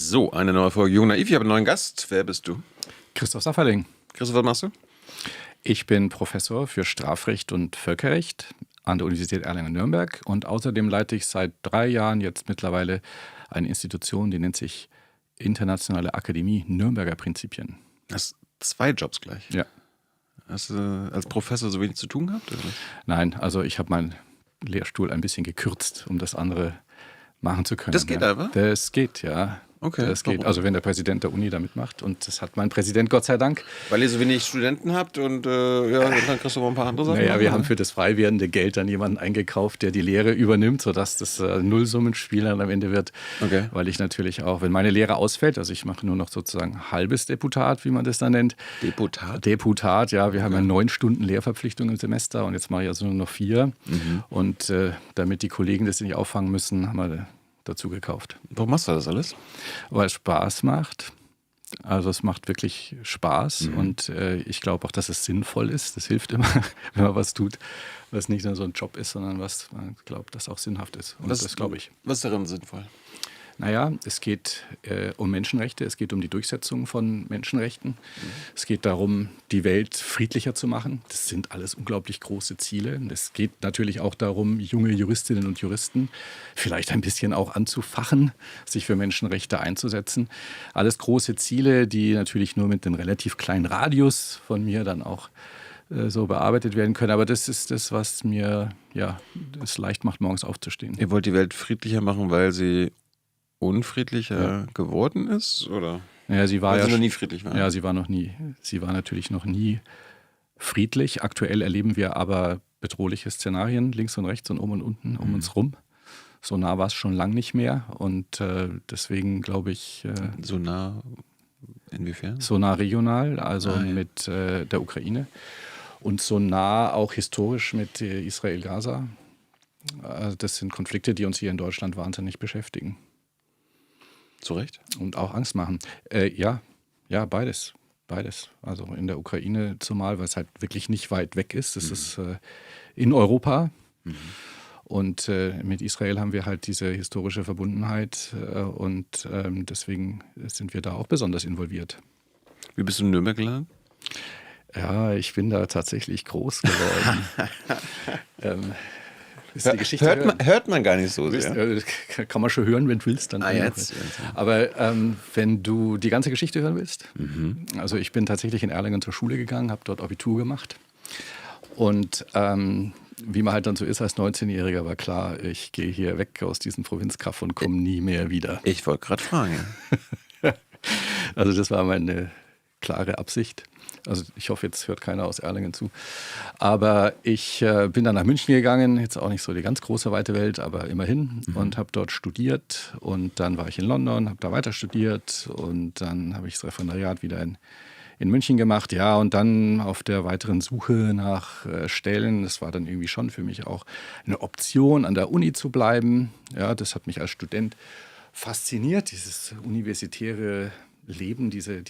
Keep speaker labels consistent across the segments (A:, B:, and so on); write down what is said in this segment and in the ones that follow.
A: So, eine neue Folge Jung Naiv. Ich habe einen neuen Gast. Wer bist du?
B: Christoph Safferling.
A: Christoph, was machst du?
B: Ich bin Professor für Strafrecht und Völkerrecht an der Universität Erlangen-Nürnberg und außerdem leite ich seit 3 Jahren jetzt mittlerweile eine Institution, die nennt sich Internationale Akademie Nürnberger Prinzipien.
A: Du hast 2 Jobs gleich.
B: Ja.
A: Hast du als Professor so wenig zu tun gehabt? Oder?
B: Nein, also ich habe meinen Lehrstuhl ein bisschen gekürzt, um das andere machen zu können.
A: Das geht aber?
B: Das geht, ja.
A: Okay.
B: Das geht. Also wenn der Präsident der Uni da mitmacht, und das hat mein Präsident Gott sei Dank.
A: Weil ihr so wenig Studenten habt und dann kriegst du mal ein paar andere Sachen.
B: Naja, wir haben für das frei werdende Geld dann jemanden eingekauft, der die Lehre übernimmt, sodass das Nullsummenspiel dann am Ende wird.
A: Okay.
B: Weil ich natürlich auch, wenn meine Lehre ausfällt, also ich mache nur noch sozusagen halbes Deputat, wie man das dann nennt.
A: Deputat?
B: Deputat, ja. Wir haben ja 9 Stunden Lehrverpflichtung im Semester und jetzt mache ich also nur noch 4.
A: Mhm.
B: Und damit die Kollegen das nicht auffangen müssen, haben wir dazu gekauft.
A: Warum machst du das alles?
B: Weil es Spaß macht. Also es macht wirklich Spaß und ich glaube auch, dass es sinnvoll ist. Das hilft immer, wenn man was tut, was nicht nur so ein Job ist, sondern was man glaubt, das auch sinnhaft ist. Und das glaube ich.
A: Was ist darin sinnvoll?
B: Naja, es geht um Menschenrechte, es geht um die Durchsetzung von Menschenrechten. Es geht darum, die Welt friedlicher zu machen. Das sind alles unglaublich große Ziele. Es geht natürlich auch darum, junge Juristinnen und Juristen vielleicht ein bisschen auch anzufachen, sich für Menschenrechte einzusetzen. Alles große Ziele, die natürlich nur mit einem relativ kleinen Radius von mir dann auch so bearbeitet werden können. Aber das ist das, was mir es leicht macht, morgens aufzustehen.
A: Ihr wollt die Welt friedlicher machen, weil sie unfriedlicher geworden ist, oder?
B: Ja, sie war
A: weil
B: ja
A: sie noch nie friedlich war.
B: Ja, sie war natürlich noch nie friedlich. Aktuell erleben wir aber bedrohliche Szenarien links und rechts und oben und unten um uns rum. So nah war es schon lang nicht mehr und deswegen glaube ich...
A: so nah inwiefern?
B: So nah regional, also mit der Ukraine und so nah auch historisch mit Israel-Gaza. Das sind Konflikte, die uns hier in Deutschland wahnsinnig beschäftigen.
A: Zu Recht?
B: Und auch Angst machen. Ja, beides. Beides. Also in der Ukraine zumal, weil es halt wirklich nicht weit weg ist. Es ist in Europa. Und mit Israel haben wir halt diese historische Verbundenheit. Und deswegen sind wir da auch besonders involviert.
A: Wie bist du in Nürnberg gelandet?
B: Ja, ich bin da tatsächlich groß geworden.
A: Hört man gar nicht so sehr.
B: Kann man schon hören, wenn du willst. Dann
A: jetzt.
B: Aber wenn du die ganze Geschichte hören willst, also ich bin tatsächlich in Erlangen zur Schule gegangen, habe dort Abitur gemacht und wie man halt dann so ist als 19-Jähriger, war klar, ich gehe hier weg aus diesem Provinzkaff und komme nie mehr wieder.
A: Ich wollte gerade fragen.
B: Also das war meine klare Absicht. Also ich hoffe, jetzt hört keiner aus Erlangen zu. Aber ich bin dann nach München gegangen, jetzt auch nicht so die ganz große weite Welt, aber immerhin, und habe dort studiert. Und dann war ich in London, habe da weiter studiert und dann habe ich das Referendariat wieder in München gemacht. Ja, und dann auf der weiteren Suche nach Stellen, das war dann irgendwie schon für mich auch eine Option, an der Uni zu bleiben. Ja, das hat mich als Student fasziniert, dieses universitäre Leben, diese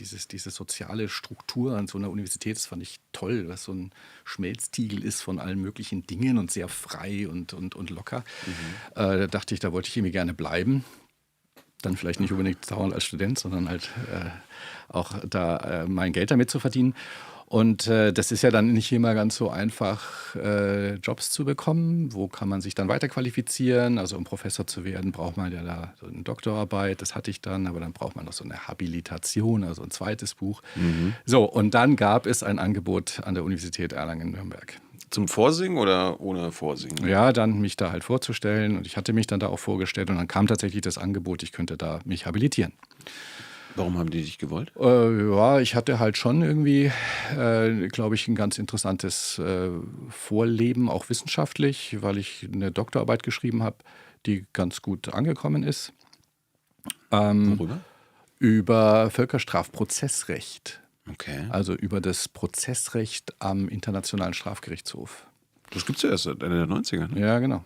B: soziale Struktur an so einer Universität, das fand ich toll, was so ein Schmelztiegel ist von allen möglichen Dingen und sehr frei und locker. Da dachte ich, da wollte ich irgendwie gerne bleiben. Dann vielleicht nicht unbedingt dauernd als Student, sondern halt auch da mein Geld damit zu verdienen. Und das ist ja dann nicht immer ganz so einfach, Jobs zu bekommen. Wo kann man sich dann weiterqualifizieren? Also um Professor zu werden, braucht man ja da so eine Doktorarbeit. Das hatte ich dann, aber dann braucht man noch so eine Habilitation, also ein zweites Buch. So, und dann gab es ein Angebot an der Universität Erlangen-Nürnberg.
A: Zum Vorsingen oder ohne Vorsingen?
B: Ja, dann mich da halt vorzustellen. Und ich hatte mich dann da auch vorgestellt. Und dann kam tatsächlich das Angebot, ich könnte da mich habilitieren.
A: Warum haben die dich gewollt?
B: Ja, ich hatte halt schon irgendwie, glaube ich, ein ganz interessantes Vorleben, auch wissenschaftlich, weil ich eine Doktorarbeit geschrieben habe, die ganz gut angekommen ist.
A: Worüber?
B: Über Völkerstrafprozessrecht.
A: Okay.
B: Also über das Prozessrecht am Internationalen Strafgerichtshof.
A: Das gibt es ja erst seit Ende der 90er, ne?
B: Ja, genau.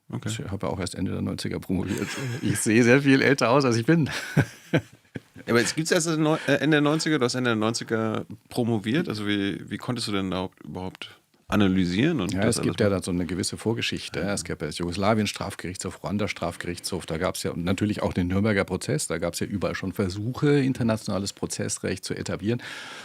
A: Okay.
B: Ich habe ja auch erst Ende der 90er promoviert. Ich sehe sehr viel älter aus, als ich bin.
A: Aber es gibt es erst Ende der 90er, du hast Ende der 90er promoviert. Also wie konntest du denn da überhaupt analysieren und
B: Ja,
A: das
B: es gibt
A: alles
B: ja da so eine gewisse Vorgeschichte. Es gab ja das Jugoslawien-Strafgerichtshof, Ruanda-Strafgerichtshof, da gab es ja und natürlich auch den Nürnberger Prozess, da gab es ja überall schon Versuche, internationales Prozessrecht zu etablieren.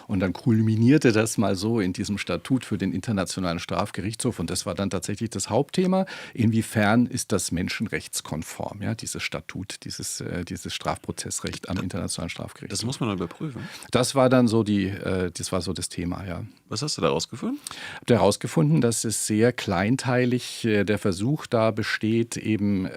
B: Und dann kulminierte das mal so in diesem Statut für den Internationalen Strafgerichtshof. Und das war dann tatsächlich das Hauptthema. Inwiefern ist das menschenrechtskonform, ja, dieses Statut, dieses Strafprozessrecht am Internationalen
A: Das
B: Strafgerichtshof?
A: muss man überprüfen.
B: Das war dann so das war so das Thema, ja.
A: Was hast du da rausgefunden?
B: Habt ihr herausgefunden, dass es sehr kleinteilig der Versuch da besteht, eben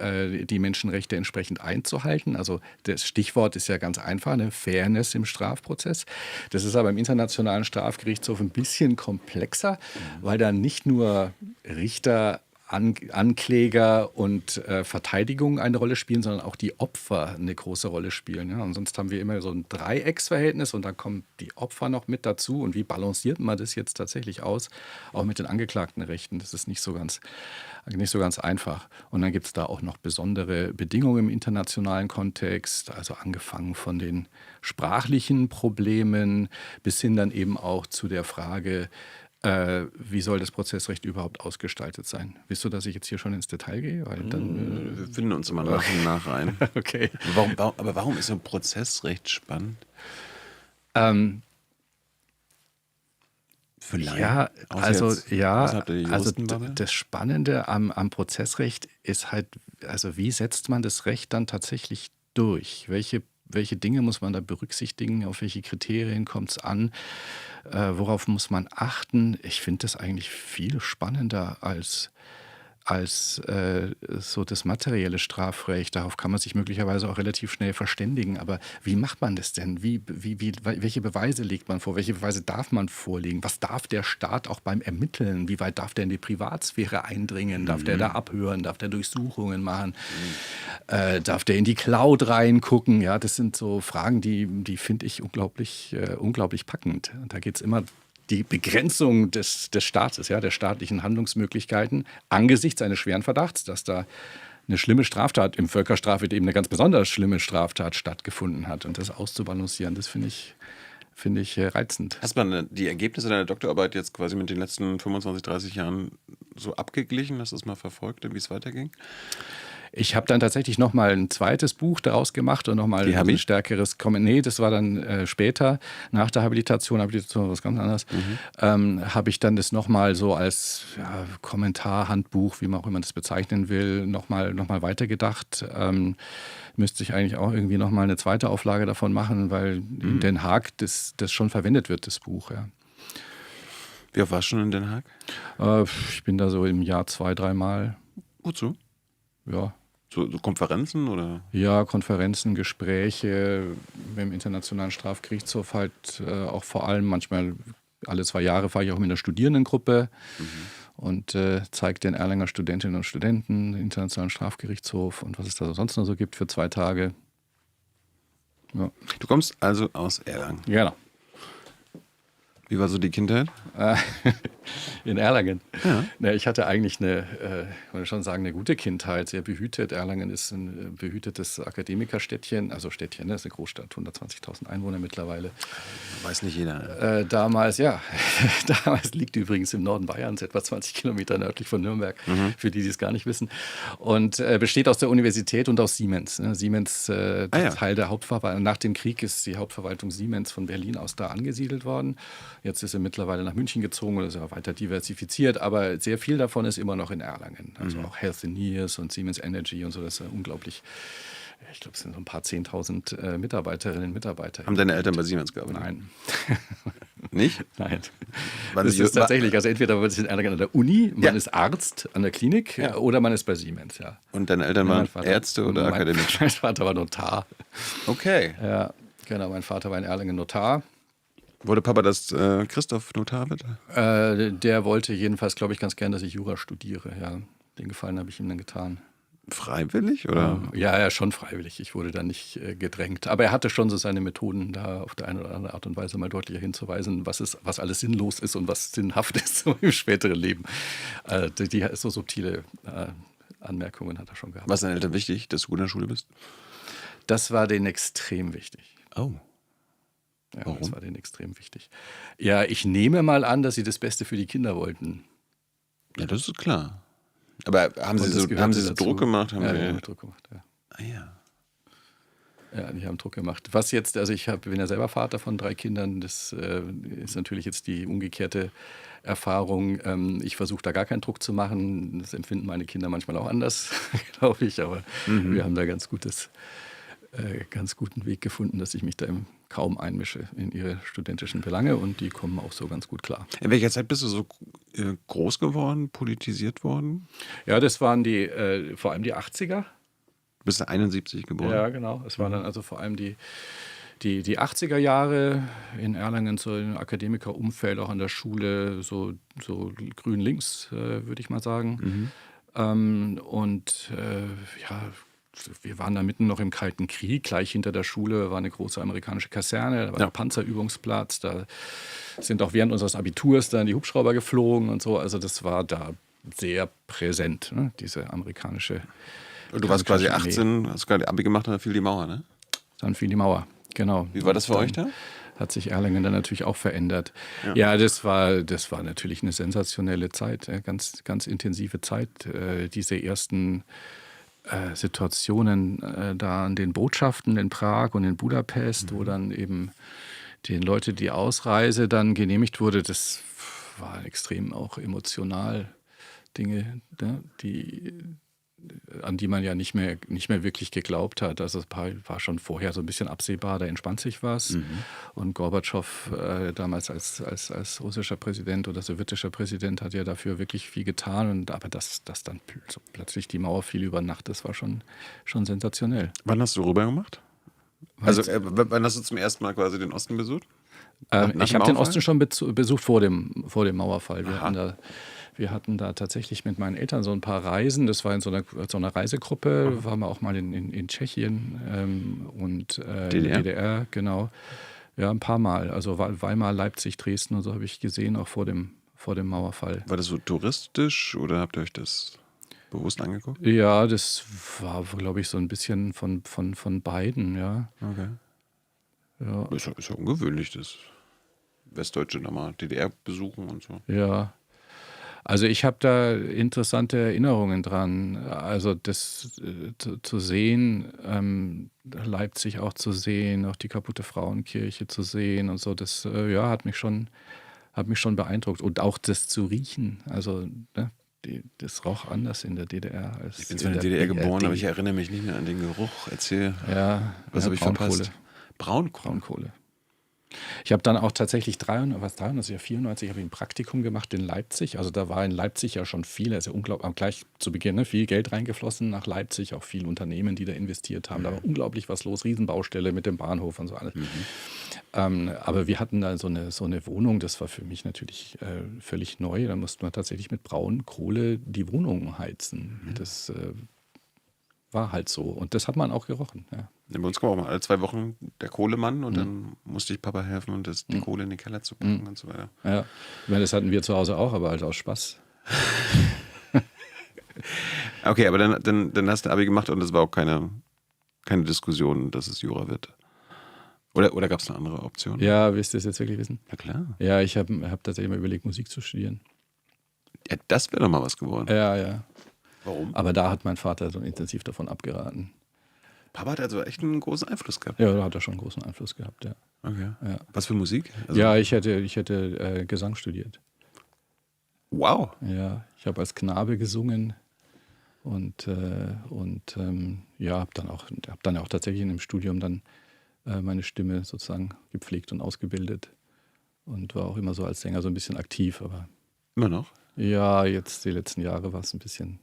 B: die Menschenrechte entsprechend einzuhalten. Also das Stichwort ist ja ganz einfach, eine Fairness im Strafprozess. Das ist aber im Internationalen Strafgerichtshof ein bisschen komplexer, weil da nicht nur Richter Ankläger und Verteidigung eine Rolle spielen, sondern auch die Opfer eine große Rolle spielen. Ja? Und sonst haben wir immer so ein Dreiecksverhältnis und dann kommen die Opfer noch mit dazu. Und wie balanciert man das jetzt tatsächlich aus, auch mit den Angeklagtenrechten? Das ist nicht so ganz einfach. Und dann gibt es da auch noch besondere Bedingungen im internationalen Kontext, also angefangen von den sprachlichen Problemen bis hin dann eben auch zu der Frage, wie soll das Prozessrecht überhaupt ausgestaltet sein? Willst du, dass ich jetzt hier schon ins Detail gehe? Weil dann,
A: Wir finden uns immer nach und nach ein.
B: okay.
A: Aber warum ist so ein Prozessrecht spannend? Für Laien?
B: Ja,
A: außerhalb der
B: also
A: Juristenbubble?
B: das Spannende am Prozessrecht ist halt, also wie setzt man das Recht dann tatsächlich durch? Welche Dinge muss man da berücksichtigen? Auf welche Kriterien kommt es an? Worauf muss man achten? Ich finde das eigentlich viel spannender als so das materielle Strafrecht. Darauf kann man sich möglicherweise auch relativ schnell verständigen. Aber wie macht man das denn? Welche Beweise legt man vor? Welche Beweise darf man vorlegen? Was darf der Staat auch beim Ermitteln? Wie weit darf der in die Privatsphäre eindringen? Darf der da abhören? Darf der Durchsuchungen machen? Darf der in die Cloud reingucken? Ja, das sind so Fragen, die finde ich unglaublich packend. Da geht es immer die Begrenzung des Staates, ja, der staatlichen Handlungsmöglichkeiten angesichts eines schweren Verdachts, dass da eine schlimme Straftat, im Völkerstrafrecht eben eine ganz besonders schlimme Straftat stattgefunden hat. Und das auszubalancieren, das finde ich reizend.
A: Hast du die Ergebnisse deiner Doktorarbeit jetzt quasi mit den letzten 25, 30 Jahren so abgeglichen? Hast du es mal verfolgt, wie es weiterging?
B: Ich habe dann tatsächlich nochmal ein zweites Buch daraus gemacht und nochmal ein stärkeres Kommentar. Nee, das war dann später, nach der Habilitation war was ganz anderes, habe ich dann das nochmal so als Kommentar, Handbuch, wie man auch immer das bezeichnen will, nochmal weitergedacht. Müsste ich eigentlich auch irgendwie nochmal eine zweite Auflage davon machen, weil in Den Haag das schon verwendet wird, das Buch. Ja.
A: Wie oft warst du schon in Den Haag?
B: Ich bin da so im Jahr 2-3 Mal.
A: Wozu?
B: Ja.
A: So Konferenzen oder?
B: Ja, Konferenzen, Gespräche mit dem Internationalen Strafgerichtshof halt auch vor allem. Manchmal alle 2 Jahre fahre ich auch mit einer Studierendengruppe und zeige den Erlanger Studentinnen und Studenten den Internationalen Strafgerichtshof und was es da sonst noch so gibt für 2 Tage. Ja.
A: Du kommst also aus Erlangen.
B: Genau.
A: Wie war so die Kindheit?
B: In Erlangen.
A: Ja.
B: Na, ich hatte eigentlich eine gute Kindheit, sehr behütet. Erlangen ist ein behütetes Akademikerstädtchen, also Städtchen, ne? Das ist eine Großstadt, 120.000 Einwohner mittlerweile.
A: Weiß nicht jeder.
B: Damals liegt übrigens im Norden Bayerns, etwa 20 Kilometer nördlich von Nürnberg, für die es gar nicht wissen. Und besteht aus der Universität und aus Siemens. Ne? Siemens, Teil der Hauptverwaltung. Nach dem Krieg ist die Hauptverwaltung Siemens von Berlin aus da angesiedelt worden. Jetzt ist er mittlerweile nach München gezogen und ist ja weiter diversifiziert, aber sehr viel davon ist immer noch in Erlangen. Also auch Healthineers und Siemens Energy und so, das ist unglaublich. Ich glaube, es sind so ein paar 10.000 Mitarbeiterinnen und Mitarbeiter. Haben deine Eltern bei Siemens gearbeitet? Nein.
A: Nicht?
B: Nein. Das ist tatsächlich, also entweder man ist in Erlangen an der Uni, man ist Arzt an der Klinik oder man ist bei Siemens, ja.
A: Und deine Eltern waren Ärzte oder Akademiker?
B: Mein Vater war Notar.
A: Okay.
B: Ja, genau, mein Vater war in Erlangen Notar.
A: Wollte Papa, dass Christoph Notar wird?
B: Der wollte jedenfalls, glaube ich, ganz gern, dass ich Jura studiere. Ja, den Gefallen habe ich ihm dann getan.
A: Freiwillig, oder?
B: Ja, schon freiwillig. Ich wurde da nicht gedrängt. Aber er hatte schon so seine Methoden, da auf der eine oder andere Art und Weise mal deutlicher hinzuweisen, was alles sinnlos ist und was sinnhaft ist so im späteren Leben. Die so subtile Anmerkungen hat er schon gehabt.
A: War es deinen Eltern wichtig, dass du gut in der Schule bist?
B: Das war denen extrem wichtig.
A: Oh.
B: Ja, warum? Das war denen extrem wichtig. Ja, ich nehme mal an, dass sie das Beste für die Kinder wollten.
A: Ja, das ist klar. Aber haben
B: Und
A: Sie
B: das
A: so,
B: gehörte
A: haben Sie so
B: dazu.
A: Druck gemacht? Haben
B: Ja, die
A: Sie,
B: haben Druck gemacht, ja.
A: ah ja.
B: Ja, die haben Druck gemacht. Was jetzt, also bin ja selber Vater von 3 Kindern, das ist natürlich jetzt die umgekehrte Erfahrung. Ich versuche da gar keinen Druck zu machen. Das empfinden meine Kinder manchmal auch anders, glaube ich, aber wir haben da ganz guten Weg gefunden, dass ich mich da kaum einmische in ihre studentischen Belange und die kommen auch so ganz gut klar.
A: In welcher Zeit bist du so groß geworden, politisiert worden?
B: Ja, das waren vor allem die 80er.
A: Bist du 71 geboren?
B: Ja, genau. Es waren dann also vor allem die 80er Jahre in Erlangen, so im Akademikerumfeld, auch an der Schule, so grün-links, würde ich mal sagen. Und ja, wir waren da mitten noch im Kalten Krieg. Gleich hinter der Schule war eine große amerikanische Kaserne, da war ein Panzerübungsplatz. Da sind auch während unseres Abiturs dann die Hubschrauber geflogen und so. Also das war da sehr präsent, ne? Diese amerikanische.
A: Und du warst quasi 18, hast gerade Abi gemacht und dann fiel die Mauer, ne?
B: Dann fiel die Mauer, genau.
A: Wie war das für euch da?
B: Hat sich Erlangen dann natürlich auch verändert. Ja, das war natürlich eine sensationelle Zeit, ganz, ganz intensive Zeit. Diese ersten Situationen da an den Botschaften in Prag und in Budapest, wo dann eben den Leuten die Ausreise dann genehmigt wurde, das war extrem auch emotional. Dinge, ne, an die man ja nicht mehr wirklich geglaubt hat. Also es war schon vorher so ein bisschen absehbar, da entspannt sich was. Und Gorbatschow damals als russischer Präsident oder sowjetischer Präsident hat ja dafür wirklich viel getan. Aber dass dann so plötzlich die Mauer fiel über Nacht, das war schon sensationell.
A: Wann hast du rüber gemacht? Also wann hast du zum ersten Mal quasi den Osten besucht?
B: Ich habe den Osten schon besucht vor dem Mauerfall. Wir hatten da tatsächlich mit meinen Eltern so ein paar Reisen. Das war in so einer Reisegruppe. Waren wir auch mal in Tschechien und DDR, genau. Ja, ein paar Mal. Also Weimar, Leipzig, Dresden und so habe ich gesehen, auch vor dem Mauerfall.
A: War das so touristisch oder habt ihr euch das bewusst angeguckt?
B: Ja, das war, glaube ich, so ein bisschen von beiden, ja.
A: Okay.
B: Ja.
A: Ist ja ungewöhnlich, dass Westdeutsche nochmal DDR besuchen und so.
B: Ja. Also ich habe da interessante Erinnerungen dran. Also das zu sehen, Leipzig auch zu sehen, auch die kaputte Frauenkirche zu sehen und so, das hat mich schon beeindruckt. Und auch das zu riechen. Also ne, das roch anders in der DDR als
A: ich bin zwar in der DDR geboren, aber ich erinnere mich nicht mehr an den Geruch. Erzähl.
B: Ja,
A: was habe ich verpasst?
B: Braunkohle. Ich habe dann auch tatsächlich 94 habe ich ein Praktikum gemacht in Leipzig. Also da war in Leipzig ja schon viel, also unglaublich, gleich zu Beginn viel Geld reingeflossen nach Leipzig, auch viele Unternehmen, die da investiert haben. Da war unglaublich was los, Riesenbaustelle mit dem Bahnhof und so alles. Aber wir hatten da so eine Wohnung, das war für mich natürlich völlig neu. Da mussten wir tatsächlich mit Braunkohle die Wohnung heizen. Das war halt so. Und das hat man auch gerochen, ja.
A: Bei uns kam auch mal alle 2 Wochen der Kohlemann und dann musste ich Papa helfen und die Kohle in den Keller zu packen und so weiter.
B: Ja, ich meine, das hatten wir zu Hause auch, aber halt aus Spaß.
A: Okay, aber dann hast du Abi gemacht und es war auch keine Diskussion, dass es Jura wird. Oder gab es eine andere Option?
B: Ja, willst du das jetzt wirklich wissen?
A: Ja, klar.
B: Ja, ich hab tatsächlich mal überlegt, Musik zu studieren.
A: Ja, das wäre doch mal was geworden.
B: Ja.
A: Warum?
B: Aber da hat mein Vater so intensiv davon abgeraten.
A: Papa hat also echt einen großen Einfluss gehabt.
B: Ja, da hat er schon einen großen Einfluss gehabt, ja.
A: Okay.
B: Ja.
A: Was für Musik? Also,
B: Ja, ich hätte Gesang studiert.
A: wow.
B: Ja, ich habe als Knabe gesungen und habe dann auch tatsächlich in dem Studium dann meine Stimme sozusagen gepflegt und ausgebildet und war auch immer so als Sänger so ein bisschen aktiv, aber
A: Immer noch?
B: ja, jetzt die letzten Jahre war es ein bisschen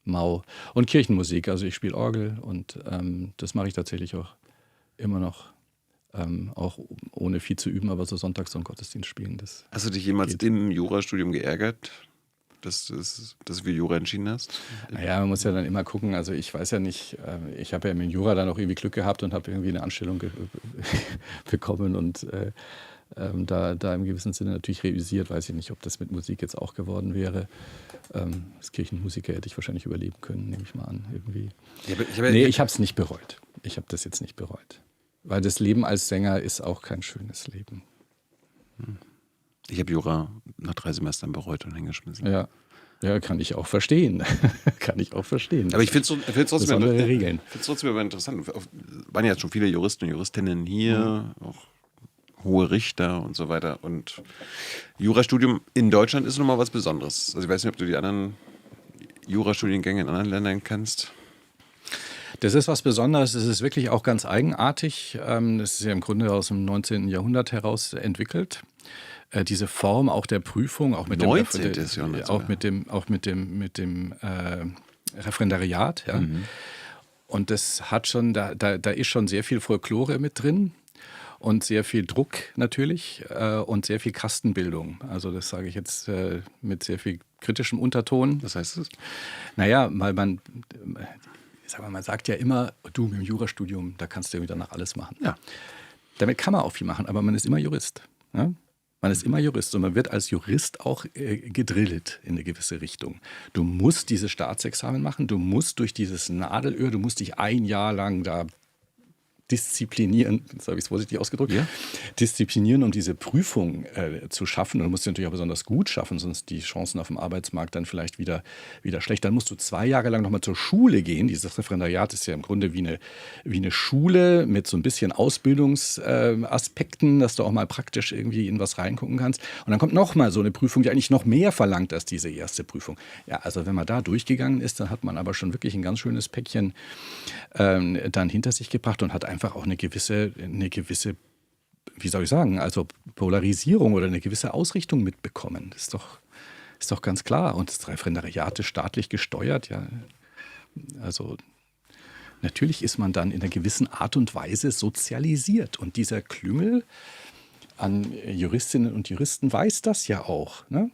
B: mau. Und Kirchenmusik, also ich spiele Orgel und das mache ich tatsächlich auch immer noch, auch ohne viel zu üben, aber so sonntags so einen Gottesdienst spielen. Das
A: Hast du dich jemals im Jurastudium geärgert, dass du für Jura entschieden hast?
B: Naja, man muss ja dann immer gucken, also ich weiß ja nicht, ich habe ja mit Jura dann auch irgendwie Glück gehabt und habe irgendwie eine Anstellung bekommen und da im gewissen Sinne natürlich realisiert, weiß ich nicht, ob das mit Musik jetzt auch geworden wäre. Als Kirchenmusiker hätte ich wahrscheinlich überleben können, nehme ich mal an, irgendwie. Ich habe es nicht bereut. Ich habe das jetzt nicht bereut. Weil das Leben als Sänger ist auch kein schönes Leben.
A: Ich habe Jura nach 3 Semestern bereut und hingeschmissen.
B: Ja. Ja, kann ich auch verstehen. Kann ich auch verstehen.
A: Aber ich finde es trotzdem,
B: Regeln.
A: immer interessant. Waren ja jetzt schon viele Juristen und Juristinnen hier, auch hohe Richter und so weiter. Und Jurastudium in Deutschland ist nochmal was Besonderes. Also ich weiß nicht, ob du die anderen Jurastudiengänge in anderen Ländern kennst.
B: Das ist was Besonderes. Es ist wirklich auch ganz eigenartig. Das ist ja im Grunde aus dem 19. Jahrhundert heraus entwickelt. Diese Form auch der Prüfung, auch mit dem, auch mit dem Referendariat. Ja. Und das hat schon, da ist schon sehr viel Folklore mit drin. Und sehr viel Druck natürlich und sehr viel Kastenbildung. Also das sage ich jetzt mit sehr viel kritischem Unterton.
A: Was heißt das?
B: Naja, weil man sagt ja immer, du mit dem Jurastudium, da kannst du ja wieder nach alles machen.
A: Ja.
B: Damit kann man auch viel machen, aber man ist immer Jurist. Ja? Man ist immer Jurist und man wird als Jurist auch gedrillt in eine gewisse Richtung. Du musst dieses Staatsexamen machen, du musst durch dieses Nadelöhr, du musst dich ein Jahr lang da disziplinieren, das habe ich es vorsichtig ausgedrückt, disziplinieren, um diese Prüfung zu schaffen. Und du musst sie natürlich auch besonders gut schaffen, sonst die Chancen auf dem Arbeitsmarkt dann vielleicht wieder schlecht. Dann musst du 2 Jahre lang nochmal zur Schule gehen. Dieses Referendariat ist ja im Grunde wie eine Schule mit so ein bisschen Ausbildungsaspekten, dass du auch mal praktisch irgendwie in was reingucken kannst. Und dann kommt nochmal so eine Prüfung, die eigentlich noch mehr verlangt als diese erste Prüfung. Ja, also wenn man da durchgegangen ist, dann hat man aber schon wirklich ein ganz schönes Päckchen dann hinter sich gebracht und hat einfach auch eine gewisse, wie soll ich sagen, also Polarisierung oder eine gewisse Ausrichtung mitbekommen. Das ist doch ganz klar. Und das Referendariat ist staatlich gesteuert, ja. Also natürlich ist man dann in einer gewissen Art und Weise sozialisiert. Und dieser Klüngel an Juristinnen und Juristen weiß das ja auch, ne?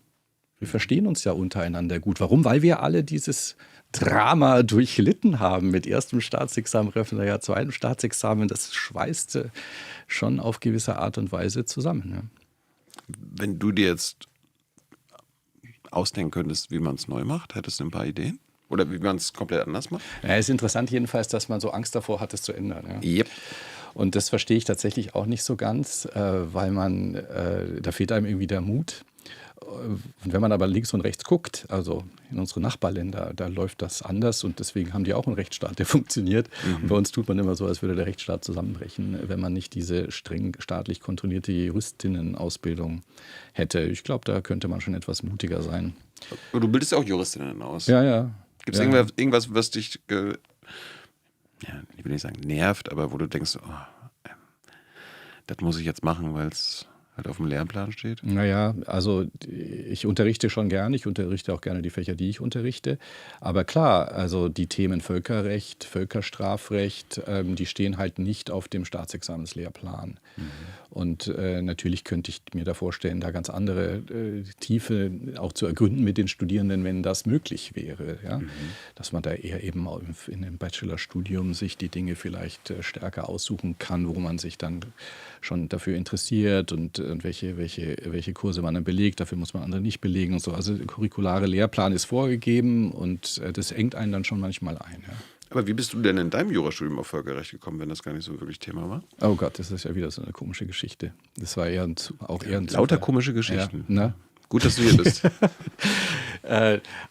B: Wir verstehen uns ja untereinander gut. Warum? Weil wir alle dieses Drama durchlitten haben mit erstem Staatsexamen, Referendariat, zweitem Staatsexamen. Das schweißt schon auf gewisse Art und Weise zusammen. Ja.
A: Wenn du dir jetzt ausdenken könntest, wie man es neu macht, hättest du ein paar Ideen? Oder wie man es komplett anders macht?
B: Ja, es ist interessant jedenfalls, dass man so Angst davor hat, es zu ändern. Ja.
A: Yep.
B: Und das verstehe ich tatsächlich auch nicht so ganz, weil da fehlt einem irgendwie der Mut. Und wenn man aber links und rechts guckt, also in unsere Nachbarländer, da läuft das anders und deswegen haben die auch einen Rechtsstaat, der funktioniert. Und bei uns tut man immer so, als würde der Rechtsstaat zusammenbrechen, wenn man nicht diese streng staatlich kontrollierte Juristinnen-Ausbildung hätte. Ich glaube, da könnte man schon etwas mutiger sein.
A: Du bildest ja auch Juristinnen aus.
B: Ja.
A: Gibt es irgendwas, was dich, ich will nicht sagen nervt, aber wo du denkst, das muss ich jetzt machen, weil es halt auf dem Lehrplan steht?
B: Naja, also ich unterrichte schon gerne. Ich unterrichte auch gerne die Fächer, die ich unterrichte. Aber klar, also die Themen Völkerrecht, Völkerstrafrecht, die stehen halt nicht auf dem Staatsexamenslehrplan. Und natürlich könnte ich mir da vorstellen, da ganz andere Tiefe auch zu ergründen mit den Studierenden, wenn das möglich wäre. Ja? Dass man da eher eben in einem Bachelorstudium sich die Dinge vielleicht stärker aussuchen kann, wo man sich dann schon dafür interessiert und welche Kurse man dann belegt. Dafür muss man andere nicht belegen und so. Also der curriculare Lehrplan ist vorgegeben und das engt einen dann schon manchmal ein. Ja.
A: Aber wie bist du denn in deinem Jurastudium auf Völkerrecht gekommen, wenn das gar nicht so wirklich Thema war?
B: Oh Gott, das ist ja wieder so eine komische Geschichte. Das war eher ein
A: lauter komische Geschichten.
B: Ja,
A: gut, dass du hier bist.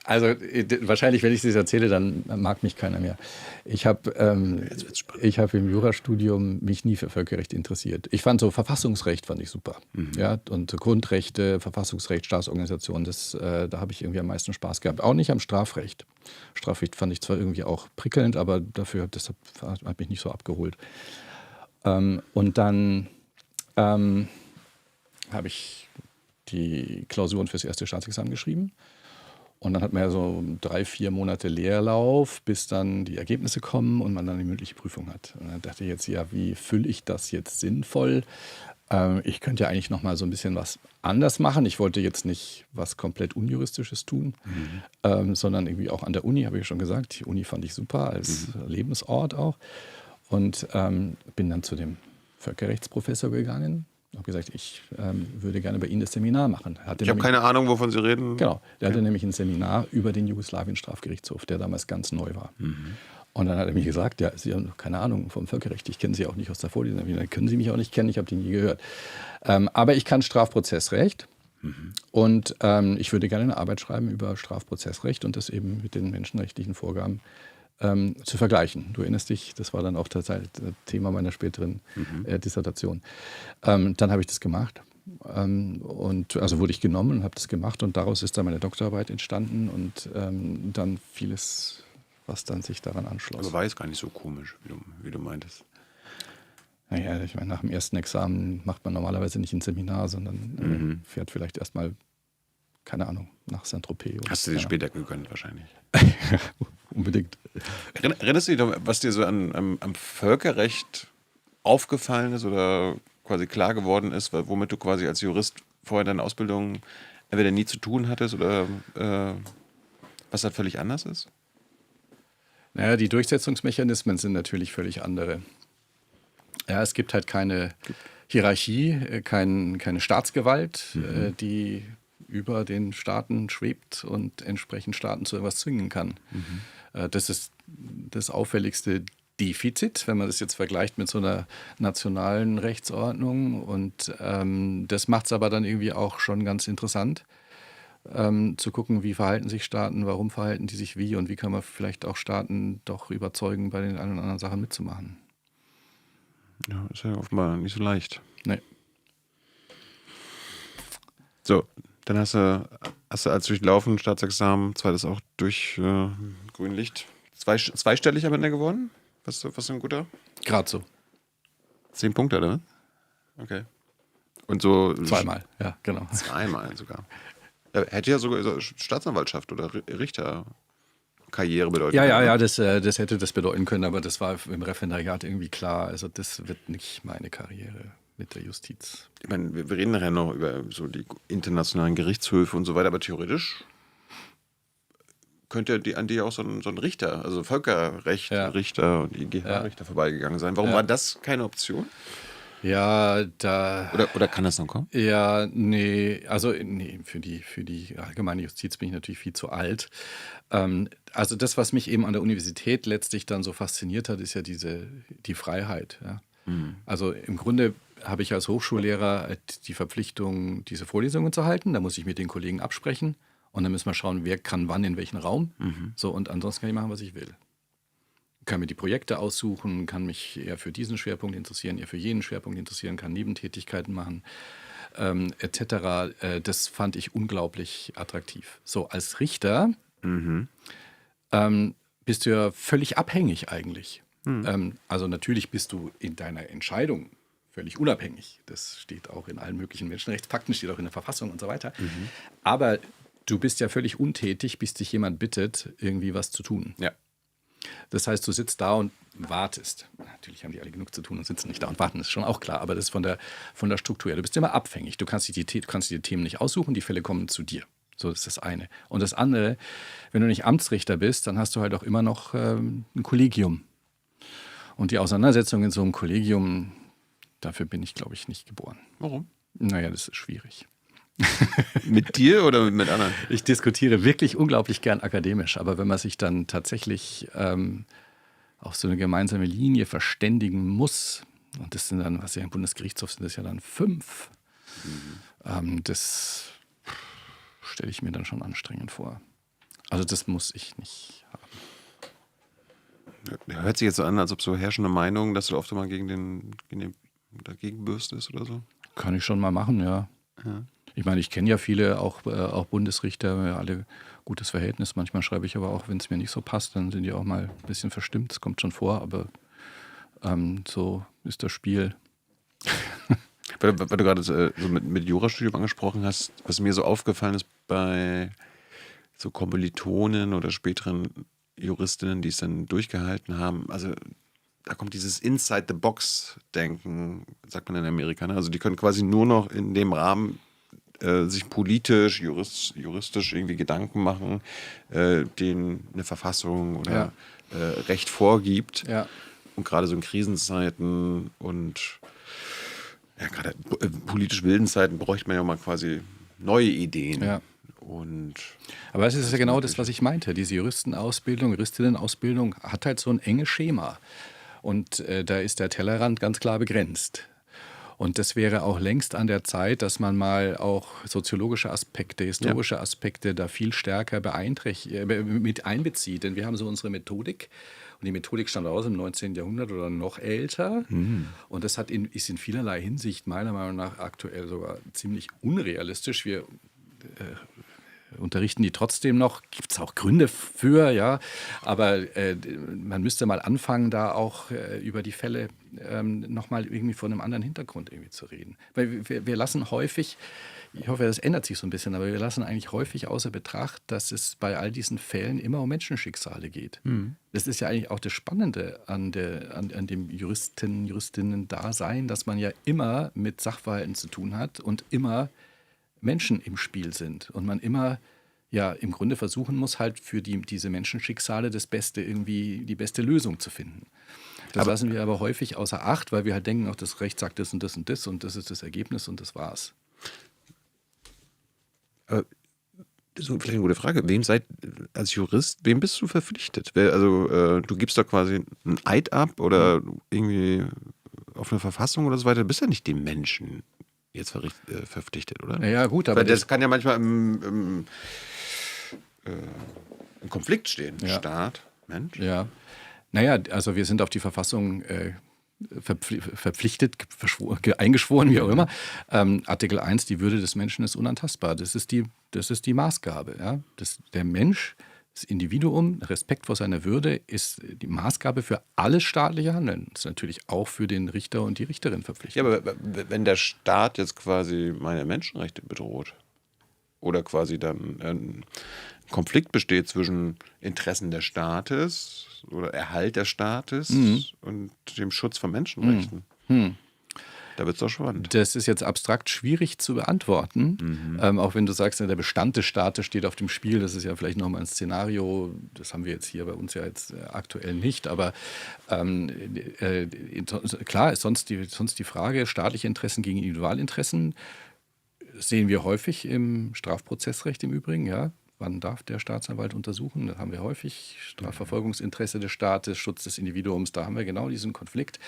B: Also wahrscheinlich, wenn ich das erzähle, dann mag mich keiner mehr. Ich habe im Jurastudium mich nie für Völkerrecht interessiert. Ich fand so Verfassungsrecht fand ich super. Ja, und Grundrechte, Verfassungsrecht, Staatsorganisation, da habe ich irgendwie am meisten Spaß gehabt. Auch nicht am Strafrecht. Strafrecht fand ich zwar irgendwie auch prickelnd, aber deshalb hat mich nicht so abgeholt. Und dann habe ich die Klausuren fürs erste Staatsexamen geschrieben. Und dann hat man ja so 3-4 Monate Leerlauf, bis dann die Ergebnisse kommen und man dann die mündliche Prüfung hat. Und dann dachte ich jetzt, ja, wie fülle ich das jetzt sinnvoll? Ich könnte ja eigentlich noch mal so ein bisschen was anders machen. Ich wollte jetzt nicht was komplett Unjuristisches tun, sondern irgendwie auch an der Uni, habe ich ja schon gesagt. Die Uni fand ich super als Lebensort auch. Und bin dann zu dem Völkerrechtsprofessor gegangen. Ich habe gesagt, ich würde gerne bei Ihnen das Seminar machen.
A: Ich habe keine Ahnung, wovon Sie reden.
B: Genau, der hatte nämlich ein Seminar über den Jugoslawien-Strafgerichtshof, der damals ganz neu war. Und dann hat er mir gesagt, ja, Sie haben keine Ahnung vom Völkerrecht, ich kenne Sie auch nicht aus der Vorlesung. Dann können Sie mich auch nicht kennen, ich habe die nie gehört. Aber ich kann Strafprozessrecht Und ich würde gerne eine Arbeit schreiben über Strafprozessrecht und das eben mit den menschenrechtlichen Vorgaben zu vergleichen. Du erinnerst dich, das war dann auch das Thema meiner späteren Dissertation. Dann habe ich das gemacht. Und also wurde ich genommen und habe das gemacht und daraus ist dann meine Doktorarbeit entstanden und dann vieles, was dann sich daran anschloss.
A: Aber war jetzt gar nicht so komisch, wie du meintest.
B: Naja, ich meine, nach dem ersten Examen macht man normalerweise nicht ein Seminar, sondern fährt vielleicht erstmal, keine Ahnung, nach Saint-Tropez.
A: Hast du dir später gegönnt wahrscheinlich.
B: Unbedingt.
A: Erinnerst du dich noch, was dir so am Völkerrecht aufgefallen ist oder quasi klar geworden ist, womit du quasi als Jurist vorher deine Ausbildung entweder nie zu tun hattest oder was da völlig anders ist?
B: Naja, die Durchsetzungsmechanismen sind natürlich völlig andere. Ja, es gibt halt keine Hierarchie, keine Staatsgewalt, die über den Staaten schwebt und entsprechend Staaten zu etwas zwingen kann. Das ist das auffälligste Defizit, wenn man das jetzt vergleicht mit so einer nationalen Rechtsordnung. Und das macht es aber dann irgendwie auch schon ganz interessant, zu gucken, wie verhalten sich Staaten, warum verhalten die sich wie und wie kann man vielleicht auch Staaten doch überzeugen, bei den ein oder anderen Sachen mitzumachen.
A: Ja, ist ja offenbar nicht so leicht.
B: Nee.
A: So, dann hast du als durchlaufen, Staatsexamen, zweites auch durch Grünlicht, zweistellig am Ende geworden? Was für ein guter?
B: Gerade so.
A: 10 Punkte, oder? Okay. Und so.
B: Zweimal, ja, genau.
A: Zweimal sogar. Hätte ja sogar so Staatsanwaltschaft oder Richterkarriere bedeuten können.
B: Ja, das hätte das bedeuten können, aber das war im Referendariat irgendwie klar. Also das wird nicht meine Karriere mit der Justiz.
A: Ich meine, wir reden nachher noch über so die internationalen Gerichtshöfe und so weiter, aber theoretisch könnte an dir auch so ein Richter, also Völkerrecht, Richter und IGH-Richter vorbeigegangen sein. Warum war das keine Option?
B: Ja,
A: Oder kann das noch kommen?
B: Ja, nee, für die allgemeine Justiz bin ich natürlich viel zu alt. Also das, was mich eben an der Universität letztlich dann so fasziniert hat, ist ja die Freiheit. Ja. Also im Grunde habe ich als Hochschullehrer die Verpflichtung, diese Vorlesungen zu halten. Da muss ich mit den Kollegen absprechen und dann müssen wir schauen, wer kann wann in welchen Raum. So, und ansonsten kann ich machen, was ich will. Kann mir die Projekte aussuchen, kann mich eher für diesen Schwerpunkt interessieren, eher für jenen Schwerpunkt interessieren, kann Nebentätigkeiten machen, etc. Das fand ich unglaublich attraktiv. So, als Richter bist du ja völlig abhängig eigentlich. Also natürlich bist du in deiner Entscheidung völlig unabhängig. Das steht auch in allen möglichen Menschenrechtspakten, steht auch in der Verfassung und so weiter. Aber du bist ja völlig untätig, bis dich jemand bittet, irgendwie was zu tun.
A: Ja.
B: Das heißt, du sitzt da und wartest. Natürlich haben die alle genug zu tun und sitzen nicht da und warten, das ist schon auch klar. Aber das ist von der Struktur her. Du bist immer abhängig. Du kannst dir die Themen nicht aussuchen, die Fälle kommen zu dir. So ist das eine. Und das andere, wenn du nicht Amtsrichter bist, dann hast du halt auch immer noch ein Kollegium. Und die Auseinandersetzung in so einem Kollegium, dafür bin ich, glaube ich, nicht geboren.
A: Warum?
B: Naja, das ist schwierig.
A: Mit dir oder mit anderen?
B: Ich diskutiere wirklich unglaublich gern akademisch, aber wenn man sich dann tatsächlich auf so eine gemeinsame Linie verständigen muss, und das sind dann, was ja im Bundesgerichtshof sind, das ja dann 5, das stelle ich mir dann schon anstrengend vor. Also das muss ich nicht haben.
A: Hört sich jetzt so an, als ob so herrschende Meinung, dass du oft mal dagegen bürstest oder so?
B: Kann ich schon mal machen, ja. Ich meine, ich kenne ja viele, auch Bundesrichter, wir haben alle gutes Verhältnis. Manchmal schreibe ich aber auch, wenn es mir nicht so passt, dann sind die auch mal ein bisschen verstimmt. Das kommt schon vor, aber so ist das Spiel.
A: Weil du gerade so mit Jurastudium angesprochen hast, was mir so aufgefallen ist bei so Kommilitonen oder späteren Juristinnen, die es dann durchgehalten haben, also da kommt dieses Inside-the-Box-Denken, sagt man in Amerika. Ne? Also die können quasi nur noch in dem Rahmen sich politisch, juristisch irgendwie Gedanken machen, denen eine Verfassung oder Recht vorgibt.
B: Ja.
A: Und gerade so in Krisenzeiten und gerade politisch wilden Zeiten bräuchte man ja mal quasi neue Ideen.
B: Ja. Aber es ist ja genau das, was ich meinte. Diese Juristinnenausbildung hat halt so ein enges Schema. Und da ist der Tellerrand ganz klar begrenzt. Und das wäre auch längst an der Zeit, dass man mal auch soziologische Aspekte, historische Aspekte da viel stärker mit einbezieht. Denn wir haben so unsere Methodik. Und die Methodik stammt aus im 19. Jahrhundert oder noch älter. Und das ist in vielerlei Hinsicht meiner Meinung nach aktuell sogar ziemlich unrealistisch. Wir unterrichten die trotzdem noch, gibt es auch Gründe für, ja, aber man müsste mal anfangen, da auch über die Fälle nochmal irgendwie von einem anderen Hintergrund irgendwie zu reden. Weil wir lassen häufig, ich hoffe, das ändert sich so ein bisschen, aber wir lassen eigentlich häufig außer Betracht, dass es bei all diesen Fällen immer um Menschenschicksale geht. Das ist ja eigentlich auch das Spannende an dem Juristinnen-Dasein, dass man ja immer mit Sachverhalten zu tun hat und immer Menschen im Spiel sind und man immer ja im Grunde versuchen muss, halt für diese Menschenschicksale die beste Lösung zu finden. Das lassen wir aber häufig außer Acht, weil wir halt denken, auch das Recht sagt das und das und das und das ist das Ergebnis und das war's.
A: Das ist vielleicht eine gute Frage. Als Jurist, wem bist du verpflichtet? Also du gibst da quasi einen Eid ab oder irgendwie auf eine Verfassung oder so weiter. Du bist ja nicht dem Menschen jetzt verpflichtet, oder?
B: Ja, gut, aber
A: weil das kann ja manchmal im Konflikt stehen.
B: Ja.
A: Staat, Mensch.
B: Ja. Naja, also wir sind auf die Verfassung verpflichtet, eingeschworen, wie auch immer. Artikel 1, die Würde des Menschen ist unantastbar. Das ist die Maßgabe. Ja? Der Mensch, das Individuum, Respekt vor seiner Würde ist die Maßgabe für alles staatliche Handeln. Das ist natürlich auch für den Richter und die Richterin verpflichtet.
A: Ja, aber wenn der Staat jetzt quasi meine Menschenrechte bedroht oder quasi dann ein Konflikt besteht zwischen Interessen des Staates oder Erhalt des Staates und dem Schutz von Menschenrechten. Da wird es doch spannend.
B: Das ist jetzt abstrakt schwierig zu beantworten. Auch wenn du sagst, der Bestand des Staates steht auf dem Spiel. Das ist ja vielleicht nochmal ein Szenario. Das haben wir jetzt hier bei uns ja jetzt aktuell nicht. Aber klar ist sonst die Frage, staatliche Interessen gegen Individualinteressen sehen wir häufig im Strafprozessrecht im Übrigen, ja. Wann darf der Staatsanwalt untersuchen? Das haben wir häufig. Strafverfolgungsinteresse des Staates, Schutz des Individuums, da haben wir genau diesen Konflikt.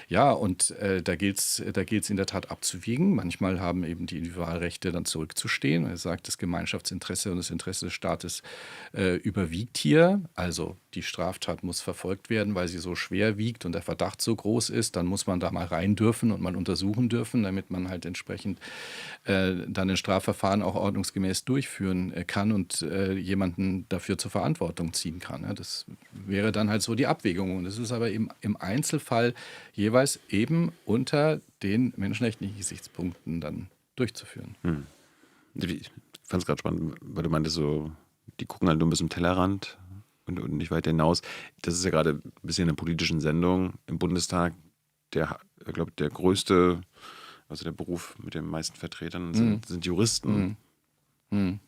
B: Ja, und da gilt es in der Tat abzuwiegen. Manchmal haben eben die Individualrechte dann zurückzustehen. Er sagt, das Gemeinschaftsinteresse und das Interesse des Staates überwiegt hier. Also die Straftat muss verfolgt werden, weil sie so schwer wiegt und der Verdacht so groß ist. Dann muss man da mal rein dürfen und mal untersuchen dürfen, damit man halt entsprechend dann ein Strafverfahren auch ordnungsgemäß durchführen kann und jemanden dafür zur Verantwortung ziehen kann. Ja, das wäre dann halt so die Abwägung. Und das ist aber eben im Einzelfall jeweils eben unter den menschenrechtlichen Gesichtspunkten dann durchzuführen.
A: Ich fand es gerade spannend, weil du meintest so, die gucken halt nur bis zum Tellerrand und nicht weiter hinaus. Das ist ja gerade ein bisschen in der politischen Sendung im Bundestag ich glaube, der größte, also der Beruf mit den meisten Vertretern sind Juristen.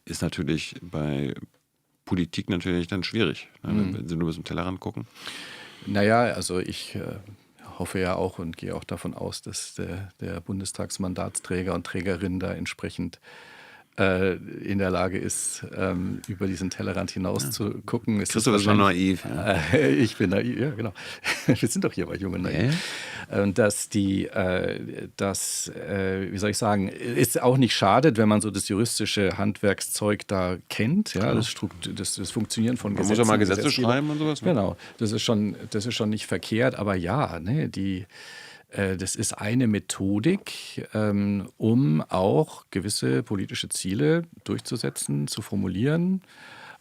A: Ist natürlich bei Politik natürlich dann schwierig, wenn sie nur bis zum Tellerrand gucken.
B: Naja, also ich hoffe ja auch und gehe auch davon aus, dass der Bundestagsmandatsträger und Trägerin da entsprechend in der Lage ist, über diesen Tellerrand hinaus zu gucken.
A: Christoph ist schon naiv. Ja.
B: Ich bin naiv, ja genau. Wir sind doch hier bei Jungen naiv. Dass wie soll ich sagen, ist auch nicht schadet, wenn man so das juristische Handwerkszeug da kennt. Ja, das Funktionieren von Gesetzen.
A: Man muss ja mal Gesetze schreiben und sowas. Ne?
B: Genau, das ist schon nicht verkehrt, aber ja, ne, das ist eine Methodik, um auch gewisse politische Ziele durchzusetzen, zu formulieren.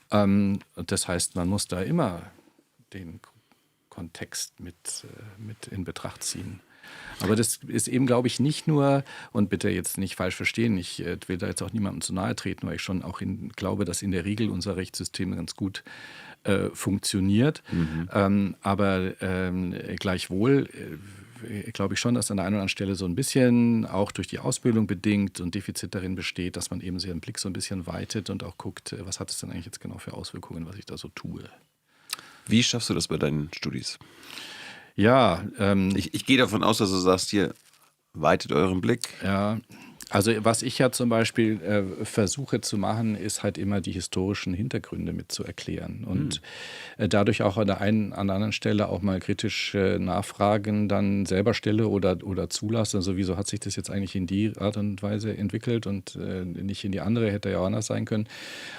B: Das heißt, man muss da immer den Kontext mit in Betracht ziehen. Aber das ist eben, glaube ich, nicht nur, und bitte jetzt nicht falsch verstehen, ich will da jetzt auch niemandem zu nahe treten, weil ich schon auch glaube, dass in der Regel unser Rechtssystem ganz gut funktioniert. Aber gleichwohl glaube ich schon, dass an der einen oder anderen Stelle so ein bisschen auch durch die Ausbildung bedingt und Defizit darin besteht, dass man eben seinen Blick so ein bisschen weitet und auch guckt, was hat es denn eigentlich jetzt genau für Auswirkungen, was ich da so tue.
A: Wie schaffst du das bei deinen Studis?
B: Ja,
A: ich gehe davon aus, dass du sagst, hier, weitet euren Blick.
B: Ja, Also was ich ja zum Beispiel versuche zu machen, ist halt immer die historischen Hintergründe mit zu erklären und dadurch auch an der einen, an der anderen Stelle auch mal kritisch Nachfragen dann selber stelle oder zulasse. Also wieso hat sich das jetzt eigentlich in die Art und Weise entwickelt und nicht in die andere, hätte ja auch anders sein können.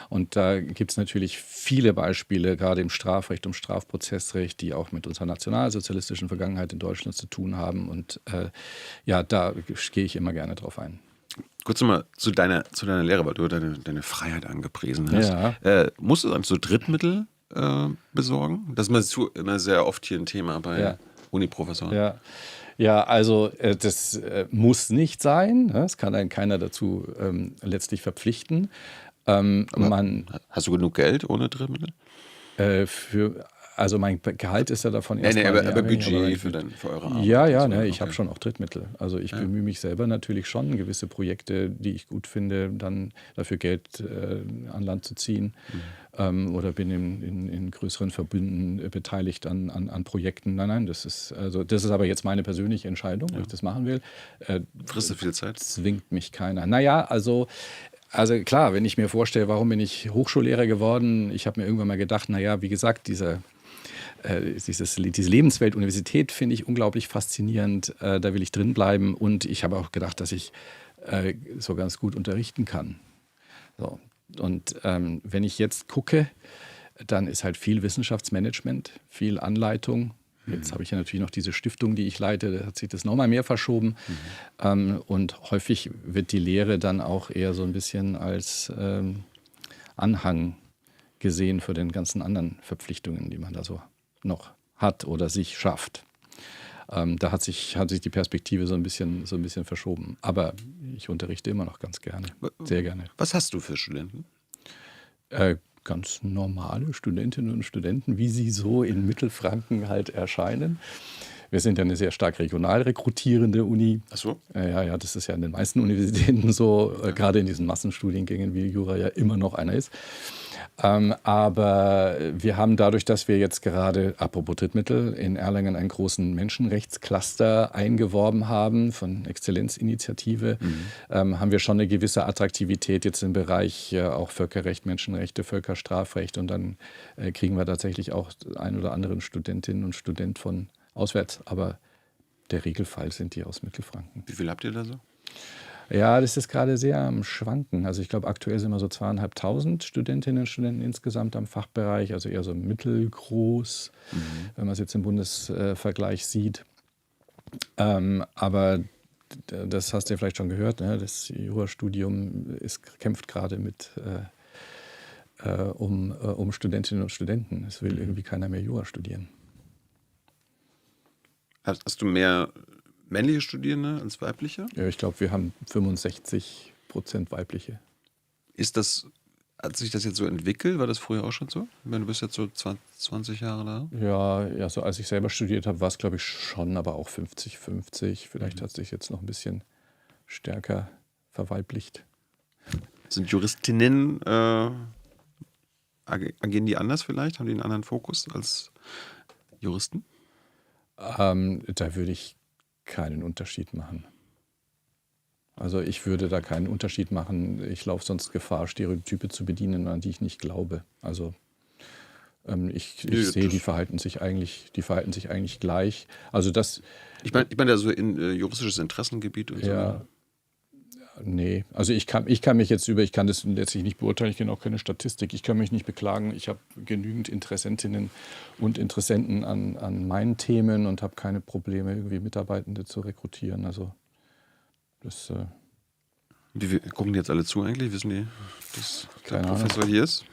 B: Und da gibt es natürlich viele Beispiele, gerade im Strafrecht, im Strafprozessrecht, die auch mit unserer nationalsozialistischen Vergangenheit in Deutschland zu tun haben. Und ja, da gehe ich immer gerne drauf ein.
A: Kurz nochmal zu deiner Lehre, weil du deine Freiheit angepriesen hast.
B: Ja.
A: Musst du dann so Drittmittel besorgen? Das ist immer sehr oft hier ein Thema bei Uniprofessoren.
B: Ja, also das muss nicht sein. Es kann einen keiner dazu letztlich verpflichten.
A: Hast du genug Geld ohne Drittmittel?
B: Also mein Gehalt ist ja davon
A: aber Budget für eure Arbeit.
B: Ja, ich habe schon auch Drittmittel. Also ich bemühe mich selber natürlich schon, gewisse Projekte, die ich gut finde, dann dafür Geld an Land zu ziehen. Oder bin in größeren Verbünden beteiligt an Projekten. Nein, das ist aber jetzt meine persönliche Entscheidung, ob ich das machen will.
A: Frisst du viel Zeit?
B: Zwingt mich keiner. Naja, also klar, wenn ich mir vorstelle, warum bin ich Hochschullehrer geworden? Ich habe mir irgendwann mal gedacht, naja, wie gesagt, diese Lebenswelt Universität finde ich unglaublich faszinierend. Da will ich drin bleiben. Und ich habe auch gedacht, dass ich so ganz gut unterrichten kann. So. Und wenn ich jetzt gucke, dann ist halt viel Wissenschaftsmanagement, viel Anleitung. Jetzt habe ich ja natürlich noch diese Stiftung, die ich leite, da hat sich das nochmal mehr verschoben. Und häufig wird die Lehre dann auch eher so ein bisschen als Anhang gesehen für den ganzen anderen Verpflichtungen, die man da so noch hat oder sich schafft. Da hat sich die Perspektive so ein bisschen verschoben. Aber ich unterrichte immer noch ganz gerne, sehr gerne.
A: Was hast du für Studenten?
B: Ganz normale Studentinnen und Studenten, wie sie so in Mittelfranken halt erscheinen. Wir sind ja eine sehr stark regional rekrutierende Uni.
A: Ach so?
B: Ja, das ist ja in den meisten Universitäten so, gerade in diesen Massenstudiengängen, wie Jura ja immer noch einer ist. Aber wir haben dadurch, dass wir jetzt gerade, apropos Drittmittel, in Erlangen einen großen Menschenrechtscluster eingeworben haben von Exzellenzinitiative, haben wir schon eine gewisse Attraktivität jetzt im Bereich auch Völkerrecht, Menschenrechte, Völkerstrafrecht. Und dann kriegen wir tatsächlich auch ein oder anderen Studentinnen und Student von auswärts. Aber der Regelfall sind die aus Mittelfranken.
A: Wie viel habt ihr da so?
B: Ja, das ist gerade sehr am Schwanken. Also ich glaube, aktuell sind wir so 2.500 Studentinnen und Studenten insgesamt am Fachbereich, also eher so mittelgroß, wenn man es jetzt im Bundesvergleich sieht. Aber das hast du ja vielleicht schon gehört, ne? Das Jurastudium kämpft gerade um Studentinnen und Studenten. Es will irgendwie keiner mehr Jura studieren.
A: Hast du mehr männliche Studierende als weibliche?
B: Ja, ich glaube, wir haben 65% weibliche.
A: Hat sich das jetzt so entwickelt? War das früher auch schon so? Ich meine, du bist jetzt so 20 Jahre da.
B: Ja, so als ich selber studiert habe, war es, glaube ich, schon, aber auch 50-50. Vielleicht hat sich jetzt noch ein bisschen stärker verweiblicht.
A: Sind Juristinnen, agieren die anders vielleicht? Haben die einen anderen Fokus als Juristen?
B: Da würde ich keinen Unterschied machen. Also ich würde da keinen Unterschied machen. Ich laufe sonst Gefahr, Stereotype zu bedienen, an die ich nicht glaube. Also ich sehe, die verhalten sich eigentlich gleich. Also das.
A: Ich meine da so in juristisches Interessengebiet und so.
B: Ja. Nee, also ich kann das letztlich nicht beurteilen, ich kenne auch keine Statistik, ich kann mich nicht beklagen, ich habe genügend Interessentinnen und Interessenten an meinen Themen und habe keine Probleme, irgendwie Mitarbeitende zu rekrutieren, also das...
A: Wie gucken die jetzt alle zu eigentlich? Wissen die, dass der Professor hier ist?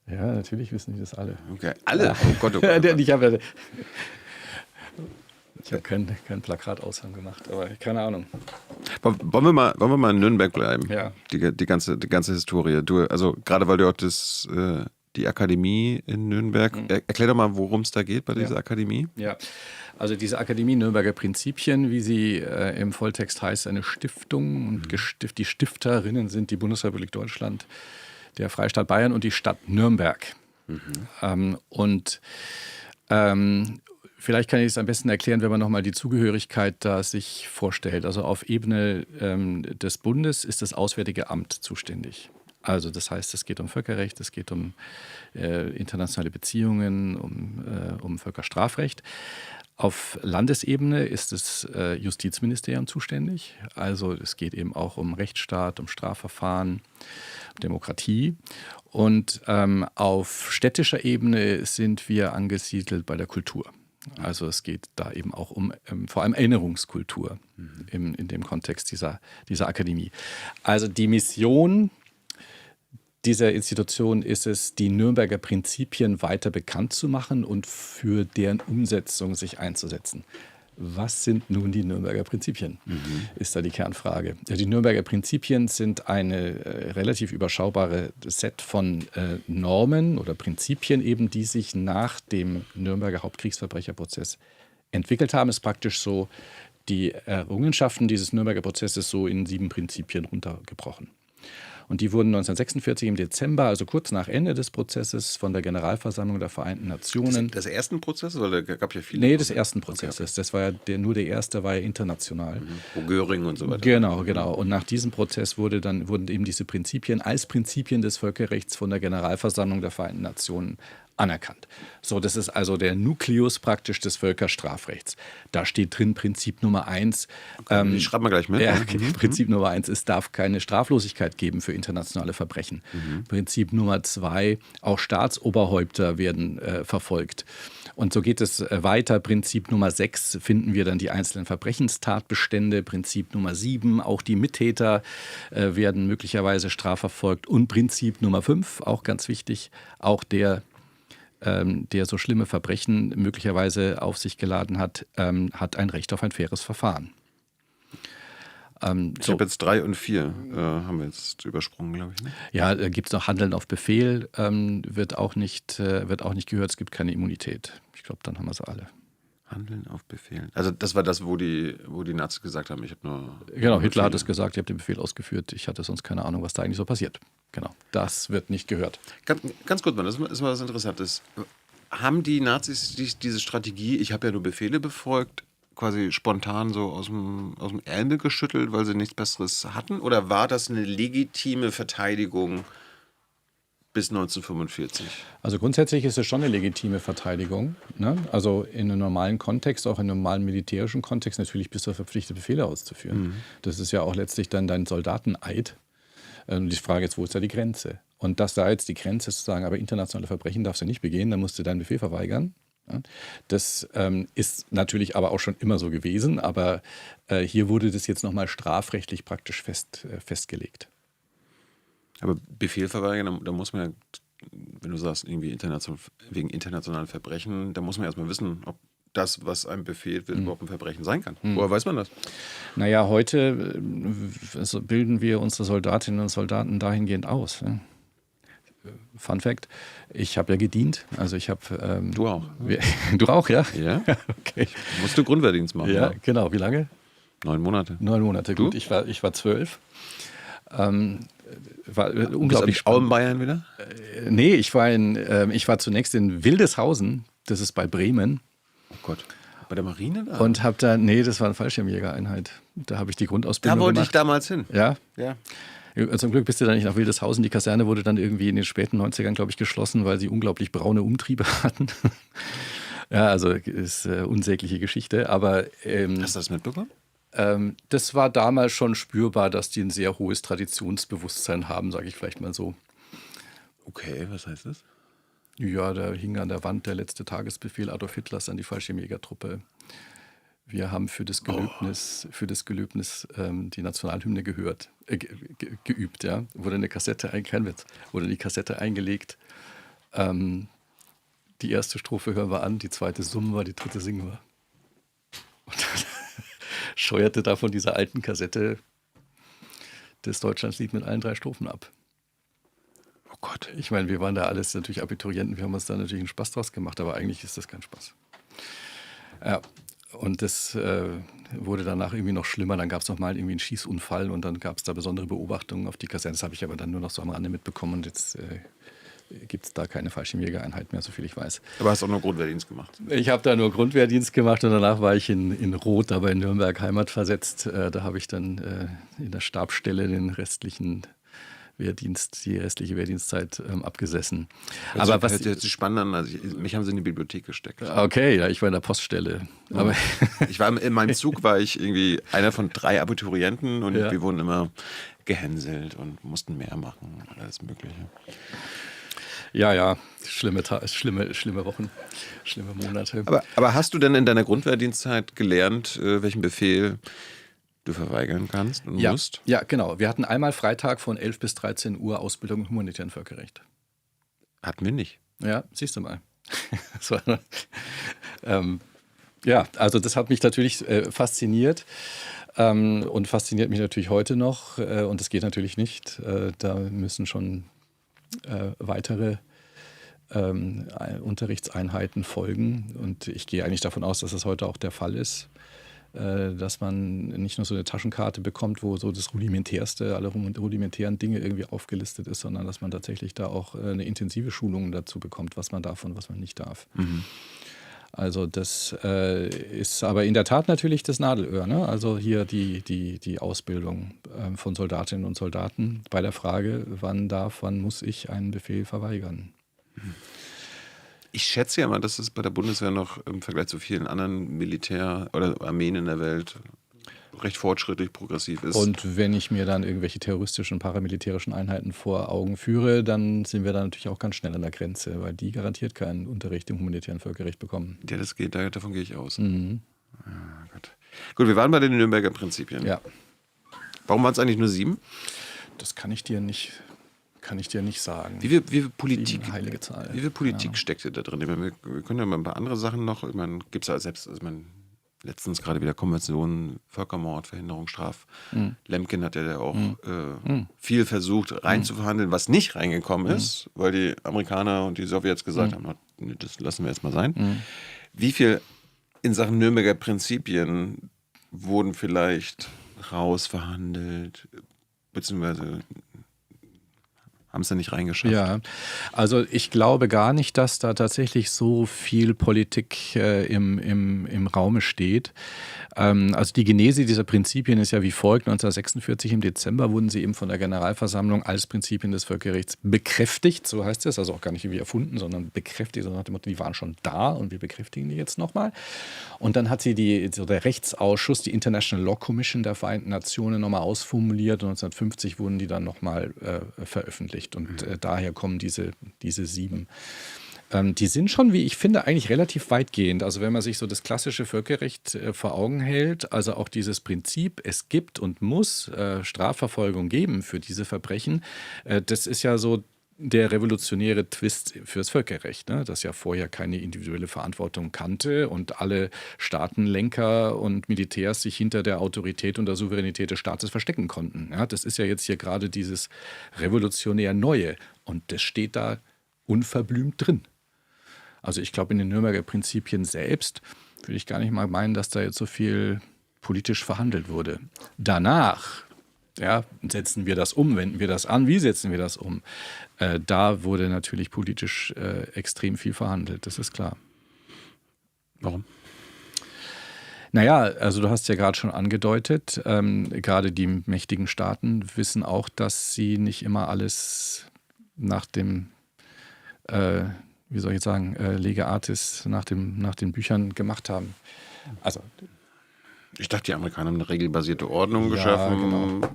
B: Ja, natürlich wissen die das alle.
A: Okay, alle? Oh Gott, oh Gott.
B: Ich habe kein Plakataushang gemacht, aber keine Ahnung.
A: Wollen wir mal in Nürnberg bleiben?
B: Ja.
A: Die ganze Historie. Also gerade weil du auch die Akademie in Nürnberg. Erklär doch mal, worum es da geht bei dieser Akademie.
B: Ja, also diese Akademie Nürnberger Prinzipien, wie sie im Volltext heißt, eine Stiftung. Und die Stifterinnen sind die Bundesrepublik Deutschland, der Freistaat Bayern und die Stadt Nürnberg. Vielleicht kann ich es am besten erklären, wenn man nochmal die Zugehörigkeit da sich vorstellt. Also auf Ebene des Bundes ist das Auswärtige Amt zuständig. Also das heißt, es geht um Völkerrecht, es geht um internationale Beziehungen, um Völkerstrafrecht. Auf Landesebene ist das Justizministerium zuständig. Also es geht eben auch um Rechtsstaat, um Strafverfahren, Demokratie. Und auf städtischer Ebene sind wir angesiedelt bei der Kultur. Also es geht da eben auch um vor allem Erinnerungskultur in dem Kontext dieser Akademie. Also die Mission dieser Institution ist es, die Nürnberger Prinzipien weiter bekannt zu machen und für deren Umsetzung sich einzusetzen. Was sind nun die Nürnberger Prinzipien, ist da die Kernfrage. Ja, die Nürnberger Prinzipien sind eine relativ überschaubare Set von Normen oder Prinzipien eben, die sich nach dem Nürnberger Hauptkriegsverbrecherprozess entwickelt haben. Es ist praktisch so die Errungenschaften dieses Nürnberger Prozesses so in 7 Prinzipien runtergebrochen. Und die wurden 1946 im Dezember, also kurz nach Ende des Prozesses, von der Generalversammlung der Vereinten Nationen.
A: Des ersten Prozesses? Weil da gab ja viele.
B: Nee, des ersten Prozesses. Okay. Das war ja nur der erste, war ja international.
A: Wo Göring und so weiter.
B: Genau. Und nach diesem Prozess wurden eben diese Prinzipien als Prinzipien des Völkerrechts von der Generalversammlung der Vereinten Nationen anerkannt. So, das ist also der Nukleus praktisch des Völkerstrafrechts. Da steht drin Prinzip Nummer 1.
A: Ich schreibe mal gleich mit.
B: Prinzip Nummer 1, es darf keine Straflosigkeit geben für internationale Verbrechen. Prinzip Nummer 2, auch Staatsoberhäupter werden verfolgt. Und so geht es weiter. Prinzip Nummer 6 finden wir dann die einzelnen Verbrechenstatbestände. Prinzip Nummer 7, auch die Mittäter werden möglicherweise strafverfolgt. Und Prinzip Nummer 5, auch ganz wichtig, auch der so schlimme Verbrechen möglicherweise auf sich geladen hat, hat ein Recht auf ein faires Verfahren.
A: Ich habe jetzt 3 und 4, haben wir jetzt übersprungen, glaube ich. Ne?
B: Ja, gibt es noch Handeln auf Befehl, wird auch nicht gehört, es gibt keine Immunität. Ich glaube, dann haben wir sie alle.
A: Handeln auf Befehl. Also das war das, wo die Nazis gesagt haben, ich habe nur...
B: Genau, Hitler hat es gesagt, ich habe den Befehl ausgeführt, ich hatte sonst keine Ahnung, was da eigentlich so passiert. Genau, das wird nicht gehört.
A: Ganz kurz mal, das ist mal was Interessantes. Haben die Nazis diese Strategie, ich habe ja nur Befehle befolgt, quasi spontan so aus dem Ärmel geschüttelt, weil sie nichts Besseres hatten? Oder war das eine legitime Verteidigung bis 1945?
B: Also grundsätzlich ist es schon eine legitime Verteidigung. Ne? Also in einem normalen Kontext, auch in einem normalen militärischen Kontext, natürlich bist du verpflichtet, Befehle auszuführen. Das ist ja auch letztlich dann dein Soldateneid. Und die Frage ist, wo ist da die Grenze? Und dass da jetzt die Grenze ist, zu sagen, aber internationale Verbrechen darfst du nicht begehen, dann musst du deinen Befehl verweigern. Ja? Das ist natürlich aber auch schon immer so gewesen, aber hier wurde das jetzt nochmal strafrechtlich praktisch festgelegt.
A: Aber Befehl verweigern, da muss man ja, wenn du sagst, irgendwie wegen internationalen Verbrechen, da muss man erstmal wissen, ob das, was einem befehlt wird, überhaupt ein Verbrechen sein kann. Woher weiß man das?
B: Naja, heute bilden wir unsere Soldatinnen und Soldaten dahingehend aus. Ne? Fun Fact, ich habe ja gedient. Also ich habe...
A: du auch?
B: Du auch, ja?
A: Ja.
B: Okay.
A: Musst du Grundwehrdienst machen?
B: Ja, genau. Wie lange?
A: 9 Monate.
B: 9 Monate, gut.
A: Du?
B: Ich war 12. War
A: Bist
B: unglaublich
A: du auch in Bayern wieder?
B: Nee, ich war zunächst in Wildeshausen. Das ist bei Bremen.
A: Oh Gott. Bei der Marine da?
B: Und habe da, nee, das war eine Fallschirmjägereinheit. Da habe ich die Grundausbildung
A: Da wollte
B: gemacht.
A: ich damals hin.
B: Ja?
A: Ja.
B: Zum Glück bist du da nicht nach Wildeshausen. Die Kaserne wurde dann irgendwie in den späten 90ern, glaube ich, geschlossen, weil sie unglaublich braune Umtriebe hatten. Ja, also ist unsägliche Geschichte. Aber
A: hast du das mitbekommen?
B: Das war damals schon spürbar, dass die ein sehr hohes Traditionsbewusstsein haben, sage ich vielleicht mal so.
A: Okay, was heißt das?
B: Ja, da hing an der Wand der letzte Tagesbefehl Adolf Hitlers an die Fallschirmjägertruppe. Wir haben für das Gelöbnis die Nationalhymne geübt. Ja. Wurde die Kassette eingelegt. Die erste Strophe hören wir an, die zweite summen wir, die dritte singen wir. Und dann scheuerte da von dieser alten Kassette das Deutschlandslied mit allen 3 Strophen ab.
A: Oh Gott.
B: Ich meine, wir waren da alles natürlich Abiturienten, wir haben uns da natürlich einen Spaß draus gemacht, aber eigentlich ist das kein Spaß. Ja, und das wurde danach irgendwie noch schlimmer. Dann gab es noch mal irgendwie einen Schießunfall und dann gab es da besondere Beobachtungen auf die Kaserne. Das habe ich aber dann nur noch so am Rande mitbekommen und jetzt gibt es da keine Fallschirmjägereinheit mehr, soviel ich weiß.
A: Aber hast auch nur Grundwehrdienst gemacht?
B: Ich habe da nur Grundwehrdienst gemacht und danach war ich in Roth, aber in Nürnberg heimatversetzt. Da habe ich dann in der Stabsstelle den restlichen die restliche Wehrdienstzeit abgesessen.
A: Aber was hört sich spannend an. Also mich haben sie in die Bibliothek gesteckt.
B: Okay, ja, ich war in der Poststelle.
A: Ja. Aber in meinem Zug war ich irgendwie einer von 3 Abiturienten und wir wurden immer gehänselt und mussten mehr machen, alles Mögliche.
B: Ja, schlimme Wochen, schlimme Monate.
A: Aber hast du denn in deiner Grundwehrdienstzeit gelernt, welchen Befehl du verweigern kannst und musst?
B: Ja, genau. Wir hatten einmal Freitag von 11 bis 13 Uhr Ausbildung im humanitären Völkerrecht.
A: Hatten wir nicht.
B: Ja, siehst du mal. Also das hat mich natürlich fasziniert und fasziniert mich natürlich heute noch. Und das geht natürlich nicht. Da müssen schon weitere Unterrichtseinheiten folgen. Und ich gehe eigentlich davon aus, dass das heute auch der Fall ist. Dass man nicht nur so eine Taschenkarte bekommt, wo so das Rudimentärste, alle rudimentären Dinge irgendwie aufgelistet ist, sondern dass man tatsächlich da auch eine intensive Schulung dazu bekommt, was man darf und was man nicht darf. Mhm. Also das ist aber in der Tat natürlich das Nadelöhr, ne? Also hier die Ausbildung von Soldatinnen und Soldaten bei der Frage, wann muss ich einen Befehl verweigern? Mhm.
A: Ich schätze ja mal, dass es bei der Bundeswehr noch im Vergleich zu vielen anderen Militär- oder Armeen in der Welt recht fortschrittlich, progressiv ist.
B: Und wenn ich mir dann irgendwelche terroristischen, paramilitärischen Einheiten vor Augen führe, dann sind wir da natürlich auch ganz schnell an der Grenze, weil die garantiert keinen Unterricht im humanitären Völkerrecht bekommen.
A: Ja, davon gehe ich aus. Mhm. Ja, Gut, wir waren bei den Nürnberger Prinzipien.
B: Ja.
A: Warum waren es eigentlich nur 7?
B: Das kann ich dir nicht sagen.
A: Wie viel Politik,
B: heilige Zahl.
A: Wie viel Politik steckte da drin? Wir können ja mal ein paar andere Sachen noch. Ich meine, gibt es ja selbst, letztens gerade wieder Konvention, Völkermord, Verhinderung, Lemkin hat ja auch viel versucht reinzuverhandeln, was nicht reingekommen ist, weil die Amerikaner und die Sowjets gesagt haben, das lassen wir jetzt mal sein. Wie viel in Sachen Nürnberger Prinzipien wurden vielleicht rausverhandelt, beziehungsweise haben es da nicht reingeschafft?
B: Ja, also ich glaube gar nicht, dass da tatsächlich so viel Politik im Raume steht. Also die Genese dieser Prinzipien ist ja wie folgt. 1946 im Dezember wurden sie eben von der Generalversammlung als Prinzipien des Völkerrechts bekräftigt, so heißt es, also auch gar nicht irgendwie erfunden, sondern bekräftigt, sondern nach dem Motto, die waren schon da und wir bekräftigen die jetzt nochmal. Und dann hat sie der Rechtsausschuss, die International Law Commission der Vereinten Nationen nochmal ausformuliert und 1950 wurden die dann nochmal veröffentlicht und daher kommen diese 7. Die sind schon, wie ich finde, eigentlich relativ weitgehend. Also wenn man sich so das klassische Völkerrecht vor Augen hält, also auch dieses Prinzip, es gibt und muss Strafverfolgung geben für diese Verbrechen, das ist ja so der revolutionäre Twist fürs Völkerrecht, ne? Das ja vorher keine individuelle Verantwortung kannte und alle Staatenlenker und Militärs sich hinter der Autorität und der Souveränität des Staates verstecken konnten. Ja, das ist ja jetzt hier gerade dieses revolutionär Neue und das steht da unverblümt drin. Also ich glaube, in den Nürnberger Prinzipien selbst würde ich gar nicht mal meinen, dass da jetzt so viel politisch verhandelt wurde. Danach setzen wir das um, wenden wir das an, wie setzen wir das um? Da wurde natürlich politisch extrem viel verhandelt, das ist klar.
A: Warum?
B: Naja, also du hast ja gerade schon angedeutet, gerade die mächtigen Staaten wissen auch, dass sie nicht immer alles nach dem Lege Artis nach den Büchern gemacht haben. Also,
A: ich dachte, die Amerikaner haben eine regelbasierte Ordnung geschaffen.
B: Genau.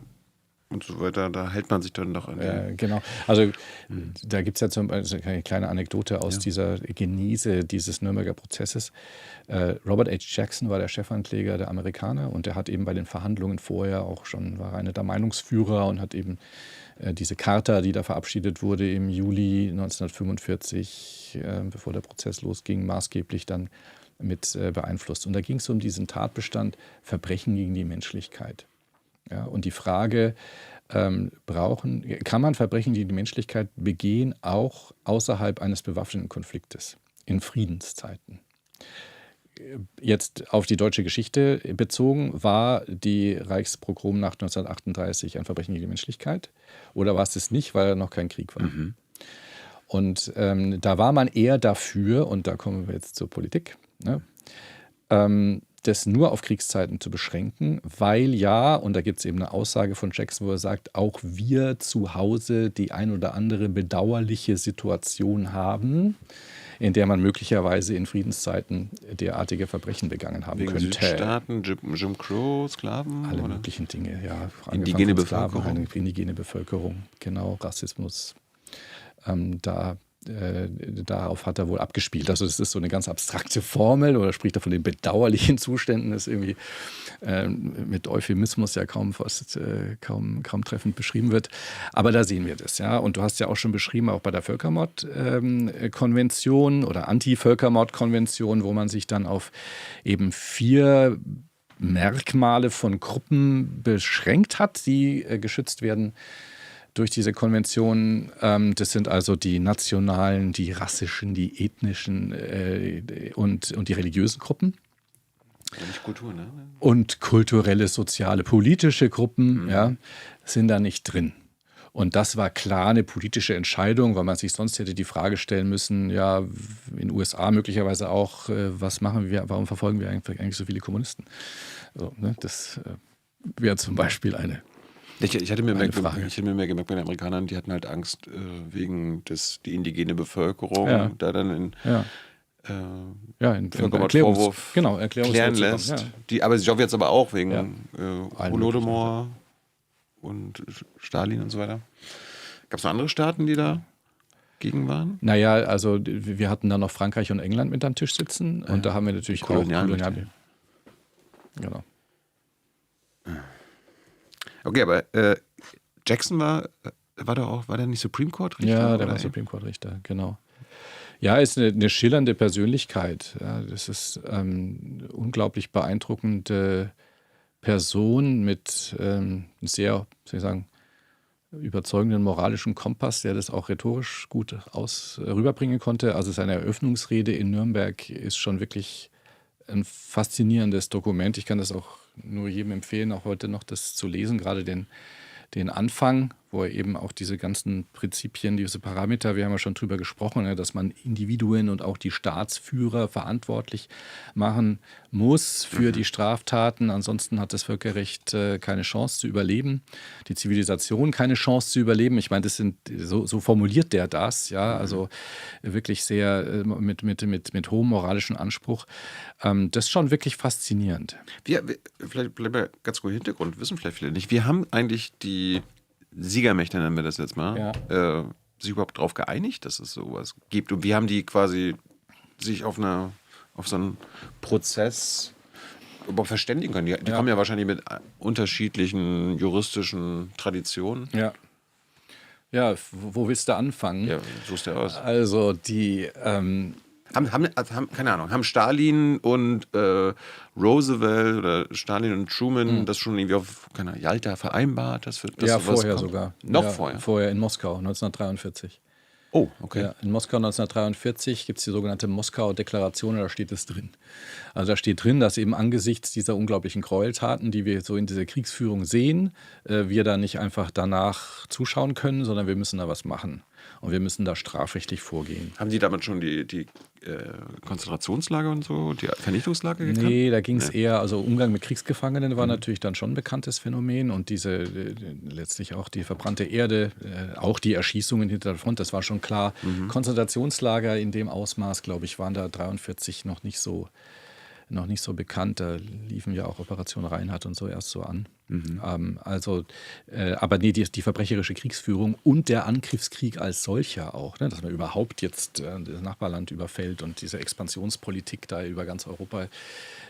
A: Und so weiter, da hält man sich dann doch an die.
B: Genau, also da gibt es ja zum Beispiel eine kleine Anekdote aus dieser Genese dieses Nürnberger Prozesses. Robert H. Jackson war der Chefankläger der Amerikaner und der hat eben bei den Verhandlungen vorher auch schon, war einer der Meinungsführer und hat eben diese Charta, die da verabschiedet wurde im Juli 1945, bevor der Prozess losging, maßgeblich dann mit beeinflusst. Und da ging es um diesen Tatbestand Verbrechen gegen die Menschlichkeit. Ja, und die Frage, kann man Verbrechen gegen die Menschlichkeit begehen, auch außerhalb eines bewaffneten Konfliktes, in Friedenszeiten? Jetzt auf die deutsche Geschichte bezogen, war die Reichspogromnacht 1938 ein Verbrechen gegen die Menschlichkeit? Oder war es das nicht, weil noch kein Krieg war? Mhm. Und da war man eher dafür, und da kommen wir jetzt zur Politik, ne, das nur auf Kriegszeiten zu beschränken, weil ja, und da gibt es eben eine Aussage von Jackson, wo er sagt, auch wir zu Hause die ein oder andere bedauerliche Situation haben, in der man möglicherweise in Friedenszeiten derartige Verbrechen begangen haben
A: Wegen
B: könnte.
A: Südstaaten, Jim Crow, Sklaven?
B: Alle
A: oder?
B: möglichen Dinge, ja.
A: Indigene
B: Von Sklaven,
A: Bevölkerung.
B: Indigene Bevölkerung, genau, Rassismus. Darauf hat er wohl abgespielt. Also das ist so eine ganz abstrakte Formel oder spricht er von den bedauerlichen Zuständen, das irgendwie mit Euphemismus ja kaum treffend beschrieben wird. Aber da sehen wir das, ja. Und du hast ja auch schon beschrieben, auch bei der Völkermordkonvention oder Anti-Völkermordkonvention, wo man sich dann auf eben 4 Merkmale von Gruppen beschränkt hat, die geschützt werden durch diese Konvention. Das sind also die nationalen, die rassischen, die ethnischen und die religiösen Gruppen.
A: Ja, nicht Kultur, ne?
B: Und kulturelle, soziale, politische Gruppen ja, sind da nicht drin. Und das war klar eine politische Entscheidung, weil man sich sonst hätte die Frage stellen müssen, ja, in den USA möglicherweise auch, was machen wir, warum verfolgen wir eigentlich so viele Kommunisten? So, ne, das wäre zum Beispiel eine
A: Ich hatte mir mehr
B: Frage.
A: gemerkt bei den Amerikanern, die hatten halt Angst wegen die indigene Bevölkerung da dann in
B: in
A: Völkermordvorwurf
B: Erklärungsnot
A: klären
B: zu kommen,
A: lässt.
B: ja.
A: Aber ich hoffe jetzt aber auch wegen
B: Allen
A: Holodomor und Stalin und so weiter. Gab es noch andere Staaten, die da gegen waren?
B: Naja, also wir hatten da noch Frankreich und England mit am Tisch sitzen und da haben wir natürlich
A: Kolonialmächte.
B: Genau.
A: Okay, aber Jackson war der nicht Supreme Court Richter?
B: Ja, der war Supreme Court Richter, genau. Ja, ist eine schillernde Persönlichkeit. Ja, das ist unglaublich beeindruckende Person mit einem sehr, soll ich sagen, überzeugenden moralischen Kompass, der das auch rhetorisch gut rüberbringen konnte. Also seine Eröffnungsrede in Nürnberg ist schon wirklich ein faszinierendes Dokument. Ich kann das auch nur jedem empfehlen, auch heute noch das zu lesen, gerade den Anfang, wo er eben auch diese ganzen Prinzipien, diese Parameter, wir haben ja schon drüber gesprochen, dass man Individuen und auch die Staatsführer verantwortlich machen muss für die Straftaten. Ansonsten hat das Völkerrecht keine Chance zu überleben, die Zivilisation keine Chance zu überleben. Ich meine, so formuliert der das, ja, also wirklich sehr mit hohem moralischen Anspruch. Das ist schon wirklich faszinierend.
A: Vielleicht bleiben wir ganz kurz Hintergrund, wissen vielleicht viele nicht. Wir haben eigentlich die Siegermächte, nennen wir das jetzt mal, sich überhaupt darauf geeinigt, dass es sowas gibt. Und wie haben die quasi sich auf so einen Prozess überhaupt verständigen können? Die kommen ja wahrscheinlich mit unterschiedlichen juristischen Traditionen.
B: Ja. Ja, wo willst du anfangen?
A: Ja, suchst du aus.
B: Also die
A: keine Ahnung, haben Stalin und Roosevelt oder Stalin und Truman das schon irgendwie auf Jalta vereinbart? Dass
B: vorher sogar.
A: Noch vorher?
B: Vorher in Moskau, 1943.
A: Oh, okay.
B: Ja, in Moskau 1943 gibt es die sogenannte Moskauer Deklaration, da steht es drin. Also da steht drin, dass eben angesichts dieser unglaublichen Gräueltaten, die wir so in dieser Kriegsführung sehen, wir da nicht einfach danach zuschauen können, sondern wir müssen da was machen. Und wir müssen da strafrechtlich vorgehen.
A: Haben die damit schon die Konzentrationslager und so, die Vernichtungslager gekannt?
B: Nee, da ging es eher, also Umgang mit Kriegsgefangenen war natürlich dann schon ein bekanntes Phänomen und letztlich auch die verbrannte Erde, auch die Erschießungen hinter der Front, das war schon klar. Konzentrationslager in dem Ausmaß, glaube ich, waren da 1943 noch nicht so bekannt. Da liefen ja auch Operation Reinhardt und so erst so an. Aber nee, die verbrecherische Kriegsführung und der Angriffskrieg als solcher auch, ne, dass man überhaupt jetzt das Nachbarland überfällt und diese Expansionspolitik da über ganz Europa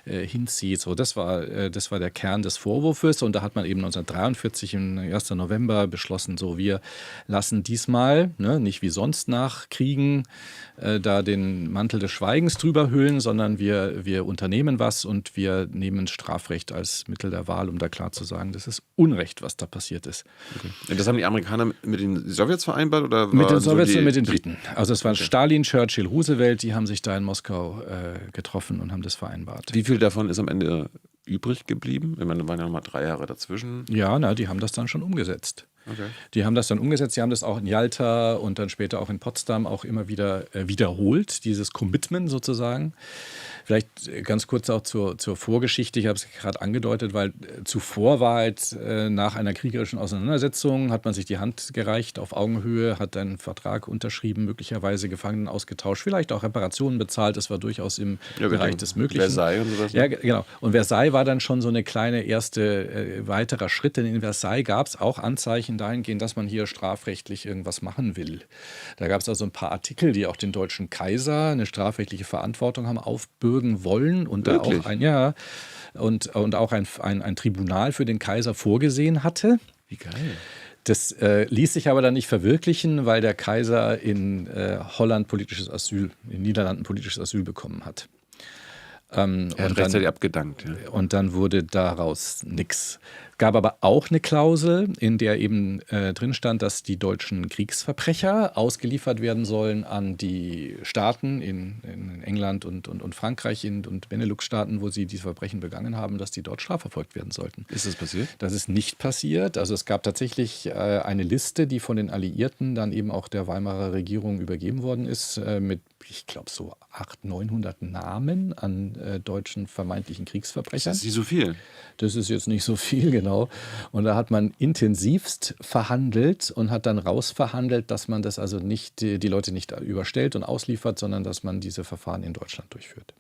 B: hinzieht. So, das war der Kern des Vorwurfs und da hat man eben 1943 im 1. November beschlossen, so wir lassen diesmal, ne, nicht wie sonst nach Kriegen, da den Mantel des Schweigens drüber hüllen, sondern wir unternehmen was und wir nehmen Strafrecht als Mittel der Wahl, um da klar zu sagen, das ist Unrecht, was da passiert ist.
A: Okay. Das haben die Amerikaner mit den Sowjets vereinbart? Oder
B: mit den Sowjets und mit den Briten. Also es waren Stalin, Churchill, Roosevelt, die haben sich da in Moskau getroffen und haben das vereinbart.
A: Wie viel davon ist am Ende übrig geblieben? Ich meine, da waren ja noch mal 3 Jahre dazwischen.
B: Ja, die haben das dann schon umgesetzt.
A: Okay.
B: Die haben das dann umgesetzt, die haben das auch in Jalta und dann später auch in Potsdam auch immer wieder wiederholt, dieses Commitment sozusagen. Vielleicht ganz kurz auch zur Vorgeschichte, ich habe es gerade angedeutet, weil zuvor war halt nach einer kriegerischen Auseinandersetzung, hat man sich die Hand gereicht auf Augenhöhe, hat einen Vertrag unterschrieben, möglicherweise Gefangenen ausgetauscht, vielleicht auch Reparationen bezahlt, das war durchaus im Bereich des Möglichen.
A: Versailles und sowas.
B: Ja, genau. Und Versailles war dann schon so eine kleine erste weiterer Schritt, denn in Versailles gab es auch Anzeichen dahingehend, dass man hier strafrechtlich irgendwas machen will. Da gab es also ein paar Artikel, die auch den deutschen Kaiser eine strafrechtliche Verantwortung haben aufbürgen wollen und da auch und auch ein Tribunal für den Kaiser vorgesehen hatte.
A: Wie geil.
B: Das ließ sich aber dann nicht verwirklichen, weil der Kaiser in Holland in Niederlanden politisches Asyl bekommen hat.
A: Er hat rechtzeitig abgedankt. Ja.
B: Und dann wurde daraus nichts. Gab aber auch eine Klausel, in der eben drin stand, dass die deutschen Kriegsverbrecher ausgeliefert werden sollen an die Staaten in England und Frankreich und Benelux-Staaten, wo sie diese Verbrechen begangen haben, dass die dort strafverfolgt werden sollten.
A: Ist das passiert?
B: Das ist nicht passiert. Also es gab tatsächlich eine Liste, die von den Alliierten dann eben auch der Weimarer Regierung übergeben worden ist, mit, ich glaube, so 800, 900 Namen an deutschen vermeintlichen Kriegsverbrechern.
A: Das ist nicht so viel.
B: Das ist jetzt nicht so viel, genau. Und da hat man intensivst verhandelt und hat dann rausverhandelt, dass man das also nicht, die Leute nicht überstellt und ausliefert, sondern dass man diese Verfahren in Deutschland durchführt.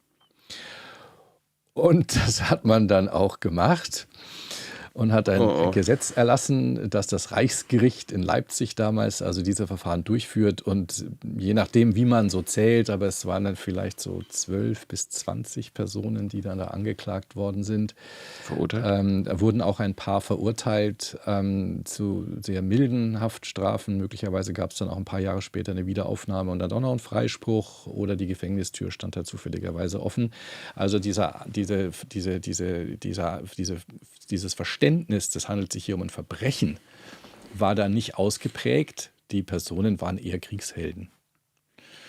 B: Und das hat man dann auch gemacht und hat ein Gesetz erlassen, dass das Reichsgericht in Leipzig damals also diese Verfahren durchführt. Und je nachdem, wie man so zählt, aber es waren dann vielleicht so 12 bis 20 Personen, die dann da angeklagt worden sind.
A: Verurteilt?
B: Da wurden auch ein paar verurteilt zu sehr milden Haftstrafen. Möglicherweise gab es dann auch ein paar Jahre später eine Wiederaufnahme und dann auch noch einen Freispruch oder die Gefängnistür stand da zufälligerweise offen. Also dieses Verständnis, das handelt sich hier um ein Verbrechen, war da nicht ausgeprägt. Die Personen waren eher Kriegshelden.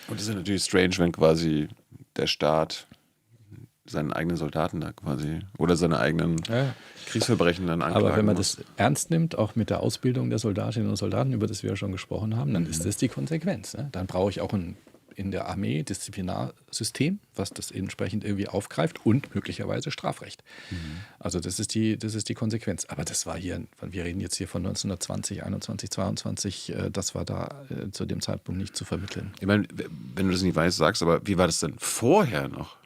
A: Und das ist natürlich strange, wenn quasi der Staat seinen eigenen Soldaten da quasi oder seine eigenen Kriegsverbrechen dann anklagen
B: Aber wenn man
A: muss.
B: das ernst nimmt, auch mit der Ausbildung der Soldatinnen und Soldaten, über das wir ja schon gesprochen haben, dann ist das die Konsequenz. Ne? Dann brauche ich auch in der Armee Disziplinarsystem, was das entsprechend irgendwie aufgreift und möglicherweise Strafrecht. Also das ist die Konsequenz. Aber das war hier, wir reden jetzt hier von 1920, 21, 22, das war da zu dem Zeitpunkt nicht zu vermitteln.
A: Ich meine, wenn du das nicht weißt, sagst, aber wie war das denn vorher noch?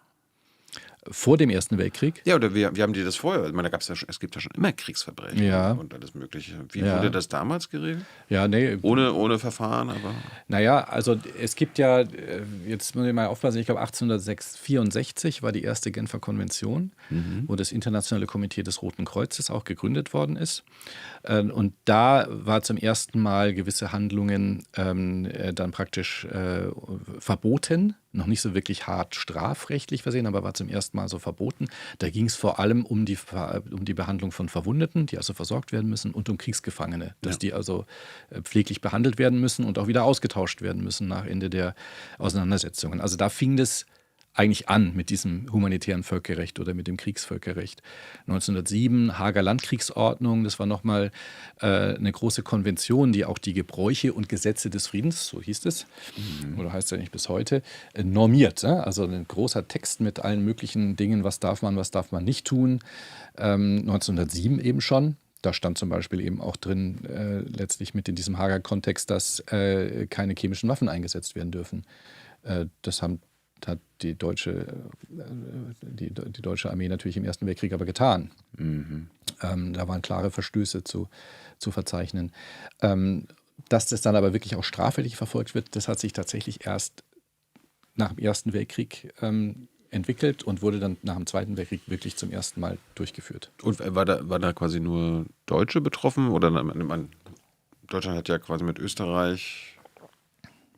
B: Vor dem Ersten Weltkrieg?
A: Ja, oder wie haben die das vorher? Ich meine, es gibt ja schon immer Kriegsverbrechen und alles Mögliche. Wie wurde das damals geregelt?
B: Ja, nee.
A: Ohne Verfahren, aber.
B: Naja, also es gibt ja, jetzt muss ich mal aufpassen, ich glaube 1864 war die erste Genfer Konvention, wo das Internationale Komitee des Roten Kreuzes auch gegründet worden ist. Und da war zum ersten Mal gewisse Handlungen dann praktisch verboten. Noch nicht so wirklich hart strafrechtlich versehen, aber war zum ersten Mal so verboten. Da ging es vor allem um die Behandlung von Verwundeten, die also versorgt werden müssen, und um Kriegsgefangene, dass die also pfleglich behandelt werden müssen und auch wieder ausgetauscht werden müssen nach Ende der Auseinandersetzungen. Also da fing das eigentlich an mit diesem humanitären Völkerrecht oder mit dem Kriegsvölkerrecht. 1907, Haager Landkriegsordnung, das war nochmal eine große Konvention, die auch die Gebräuche und Gesetze des Friedens, so hieß es, oder heißt es ja nicht bis heute, normiert. Also ein großer Text mit allen möglichen Dingen, was darf man nicht tun. 1907 eben schon. Da stand zum Beispiel eben auch drin, letztlich mit in diesem Haager Kontext, dass keine chemischen Waffen eingesetzt werden dürfen. Das hat die deutsche Armee natürlich im Ersten Weltkrieg aber getan. Da waren klare Verstöße zu verzeichnen. Dass das dann aber wirklich auch strafrechtlich verfolgt wird, das hat sich tatsächlich erst nach dem Ersten Weltkrieg entwickelt und wurde dann nach dem Zweiten Weltkrieg wirklich zum ersten Mal durchgeführt.
A: Und war da quasi nur Deutsche betroffen? Oder Deutschland hat ja quasi mit Österreich,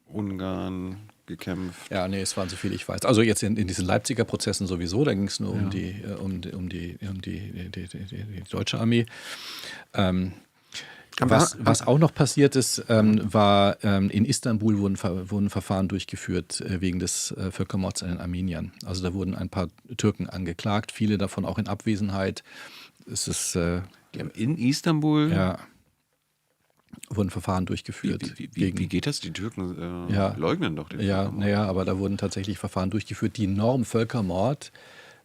A: Ungarn gekämpft.
B: Ja, nee, es waren so viele, ich weiß. Also jetzt in diesen Leipziger Prozessen sowieso, da ging es nur um die deutsche Armee. Was auch noch passiert ist, war in Istanbul wurden Verfahren durchgeführt wegen des Völkermords an den Armeniern. Also da wurden ein paar Türken angeklagt, viele davon auch in Abwesenheit. Es ist
A: Die haben in Istanbul?
B: Ja. wurden Verfahren durchgeführt.
A: Wie geht das? Die Türken leugnen doch den
B: Ja,
A: Völkermord.
B: naja, aber da wurden tatsächlich Verfahren durchgeführt. Die Norm Völkermord,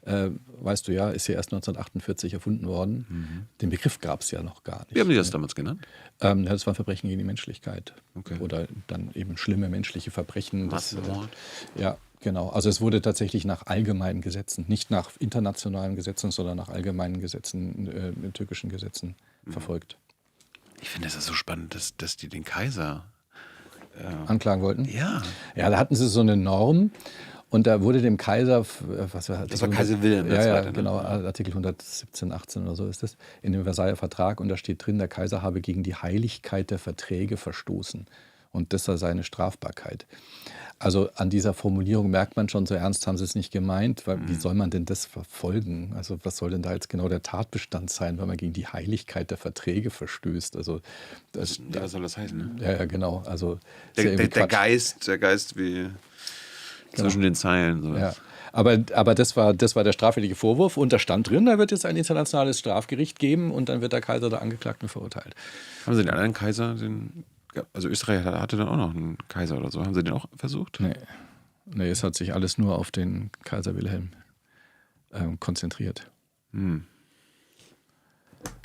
B: weißt du ja, ist ja erst 1948 erfunden worden. Den Begriff gab es ja noch gar nicht.
A: Wie haben die das damals genannt?
B: Das waren Verbrechen gegen die Menschlichkeit.
A: Okay.
B: Oder dann eben schlimme menschliche Verbrechen.
A: Massenmord?
B: Ja, genau. Also es wurde tatsächlich nach allgemeinen Gesetzen, nicht nach internationalen Gesetzen, sondern nach allgemeinen Gesetzen, türkischen Gesetzen verfolgt.
A: Ich finde das so spannend, dass die den Kaiser
B: Anklagen wollten?
A: Ja.
B: Ja, da hatten sie so eine Norm und da wurde dem Kaiser, was war
A: Das war Kaiser Wilhelm
B: ja,
A: II.,
B: ja,
A: ne?
B: genau, Artikel 117, 18 oder so ist das, in dem Versailler Vertrag und da steht drin, der Kaiser habe gegen die Heiligkeit der Verträge verstoßen und das sei seine Strafbarkeit. Also an dieser Formulierung merkt man schon, so ernst haben sie es nicht gemeint, weil wie soll man denn das verfolgen? Also was soll denn da jetzt genau der Tatbestand sein, wenn man gegen die Heiligkeit der Verträge verstößt? Also das,
A: Ja, was soll das heißen? Ne?
B: ja, genau. Also ist ja
A: Der
B: irgendwie Quatsch.
A: Geist wie zwischen den Zeilen. So.
B: Ja. Aber das war der strafrechtliche Vorwurf und da stand drin, da wird jetzt ein internationales Strafgericht geben und dann wird der Kaiser der Angeklagten verurteilt.
A: Haben Sie den anderen Kaiser, also Österreich hatte dann auch noch einen Kaiser oder so, haben Sie den auch versucht?
B: Nee, es hat sich alles nur auf den Kaiser Wilhelm konzentriert.
A: Ja,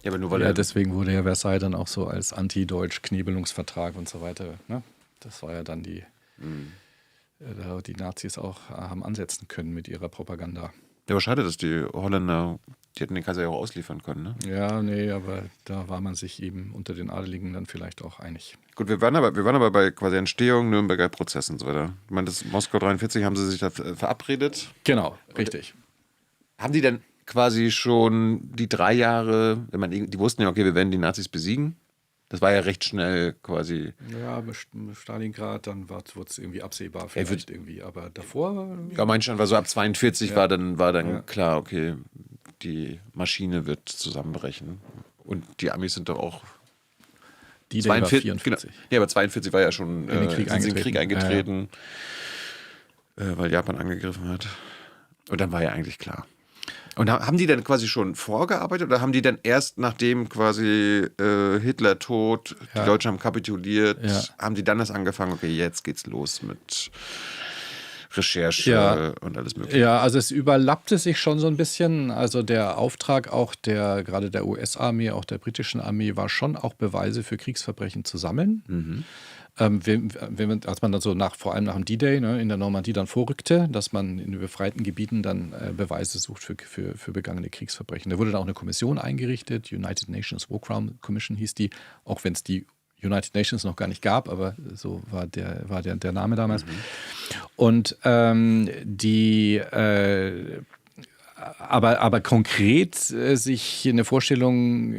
A: aber nur weil
B: Ja, deswegen wurde ja Versailles dann auch so als anti-deutsch Knebelungsvertrag und so weiter. Ne? Das war ja dann die Nazis auch haben ansetzen können mit ihrer Propaganda.
A: Ja, aber schade, dass die Holländer, die hätten den Kaiser ja auch ausliefern können, ne?
B: Ja, nee, aber da war man sich eben unter den Adeligen dann vielleicht auch einig.
A: Gut, wir waren aber bei quasi Entstehung, Nürnberger Prozess und so weiter. Ich meine, das Moskau 43 haben sie sich da verabredet.
B: Genau, richtig.
A: Haben die dann quasi schon die 3 Jahre, die wussten ja, okay, wir werden die Nazis besiegen. Das war ja recht schnell quasi.
B: Ja, mit Stalingrad, dann wurde es irgendwie absehbar vielleicht irgendwie, aber davor...
A: Ja, mein Stand war so ab 42 war dann
B: Ja.
A: klar, okay, die Maschine wird zusammenbrechen. Und die Amis sind doch auch...
B: Die war 44.
A: Genau. Ja, aber 42 war ja schon
B: In den Krieg
A: sind in den Krieg
B: eingetreten.
A: weil Japan angegriffen hat. Und dann war ja eigentlich klar. Und haben die dann quasi schon vorgearbeitet oder haben die dann erst nachdem quasi Hitler tot, die Deutschen haben kapituliert, haben die dann das angefangen, okay, jetzt geht's los mit Recherche und alles Mögliche?
B: Ja, also es überlappte sich schon so ein bisschen. Also der Auftrag auch gerade der US-Armee, auch der britischen Armee, war schon auch Beweise für Kriegsverbrechen zu sammeln. Als man dann so vor allem nach dem D-Day in der Normandie dann vorrückte, dass man in den befreiten Gebieten dann Beweise sucht für begangene Kriegsverbrechen. Da wurde dann auch eine Kommission eingerichtet, United Nations War Crime Commission hieß die, auch wenn es die United Nations noch gar nicht gab, aber so war der Name damals. Und aber konkret sich eine Vorstellung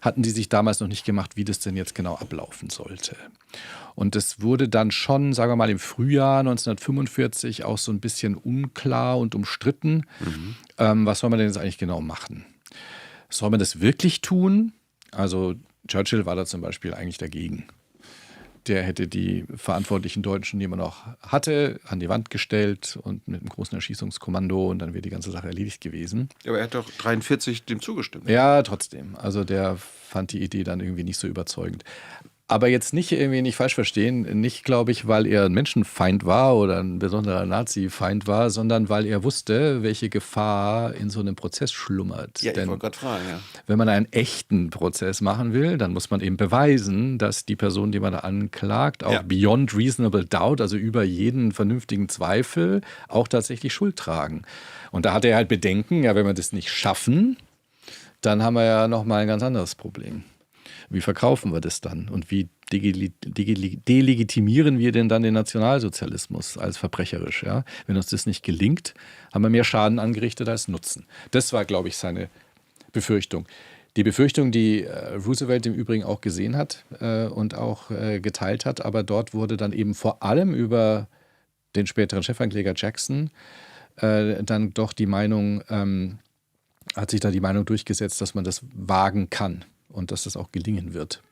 B: hatten die sich damals noch nicht gemacht, wie das denn jetzt genau ablaufen sollte. Und es wurde dann schon, sagen wir mal, im Frühjahr 1945 auch so ein bisschen unklar und umstritten. Was soll man denn jetzt eigentlich genau machen? Soll man das wirklich tun? Also Churchill war da zum Beispiel eigentlich dagegen. Der hätte die verantwortlichen Deutschen, die man noch hatte, an die Wand gestellt und mit einem großen Erschießungskommando und dann wäre die ganze Sache erledigt gewesen.
A: Ja, aber er hat doch 43 dem zugestimmt.
B: Ja, trotzdem. Also der fand die Idee dann irgendwie nicht so überzeugend. Aber jetzt nicht falsch verstehen, nicht, glaube ich, weil er ein Menschenfeind war oder ein besonderer Nazi-Feind war, sondern weil er wusste, welche Gefahr in so einem Prozess schlummert.
A: Ja, ich
B: Denn
A: wollte gerade fragen, ja.
B: wenn man einen echten Prozess machen will, dann muss man eben beweisen, dass die Person, die man da anklagt, auch beyond reasonable doubt, also über jeden vernünftigen Zweifel, auch tatsächlich Schuld tragen. Und da hat er halt Bedenken, ja, wenn wir das nicht schaffen, dann haben wir ja nochmal ein ganz anderes Problem. Wie verkaufen wir das dann? Und wie delegitimieren wir denn dann den Nationalsozialismus als verbrecherisch? Ja? Wenn uns das nicht gelingt, haben wir mehr Schaden angerichtet als Nutzen. Das war, glaube ich, seine Befürchtung. Die Befürchtung, die Roosevelt im Übrigen auch gesehen hat und auch geteilt hat, aber dort wurde dann eben vor allem über den späteren Chefankläger Jackson dann doch hat sich da die Meinung durchgesetzt, dass man das wagen kann. Und dass das auch gelingen wird.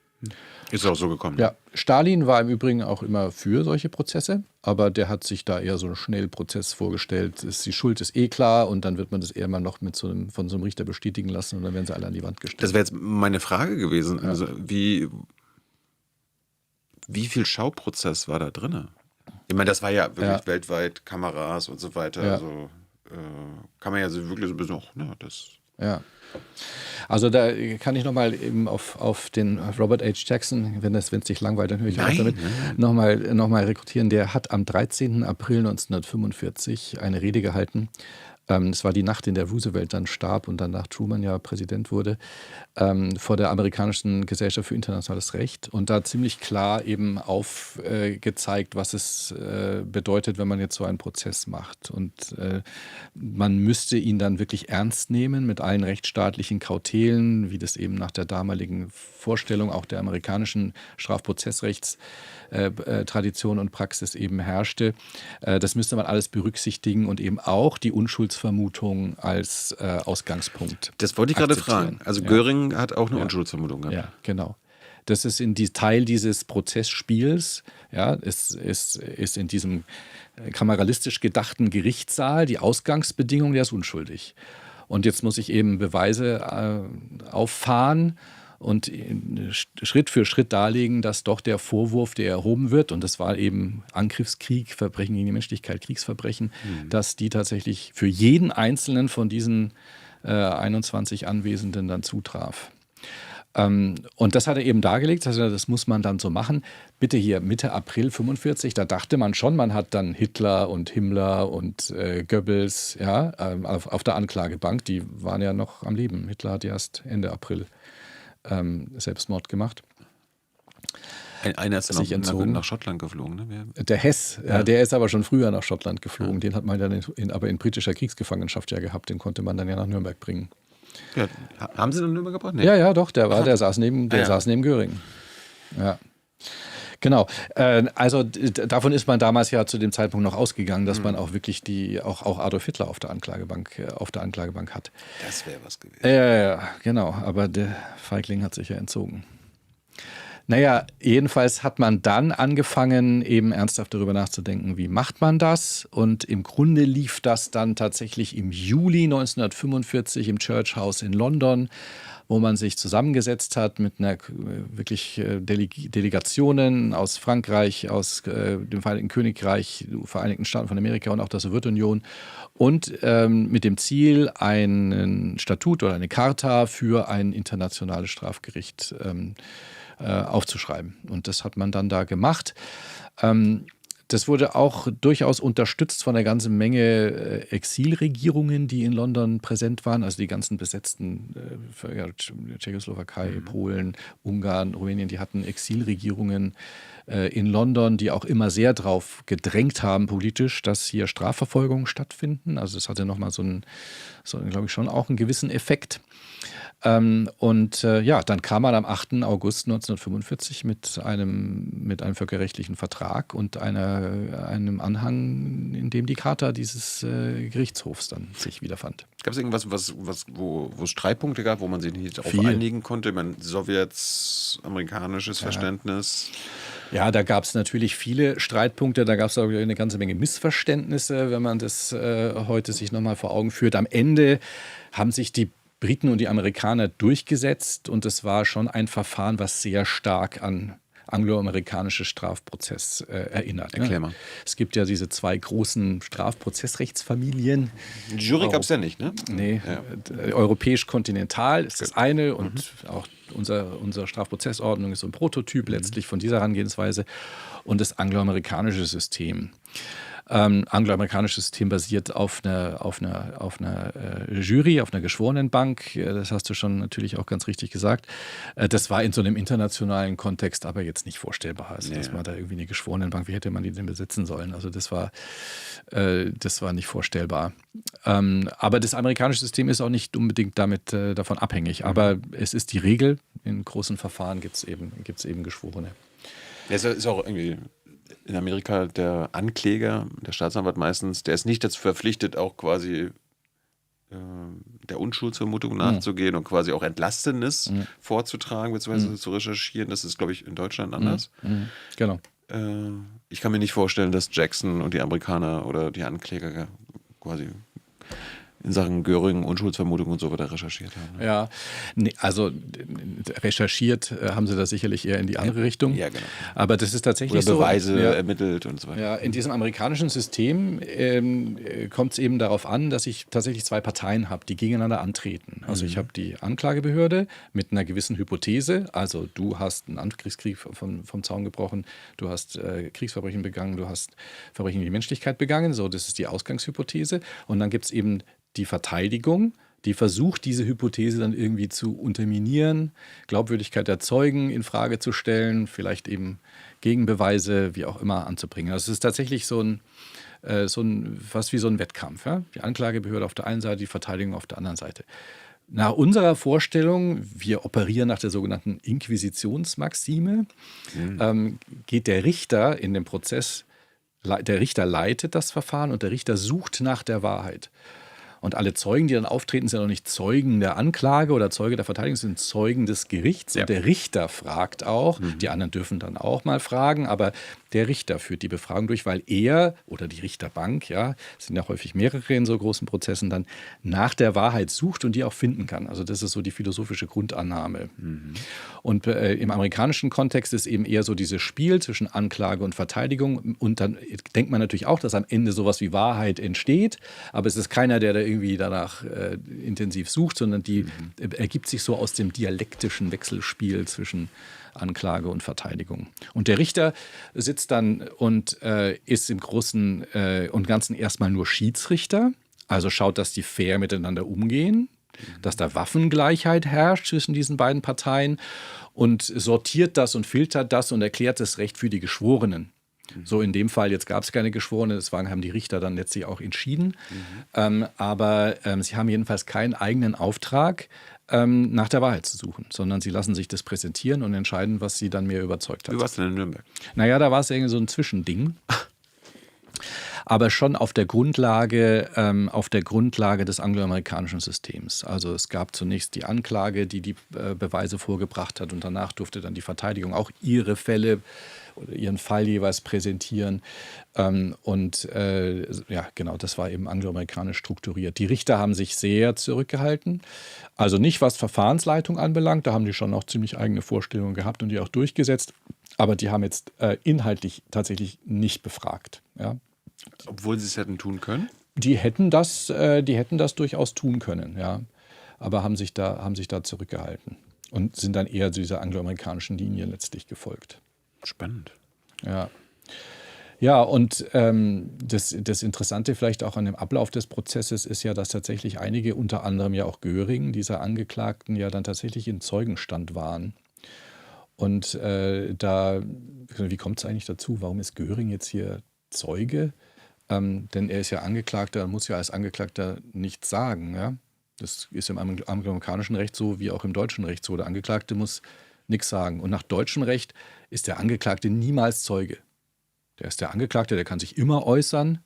A: Ist auch so gekommen.
B: Ja, Stalin war im Übrigen auch immer für solche Prozesse, aber der hat sich da eher so einen Schnellprozess vorgestellt. Die Schuld ist klar und dann wird man das eher mal noch von so einem Richter bestätigen lassen und dann werden sie alle an die Wand gestellt.
A: Das wäre jetzt meine Frage gewesen. Ja. Also wie viel Schauprozess war da drin? Ich meine, das war ja wirklich weltweit Kameras und so weiter.
B: Ja.
A: Also kann man ja so wirklich so ein bisschen, das.
B: Ja. Also da kann ich nochmal eben auf den Robert H. Jackson, wenn es dich langweilt, dann höre ich auch damit, nochmal rekrutieren. Der hat am 13. April 1945 eine Rede gehalten. Es war die Nacht, in der Roosevelt dann starb und danach Truman ja Präsident wurde, vor der amerikanischen Gesellschaft für internationales Recht und da ziemlich klar eben aufgezeigt, was es bedeutet, wenn man jetzt so einen Prozess macht. Und man müsste ihn dann wirklich ernst nehmen mit allen rechtsstaatlichen Kautelen, wie das eben nach der damaligen Vorstellung auch der amerikanischen Strafprozessrechtstradition und Praxis eben herrschte. Das müsste man alles berücksichtigen und eben auch die Unschuldsvermutung als Ausgangspunkt.
A: Das wollte ich gerade fragen. Also Göring hat auch eine Unschuldsvermutung gehabt.
B: Ja, genau. Das ist Teil dieses Prozessspiels. Ja, es ist in diesem kameralistisch gedachten Gerichtssaal die Ausgangsbedingung, der ist unschuldig. Und jetzt muss ich eben Beweise auffahren und Schritt für Schritt darlegen, dass doch der Vorwurf, der erhoben wird, und das war eben Angriffskrieg, Verbrechen gegen die Menschlichkeit, Kriegsverbrechen, dass die tatsächlich für jeden einzelnen von diesen 21 Anwesenden dann zutraf. Und das hat er eben dargelegt, also das muss man dann so machen. Bitte hier Mitte April 45, da dachte man schon, man hat dann Hitler und Himmler und Goebbels auf der Anklagebank, die waren ja noch am Leben. Hitler hat erst Ende April Selbstmord gemacht.
A: Einer ist ja nach Schottland geflogen. Ne?
B: Der Hess, der ist aber schon früher nach Schottland geflogen. Den hat man dann aber in britischer Kriegsgefangenschaft ja gehabt. Den konnte man dann ja nach Nürnberg bringen.
A: Ja, haben Sie nach Nürnberg gebracht? Nee.
B: Ja, doch, der saß neben Göring. Ja. Genau. Also davon ist man damals ja zu dem Zeitpunkt noch ausgegangen, dass man auch wirklich auch Adolf Hitler auf der Anklagebank hat.
A: Das wäre was gewesen.
B: Ja, genau. Aber der Feigling hat sich ja entzogen. Naja, jedenfalls hat man dann angefangen, eben ernsthaft darüber nachzudenken, wie macht man das? Und im Grunde lief das dann tatsächlich im Juli 1945 im Church House in London, wo man sich zusammengesetzt hat mit einer wirklich Delegationen aus Frankreich, aus dem Vereinigten Königreich, Vereinigten Staaten von Amerika und auch der Sowjetunion und mit dem Ziel, einen Statut oder eine Charta für ein internationales Strafgericht aufzuschreiben. Und das hat man dann da gemacht. Das wurde auch durchaus unterstützt von einer ganzen Menge Exilregierungen, die in London präsent waren. Also die ganzen besetzten Tschechoslowakei, Polen, Ungarn, Rumänien, die hatten Exilregierungen in London, die auch immer sehr darauf gedrängt haben politisch, dass hier Strafverfolgungen stattfinden. Also das hatte nochmal glaube ich, schon auch einen gewissen Effekt. Dann kam man am 8. August 1945 mit einem völkerrechtlichen Vertrag und einem Anhang, in dem die Charta dieses Gerichtshofs dann sich wiederfand.
A: Gab es irgendwas, wo es Streitpunkte gab, wo man sich nicht darauf einigen konnte? Ich meine, Sowjets, amerikanisches Verständnis.
B: Ja, da gab es natürlich viele Streitpunkte, da gab es auch eine ganze Menge Missverständnisse, wenn man das heute sich nochmal vor Augen führt. Am Ende haben sich die Briten und die Amerikaner durchgesetzt und es war schon ein Verfahren, was sehr stark an angloamerikanische Strafprozess erinnert.
A: Erklär mal.
B: Es gibt ja diese zwei großen Strafprozessrechtsfamilien.
A: Die Jury gab es ja nicht, ne?
B: Nee, europäisch-kontinental ist das eine und auch unsere Strafprozessordnung ist so ein Prototyp letztlich von dieser Herangehensweise und das angloamerikanische System. Angloamerikanisches System basiert auf einer Jury, auf einer Geschworenenbank. Das hast du schon natürlich auch ganz richtig gesagt. Das war in so einem internationalen Kontext aber jetzt nicht vorstellbar. Also, dass man da irgendwie eine Geschworenenbank, wie hätte man die denn besitzen sollen? Also das war nicht vorstellbar. Aber das amerikanische System ist auch nicht unbedingt davon abhängig. Aber es ist die Regel. In großen Verfahren gibt es eben Geschworene.
A: Ja, es ist auch irgendwie in Amerika der Ankläger, der Staatsanwalt meistens, der ist nicht dazu verpflichtet, auch quasi der Unschuldsvermutung nachzugehen und quasi auch Entlastendes vorzutragen bzw. zu recherchieren. Das ist, glaube ich, in Deutschland anders.
B: Genau.
A: Ich kann mir nicht vorstellen, dass Jackson und die Amerikaner oder die Ankläger quasi in Sachen Göring, Unschuldsvermutung und so weiter recherchiert haben.
B: Ja, nee, also recherchiert haben sie das sicherlich eher in die andere Richtung.
A: Ja, genau.
B: Aber das ist tatsächlich
A: Oder Beweise
B: so. Ja,
A: ermittelt und so weiter.
B: ja, in diesem amerikanischen System kommt es eben darauf an, dass ich tatsächlich zwei Parteien habe, die gegeneinander antreten. Also ich habe die Anklagebehörde mit einer gewissen Hypothese. Also du hast einen Angriffskrieg vom Zaun gebrochen, du hast Kriegsverbrechen begangen, du hast Verbrechen gegen die Menschlichkeit begangen. So, das ist die Ausgangshypothese. Und dann gibt es eben die Verteidigung, die versucht, diese Hypothese dann irgendwie zu unterminieren, Glaubwürdigkeit der Zeugen in Frage zu stellen, vielleicht eben Gegenbeweise, wie auch immer, anzubringen. Also es ist tatsächlich fast wie so ein Wettkampf. Ja? Die Anklagebehörde auf der einen Seite, die Verteidigung auf der anderen Seite. Nach unserer Vorstellung, wir operieren nach der sogenannten Inquisitionsmaxime, geht der Richter in dem Prozess, der Richter leitet das Verfahren und der Richter sucht nach der Wahrheit. Und alle Zeugen, die dann auftreten, sind ja noch nicht Zeugen der Anklage oder Zeuge der Verteidigung, sind Zeugen des Gerichts. Ja. Und der Richter fragt auch, die anderen dürfen dann auch mal fragen, aber der Richter führt die Befragung durch, weil er oder die Richterbank, ja, es sind ja häufig mehrere in so großen Prozessen, dann nach der Wahrheit sucht und die auch finden kann. Also das ist so die philosophische Grundannahme. Und im amerikanischen Kontext ist eben eher so dieses Spiel zwischen Anklage und Verteidigung. Und dann denkt man natürlich auch, dass am Ende sowas wie Wahrheit entsteht, aber es ist keiner, der da irgendwie danach intensiv sucht, sondern die ergibt sich so aus dem dialektischen Wechselspiel zwischen Anklage und Verteidigung. Und der Richter sitzt dann und ist im Großen und Ganzen erstmal nur Schiedsrichter, also schaut, dass die fair miteinander umgehen, dass da Waffengleichheit herrscht zwischen diesen beiden Parteien und sortiert das und filtert das und erklärt das Recht für die Geschworenen. So in dem Fall, jetzt gab es keine Geschworenen, deswegen haben die Richter dann letztlich auch entschieden. Aber sie haben jedenfalls keinen eigenen Auftrag, nach der Wahrheit zu suchen, sondern sie lassen sich das präsentieren und entscheiden, was sie dann mehr überzeugt hat.
A: Wie war es denn in Nürnberg?
B: Naja, da war es irgendwie so ein Zwischending. Aber schon auf der Grundlage des angloamerikanischen Systems. Also es gab zunächst die Anklage, die Beweise vorgebracht hat und danach durfte dann die Verteidigung auch ihre Fälle oder ihren Fall jeweils präsentieren. Ja, genau, das war eben angloamerikanisch strukturiert. Die Richter haben sich sehr zurückgehalten. Also nicht, was Verfahrensleitung anbelangt, da haben die schon auch ziemlich eigene Vorstellungen gehabt und die auch durchgesetzt. Aber die haben jetzt inhaltlich tatsächlich nicht befragt. Ja.
A: Obwohl sie es hätten tun können?
B: Die hätten das durchaus tun können, ja. Aber haben sich da zurückgehalten und sind dann eher dieser angloamerikanischen Linie letztlich gefolgt.
A: Spannend.
B: Ja. Ja, und das Interessante vielleicht auch an dem Ablauf des Prozesses ist ja, dass tatsächlich einige, unter anderem ja auch Göring, dieser Angeklagten, ja dann tatsächlich in Zeugenstand waren. Und wie kommt es eigentlich dazu? Warum ist Göring jetzt hier Zeuge? Denn er ist ja Angeklagter, muss ja als Angeklagter nichts sagen. Ja? Das ist im amerikanischen Recht so, wie auch im deutschen Recht so. Der Angeklagte muss nichts sagen. Und nach deutschem Recht ist der Angeklagte niemals Zeuge. Der ist der Angeklagte, der kann sich immer äußern,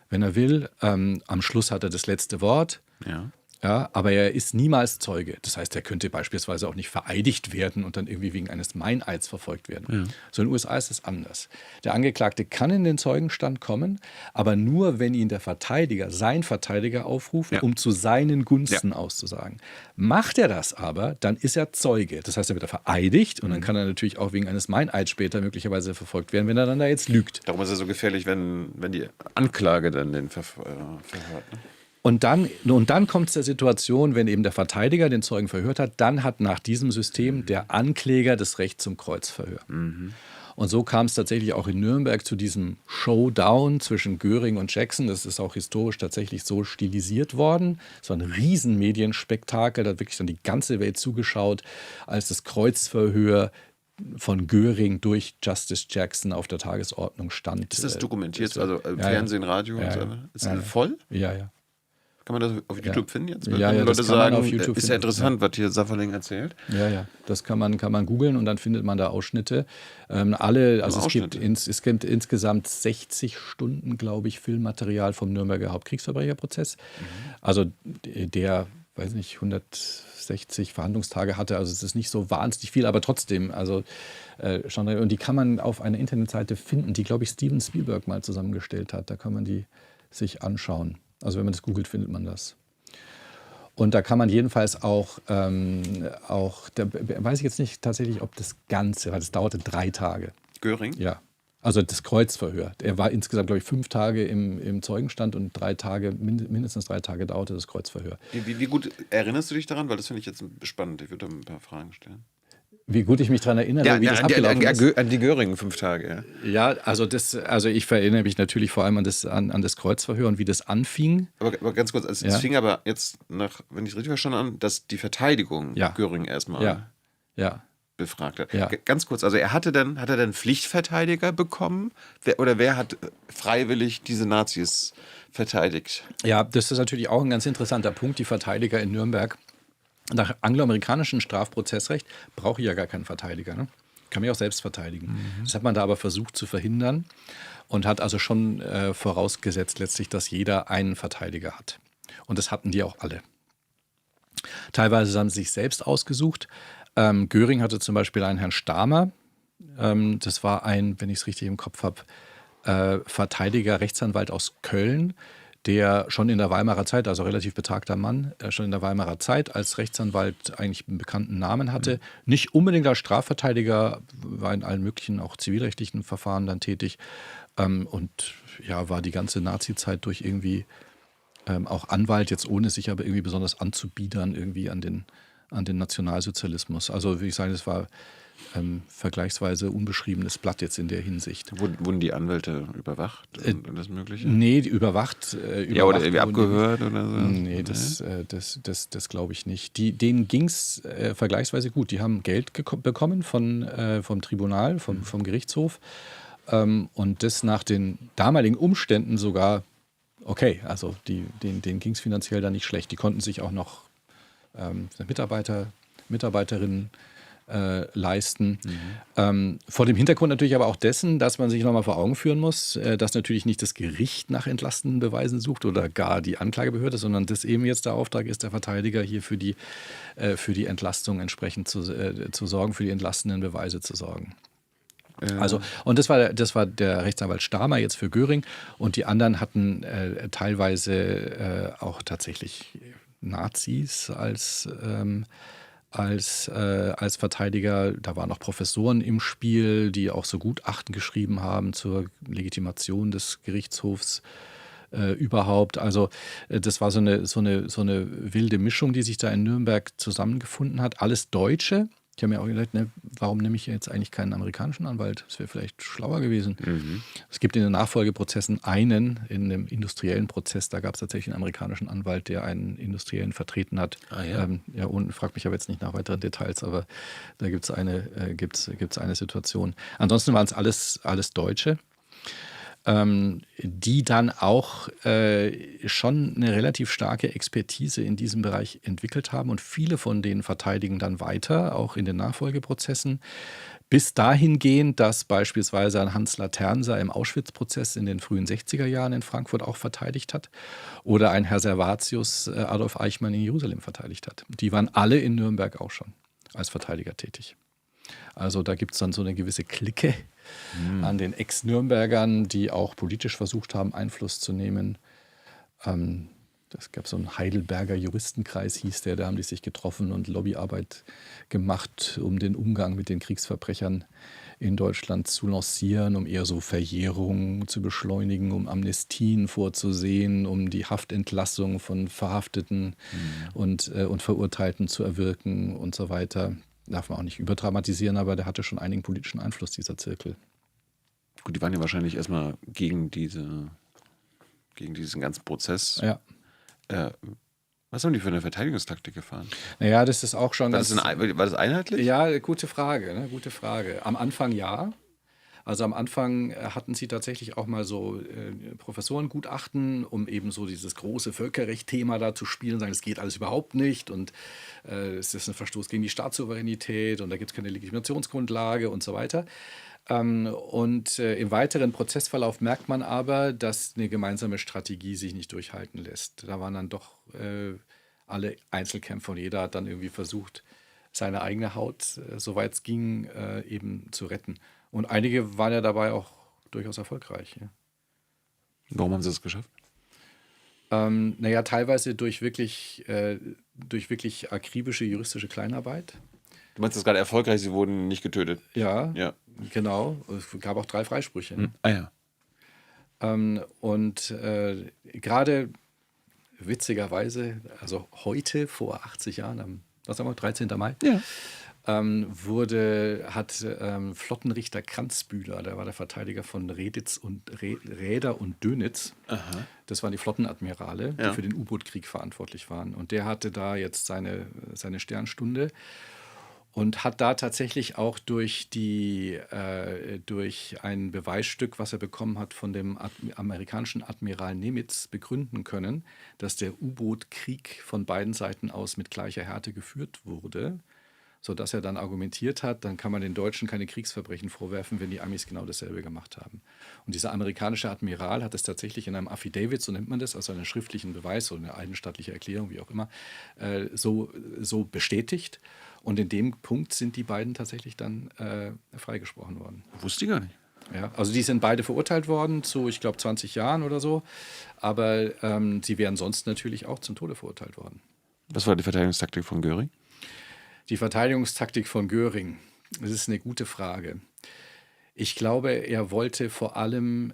B: wenn er will. Am Schluss hat er das letzte Wort.
A: Ja.
B: Ja, aber er ist niemals Zeuge. Das heißt, er könnte beispielsweise auch nicht vereidigt werden und dann irgendwie wegen eines Meineids verfolgt werden. Ja. So in den USA ist es anders. Der Angeklagte kann in den Zeugenstand kommen, aber nur, wenn ihn der Verteidiger, sein Verteidiger aufruft, um zu seinen Gunsten auszusagen. Macht er das aber, dann ist er Zeuge. Das heißt, er wird vereidigt und dann kann er natürlich auch wegen eines Meineids später möglicherweise verfolgt werden, wenn er dann da jetzt lügt.
A: Darum ist es so gefährlich, wenn die Anklage dann den verhört. Ne?
B: Und dann kommt es der Situation, wenn eben der Verteidiger den Zeugen verhört hat, dann hat nach diesem System der Ankläger das Recht zum Kreuzverhör. Und so kam es tatsächlich auch in Nürnberg zu diesem Showdown zwischen Göring und Jackson. Das ist auch historisch tatsächlich so stilisiert worden. Es war ein riesen Medienspektakel, da hat wirklich dann die ganze Welt zugeschaut, als das Kreuzverhör von Göring durch Justice Jackson auf der Tagesordnung stand.
A: Ist das dokumentiert? Also Fernsehen, Radio und so? Ist das voll?
B: Ja, ja.
A: Kann man das auf YouTube finden jetzt?
B: Ja,
A: Leute
B: das kann man auf
A: sagen,
B: YouTube
A: ist ja interessant, was hier Safferling erzählt.
B: Ja, das kann man googeln und dann findet man da Ausschnitte. Es gibt insgesamt 60 Stunden, glaube ich, Filmmaterial vom Nürnberger Hauptkriegsverbrecherprozess. Also der, weiß nicht, 160 Verhandlungstage hatte, also es ist nicht so wahnsinnig viel, aber trotzdem, also schon, und die kann man auf einer Internetseite finden, die, glaube ich, Steven Spielberg mal zusammengestellt hat. Da kann man die sich anschauen. Also wenn man das googelt, findet man das. Und da kann man jedenfalls da weiß ich jetzt nicht tatsächlich, ob das Ganze, weil es dauerte 3 Tage.
A: Göring?
B: Ja. Also das Kreuzverhör. Er war insgesamt, glaube ich, 5 Tage im Zeugenstand und 3 Tage, mindestens 3 Tage dauerte das Kreuzverhör.
A: Wie gut erinnerst du dich daran? Weil das finde ich jetzt spannend. Ich würde da ein paar Fragen stellen.
B: Wie gut ich mich daran erinnere, wie das abgelaufen ist.
A: An die Göring 5 Tage, ja.
B: Ja, also ich erinnere mich natürlich vor allem an das Kreuzverhör und wie das anfing.
A: Aber ganz kurz, es fing aber jetzt wenn ich es richtig verstanden habe, dass die Verteidigung Göring erstmal befragt hat.
B: Ja.
A: Ganz kurz, also hat er dann Pflichtverteidiger bekommen? Wer hat freiwillig diese Nazis verteidigt?
B: Ja, das ist natürlich auch ein ganz interessanter Punkt. Die Verteidiger in Nürnberg. Nach angloamerikanischem Strafprozessrecht brauche ich ja gar keinen Verteidiger. Ne? Kann mich auch selbst verteidigen. Das hat man da aber versucht zu verhindern und hat also schon vorausgesetzt letztlich, dass jeder einen Verteidiger hat. Und das hatten die auch alle. Teilweise haben sie sich selbst ausgesucht. Göring hatte zum Beispiel einen Herrn Stamer. Das war wenn ich es richtig im Kopf habe, Verteidiger, Rechtsanwalt aus Köln, der schon in der Weimarer Zeit, also relativ betagter Mann, schon in der Weimarer Zeit als Rechtsanwalt eigentlich einen bekannten Namen hatte. Nicht unbedingt als Strafverteidiger, war in allen möglichen, auch zivilrechtlichen Verfahren dann tätig und war die ganze Nazi-Zeit durch irgendwie auch Anwalt, jetzt ohne sich aber irgendwie besonders anzubiedern irgendwie an den Nationalsozialismus. Also würde ich sagen, das war vergleichsweise unbeschriebenes Blatt jetzt in der Hinsicht.
A: Wurden die Anwälte überwacht und das Mögliche?
B: Nee, überwacht
A: oder irgendwie abgehört oder so?
B: Nee, das glaube ich nicht. Denen ging es vergleichsweise gut. Die haben Geld bekommen vom Tribunal, vom Gerichtshof und das nach den damaligen Umständen sogar okay. Also denen ging es finanziell da nicht schlecht. Die konnten sich auch noch Mitarbeiterinnen leisten. Vor dem Hintergrund natürlich aber auch dessen, dass man sich nochmal vor Augen führen muss, dass natürlich nicht das Gericht nach entlastenden Beweisen sucht oder gar die Anklagebehörde, sondern das eben jetzt der Auftrag ist, der Verteidiger hier für die Entlastung entsprechend zu sorgen, für die entlastenden Beweise zu sorgen. Also, und das war der Rechtsanwalt Stamer jetzt für Göring und die anderen hatten teilweise auch tatsächlich Nazis als Verteidiger. Da waren auch Professoren im Spiel, die auch so Gutachten geschrieben haben zur Legitimation des Gerichtshofs überhaupt. Also das war so eine wilde Mischung, die sich da in Nürnberg zusammengefunden hat. Alles Deutsche. Ich habe mir auch gedacht, warum nehme ich jetzt eigentlich keinen amerikanischen Anwalt? Das wäre vielleicht schlauer gewesen. Es gibt in den Nachfolgeprozessen in einem industriellen Prozess, da gab es tatsächlich einen amerikanischen Anwalt, der einen Industriellen vertreten hat. Und frag mich aber jetzt nicht nach weiteren Details, aber da gibt's eine Situation. Ansonsten waren es alles Deutsche. Die dann auch schon eine relativ starke Expertise in diesem Bereich entwickelt haben und viele von denen verteidigen dann weiter, auch in den Nachfolgeprozessen, bis dahin gehen, dass beispielsweise ein Hans Laternser im Auschwitz-Prozess in den frühen 60er Jahren in Frankfurt auch verteidigt hat oder ein Herr Servatius Adolf Eichmann in Jerusalem verteidigt hat. Die waren alle in Nürnberg auch schon als Verteidiger tätig. Also da gibt es dann so eine gewisse Clique an den Ex-Nürnbergern, die auch politisch versucht haben, Einfluss zu nehmen. Es gab so einen Heidelberger Juristenkreis, hieß der, da haben die sich getroffen und Lobbyarbeit gemacht, um den Umgang mit den Kriegsverbrechern in Deutschland zu lancieren, um eher so Verjährungen zu beschleunigen, um Amnestien vorzusehen, um die Haftentlassung von Verhafteten und Verurteilten zu erwirken und so weiter. Darf man auch nicht überdramatisieren, aber der hatte schon einigen politischen Einfluss, dieser Zirkel.
A: Gut, die waren ja wahrscheinlich erstmal gegen diesen ganzen Prozess.
B: Ja.
A: Was haben die für eine Verteidigungstaktik gefahren?
B: Naja, das ist auch schon
A: war das einheitlich?
B: Ja, gute Frage. Am Anfang ja. Also am Anfang hatten sie tatsächlich auch mal so Professorengutachten, um eben so dieses große Völkerrecht-Thema da zu spielen und sagen, das geht alles überhaupt nicht und es ist ein Verstoß gegen die Staatssouveränität und da gibt es keine Legitimationsgrundlage und so weiter. Und im weiteren Prozessverlauf merkt man aber, dass eine gemeinsame Strategie sich nicht durchhalten lässt. Da waren dann doch alle Einzelkämpfer und jeder hat dann irgendwie versucht, seine eigene Haut, soweit es ging, eben zu retten. Und einige waren ja dabei auch durchaus erfolgreich. Ja.
A: Warum haben sie es geschafft?
B: Naja, teilweise durch wirklich akribische juristische Kleinarbeit.
A: Du meinst das gerade erfolgreich, sie wurden nicht getötet?
B: Ja,
A: Ja.
B: genau. Es gab auch 3 Freisprüche.
A: Ah ja.
B: Und gerade witzigerweise, also heute vor 80 Jahren, am 13. Mai,
A: Ja.
B: hat Flottenrichter Kranzbühler, der war der Verteidiger von Räder und Dönitz.
A: Aha.
B: Das waren die Flottenadmirale, die
A: Ja.
B: für den U-Boot-Krieg verantwortlich waren. Und der hatte da jetzt seine Sternstunde und hat da tatsächlich auch durch ein Beweisstück, was er bekommen hat von dem amerikanischen Admiral Nimitz, begründen können, dass der U-Boot-Krieg von beiden Seiten aus mit gleicher Härte geführt wurde, sodass er dann argumentiert hat, dann kann man den Deutschen keine Kriegsverbrechen vorwerfen, wenn die Amis genau dasselbe gemacht haben. Und dieser amerikanische Admiral hat es tatsächlich in einem Affidavit, so nennt man das, also einen schriftlichen Beweis oder eine eidesstattliche Erklärung, wie auch immer, so bestätigt. Und in dem Punkt sind die beiden tatsächlich dann freigesprochen worden.
A: Wusste ich gar nicht.
B: Ja, also die sind beide verurteilt worden zu, ich glaube, 20 Jahren oder so. Aber sie wären sonst natürlich auch zum Tode verurteilt worden.
A: Was war die Verteidigungstaktik von Göring?
B: Die Verteidigungstaktik von Göring, das ist eine gute Frage. Ich glaube, er wollte vor allem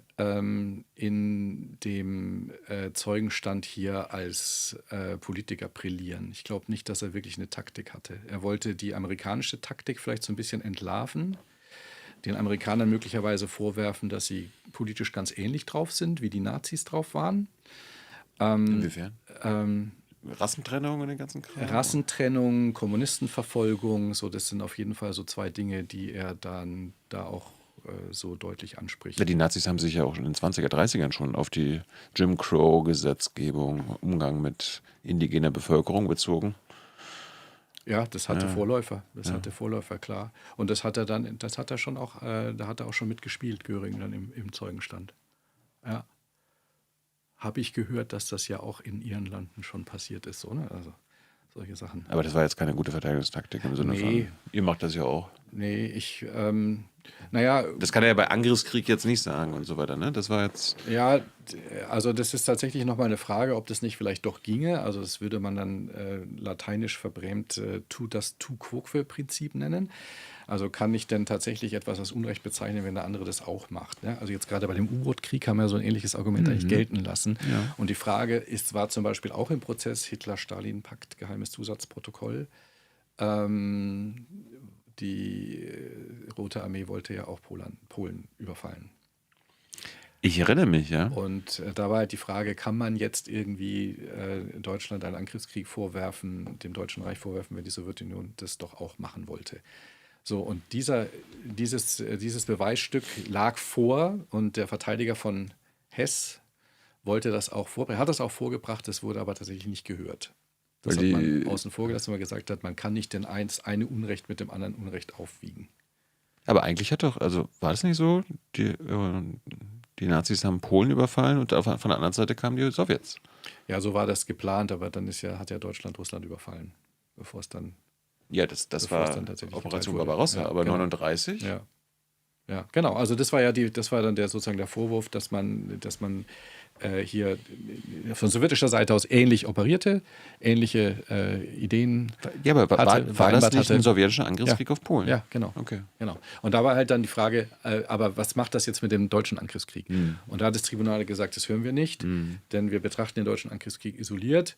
B: in dem Zeugenstand hier als Politiker brillieren. Ich glaube nicht, dass er wirklich eine Taktik hatte. Er wollte die amerikanische Taktik vielleicht so ein bisschen entlarven, den Amerikanern möglicherweise vorwerfen, dass sie politisch ganz ähnlich drauf sind, wie die Nazis drauf waren.
A: Inwiefern? Rassentrennung und den ganzen Kram?
B: Rassentrennung, Kommunistenverfolgung, so das sind auf jeden Fall so 2 Dinge, die er dann da auch so deutlich anspricht.
A: Ja, die Nazis haben sich ja auch in den 20er, 30ern schon auf die Jim Crow-Gesetzgebung, Umgang mit indigener Bevölkerung bezogen.
B: Ja, das hatte Vorläufer. Das hatte Vorläufer, klar. Und da hat er auch schon mitgespielt, Göring, dann im Zeugenstand. Ja. Habe ich gehört, dass das ja auch in ihren Landen schon passiert ist, so, ne? Also solche Sachen.
A: Aber das war jetzt keine gute Verteidigungstaktik im Sinne von, ihr macht das ja auch.
B: Nee, naja.
A: Das kann er ja bei Angriffskrieg jetzt nicht sagen und so weiter, ne? Das war jetzt.
B: Ja, also das ist tatsächlich nochmal eine Frage, ob das nicht vielleicht doch ginge. Also das würde man dann lateinisch verbrämt das tu quoque-Prinzip nennen. Also kann ich denn tatsächlich etwas als Unrecht bezeichnen, wenn der andere das auch macht? Ne? Also jetzt gerade bei dem U-Boot-Krieg haben wir so ein ähnliches Argument eigentlich gelten lassen. Ja. Und die Frage war zum Beispiel auch im Prozess Hitler-Stalin-Pakt, geheimes Zusatzprotokoll. Die Rote Armee wollte ja auch Polen überfallen.
A: Ich erinnere mich, ja.
B: Und da war halt die Frage, kann man jetzt irgendwie Deutschland einen Angriffskrieg vorwerfen, dem Deutschen Reich vorwerfen, wenn die Sowjetunion das doch auch machen wollte? So, und dieses Beweisstück lag vor und der Verteidiger von Hess wollte das auch vorbringen, hat das auch vorgebracht, das wurde aber tatsächlich nicht gehört. Das hat man außen vor gelassen, weil man gesagt hat, man kann nicht eine Unrecht mit dem anderen Unrecht aufwiegen.
A: Aber eigentlich war das nicht so, die Nazis haben Polen überfallen und von der anderen Seite kamen die Sowjets.
B: Ja, so war das geplant, aber dann hat ja Deutschland Russland überfallen, bevor es dann.
A: Ja, das war Operation Barbarossa, aber genau. 39?
B: Ja, genau. Also das war dann sozusagen der Vorwurf, dass man hier von sowjetischer Seite aus ähnlich operierte, ähnliche Ideen.
A: Ja, aber war das nicht ein sowjetischer Angriffskrieg auf Polen?
B: Ja, genau.
A: Okay.
B: Genau. Und da war halt dann die Frage, aber was macht das jetzt mit dem deutschen Angriffskrieg? Und da hat das Tribunal gesagt, das hören wir nicht, denn wir betrachten den deutschen Angriffskrieg isoliert.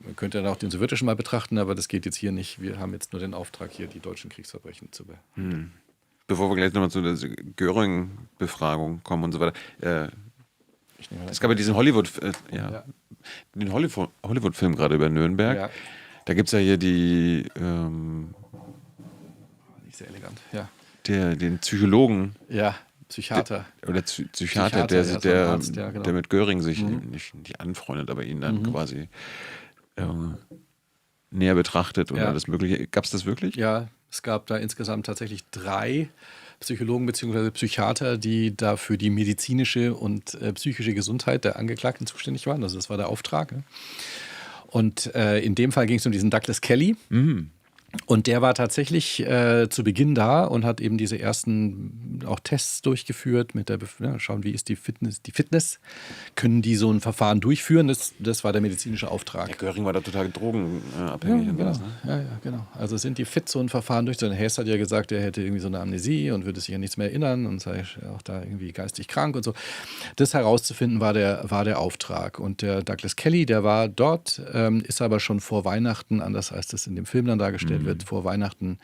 B: Man könnte dann auch den sowjetischen mal betrachten, aber das geht jetzt hier nicht. Wir haben jetzt nur den Auftrag, hier die deutschen Kriegsverbrechen zu behandeln.
A: Bevor wir gleich nochmal zu der Göring-Befragung kommen und so weiter. Es gab ja diesen den Hollywood-Film gerade über Nürnberg. Ja. Da gibt es ja hier
B: nicht sehr elegant, ja.
A: Den Psychologen.
B: Ja, Psychiater.
A: Psychiater, der mit Göring sich nicht anfreundet, aber ihn dann quasi näher betrachtet und alles Mögliche. Gab es das wirklich?
B: Ja, es gab da insgesamt tatsächlich 3 Psychologen bzw. Psychiater, die da für die medizinische und psychische Gesundheit der Angeklagten zuständig waren. Also das war der Auftrag. Ne? Und in dem Fall ging es um diesen Douglas Kelly. Und der war tatsächlich zu Beginn da und hat eben diese ersten auch Tests durchgeführt, schauen, wie ist die Fitness. Können die so ein Verfahren durchführen? Das war der medizinische Auftrag.
A: Der Göring war da total drogenabhängig.
B: Ja, genau. Ja, genau. Also sind die fit, so ein Verfahren durchzuführen? Hess hat ja gesagt, er hätte irgendwie so eine Amnesie und würde sich an nichts mehr erinnern und sei auch da irgendwie geistig krank und so. Das herauszufinden war der Auftrag. Und der Douglas Kelly, der war dort, ist aber schon vor Weihnachten, anders als das in dem Film dann dargestellt wird, vor Weihnachten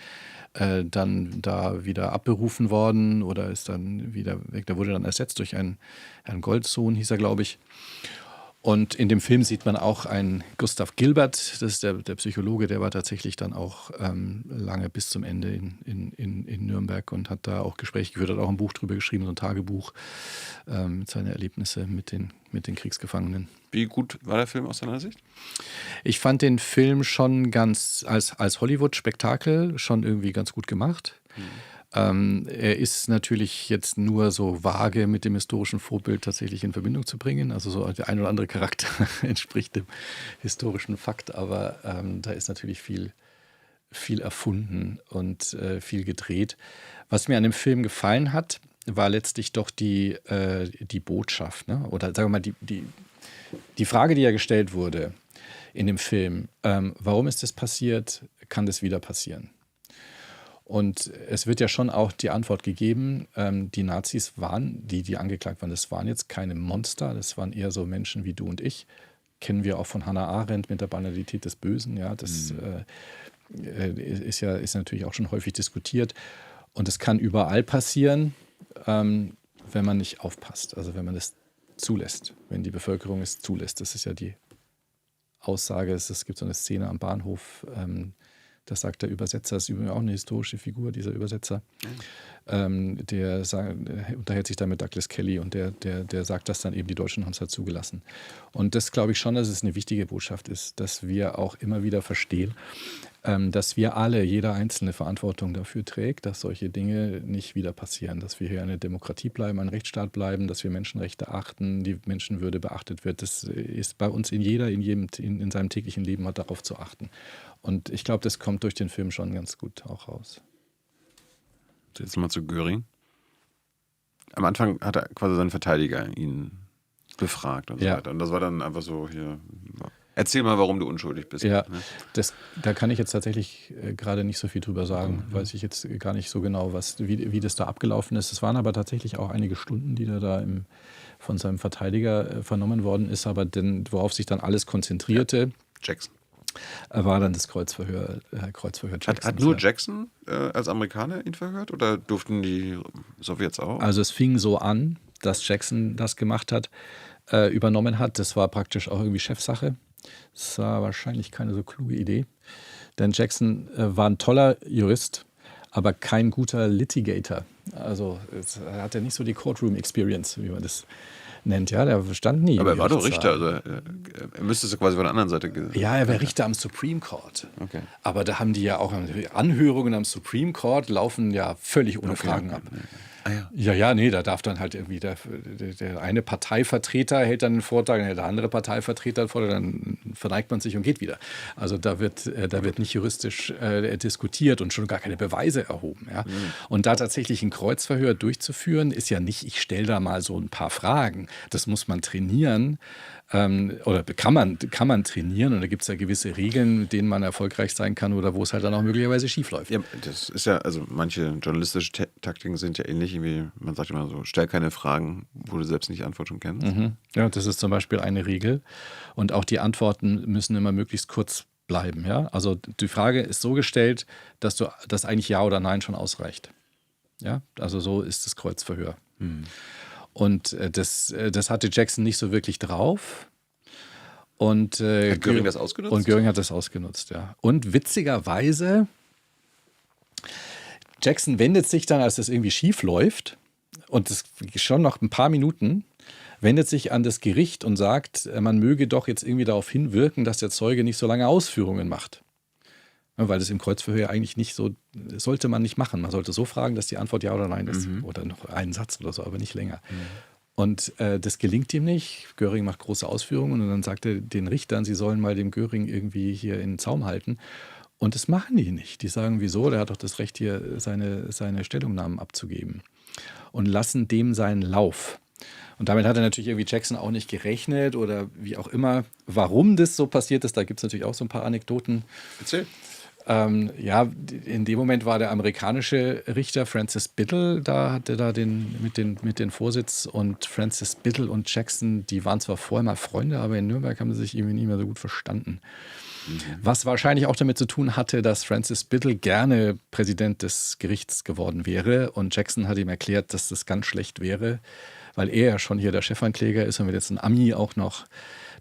B: dann da wieder abberufen worden oder ist dann wieder weg. Der wurde dann ersetzt durch einen Herrn Goldsohn, hieß er, glaube ich. Und in dem Film sieht man auch einen Gustav Gilbert, das ist der Psychologe, der war tatsächlich dann auch lange bis zum Ende in Nürnberg und hat da auch Gespräche geführt, hat auch ein Buch drüber geschrieben, so ein Tagebuch mit seinen Erlebnissen mit den Kriegsgefangenen.
A: Wie gut war der Film aus deiner Sicht?
B: Ich fand den Film schon ganz als Hollywood-Spektakel schon irgendwie ganz gut gemacht. Er ist natürlich jetzt nur so vage mit dem historischen Vorbild tatsächlich in Verbindung zu bringen. Also so der ein oder andere Charakter entspricht dem historischen Fakt, aber da ist natürlich viel erfunden und viel gedreht. Was mir an dem Film gefallen hat, war letztlich doch die Botschaft, ne? Oder sagen wir mal die Frage, die ja gestellt wurde in dem Film. Warum ist das passiert? Kann das wieder passieren? Und es wird ja schon auch die Antwort gegeben, die Nazis waren, die angeklagt waren, das waren jetzt keine Monster, das waren eher so Menschen wie du und ich. Kennen wir auch von Hannah Arendt mit der Banalität des Bösen. Ja, das ist natürlich auch schon häufig diskutiert. Und es kann überall passieren, wenn man nicht aufpasst, also wenn man es zulässt, wenn die Bevölkerung es zulässt. Das ist ja die Aussage, es gibt so eine Szene am Bahnhof, das sagt der Übersetzer, das ist übrigens auch eine historische Figur, dieser Übersetzer. Der unterhält sich da mit Douglas Kelly und der sagt, dass dann eben die Deutschen haben es halt zugelassen. Und das glaube ich schon, dass es eine wichtige Botschaft ist, dass wir auch immer wieder verstehen, dass wir alle, jeder Einzelne Verantwortung dafür trägt, dass solche Dinge nicht wieder passieren, dass wir hier eine Demokratie bleiben, ein Rechtsstaat bleiben, dass wir Menschenrechte achten, die Menschenwürde beachtet wird. Das ist bei uns in seinem täglichen Leben hat darauf zu achten. Und ich glaube, das kommt durch den Film schon ganz gut auch raus.
A: Jetzt mal zu Göring. Am Anfang hat er quasi seinen Verteidiger ihn befragt und so weiter. Und das war dann einfach so hier. Erzähl mal, warum du unschuldig bist.
B: Ja, da kann ich jetzt tatsächlich gerade nicht so viel drüber sagen. Weiß ich jetzt gar nicht so genau, wie das da abgelaufen ist. Es waren aber tatsächlich auch einige Stunden, die da von seinem Verteidiger vernommen worden ist. Aber worauf sich dann alles konzentrierte,
A: Jackson.
B: War dann das Kreuzverhör Jacksons.
A: Hat nur Jackson als Amerikaner ihn verhört oder durften die Sowjets auch?
B: Also es fing so an, dass Jackson das gemacht hat, übernommen hat. Das war praktisch auch irgendwie Chefsache. Das war wahrscheinlich keine so kluge Idee. Denn Jackson war ein toller Jurist, aber kein guter Litigator. Also er hatte nicht so die Courtroom-Experience, wie man das nennt. Ja, der stand nie.
A: Aber er war doch Richter, also er müsste es quasi von der anderen Seite
B: Ja, er war Richter am Supreme Court.
A: Okay.
B: Aber da haben die ja auch Anhörungen am Supreme Court, laufen ja völlig ohne Fragen ab. Nee, da darf dann halt irgendwie der eine Parteivertreter hält dann einen Vortrag, der andere Parteivertreter einen Vortrag, dann verneigt man sich und geht wieder. Also da wird nicht juristisch diskutiert und schon gar keine Beweise erhoben. Ja? Und da tatsächlich ein Kreuzverhör durchzuführen, ist ja nicht, ich stelle da mal so ein paar Fragen. Das muss man trainieren. Oder kann man trainieren und da gibt es ja gewisse Regeln, mit denen man erfolgreich sein kann oder wo es halt dann auch möglicherweise schief läuft.
A: Ja, das ist ja, also manche journalistische Taktiken sind ja ähnlich, wie man sagt immer so, stell keine Fragen, wo du selbst nicht die Antwort schon kennst.
B: Ja, das ist zum Beispiel eine Regel und auch die Antworten müssen immer möglichst kurz bleiben. Ja? Also die Frage ist so gestellt, dass eigentlich Ja oder Nein schon ausreicht. Ja? Also so ist das Kreuzverhör. Und das hatte Jackson nicht so wirklich drauf. Und
A: hat Göring das ausgenutzt?
B: Und Göring hat das ausgenutzt, ja. Und witzigerweise, Jackson wendet sich dann, als das irgendwie schief läuft, und das schon noch ein paar Minuten, wendet sich an das Gericht und sagt, man möge doch jetzt irgendwie darauf hinwirken, dass der Zeuge nicht so lange Ausführungen macht. Weil das im Kreuzverhör eigentlich nicht so, sollte man nicht machen. Man sollte so fragen, dass die Antwort Ja oder Nein ist. Oder noch einen Satz oder so, aber nicht länger. Und das gelingt ihm nicht. Göring macht große Ausführungen und dann sagt er den Richtern, sie sollen mal dem Göring irgendwie hier in den Zaum halten. Und das machen die nicht. Die sagen, wieso? Der hat doch das Recht, hier seine Stellungnahmen abzugeben. Und lassen dem seinen Lauf. Und damit hat er natürlich irgendwie Jackson auch nicht gerechnet oder wie auch immer. Warum das so passiert ist, da gibt es natürlich auch so ein paar Anekdoten.
A: Erzähl.
B: Ja, in dem Moment war der amerikanische Richter Francis Biddle, da hatte da mit den Vorsitz, und Francis Biddle und Jackson, die waren zwar vorher mal Freunde, aber in Nürnberg haben sie sich irgendwie nicht mehr so gut verstanden. Was wahrscheinlich auch damit zu tun hatte, dass Francis Biddle gerne Präsident des Gerichts geworden wäre, und Jackson hat ihm erklärt, dass das ganz schlecht wäre, weil er ja schon hier der Chefankläger ist und wenn jetzt ein Ami auch noch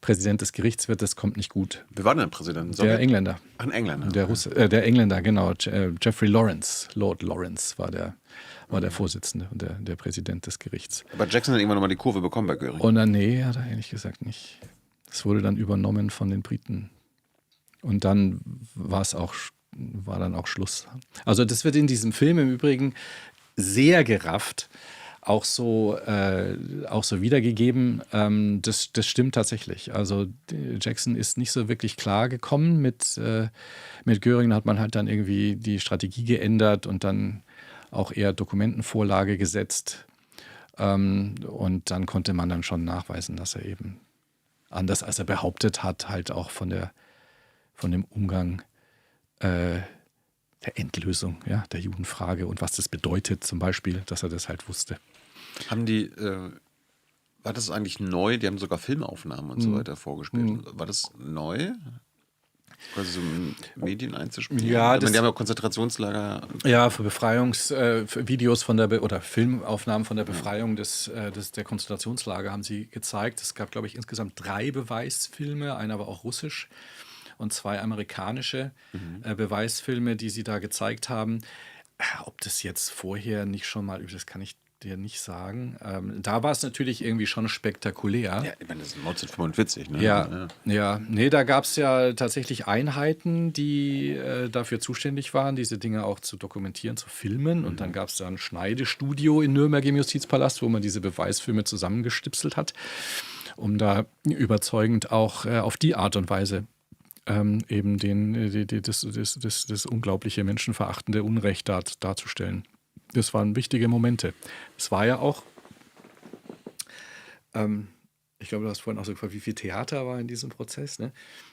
B: Präsident des Gerichts wird, das kommt nicht gut.
A: Wer war denn Präsident?
B: Der Engländer.
A: Ach, ein Engländer.
B: Der Engländer, genau. Jeffrey Lawrence, Lord Lawrence war der Vorsitzende und der Präsident des Gerichts.
A: Aber Jackson hat irgendwann nochmal die Kurve bekommen bei Göring.
B: Und dann, nee, hat er ehrlich gesagt nicht. Es wurde dann übernommen von den Briten. Und dann war dann auch Schluss. Also das wird in diesem Film im Übrigen sehr gerafft, auch so wiedergegeben. Das stimmt tatsächlich. Also Jackson ist nicht so wirklich klar gekommen mit Göring. Da hat man halt dann irgendwie die Strategie geändert und dann auch eher Dokumentenvorlage gesetzt. Und dann konnte man dann schon nachweisen, dass er eben anders als er behauptet hat, halt auch von dem Umgang der Endlösung, ja, der Judenfrage und was das bedeutet zum Beispiel, dass er das halt wusste.
A: War das eigentlich neu? Die haben sogar Filmaufnahmen und so weiter vorgespielt. War das neu? Quasi so Medien einzuspielen?
B: Ja,
A: die haben ja Konzentrationslager.
B: Ja, für Videos oder Filmaufnahmen von der Befreiung der Konzentrationslager haben sie gezeigt. Es gab, glaube ich, insgesamt 3 Beweisfilme, einer war auch russisch und 2 amerikanische Beweisfilme, die sie da gezeigt haben. Ob das jetzt vorher nicht schon mal, das kann ich dir nicht sagen. Da war es natürlich irgendwie schon spektakulär.
A: Ja, ich meine, das ist 1945, ne?
B: Ja. Nee, da gab es ja tatsächlich Einheiten, die dafür zuständig waren, diese Dinge auch zu dokumentieren, zu filmen. Und dann gab es da ein Schneidestudio in Nürnberg im Justizpalast, wo man diese Beweisfilme zusammengestipselt hat, um da überzeugend auch auf die Art und Weise eben das unglaubliche menschenverachtende Unrecht darzustellen. Das waren wichtige Momente. Es war ja auch, ich glaube, du hast vorhin auch so gefragt, wie viel Theater war in diesem Prozess. Ne?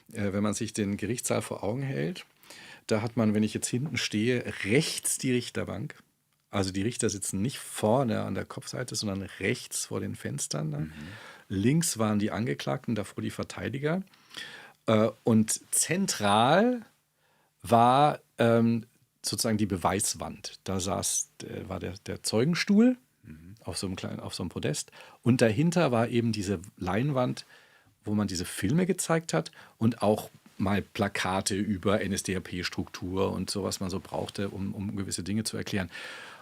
B: Wenn man sich den Gerichtssaal vor Augen hält, da hat man, wenn ich jetzt hinten stehe, rechts die Richterbank. Also die Richter sitzen nicht vorne an der Kopfseite, sondern rechts vor den Fenstern. Ne? Links waren die Angeklagten, davor die Verteidiger. Und zentral war sozusagen die Beweiswand. Da war der Zeugenstuhl auf so einem Podest und dahinter war eben diese Leinwand, wo man diese Filme gezeigt hat und auch mal Plakate über NSDAP-Struktur und so, was man so brauchte, um gewisse Dinge zu erklären.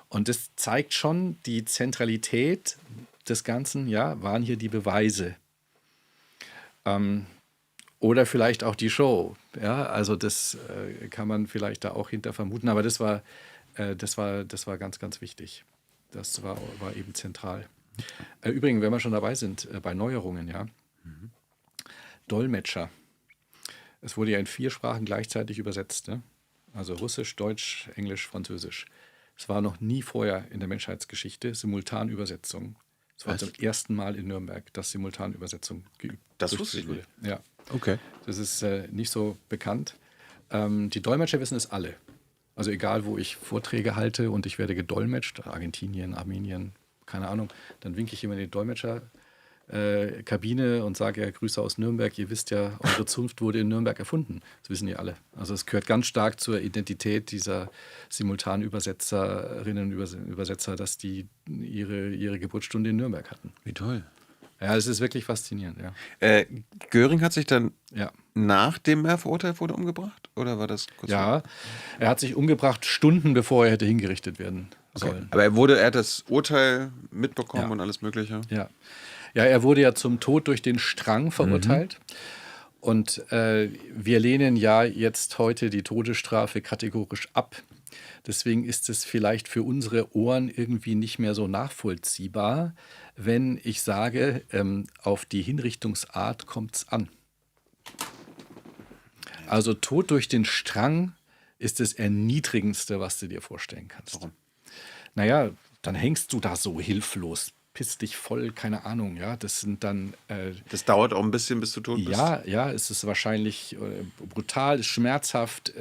B: Und das zeigt schon die Zentralität des Ganzen, ja, waren hier die Beweise. Oder vielleicht auch die Show. Ja, also das kann man vielleicht da auch hinter vermuten. Aber das war ganz, ganz wichtig. Das war eben zentral. Übrigens, wenn wir schon dabei sind, bei Neuerungen, ja. Dolmetscher. Es wurde ja in 4 Sprachen gleichzeitig übersetzt. Ne? Also Russisch, Deutsch, Englisch, Französisch. Es war noch nie vorher in der Menschheitsgeschichte Simultanübersetzung. Es war zum ersten Mal in Nürnberg, dass Simultanübersetzung geübt wurde.
A: Das wusste ich nicht.
B: Ja.
A: Okay.
B: Das ist nicht so bekannt. Die Dolmetscher wissen es alle. Also egal, wo ich Vorträge halte und ich werde gedolmetscht, Argentinien, Armenien, keine Ahnung, dann winke ich immer in die Dolmetscherkabine und sage, ja, Grüße aus Nürnberg. Ihr wisst ja, eure Zunft wurde in Nürnberg erfunden. Das wissen die alle. Also es gehört ganz stark zur Identität dieser Simultanübersetzerinnen und Übersetzer, dass die ihre Geburtsstunde in Nürnberg hatten.
A: Wie toll.
B: Ja, es ist wirklich faszinierend, ja.
A: Göring hat sich dann nachdem er verurteilt wurde umgebracht? Oder war das kurz
B: Ja, er hat sich umgebracht Stunden bevor er hätte hingerichtet werden sollen.
A: Aber er hat das Urteil mitbekommen und alles Mögliche?
B: Ja, er wurde ja zum Tod durch den Strang verurteilt. Und wir lehnen ja jetzt heute die Todesstrafe kategorisch ab. Deswegen ist es vielleicht für unsere Ohren irgendwie nicht mehr so nachvollziehbar, wenn ich sage, auf die Hinrichtungsart kommt es an. Also Tod durch den Strang ist das Erniedrigendste, was du dir vorstellen kannst.
A: Warum?
B: Naja, dann hängst du da so hilflos, pisst dich voll, keine Ahnung, ja. Das sind dann.
A: Das dauert auch ein bisschen, bis du tot bist.
B: Ja, es ist wahrscheinlich brutal, ist schmerzhaft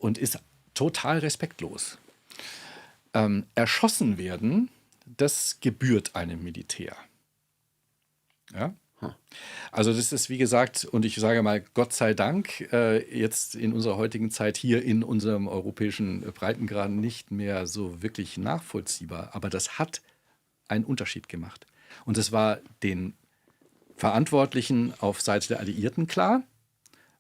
B: und ist total respektlos. Erschossen werden, das gebührt einem Militär. Ja? Also das ist, wie gesagt, und ich sage mal, Gott sei Dank, jetzt in unserer heutigen Zeit hier in unserem europäischen Breitengrad nicht mehr so wirklich nachvollziehbar. Aber das hat einen Unterschied gemacht. Und es war den Verantwortlichen auf Seite der Alliierten klar,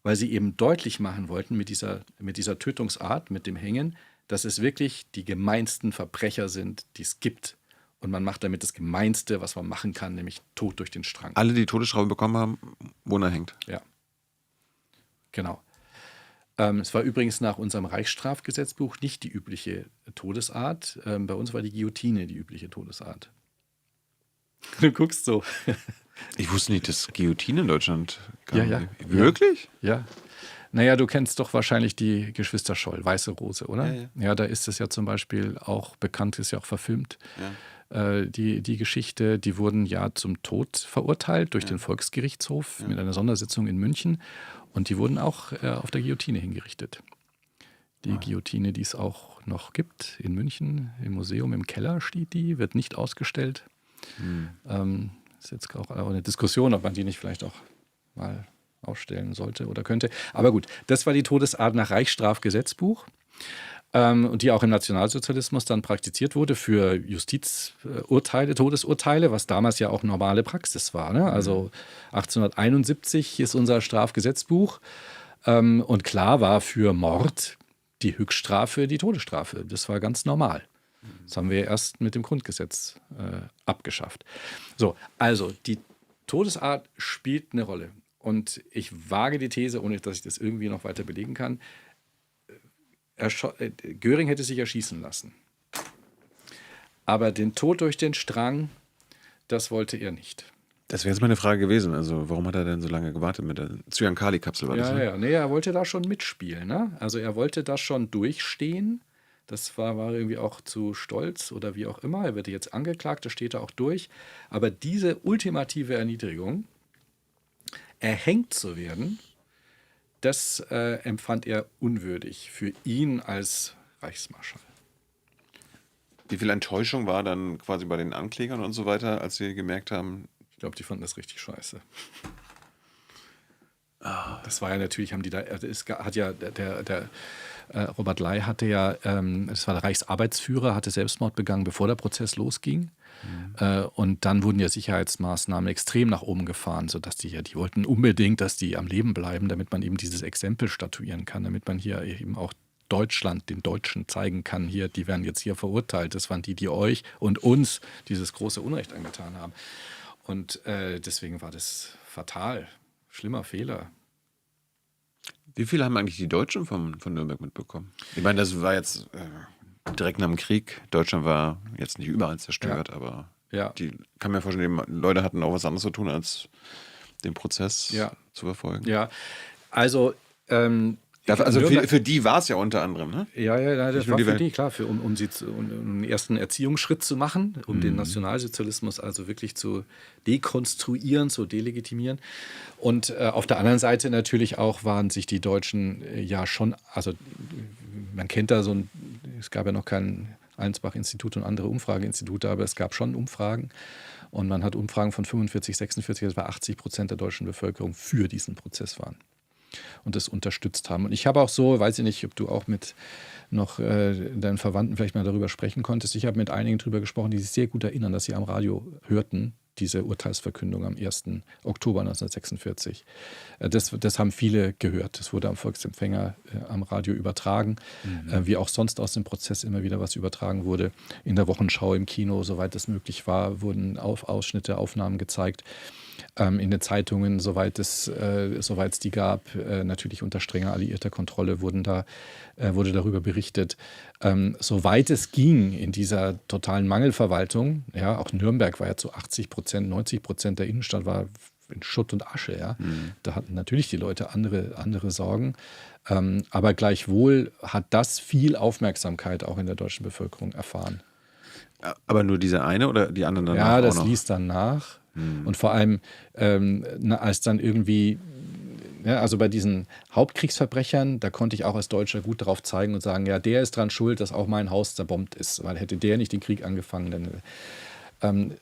B: weil sie eben deutlich machen wollten mit dieser Tötungsart, mit dem Hängen, dass es wirklich die gemeinsten Verbrecher sind, die es gibt. Und man macht damit das Gemeinste, was man machen kann, nämlich Tod durch den Strang.
A: Alle, die Todesstrafe bekommen haben, wurden erhängt.
B: Ja, genau. Es war übrigens nach unserem Reichsstrafgesetzbuch nicht die übliche Todesart. Bei uns war die Guillotine die übliche Todesart. Du guckst so.
A: Ich wusste nicht, dass Guillotine in Deutschland
B: Ja, ja.
A: Wirklich?
B: Ja. Naja, du kennst doch wahrscheinlich die Geschwister Scholl, Weiße Rose, oder?
A: Ja.
B: Ja, da ist es ja zum Beispiel auch bekannt, ist ja auch verfilmt.
A: Ja.
B: Die Geschichte, die wurden ja zum Tod verurteilt durch den Volksgerichtshof mit einer Sondersitzung in München. Und die wurden auch auf der Guillotine hingerichtet. Die Guillotine, die es auch noch gibt in München, im Museum, im Keller steht die, wird nicht ausgestellt. Ist jetzt auch eine Diskussion, ob man die nicht vielleicht auch mal ausstellen sollte oder könnte. Aber gut, das war die Todesart nach Reichsstrafgesetzbuch. Und die auch im Nationalsozialismus dann praktiziert wurde für Justizurteile, Todesurteile, was damals ja auch normale Praxis war. Ne? Also 1871 ist unser Strafgesetzbuch und klar war für Mord die Höchststrafe die Todesstrafe. Das war ganz normal. Das haben wir erst mit dem Grundgesetz abgeschafft. So, also die Todesart spielt eine Rolle. Und ich wage die These, ohne dass ich das irgendwie noch weiter belegen kann, Göring hätte sich erschießen lassen. Aber den Tod durch den Strang, das wollte er nicht.
A: Das wäre jetzt meine Frage gewesen. Also, warum hat er denn so lange gewartet mit der Zyankali-Kapsel? War das, ne?
B: Ja. Nee, er wollte da schon mitspielen. Ne? Also, er wollte da schon durchstehen. Das war irgendwie auch zu stolz oder wie auch immer. Er wird jetzt angeklagt, das steht da auch durch. Aber diese ultimative Erniedrigung, erhängt zu werden, das empfand er unwürdig für ihn als Reichsmarschall.
A: Wie viel Enttäuschung war dann quasi bei den Anklägern und so weiter, als sie gemerkt haben?
B: Ich glaube, die fanden das richtig scheiße. Das war ja natürlich, haben die da, es hat ja, der Robert Ley hatte ja, das war der Reichsarbeitsführer, hatte Selbstmord begangen, bevor der Prozess losging. Und dann wurden ja Sicherheitsmaßnahmen extrem nach oben gefahren, sodass die wollten unbedingt, dass die am Leben bleiben, damit man eben dieses Exempel statuieren kann, damit man hier eben auch Deutschland, den Deutschen zeigen kann, hier, die werden jetzt hier verurteilt. Das waren die euch und uns dieses große Unrecht angetan haben. Und deswegen war das fatal. Schlimmer Fehler.
A: Wie viel haben eigentlich die Deutschen von Nürnberg mitbekommen? Ich meine, das war jetzt direkt nach dem Krieg. Deutschland war jetzt nicht überall zerstört, aber die kann mir vorstellen, die Leute hatten auch was anderes zu tun, als den Prozess zu verfolgen.
B: Ja, also
A: für die war es ja unter anderem, ne?
B: Ja, das war für die, klar, um einen ersten Erziehungsschritt zu machen, um den Nationalsozialismus also wirklich zu dekonstruieren, zu delegitimieren. Und auf der anderen Seite natürlich auch waren sich die Deutschen ja schon, also man kennt da es gab ja noch kein Allensbach-Institut und andere Umfrageinstitute, aber es gab schon Umfragen. Und man hat Umfragen von 45, 46, das war 80% der deutschen Bevölkerung für diesen Prozess waren. Und das unterstützt haben. Und ich habe auch so, weiß ich nicht, ob du auch mit noch deinen Verwandten vielleicht mal darüber sprechen konntest. Ich habe mit einigen darüber gesprochen, die sich sehr gut erinnern, dass sie am Radio hörten, diese Urteilsverkündung am 1. Oktober 1946. Das haben viele gehört. Das wurde am Volksempfänger am Radio übertragen, wie auch sonst aus dem Prozess immer wieder was übertragen wurde. In der Wochenschau, im Kino, soweit es möglich war, wurden Ausschnitte, Aufnahmen gezeigt. In den Zeitungen, soweit es die gab, natürlich unter strenger alliierter Kontrolle, wurde darüber berichtet. Soweit es ging in dieser totalen Mangelverwaltung, ja, auch Nürnberg war ja zu 80%, 90% der Innenstadt war in Schutt und Asche. Ja? Da hatten natürlich die Leute andere Sorgen. Aber gleichwohl hat das viel Aufmerksamkeit auch in der deutschen Bevölkerung erfahren.
A: Aber nur diese eine oder die anderen danach
B: Ja, das
A: auch noch?
B: ließ dann nach. Und vor allem, als dann irgendwie, ja, also bei diesen Hauptkriegsverbrechern, da konnte ich auch als Deutscher gut darauf zeigen und sagen, ja, der ist dran schuld, dass auch mein Haus zerbombt ist, weil hätte der nicht den Krieg angefangen, dann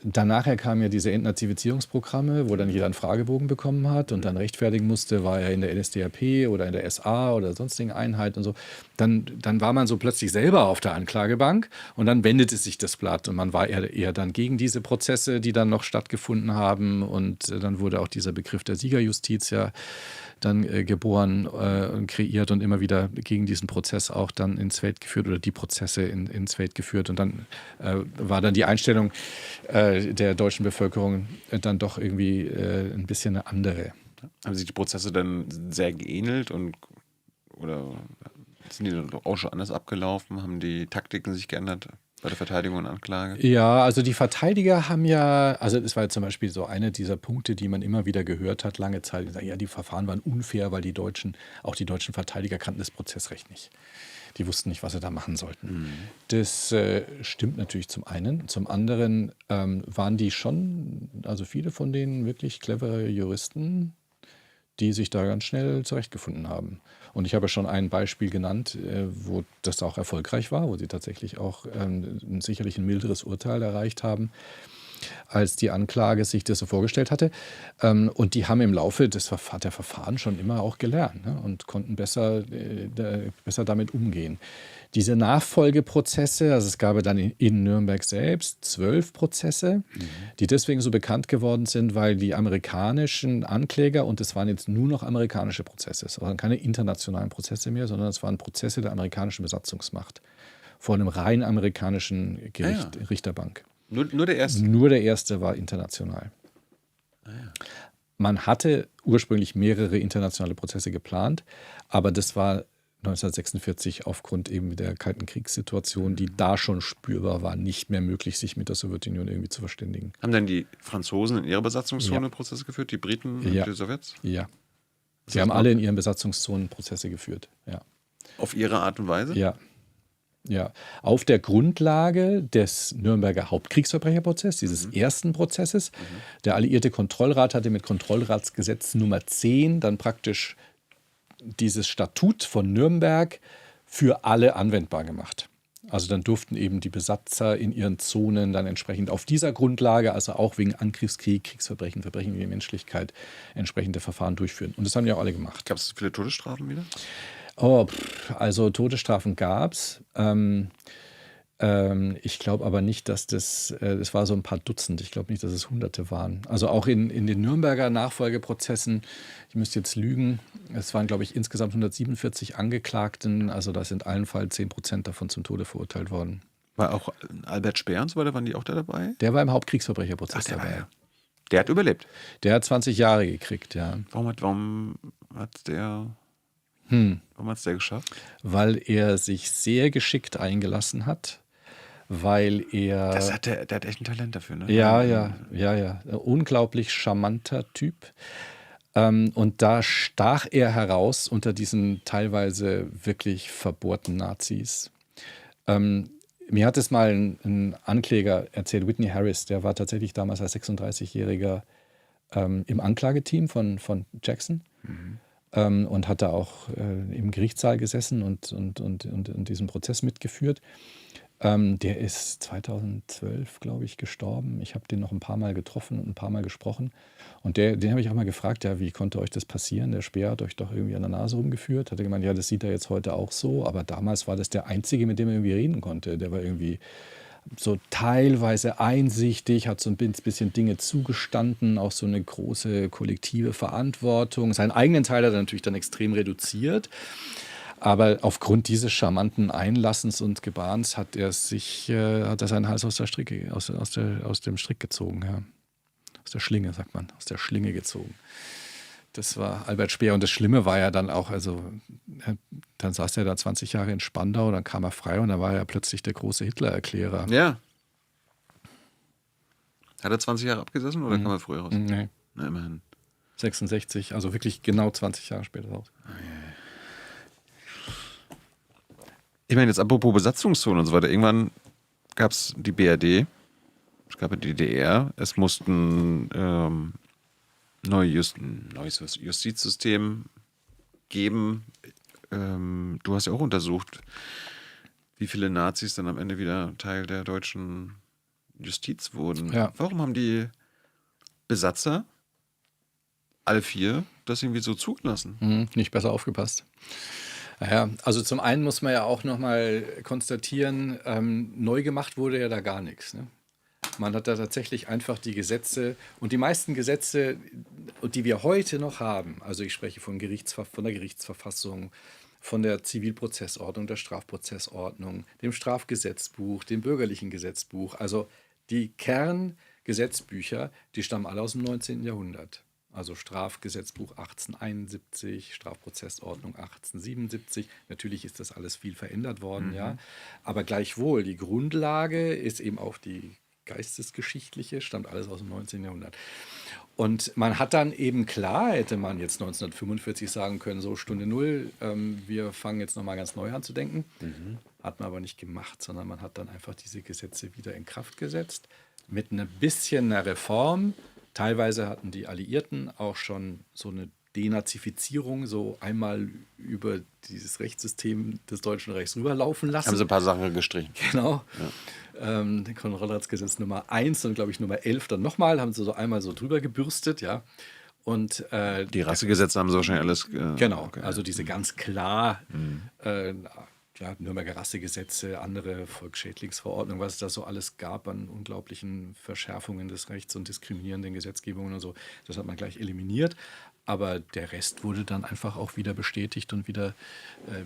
B: danach kamen ja diese Entnazifizierungsprogramme, wo dann jeder einen Fragebogen bekommen hat und dann rechtfertigen musste, war er in der NSDAP oder in der SA oder sonstigen Einheit und so. Dann war man so plötzlich selber auf der Anklagebank und dann wendete sich das Blatt und man war eher dann gegen diese Prozesse, die dann noch stattgefunden haben und dann wurde auch dieser Begriff der Siegerjustiz ja dann geboren und kreiert und immer wieder gegen diesen Prozess auch dann ins Feld geführt oder die Prozesse ins Feld geführt. Und dann war dann die Einstellung der deutschen Bevölkerung dann doch irgendwie ein bisschen eine andere.
A: Haben sich die Prozesse dann sehr geähnelt oder sind die dann auch schon anders abgelaufen? Haben die Taktiken sich geändert bei der Verteidigung und Anklage?
B: Ja, also die Verteidiger haben ja, also das war ja zum Beispiel so einer dieser Punkte, die man immer wieder gehört hat, lange Zeit, die sagen, ja, die Verfahren waren unfair, weil auch die deutschen Verteidiger kannten das Prozessrecht nicht. Die wussten nicht, was sie da machen sollten. Das stimmt natürlich zum einen. Zum anderen waren die schon, also viele von denen wirklich clevere Juristen, die sich da ganz schnell zurechtgefunden haben. Und ich habe schon ein Beispiel genannt, wo das auch erfolgreich war, wo sie tatsächlich auch sicherlich ein milderes Urteil erreicht haben, als die Anklage sich das so vorgestellt hatte. Und die haben im Laufe der Verfahren schon immer auch gelernt, ne, und konnten besser damit umgehen. Diese Nachfolgeprozesse, also es gab dann in Nürnberg selbst 12 Prozesse, die deswegen so bekannt geworden sind, weil die amerikanischen Ankläger, und es waren jetzt nur noch amerikanische Prozesse, es waren keine internationalen Prozesse mehr, sondern es waren Prozesse der amerikanischen Besatzungsmacht vor einem rein amerikanischen Gericht, Richterbank.
A: Nur der erste?
B: Nur der erste war international. Man hatte ursprünglich mehrere internationale Prozesse geplant, aber das war 1946 aufgrund eben der Kalten Kriegssituation, die da schon spürbar war, nicht mehr möglich, sich mit der Sowjetunion irgendwie zu verständigen.
A: Haben dann die Franzosen in ihrer Besatzungszone Prozesse geführt, die Briten und die Sowjets?
B: Ja. Sie haben alle in ihren Besatzungszonen Prozesse geführt, ja.
A: Auf ihre Art und Weise?
B: Ja. Ja, auf der Grundlage des Nürnberger Hauptkriegsverbrecherprozesses, dieses ersten Prozesses. Der Alliierte Kontrollrat hatte mit Kontrollratsgesetz Nummer 10 dann praktisch dieses Statut von Nürnberg für alle anwendbar gemacht. Also dann durften eben die Besatzer in ihren Zonen dann entsprechend auf dieser Grundlage, also auch wegen Angriffskrieg, Kriegsverbrechen, Verbrechen gegen die Menschlichkeit, entsprechende Verfahren durchführen. Und das haben die auch alle gemacht.
A: Gab es viele Todesstrafen wieder?
B: Also Todesstrafen gab es. Ich glaube aber nicht, dass das war so ein paar Dutzend. Ich glaube nicht, dass es Hunderte waren. Also auch in den Nürnberger Nachfolgeprozessen, ich müsste jetzt lügen, es waren, glaube ich, insgesamt 147 Angeklagten. Also da sind allenfalls 10% davon zum Tode verurteilt worden.
A: War auch Albert Speer und so weiter, waren die auch da dabei?
B: Der war im Hauptkriegsverbrecherprozess dabei.
A: Der hat überlebt?
B: Der hat 20 Jahre gekriegt, ja.
A: Warum hat der geschafft?
B: Weil er sich sehr geschickt eingelassen hat. Weil er.
A: Der hat echt ein Talent dafür, ne?
B: Ja. Ein unglaublich charmanter Typ. Und da stach er heraus unter diesen teilweise wirklich verbohrten Nazis. Mir hat es mal ein Ankläger erzählt, Whitney Harris, der war tatsächlich damals als 36-Jähriger im Anklageteam von Jackson. Und hat da auch im Gerichtssaal gesessen und diesen Prozess mitgeführt. Der ist 2012, glaube ich, gestorben. Ich habe den noch ein paar Mal getroffen und ein paar Mal gesprochen. Und den habe ich auch mal gefragt, ja, wie konnte euch das passieren? Der Speer hat euch doch irgendwie an der Nase rumgeführt. Hat er gemeint, ja, das sieht er jetzt heute auch so. Aber damals war das der Einzige, mit dem er irgendwie reden konnte. Der war irgendwie so teilweise einsichtig, hat so ein bisschen Dinge zugestanden, auch so eine große kollektive Verantwortung. Seinen eigenen Teil hat er natürlich dann extrem reduziert. Aber aufgrund dieses charmanten Einlassens und Gebarens hat er seinen Hals aus dem Strick gezogen. Ja. Aus der Schlinge, sagt man. Aus der Schlinge gezogen. Das war Albert Speer. Und das Schlimme war ja dann auch, also dann saß er da 20 Jahre in Spandau, dann kam er frei und dann war er plötzlich der große Hitler-Erklärer.
A: Ja. Hat er 20 Jahre abgesessen oder kam er früher raus?
B: Nee.
A: Na, immerhin.
B: 66, also wirklich genau 20 Jahre später raus.
A: Ich meine, jetzt apropos Besatzungszone und so weiter. Irgendwann gab es die BRD, es gab die DDR, es mussten neues Justizsystem geben. Du hast ja auch untersucht, wie viele Nazis dann am Ende wieder Teil der deutschen Justiz wurden.
B: Ja.
A: Warum haben die Besatzer, alle 4, das irgendwie so zugelassen?
B: Nicht besser aufgepasst. Naja, also zum einen muss man ja auch nochmal konstatieren, neu gemacht wurde ja da gar nichts. Ne? Man hat da tatsächlich einfach die Gesetze und die meisten Gesetze, die wir heute noch haben, also ich spreche von der Gerichtsverfassung, von der Zivilprozessordnung, der Strafprozessordnung, dem Strafgesetzbuch, dem bürgerlichen Gesetzbuch, also die Kerngesetzbücher, die stammen alle aus dem 19. Jahrhundert. Also Strafgesetzbuch 1871, Strafprozessordnung 1877. Natürlich ist das alles viel verändert worden, ja. Aber gleichwohl, die Grundlage ist eben auch die geistesgeschichtliche, stammt alles aus dem 19. Jahrhundert. Und man hat dann eben klar, hätte man jetzt 1945 sagen können, so Stunde Null, wir fangen jetzt nochmal ganz neu an zu denken. Hat man aber nicht gemacht, sondern man hat dann einfach diese Gesetze wieder in Kraft gesetzt mit ein bisschen einer Reform. Teilweise hatten die Alliierten auch schon so eine Denazifizierung so einmal über dieses Rechtssystem des Deutschen Reichs rüberlaufen lassen.
A: Haben sie ein paar Sachen gestrichen.
B: Genau. Den Konradsgesetz Nummer 1 und glaube ich Nummer 11 dann nochmal, haben sie so einmal so drüber gebürstet, ja. Und
A: die Rassegesetze haben sie wahrscheinlich alles.
B: genau,
A: okay.
B: also diese ganz klar Nürnberger Rassegesetze, andere Volksschädlingsverordnungen, was es da so alles gab an unglaublichen Verschärfungen des Rechts und diskriminierenden Gesetzgebungen und so, das hat man gleich eliminiert. Aber der Rest wurde dann einfach auch wieder bestätigt und wieder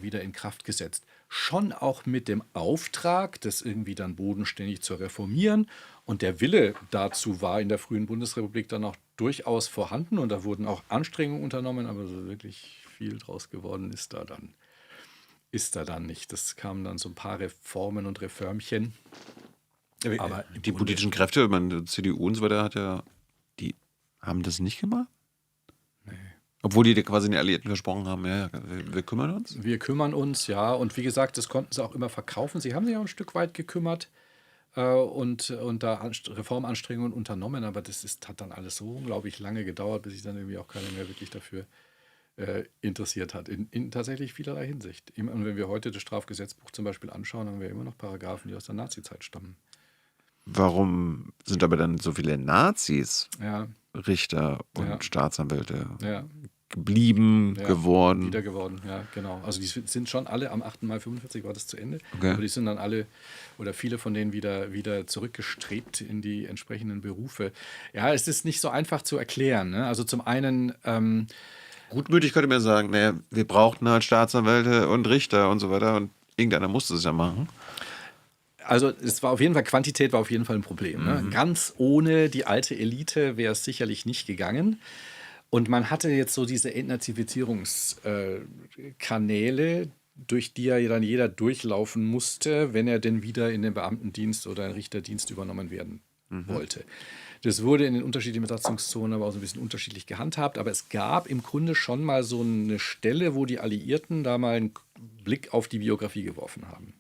B: in Kraft gesetzt. Schon auch mit dem Auftrag, das irgendwie dann bodenständig zu reformieren. Und der Wille dazu war in der frühen Bundesrepublik dann auch durchaus vorhanden. Und da wurden auch Anstrengungen unternommen, aber so wirklich viel draus geworden ist da dann nicht. Das kamen dann so ein paar Reformen und Reformchen.
A: Aber die politischen Kräfte, die CDU und so weiter, die haben das nicht gemacht? Nee. Obwohl die quasi den Alliierten versprochen haben, ja, wir kümmern uns?
B: Wir kümmern uns, ja. Und wie gesagt, das konnten sie auch immer verkaufen. Sie haben sich auch ein Stück weit gekümmert und da Reformanstrengungen unternommen. Aber hat dann alles so unglaublich lange gedauert, bis sich dann irgendwie auch keiner mehr wirklich dafür interessiert hat. In tatsächlich vielerlei Hinsicht. Und wenn wir heute das Strafgesetzbuch zum Beispiel anschauen, haben wir immer noch Paragraphen, die aus der Nazizeit stammen.
A: Warum sind aber dann so viele Nazis,
B: ja.
A: Richter und Staatsanwälte
B: geblieben,
A: geworden?
B: Wieder geworden, ja, genau. Also die sind schon alle, am 8. Mai 45 war das zu Ende,
A: okay.
B: Aber die sind dann alle, oder viele von denen wieder zurückgestrebt in die entsprechenden Berufe. Ja, es ist nicht so einfach zu erklären. Ne? Also zum einen
A: gutmütig könnte man sagen, naja, wir brauchten halt Staatsanwälte und Richter und so weiter und irgendeiner musste es ja machen.
B: Also es war auf jeden Fall, Quantität war auf jeden Fall ein Problem. Ne? Ganz ohne die alte Elite wäre es sicherlich nicht gegangen. Und man hatte jetzt so diese Entnazifizierungskanäle, durch die ja dann jeder durchlaufen musste, wenn er denn wieder in den Beamtendienst oder den Richterdienst übernommen werden wollte. Das wurde in den unterschiedlichen Besatzungszonen aber auch so ein bisschen unterschiedlich gehandhabt. Aber es gab im Grunde schon mal so eine Stelle, wo die Alliierten da mal einen Blick auf die Biografie geworfen haben.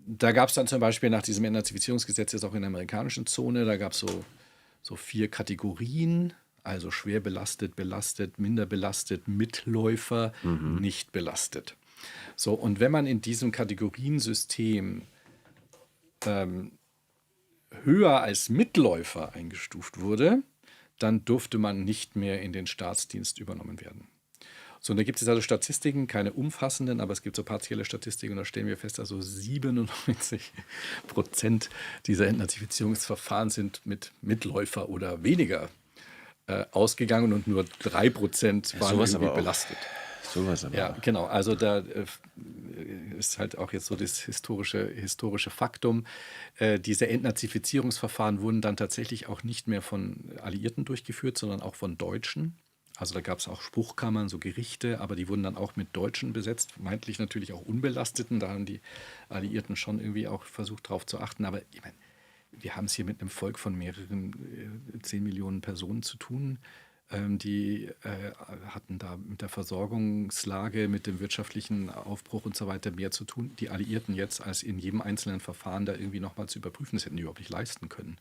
B: Da gab es dann zum Beispiel nach diesem Entnazifizierungsgesetz jetzt auch in der amerikanischen Zone, da gab es so 4 Kategorien, also schwer belastet, belastet, minder belastet, Mitläufer, nicht belastet. So, und wenn man in diesem Kategoriensystem höher als Mitläufer eingestuft wurde, dann durfte man nicht mehr in den Staatsdienst übernommen werden. So, und da gibt es also Statistiken, keine umfassenden, aber es gibt so partielle Statistiken und da stellen wir fest, also 97% dieser Entnazifizierungsverfahren sind mit Mitläufer oder weniger ausgegangen und nur 3% waren irgendwie belastet.
A: Sowas aber.
B: Ja, genau. Also da ist halt auch jetzt so das historische Faktum. Diese Entnazifizierungsverfahren wurden dann tatsächlich auch nicht mehr von Alliierten durchgeführt, sondern auch von Deutschen. Also da gab es auch Spruchkammern, so Gerichte, aber die wurden dann auch mit Deutschen besetzt, meintlich natürlich auch Unbelasteten. Da haben die Alliierten schon irgendwie auch versucht, darauf zu achten. Aber ich meine, wir haben es hier mit einem Volk von mehreren 10 Millionen Personen zu tun. Die hatten da mit der Versorgungslage, mit dem wirtschaftlichen Aufbruch und so weiter mehr zu tun. Die Alliierten jetzt, als in jedem einzelnen Verfahren da irgendwie nochmal zu überprüfen, das hätten die überhaupt nicht leisten können.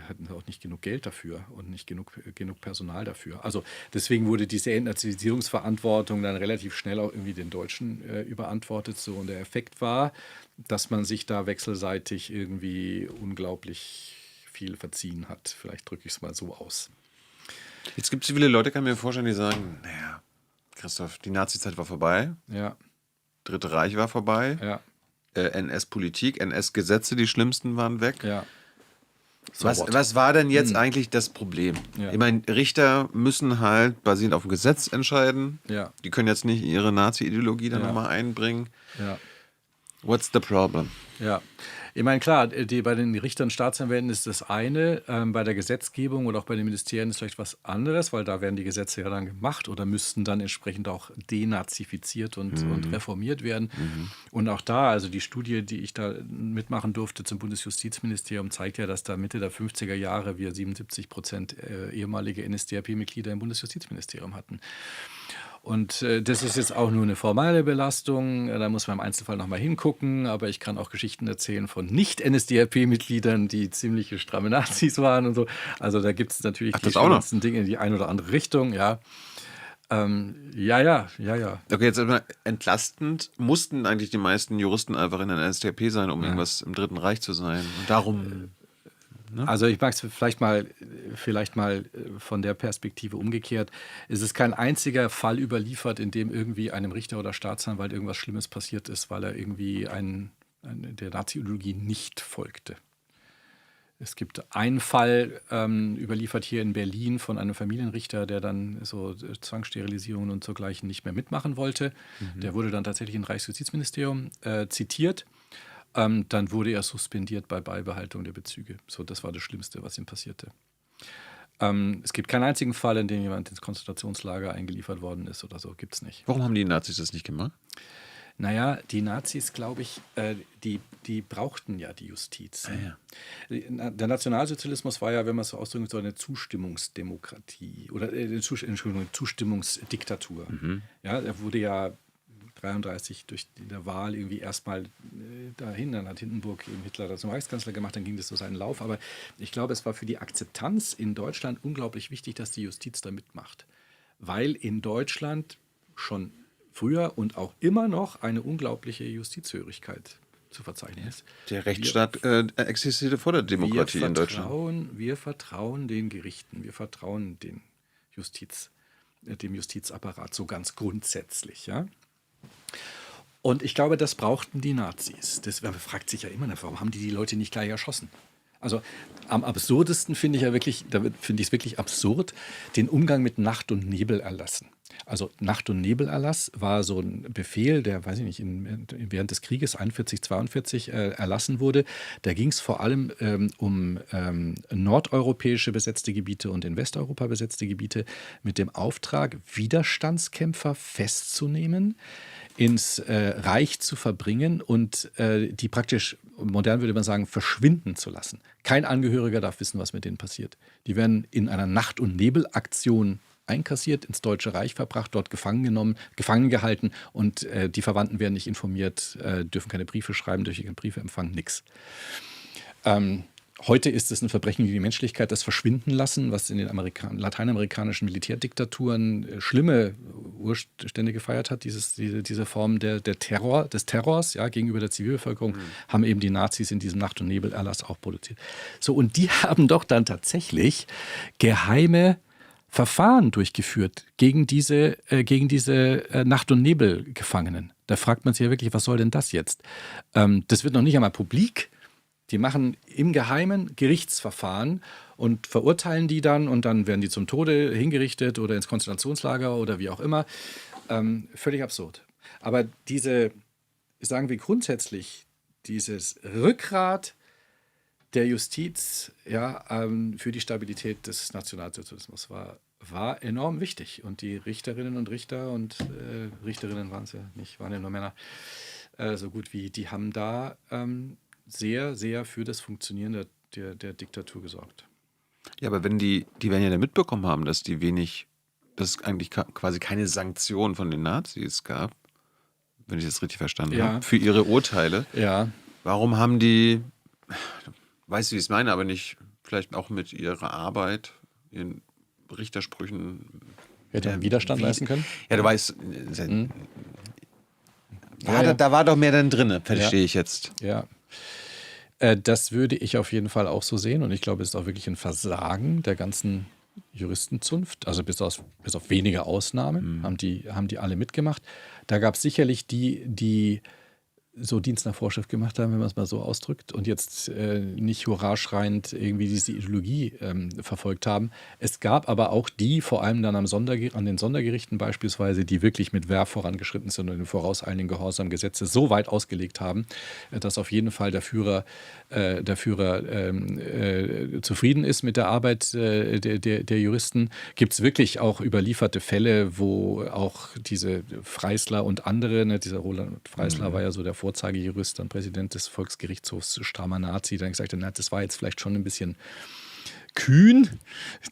B: Hatten auch nicht genug Geld dafür und nicht genug Personal dafür. Also deswegen wurde diese Entnazifizierungsverantwortung dann relativ schnell auch irgendwie den Deutschen überantwortet. So. Und der Effekt war, dass man sich da wechselseitig irgendwie unglaublich viel verziehen hat. Vielleicht drücke ich es mal so aus.
A: Jetzt gibt es viele Leute, kann ich mir vorstellen, die sagen, naja, Christoph, die Nazi-Zeit war vorbei.
B: Ja.
A: Dritte Reich war vorbei.
B: Ja.
A: NS-Politik, NS-Gesetze, die schlimmsten waren weg.
B: Ja. So
A: was war denn jetzt eigentlich das Problem?
B: Ja.
A: Ich meine, Richter müssen halt basierend auf dem Gesetz entscheiden.
B: Ja.
A: Die können jetzt nicht ihre Nazi-Ideologie dann nochmal einbringen.
B: Ja.
A: What's the problem?
B: Ja, ich meine, klar, bei den Richtern und Staatsanwälten ist das eine, bei der Gesetzgebung oder auch bei den Ministerien ist vielleicht was anderes, weil da werden die Gesetze ja dann gemacht oder müssten dann entsprechend auch denazifiziert und reformiert werden. Und auch da, also die Studie, die ich da mitmachen durfte zum Bundesjustizministerium, zeigt ja, dass da Mitte der 50er Jahre wir 77% ehemalige NSDAP-Mitglieder im Bundesjustizministerium hatten. Und das ist jetzt auch nur eine formale Belastung. Da muss man im Einzelfall nochmal hingucken. Aber ich kann auch Geschichten erzählen von Nicht-NSDAP-Mitgliedern, die ziemliche stramme Nazis waren und so. Also da gibt es natürlich die schönsten Dinge in die eine oder andere Richtung. Ja. Ja.
A: Okay, jetzt entlastend mussten eigentlich die meisten Juristen einfach in der NSDAP sein, um irgendwas im Dritten Reich zu sein. Und darum...
B: Also ich mag es vielleicht mal von der Perspektive umgekehrt. Es ist kein einziger Fall überliefert, in dem irgendwie einem Richter oder Staatsanwalt irgendwas Schlimmes passiert ist, weil er irgendwie der Nazi-Ideologie nicht folgte. Es gibt einen Fall, überliefert hier in Berlin von einem Familienrichter, der dann so Zwangssterilisierungen und dergleichen nicht mehr mitmachen wollte. Der wurde dann tatsächlich im Reichsjustizministerium zitiert. Dann wurde er suspendiert bei Beibehaltung der Bezüge. So, das war das Schlimmste, was ihm passierte. Es gibt keinen einzigen Fall, in dem jemand ins Konzentrationslager eingeliefert worden ist oder so. Gibt es nicht.
A: Warum haben die Nazis das nicht gemacht?
B: Naja, die Nazis, glaube ich, die brauchten ja die Justiz. Der Nationalsozialismus war ja, wenn man es so ausdrücken soll, eine Zustimmungsdemokratie oder Zustimmungsdiktatur. Ja, er wurde ja 1933 durch die Wahl irgendwie erstmal dahin, dann hat Hindenburg eben Hitler da zum Reichskanzler gemacht, dann ging das so seinen Lauf. Aber ich glaube, es war für die Akzeptanz in Deutschland unglaublich wichtig, dass die Justiz da mitmacht. Weil in Deutschland schon früher und auch immer noch eine unglaubliche Justizhörigkeit zu verzeichnen ist.
A: Der Rechtsstaat existierte vor der Demokratie in Deutschland.
B: Wir vertrauen den Gerichten, wir vertrauen dem Justizapparat so ganz grundsätzlich, ja. Und ich glaube, das brauchten die Nazis. Man fragt sich ja immer, warum haben die Leute nicht gleich erschossen? Also am absurdesten finde ich es wirklich absurd, den Umgang mit Nacht- und Nebelerlassen. Also Nacht- und Nebelerlass war so ein Befehl, der, weiß ich nicht, während des Krieges 41, 42 erlassen wurde. Da ging es vor allem um nordeuropäische besetzte Gebiete und in Westeuropa besetzte Gebiete mit dem Auftrag, Widerstandskämpfer festzunehmen, ins Reich zu verbringen und die praktisch, modern würde man sagen, verschwinden zu lassen. Kein Angehöriger darf wissen, was mit denen passiert. Die werden in einer Nacht- und Nebelaktion einkassiert, ins Deutsche Reich verbracht, dort gefangen gehalten und die Verwandten werden nicht informiert, dürfen keine Briefe schreiben, dürfen keine Briefe empfangen, nichts. Heute ist es ein Verbrechen gegen die Menschlichkeit, das Verschwinden lassen, was in den lateinamerikanischen Militärdiktaturen schlimme Urstände gefeiert hat. Diese Form des Terrors gegenüber der Zivilbevölkerung haben eben die Nazis in diesem Nacht- und Nebelerlass auch produziert. So, und die haben doch dann tatsächlich geheime Verfahren durchgeführt gegen diese Nacht- und Nebelgefangenen. Da fragt man sich ja wirklich, was soll denn das jetzt? Das wird noch nicht einmal publik. Die machen im Geheimen Gerichtsverfahren und verurteilen die dann und dann werden die zum Tode hingerichtet oder ins Konzentrationslager oder wie auch immer. Völlig absurd. Aber sagen wir grundsätzlich, dieses Rückgrat der Justiz für die Stabilität des Nationalsozialismus war enorm wichtig. Und die Richterinnen und Richter und Richterinnen waren es ja nicht, waren ja nur Männer, so gut wie, die haben da sehr, sehr für das Funktionieren der Diktatur gesorgt.
A: Ja, aber wenn die werden ja dann mitbekommen haben, dass dass es eigentlich quasi keine Sanktionen von den Nazis gab, wenn ich das richtig verstanden
B: Ja.
A: habe, für ihre Urteile.
B: Ja,
A: Warum haben die, weißt du, wie ich es meine, aber nicht vielleicht auch mit ihrer Arbeit, ihren Richtersprüchen.
B: hätte man Widerstand leisten können.
A: Ja, du weißt,
B: Ja.
A: Da war doch mehr dann drin, verstehe ich jetzt.
B: Ja. Das würde ich auf jeden Fall auch so sehen. Und ich glaube, es ist auch wirklich ein Versagen der ganzen Juristenzunft. Also bis auf wenige Ausnahmen haben die alle mitgemacht. Da gab es sicherlich die so Dienst nach Vorschrift gemacht haben, wenn man es mal so ausdrückt, und jetzt nicht hurraschreiend irgendwie diese Ideologie verfolgt haben. Es gab aber auch die, vor allem dann an den Sondergerichten beispielsweise, die wirklich mit Verve vorangeschritten sind und den vorauseilenden Gehorsam Gesetze so weit ausgelegt haben, dass auf jeden Fall der Führer zufrieden ist mit der Arbeit der Juristen. Gibt es wirklich auch überlieferte Fälle, wo auch diese Freisler und andere, ne, dieser Roland Freisler war ja so der Vorzeigejurist, dann Präsident des Volksgerichtshofs, strammer Nazi, dann gesagt hat, na, das war jetzt vielleicht schon ein bisschen kühn,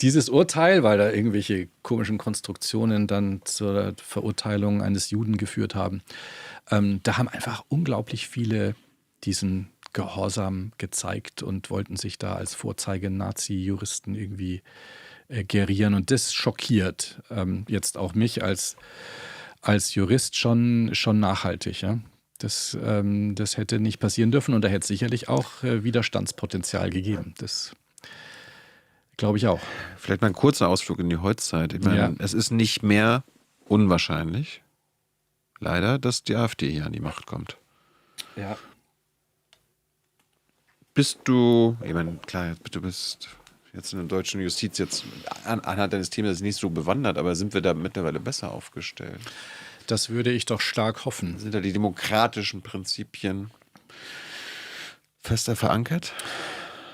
B: dieses Urteil, weil da irgendwelche komischen Konstruktionen dann zur Verurteilung eines Juden geführt haben. Da haben einfach unglaublich viele diesen Gehorsam gezeigt und wollten sich da als Vorzeige-Nazi-Juristen irgendwie gerieren. Und das schockiert jetzt auch mich als Jurist schon nachhaltig. Ja? Das hätte nicht passieren dürfen, und da hätte es sicherlich auch Widerstandspotenzial gegeben. Das glaube ich auch.
A: Vielleicht mal ein kurzer Ausflug in die Heutzeit. Ich meine, es ist nicht mehr unwahrscheinlich, leider, dass die AfD hier an die Macht kommt.
B: Ja.
A: Bist du, ich meine, klar, du bist jetzt in der deutschen Justiz jetzt anhand deines Themas nicht so bewandert, aber sind wir da mittlerweile besser aufgestellt?
B: Das würde ich doch stark hoffen.
A: Sind da die demokratischen Prinzipien fester verankert?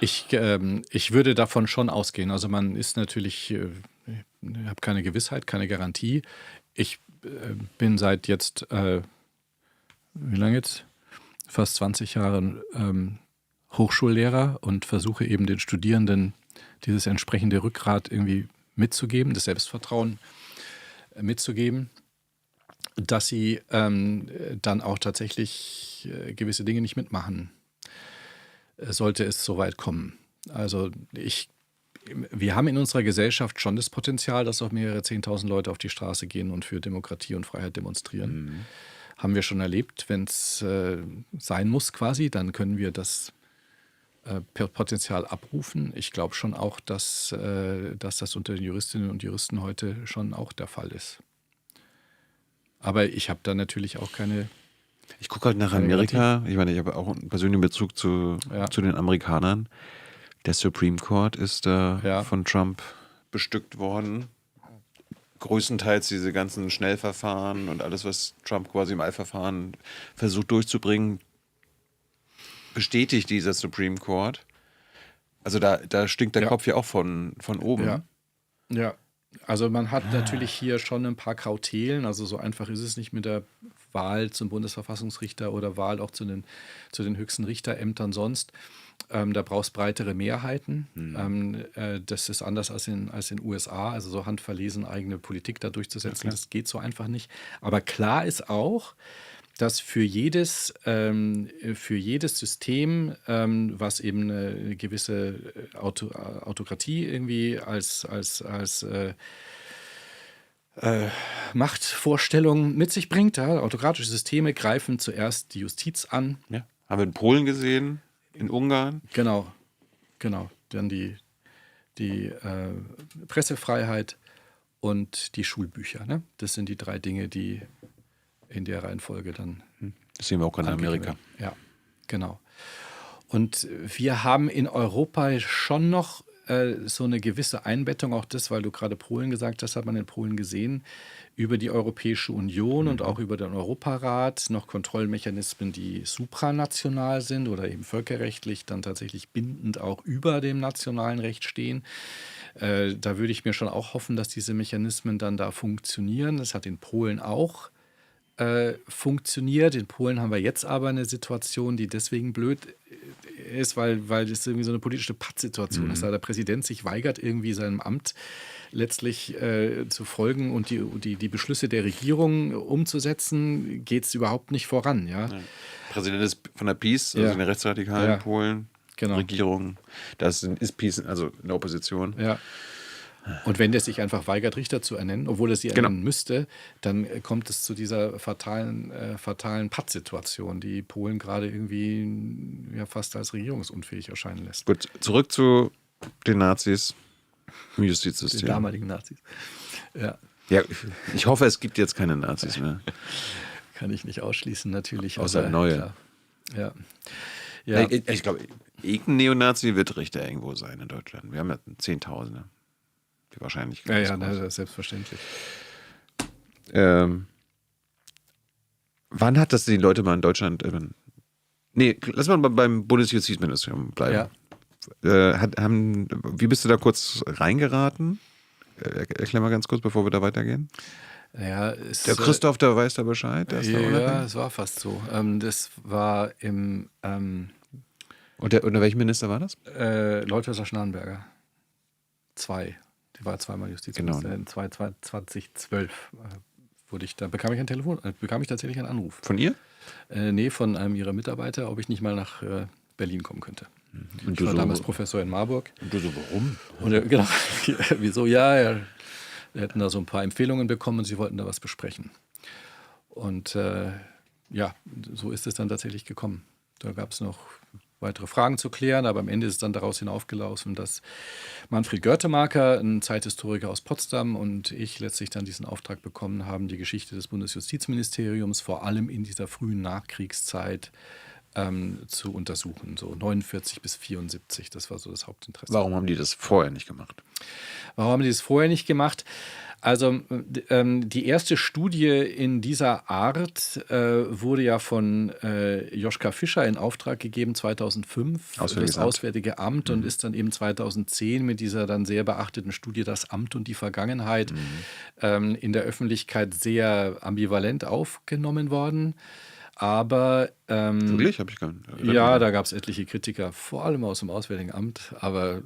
B: Ich würde davon schon ausgehen. Also man ist natürlich, ich habe keine Gewissheit, keine Garantie. Ich bin seit jetzt, wie lange jetzt? Fast 20 Jahren Hochschullehrer und versuche eben den Studierenden dieses entsprechende Rückgrat irgendwie mitzugeben, das Selbstvertrauen mitzugeben, dass sie dann auch tatsächlich gewisse Dinge nicht mitmachen, sollte es so weit kommen. Also wir haben in unserer Gesellschaft schon das Potenzial, dass auch mehrere 10.000 Leute auf die Straße gehen und für Demokratie und Freiheit demonstrieren. Haben wir schon erlebt. Wenn es sein muss quasi, dann können wir das Potenzial abrufen. Ich glaube schon auch, dass das unter den Juristinnen und Juristen heute schon auch der Fall ist. Aber ich habe da natürlich auch keine...
A: Ich gucke halt nach Amerika. Ich meine, ich habe auch einen persönlichen Bezug zu den Amerikanern. Der Supreme Court ist von Trump bestückt worden. Größtenteils diese ganzen Schnellverfahren und alles, was Trump quasi im Eilverfahren versucht durchzubringen, bestätigt dieser Supreme Court. Also da stinkt der Kopf ja auch von oben.
B: Ja. Also man hat natürlich hier schon ein paar Kautelen. Also so einfach ist es nicht mit der Wahl zum Bundesverfassungsrichter oder Wahl auch zu den höchsten Richterämtern sonst. Da brauchst breitere Mehrheiten. Das ist anders als in USA. Also so handverlesen eigene Politik da durchzusetzen, das geht so einfach nicht. Aber klar ist auch, dass für jedes System, was eben eine gewisse Autokratie irgendwie als Machtvorstellung mit sich bringt. Ja? Autokratische Systeme greifen zuerst die Justiz an.
A: Ja. Haben wir in Polen gesehen, in Ungarn.
B: Genau. Dann die Pressefreiheit und die Schulbücher. Ne? Das sind die 3 Dinge, die in der Reihenfolge dann.
A: Das sehen wir auch gerade in Amerika.
B: Ja, genau. Und wir haben in Europa schon noch so eine gewisse Einbettung, auch das, weil du gerade Polen gesagt hast, hat man in Polen gesehen, über die Europäische Union und auch über den Europarat noch Kontrollmechanismen, die supranational sind oder eben völkerrechtlich dann tatsächlich bindend auch über dem nationalen Recht stehen. Da würde ich mir schon auch hoffen, dass diese Mechanismen dann da funktionieren. Das hat in Polen auch funktioniert. In Polen haben wir jetzt aber eine Situation, die deswegen blöd ist, weil das irgendwie so eine politische Pattsituation ist. Da der Präsident sich weigert, irgendwie seinem Amt letztlich zu folgen und die Beschlüsse der Regierung umzusetzen, geht es überhaupt nicht voran. Ja?
A: Ja. Präsident ist von der PiS, also in der rechtsradikalen Polen, Regierung. Das ist PiS, also in der Opposition.
B: Ja. Und wenn der sich einfach weigert, Richter zu ernennen, obwohl er sie ernennen müsste, dann kommt es zu dieser fatalen Pattsituation, die Polen gerade irgendwie fast als regierungsunfähig erscheinen lässt.
A: Gut, zurück zu den Nazis im Justizsystem.
B: Den damaligen Nazis.
A: Ja, ich hoffe, es gibt jetzt keine Nazis mehr.
B: Kann ich nicht ausschließen, natürlich.
A: Außer neue.
B: Ja.
A: Ich glaube, irgendein Neonazi wird Richter irgendwo sein in Deutschland. Wir haben ja Zehntausende. Die Wahrscheinlichkeit ist groß.
B: Selbstverständlich.
A: Wann hat das die Leute mal in Deutschland... lass mal beim Bundesjustizministerium bleiben. Ja. Wie bist du da kurz reingeraten? Erklär mal ganz kurz, bevor wir da weitergehen.
B: Ja,
A: der Christoph, der weiß da Bescheid.
B: Es war fast so. Das war im...
A: unter welchem Minister war das?
B: Leutheusser-Schnarrenberger. Die war zweimal Justizministerin. Genau. 2012 bekam ich tatsächlich einen Anruf.
A: Von ihr?
B: Nee, von einem ihrer Mitarbeiter, ob ich nicht mal nach Berlin kommen könnte.
A: Und
B: ich war damals Professor in Marburg.
A: Und du so, warum?
B: Und genau, wieso? Ja, wir hätten da so ein paar Empfehlungen bekommen und sie wollten da was besprechen. Und so ist es dann tatsächlich gekommen. Da gab es noch weitere Fragen zu klären, aber am Ende ist es dann daraus hinaufgelaufen, dass Manfred Görtemaker, ein Zeithistoriker aus Potsdam, und ich letztlich dann diesen Auftrag bekommen haben, die Geschichte des Bundesjustizministeriums vor allem in dieser frühen Nachkriegszeit zu untersuchen, so 49 bis 74, das war so das Hauptinteresse.
A: Warum haben die das vorher nicht gemacht?
B: Also die erste Studie in dieser Art wurde ja von Joschka Fischer in Auftrag gegeben 2005, das Auswärtige Amt, und ist dann eben 2010 mit dieser dann sehr beachteten Studie Das Amt und die Vergangenheit in der Öffentlichkeit sehr ambivalent aufgenommen worden. Aber
A: wirklich? Hab ich gar nicht.
B: Ja, da gab es etliche Kritiker, vor allem aus dem Auswärtigen Amt, aber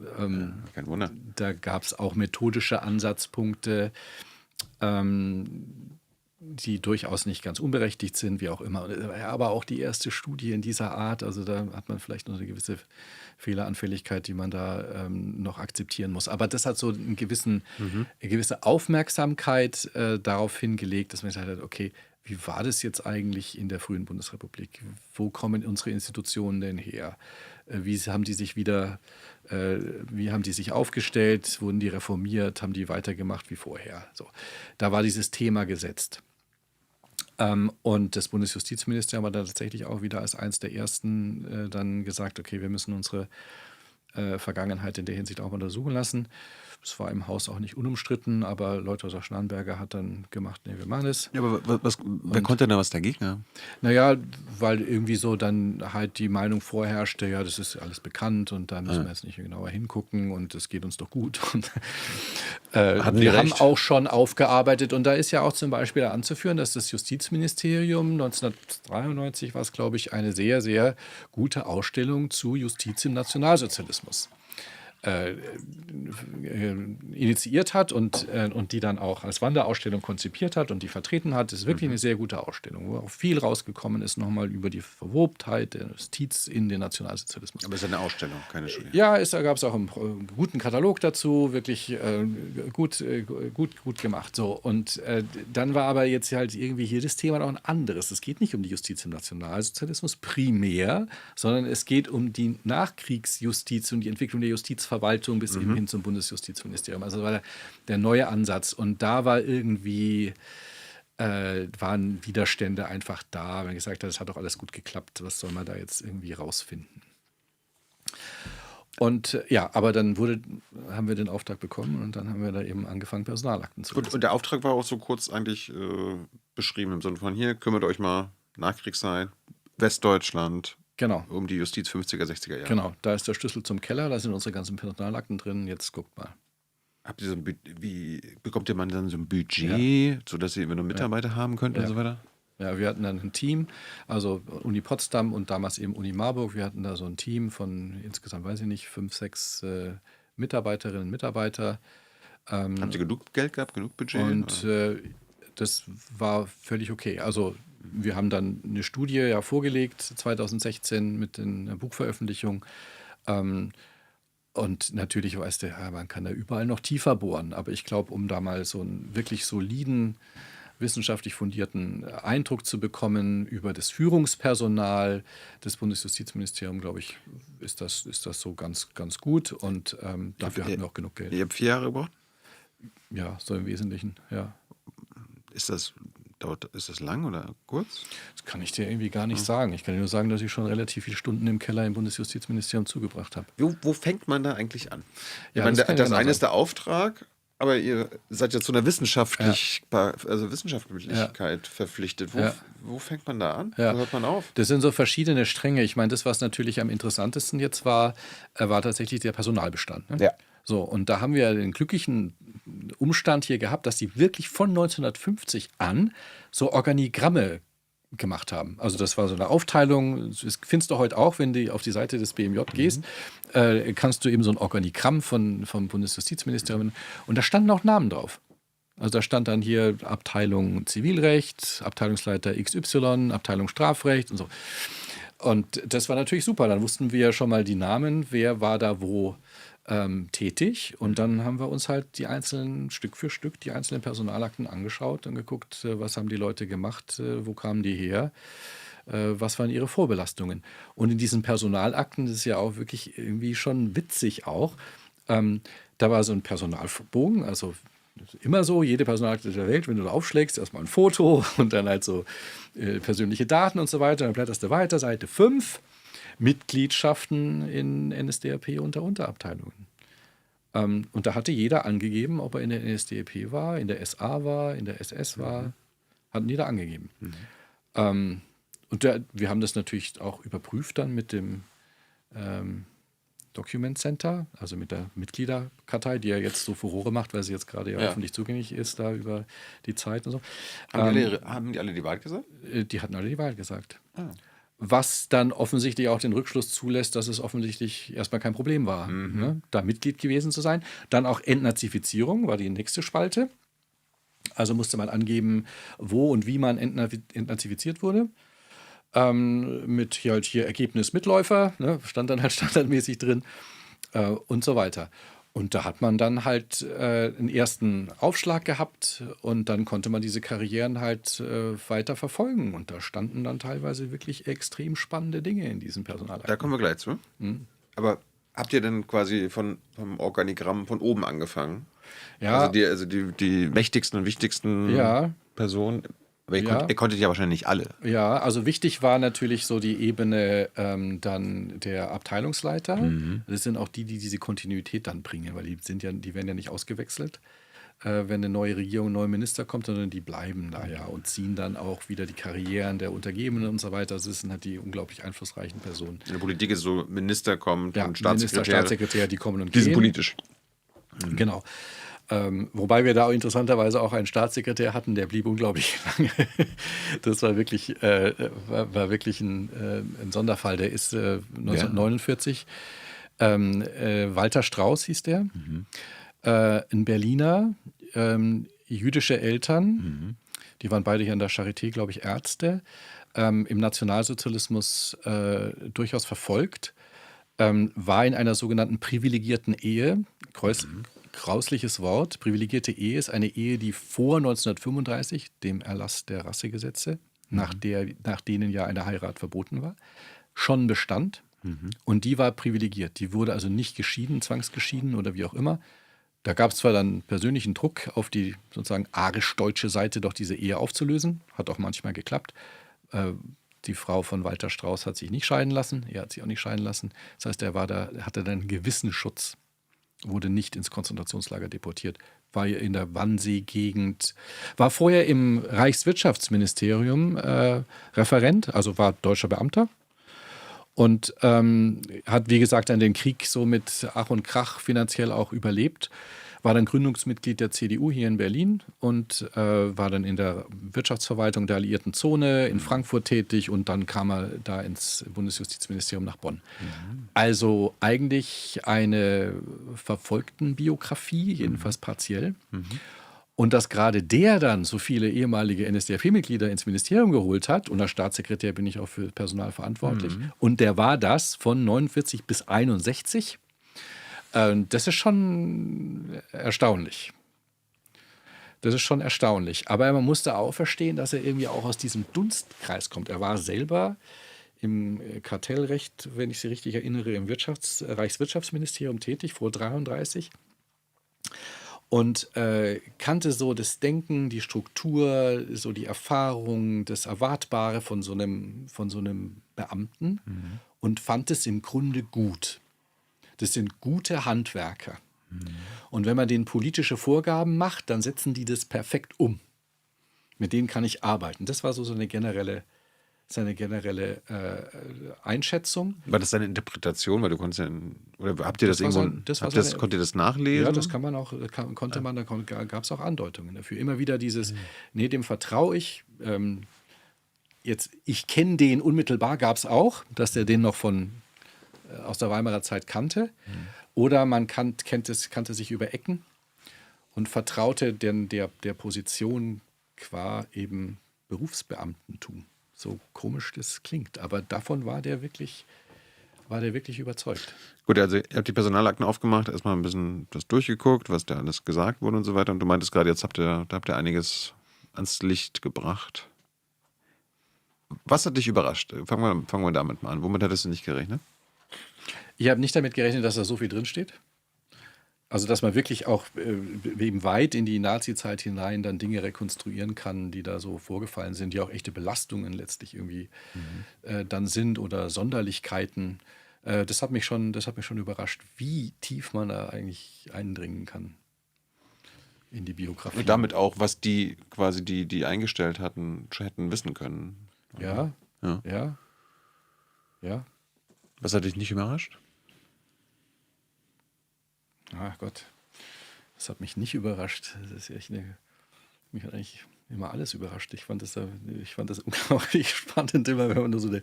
A: kein Wunder.
B: Da gab es auch methodische Ansatzpunkte, die durchaus nicht ganz unberechtigt sind, wie auch immer. Aber auch die erste Studie in dieser Art, also da hat man vielleicht noch eine gewisse Fehleranfälligkeit, die man da noch akzeptieren muss. Aber das hat so eine gewisse Aufmerksamkeit darauf hingelegt, dass man gesagt hat, okay, wie war das jetzt eigentlich in der frühen Bundesrepublik? Wo kommen unsere Institutionen denn her? Wie haben die sich aufgestellt? Wurden die reformiert? Haben die weitergemacht wie vorher? So, da war dieses Thema gesetzt. Und das Bundesjustizministerium hat dann tatsächlich auch wieder als eins der ersten dann gesagt, okay, wir müssen unsere Vergangenheit in der Hinsicht auch mal untersuchen lassen. Es war im Haus auch nicht unumstritten, aber Leutheusser-Schnarrenberger hat dann gemacht, nee, wir machen es.
A: Ja, aber wer konnte denn da was dagegen haben?
B: Naja, weil irgendwie so dann halt die Meinung vorherrschte, ja, das ist alles bekannt und da müssen wir jetzt nicht genauer hingucken und es geht uns doch gut. Und, wir haben auch schon aufgearbeitet und da ist ja auch zum Beispiel anzuführen, dass das Justizministerium 1993 war es, glaube ich, eine sehr, sehr gute Ausstellung zu Justiz im Nationalsozialismus initiiert hat und die dann auch als Wanderausstellung konzipiert hat und die vertreten hat. Das ist wirklich eine sehr gute Ausstellung, wo auch viel rausgekommen ist, nochmal über die Verwobtheit der Justiz in den Nationalsozialismus.
A: Aber es ist eine Ausstellung, keine Studie.
B: Ja, da gab es auch einen guten Katalog dazu, wirklich gut gemacht. So. Und dann war aber jetzt halt irgendwie hier das Thema noch ein anderes. Es geht nicht um die Justiz im Nationalsozialismus primär, sondern es geht um die Nachkriegsjustiz und die Entwicklung der Justizverwaltung bis eben hin zum Bundesjustizministerium. Also das war der neue Ansatz. Und da war irgendwie, waren Widerstände einfach da, wenn man gesagt hat, es hat doch alles gut geklappt, was soll man da jetzt irgendwie rausfinden? Und aber dann haben wir den Auftrag bekommen und dann haben wir da eben angefangen, Personalakten zu lesen.
A: Und der Auftrag war auch so kurz eigentlich beschrieben im Sinne von, hier kümmert euch mal Nachkriegszeit, Westdeutschland.
B: Genau.
A: Um die Justiz 50er, 60er Jahre.
B: Genau, da ist der Schlüssel zum Keller, da sind unsere ganzen Personalakten drin, jetzt guckt mal.
A: Habt ihr bekommt ihr mal dann so ein Budget, sodass ihr immer nur Mitarbeiter haben könnt und so weiter?
B: Ja, wir hatten dann ein Team, also Uni Potsdam und damals eben Uni Marburg. Wir hatten da so ein Team von insgesamt, weiß ich nicht, 5, 6 Mitarbeiterinnen und Mitarbeiter.
A: Haben Sie genug Geld gehabt, genug Budget?
B: Und das war völlig okay. Also wir haben dann eine Studie ja vorgelegt, 2016 mit einer Buchveröffentlichung. Und natürlich weißt du, ja, man kann da überall noch tiefer bohren. Aber ich glaube, um da mal so einen wirklich soliden, wissenschaftlich fundierten Eindruck zu bekommen über das Führungspersonal des Bundesjustizministeriums, glaube ich, ist das so ganz, ganz gut. Und dafür hatten wir auch genug Geld.
A: Ihr habt 4 Jahre gebraucht?
B: Ja, so im Wesentlichen, ja.
A: Ist das lang oder kurz?
B: Das kann ich dir irgendwie gar nicht sagen. Ich kann dir nur sagen, dass ich schon relativ viele Stunden im Keller im Bundesjustizministerium zugebracht habe.
A: Wo fängt man da eigentlich an?
B: Ja,
A: Ich meine,
B: das kann ich
A: das
B: genau
A: eine ist
B: sagen.
A: der Auftrag, aber ihr seid ja zu einer Wissenschaftlichkeit verpflichtet.
B: Ja.
A: Wo fängt man da an?
B: Ja.
A: Wo hört man auf?
B: Das sind so verschiedene Stränge. Ich meine, das, was natürlich am interessantesten jetzt war tatsächlich der Personalbestand. Ne?
A: Ja.
B: So, und da haben wir den glücklichen Umstand hier gehabt, dass die wirklich von 1950 an so Organigramme gemacht haben. Also das war so eine Aufteilung, das findest du heute auch, wenn du auf die Seite des BMJ gehst, kannst du eben so ein Organigramm vom Bundesjustizministerium und da standen auch Namen drauf. Also da stand dann hier Abteilung Zivilrecht, Abteilungsleiter XY, Abteilung Strafrecht und so. Und das war natürlich super. Dann wussten wir schon mal die Namen, wer war da wo tätig. Und dann haben wir uns halt die einzelnen, Stück für Stück, die einzelnen Personalakten angeschaut und geguckt, was haben die Leute gemacht, wo kamen die her, was waren ihre Vorbelastungen. Und in diesen Personalakten, das ist ja auch wirklich irgendwie schon witzig auch, da war so ein Personalbogen, also immer so, jede Personalakte der Welt, wenn du da aufschlägst, erstmal ein Foto und dann halt so persönliche Daten und so weiter, dann blätterst du weiter, Seite 5, Mitgliedschaften in NSDAP unter Unterabteilungen. Und da hatte jeder angegeben, ob er in der NSDAP war, in der SA war, in der SS war, hatten jeder angegeben. Und wir haben das natürlich auch überprüft dann mit dem Document Center, also mit der Mitgliederkartei, die ja jetzt so Furore macht, weil sie jetzt gerade ja öffentlich zugänglich ist, da über die Zeit und so.
A: Haben die alle die Wahrheit gesagt?
B: Die hatten alle die Wahrheit gesagt.
A: Ah.
B: Was dann offensichtlich auch den Rückschluss zulässt, dass es offensichtlich erstmal kein Problem war, ne, da Mitglied gewesen zu sein. Dann auch Entnazifizierung war die nächste Spalte. Also musste man angeben, wo und wie man entnazifiziert wurde. Mit hier Ergebnis Mitläufer, ne, stand dann halt standardmäßig drin und so weiter. Und da hat man dann halt einen ersten Aufschlag gehabt und dann konnte man diese Karrieren halt weiter verfolgen. Und da standen dann teilweise wirklich extrem spannende Dinge in diesem Personalakten.
A: Da kommen wir gleich zu. Aber habt ihr denn quasi vom Organigramm von oben angefangen?
B: Ja,
A: Also die mächtigsten und wichtigsten
B: Ja.
A: Personen? Aber
B: Ja.
A: ihr konntet ja wahrscheinlich nicht alle.
B: ja, also wichtig war natürlich so die Ebene dann der Abteilungsleiter. Das sind auch die diese Kontinuität dann bringen, weil die werden ja nicht ausgewechselt, wenn eine neue Regierung, ein neuer Minister kommt, sondern die bleiben da ja und ziehen dann auch wieder die Karrieren der Untergebenen und so weiter. Das sind halt die unglaublich einflussreichen Personen.
A: In der Politik ist so, Minister kommt
B: Ja,
A: und
B: Minister,
A: Staatssekretär.
B: Staatssekretär, die kommen und
A: Die sind
B: gehen.
A: politisch.
B: Genau. Wobei wir da auch interessanterweise auch einen Staatssekretär hatten, der blieb unglaublich lange. Das war wirklich, ein Sonderfall. Der ist 1949. Walter Strauß hieß der. Ein Berliner, jüdische Eltern. Die waren beide hier an der Charité, glaube ich, Ärzte. Im Nationalsozialismus durchaus verfolgt. War in einer sogenannten privilegierten Ehe. Grausliches Wort. Privilegierte Ehe ist eine Ehe, die vor 1935, dem Erlass der Rassegesetze, nach denen ja eine Heirat verboten war, schon bestand. Und die war privilegiert. Die wurde also nicht geschieden, zwangsgeschieden oder wie auch immer. Da gab es zwar dann persönlichen Druck auf die sozusagen arisch-deutsche Seite, doch diese Ehe aufzulösen. Hat auch manchmal geklappt. Die Frau von Walter Strauß hat sich nicht scheiden lassen. Er hat sich auch nicht scheiden lassen. Das heißt, er hatte dann einen gewissen Schutz. Wurde nicht ins Konzentrationslager deportiert, war hier in der Wannsee-Gegend, war vorher im Reichswirtschaftsministerium Referent, also war deutscher Beamter und hat, wie gesagt, dann den Krieg so mit Ach und Krach finanziell auch überlebt war dann Gründungsmitglied der CDU hier in Berlin und war dann in der Wirtschaftsverwaltung der Alliierten Zone in Frankfurt tätig und dann kam er da ins Bundesjustizministerium nach Bonn. Also eigentlich eine verfolgten Biografie, jedenfalls partiell. Und dass gerade der dann so viele ehemalige NSDAP-Mitglieder ins Ministerium geholt hat, und als Staatssekretär bin ich auch für Personal verantwortlich, und der war das von 49 bis 61, das ist schon erstaunlich. Das ist schon erstaunlich. Aber man musste auch verstehen, dass er irgendwie auch aus diesem Dunstkreis kommt. Er war selber im Kartellrecht, wenn ich Sie richtig erinnere, im Reichswirtschaftsministerium tätig, vor 1933. Und kannte so das Denken, die Struktur, so die Erfahrung, das Erwartbare von so einem Beamten und fand es im Grunde gut. Das sind gute Handwerker. Und wenn man denen politische Vorgaben macht, dann setzen die das perfekt um. Mit denen kann ich arbeiten. Das war so seine generelle Einschätzung.
A: War das deine Interpretation? Weil du konntest ja, oder habt ihr das irgendwo, konnt ihr das nachlesen?
B: Ja, das kann man auch, konnte man, da gab es auch Andeutungen dafür. Immer wieder dieses, nee, dem vertraue ich. Jetzt, ich kenne den unmittelbar, gab es auch, dass der den noch aus der Weimarer Zeit kannte. Oder man kannte sich über Ecken und vertraute der Position qua eben Berufsbeamtentum. So komisch das klingt, aber davon war der wirklich überzeugt.
A: Gut, also ihr habt die Personalakten aufgemacht, erstmal ein bisschen das durchgeguckt, was da alles gesagt wurde und so weiter. Und du meintest gerade, jetzt habt ihr einiges ans Licht gebracht. Was hat dich überrascht? Fangen wir damit mal an. Womit hattest du nicht gerechnet?
B: Ich habe nicht damit gerechnet, dass da so viel drinsteht. Also, dass man wirklich auch eben weit in die Nazi-Zeit hinein dann Dinge rekonstruieren kann, die da so vorgefallen sind, die auch echte Belastungen letztlich irgendwie dann sind oder Sonderlichkeiten. Das hat mich schon überrascht, wie tief man da eigentlich eindringen kann in die Biografie.
A: Und damit auch, was die quasi die eingestellt hatten, schon hätten wissen können.
B: Ja.
A: Was hat dich nicht überrascht?
B: Ach Gott, das hat mich nicht überrascht. Das ist echt mich hat eigentlich immer alles überrascht. Ich fand das unglaublich spannend, immer wenn man nur so eine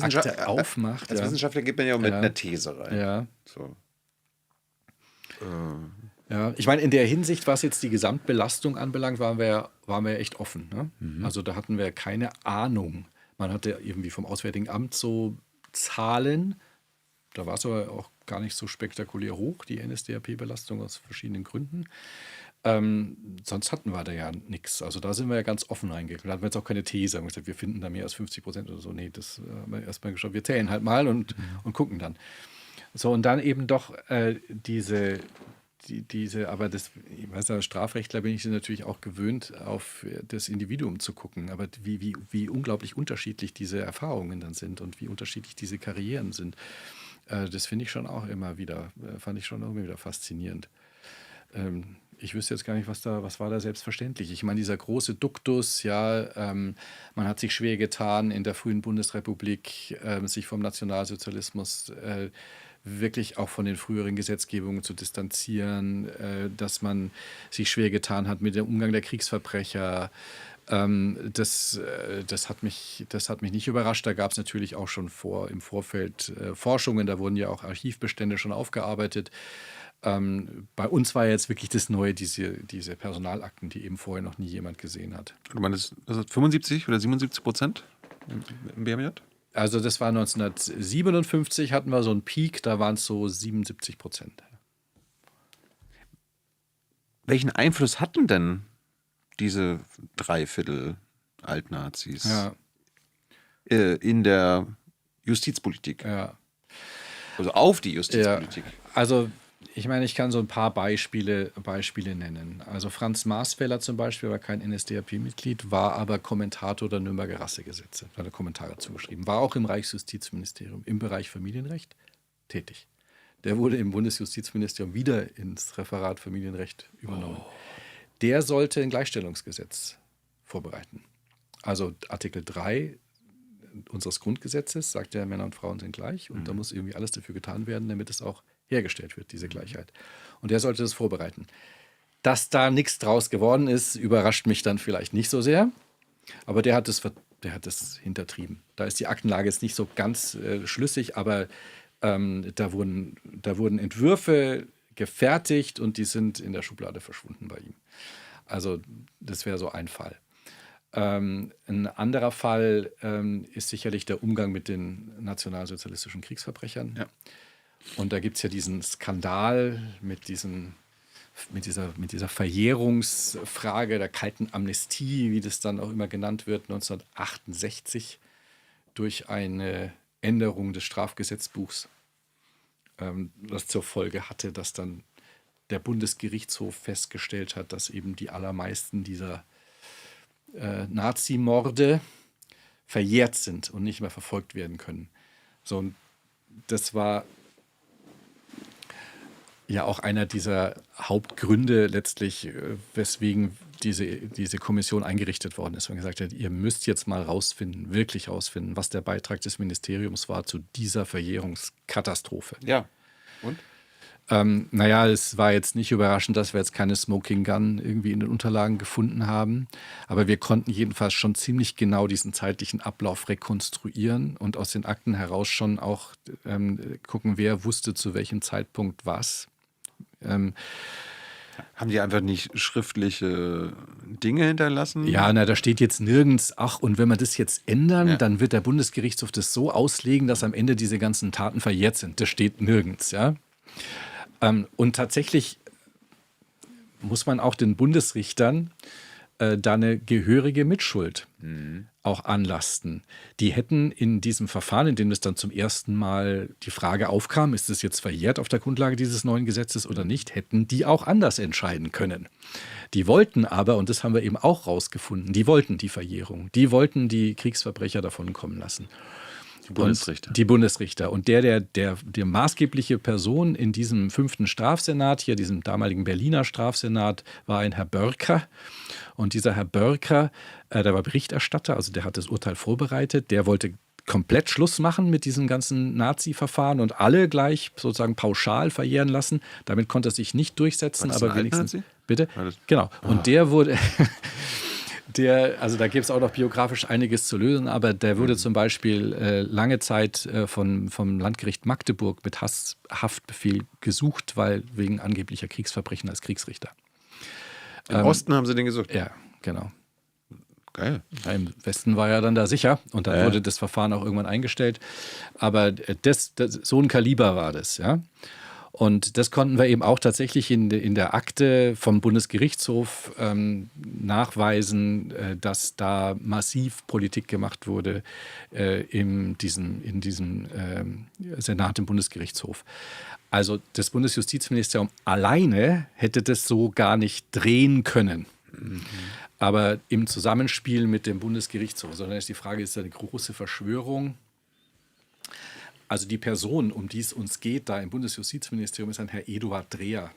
B: Akte aufmacht.
A: Als Wissenschaftler geht man ja auch mit einer These rein.
B: Ja.
A: So.
B: Ja, ich meine, in der Hinsicht, was jetzt die Gesamtbelastung anbelangt, waren wir echt offen. Ne? Also da hatten wir keine Ahnung. Man hatte irgendwie vom Auswärtigen Amt so Zahlen. Da war es aber auch gar nicht so spektakulär hoch, die NSDAP-Belastung aus verschiedenen Gründen. Sonst hatten wir da ja nichts. Also da sind wir ja ganz offen reingegangen. Da hatten wir jetzt auch keine These. Haben gesagt, wir finden da mehr als 50% oder so. Nee, das haben wir erstmal geschaut. Wir zählen halt mal und gucken dann. So, und dann eben doch aber das, ich weiß ja, als Strafrechtler bin ich natürlich auch gewöhnt, auf das Individuum zu gucken. Aber wie unglaublich unterschiedlich diese Erfahrungen dann sind und wie unterschiedlich diese Karrieren sind. Das finde ich schon auch immer wieder, fand ich schon irgendwie wieder faszinierend. Ich wüsste jetzt gar nicht, was war da selbstverständlich. Ich meine, dieser große Duktus, ja, man hat sich schwer getan in der frühen Bundesrepublik, sich vom Nationalsozialismus wirklich auch von den früheren Gesetzgebungen zu distanzieren, dass man sich schwer getan hat mit dem Umgang der Kriegsverbrecher. Das hat mich nicht überrascht. Da gab es natürlich auch schon im Vorfeld Forschungen, da wurden ja auch Archivbestände schon aufgearbeitet. Bei uns war jetzt wirklich das Neue, diese Personalakten, die eben vorher noch nie jemand gesehen hat.
A: Du meinst, das ist 75 oder 77% im BMJ?
B: Also das war 1957, hatten wir so einen Peak, da waren es so 77%.
A: Welchen Einfluss hatten denn diese 3/4 Altnazis in der Justizpolitik?
B: Ja.
A: Also auf die Justizpolitik?
B: Ja. Also ich meine, ich kann so ein paar Beispiele nennen. Also Franz Maasfeller zum Beispiel war kein NSDAP-Mitglied, war aber Kommentator der Nürnberger Rassegesetze, hat er Kommentare zugeschrieben, war auch im Reichsjustizministerium im Bereich Familienrecht tätig. Der wurde im Bundesjustizministerium wieder ins Referat Familienrecht übernommen. Der sollte ein Gleichstellungsgesetz vorbereiten. Also Artikel 3 unseres Grundgesetzes sagt ja, Männer und Frauen sind gleich und da muss irgendwie alles dafür getan werden, damit es auch hergestellt wird, diese Gleichheit. Und der sollte das vorbereiten. Dass da nichts draus geworden ist, überrascht mich dann vielleicht nicht so sehr. Aber der hat das hintertrieben. Da ist die Aktenlage jetzt nicht so ganz schlüssig, aber da wurden Entwürfe gefertigt und die sind in der Schublade verschwunden bei ihm. Also das wäre so ein Fall. Ein anderer Fall ist sicherlich der Umgang mit den nationalsozialistischen Kriegsverbrechern.
A: Ja.
B: Und da gibt es ja diesen Skandal mit dieser Verjährungsfrage der kalten Amnestie, wie das dann auch immer genannt wird, 1968 durch eine Änderung des Strafgesetzbuchs, das zur Folge hatte, dass dann der Bundesgerichtshof festgestellt hat, dass eben die allermeisten dieser Nazimorde verjährt sind und nicht mehr verfolgt werden können. So, und das war ja auch einer dieser Hauptgründe letztlich, weswegen diese Kommission eingerichtet worden ist und gesagt hat, ihr müsst jetzt mal wirklich rausfinden, was der Beitrag des Ministeriums war zu dieser Verjährungskatastrophe.
A: Ja. Und?
B: Naja, es war jetzt nicht überraschend, dass wir jetzt keine Smoking Gun irgendwie in den Unterlagen gefunden haben. Aber wir konnten jedenfalls schon ziemlich genau diesen zeitlichen Ablauf rekonstruieren und aus den Akten heraus schon auch gucken, wer wusste zu welchem Zeitpunkt was.
A: Haben die einfach nicht schriftliche Dinge hinterlassen?
B: Ja, da steht jetzt nirgends, und wenn wir das jetzt ändern, dann wird der Bundesgerichtshof das so auslegen, dass am Ende diese ganzen Taten verjährt sind. Das steht nirgends, ja. Und tatsächlich muss man auch den Bundesrichtern da eine gehörige Mitschuld auch anlasten. Die hätten in diesem Verfahren, in dem es dann zum ersten Mal die Frage aufkam, ist es jetzt verjährt auf der Grundlage dieses neuen Gesetzes oder nicht, hätten die auch anders entscheiden können. Die wollten aber, und das haben wir eben auch rausgefunden, die wollten die Verjährung, die wollten die Kriegsverbrecher davon kommen lassen. Die Bundesrichter. Und die maßgebliche Person in diesem 5. Strafsenat, hier diesem damaligen Berliner Strafsenat, war ein Herr Börker. Und dieser Herr Börker, der war Berichterstatter, also der hat das Urteil vorbereitet, der wollte komplett Schluss machen mit diesem ganzen Nazi-Verfahren und alle gleich sozusagen pauschal verjähren lassen. Damit konnte er sich nicht durchsetzen, aber wenigstens. Bitte? Genau. Und der wurde. Also da gibt es auch noch biografisch einiges zu lösen, aber der wurde zum Beispiel lange Zeit vom Landgericht Magdeburg mit Haftbefehl gesucht, weil wegen angeblicher Kriegsverbrechen als Kriegsrichter.
A: Im Osten haben sie den gesucht?
B: Ja, genau.
A: Geil.
B: Ja, im Westen war er dann da sicher und dann wurde das Verfahren auch irgendwann eingestellt. Aber so ein Kaliber war das, ja. Und das konnten wir eben auch tatsächlich in der Akte vom Bundesgerichtshof nachweisen, dass da massiv Politik gemacht wurde in diesem Senat im Bundesgerichtshof. Also das Bundesjustizministerium alleine hätte das so gar nicht drehen können. Aber im Zusammenspiel mit dem Bundesgerichtshof, sondern ist die Frage, ist da eine große Verschwörung? Also die Person, um die es uns geht, da im Bundesjustizministerium, ist ein Herr Eduard Dreher.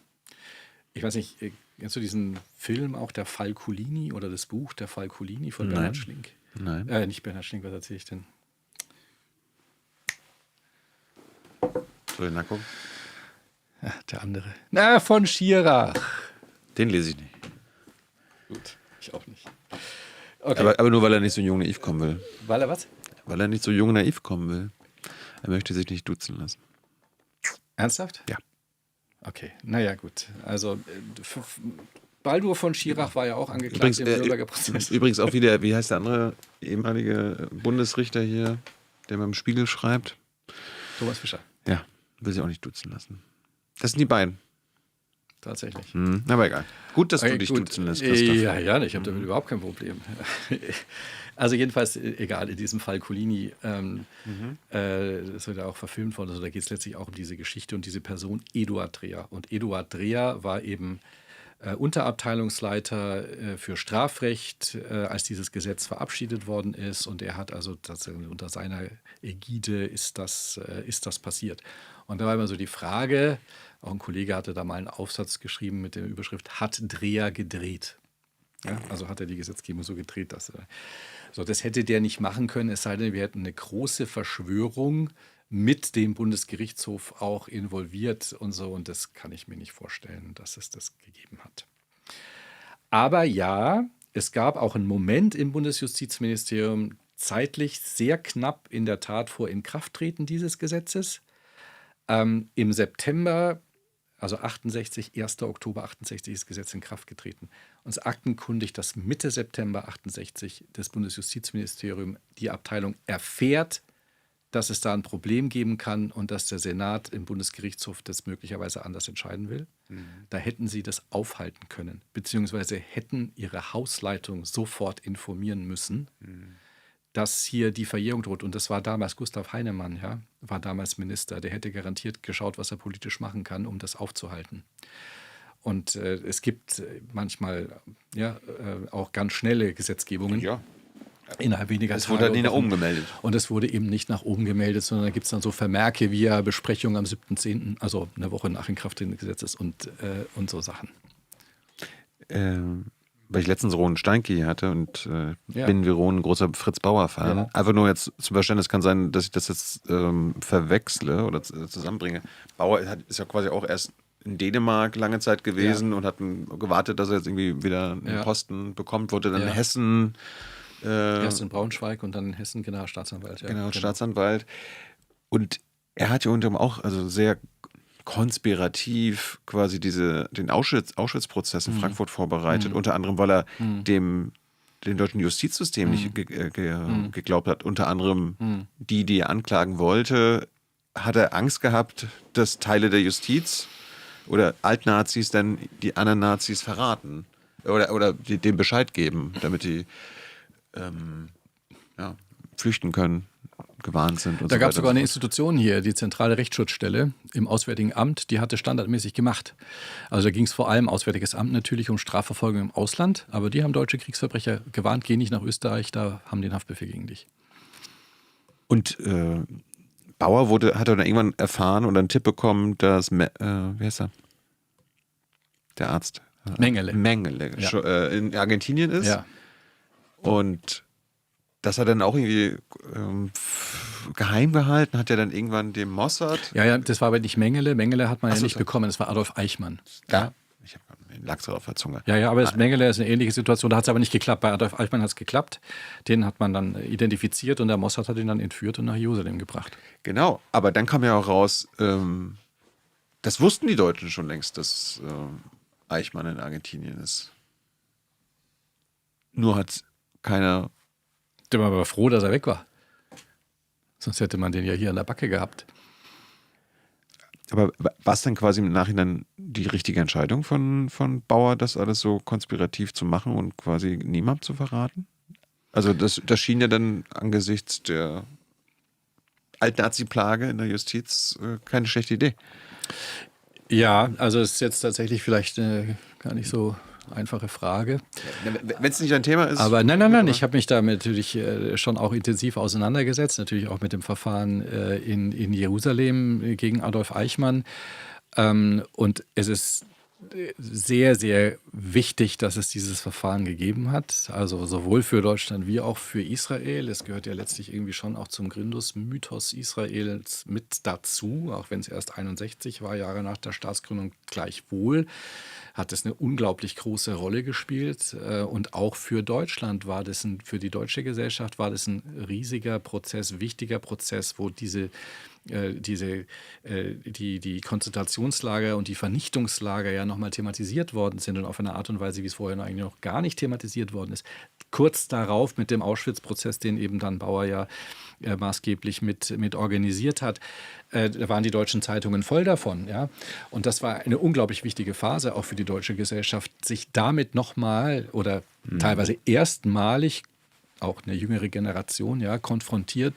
B: Ich weiß nicht, kennst du diesen Film auch, der Fall Culini oder das Buch Der Fall Culini von Bernhard Schlink?
A: Nein.
B: Nicht Bernhard Schlink, was erzähle ich denn?
A: Soll ich nachgucken?
B: Ja, der andere. Von Schirach.
A: Den lese ich nicht.
B: Gut, ich auch nicht. Okay.
A: Aber nur, weil er nicht so jung naiv kommen will.
B: Weil er was?
A: Weil er nicht so jung naiv kommen will. Er möchte sich nicht duzen lassen.
B: Ernsthaft?
A: Ja.
B: Okay, naja, gut. Also Baldur von Schirach war ja auch angeklagt im Nürnberger Prozess.
A: Übrigens auch wieder, wie heißt der andere ehemalige Bundesrichter hier, der beim Spiegel schreibt?
B: Thomas Fischer.
A: Ja, will sich auch nicht duzen lassen. Das sind die beiden.
B: Tatsächlich.
A: Aber egal. Gut, dass du dich duzen lässt, Christoph.
B: Ja, ich habe damit überhaupt kein Problem. Also jedenfalls, egal, in diesem Fall Culini, das wird ja auch verfilmt worden, also da geht es letztlich auch um diese Geschichte und diese Person Eduard Dreher. Und Eduard Dreher war eben Unterabteilungsleiter für Strafrecht, als dieses Gesetz verabschiedet worden ist. Und er hat also tatsächlich unter seiner Ägide ist das passiert. Und da war immer so die Frage, auch ein Kollege hatte da mal einen Aufsatz geschrieben mit der Überschrift "Hat Dreher gedreht?" Ja, also hat er die Gesetzgebung so gedreht, dass das hätte der nicht machen können, es sei denn, wir hätten eine große Verschwörung mit dem Bundesgerichtshof auch involviert und so. Und das kann ich mir nicht vorstellen, dass es das gegeben hat. Aber ja, es gab auch einen Moment im Bundesjustizministerium, zeitlich sehr knapp in der Tat vor Inkrafttreten dieses Gesetzes. Im September, also 1. Oktober 68 ist das Gesetz in Kraft getreten. Uns aktenkundig, dass Mitte September 68 das Bundesjustizministerium, die Abteilung, erfährt, dass es da ein Problem geben kann und dass der Senat im Bundesgerichtshof das möglicherweise anders entscheiden will. Da hätten sie das aufhalten können, beziehungsweise hätten ihre Hausleitung sofort informieren müssen, dass hier die Verjährung droht. Und das war damals Gustav Heinemann, ja, war damals Minister. Der hätte garantiert geschaut, was er politisch machen kann, um das aufzuhalten. Und es gibt manchmal auch ganz schnelle Gesetzgebungen.
A: Ja.
B: Innerhalb weniger Tage.
A: Es wurde dann nicht nach oben gemeldet.
B: Und es wurde eben nicht nach oben gemeldet, sondern da gibt es dann so Vermerke wie ja Besprechung am 7.10., also eine Woche nach Inkrafttreten des Gesetzes und so Sachen.
A: Weil ich letztens Ronen Steinke hier hatte und bin wie Ronen ein großer Fritz Bauer-Fan. Ja. Einfach nur jetzt zum Verständnis, kann sein, dass ich das jetzt verwechsle oder zusammenbringe. Bauer ist ja quasi auch erst in Dänemark lange Zeit gewesen und hat gewartet, dass er jetzt irgendwie wieder einen Posten bekommt, wurde dann in Hessen.
B: Erst in Braunschweig und dann in Hessen Generalstaatsanwalt. Ja.
A: Genau, Staatsanwalt. Und er hat ja unter anderem auch sehr konspirativ quasi den Auschwitz-Prozess in Frankfurt vorbereitet. Unter anderem, weil er dem deutschen Justizsystem nicht geglaubt hat. Unter anderem die er anklagen wollte, hat er Angst gehabt, dass Teile der Justiz oder Altnazis dann die anderen Nazis verraten oder dem Bescheid geben, damit die flüchten können, gewarnt sind. Und
B: da gab es sogar eine Institution hier, die Zentrale Rechtsschutzstelle im Auswärtigen Amt, die hat das standardmäßig gemacht. Also da ging es vor allem, Auswärtiges Amt natürlich, um Strafverfolgung im Ausland, aber die haben deutsche Kriegsverbrecher gewarnt, geh nicht nach Österreich, da haben die einen Haftbefehl gegen dich.
A: Und Bauer hat dann irgendwann erfahren und einen Tipp bekommen, dass, wie heißt er? Der Arzt?
B: Mengele
A: in Argentinien ist.
B: Ja.
A: Und das hat er dann auch irgendwie geheim gehalten, hat er dann irgendwann dem Mossad.
B: Ja, das war aber nicht Mengele. Mengele hat man ja nicht bekommen, das war Adolf Eichmann.
A: Ja, ich habe den Lachs auf der Zunge.
B: Ja, aber das Mengele ist eine ähnliche Situation, da hat es aber nicht geklappt. Bei Adolf Eichmann hat es geklappt, den hat man dann identifiziert und der Mossad hat ihn dann entführt und nach Jerusalem gebracht.
A: Genau, aber dann kam ja auch raus, das wussten die Deutschen schon längst, dass Eichmann in Argentinien ist. Nur hat keiner.
B: Der war aber froh, dass er weg war. Sonst hätte man den ja hier an der Backe gehabt.
A: Aber war es dann quasi im Nachhinein die richtige Entscheidung von Bauer, das alles so konspirativ zu machen und quasi niemandem zu verraten? Also das schien ja dann angesichts der Alt-Nazi-Plage in der Justiz keine schlechte Idee.
B: Ja, also es ist jetzt tatsächlich vielleicht gar nicht so einfache Frage.
A: Wenn es nicht ein Thema ist.
B: Aber nein, ich habe mich da natürlich schon auch intensiv auseinandergesetzt, natürlich auch mit dem Verfahren in Jerusalem gegen Adolf Eichmann. Und es ist sehr, sehr wichtig, dass es dieses Verfahren gegeben hat. Also sowohl für Deutschland wie auch für Israel. Es gehört ja letztlich irgendwie schon auch zum Gründungsmythos Israels mit dazu, auch wenn es erst 61 war, Jahre nach der Staatsgründung. Gleichwohl hat es eine unglaublich große Rolle gespielt. Und auch für Deutschland war das für die deutsche Gesellschaft war das ein riesiger Prozess, wichtiger Prozess, wo die Konzentrationslager und die Vernichtungslager ja nochmal thematisiert worden sind und auf eine Art und Weise, wie es vorher eigentlich noch gar nicht thematisiert worden ist. Kurz darauf mit dem Auschwitz-Prozess, den eben dann Bauer ja maßgeblich mit organisiert hat, da waren die deutschen Zeitungen voll davon. Ja? Und das war eine unglaublich wichtige Phase auch für die deutsche Gesellschaft, sich damit nochmal oder teilweise erstmalig auch eine jüngere Generation konfrontiert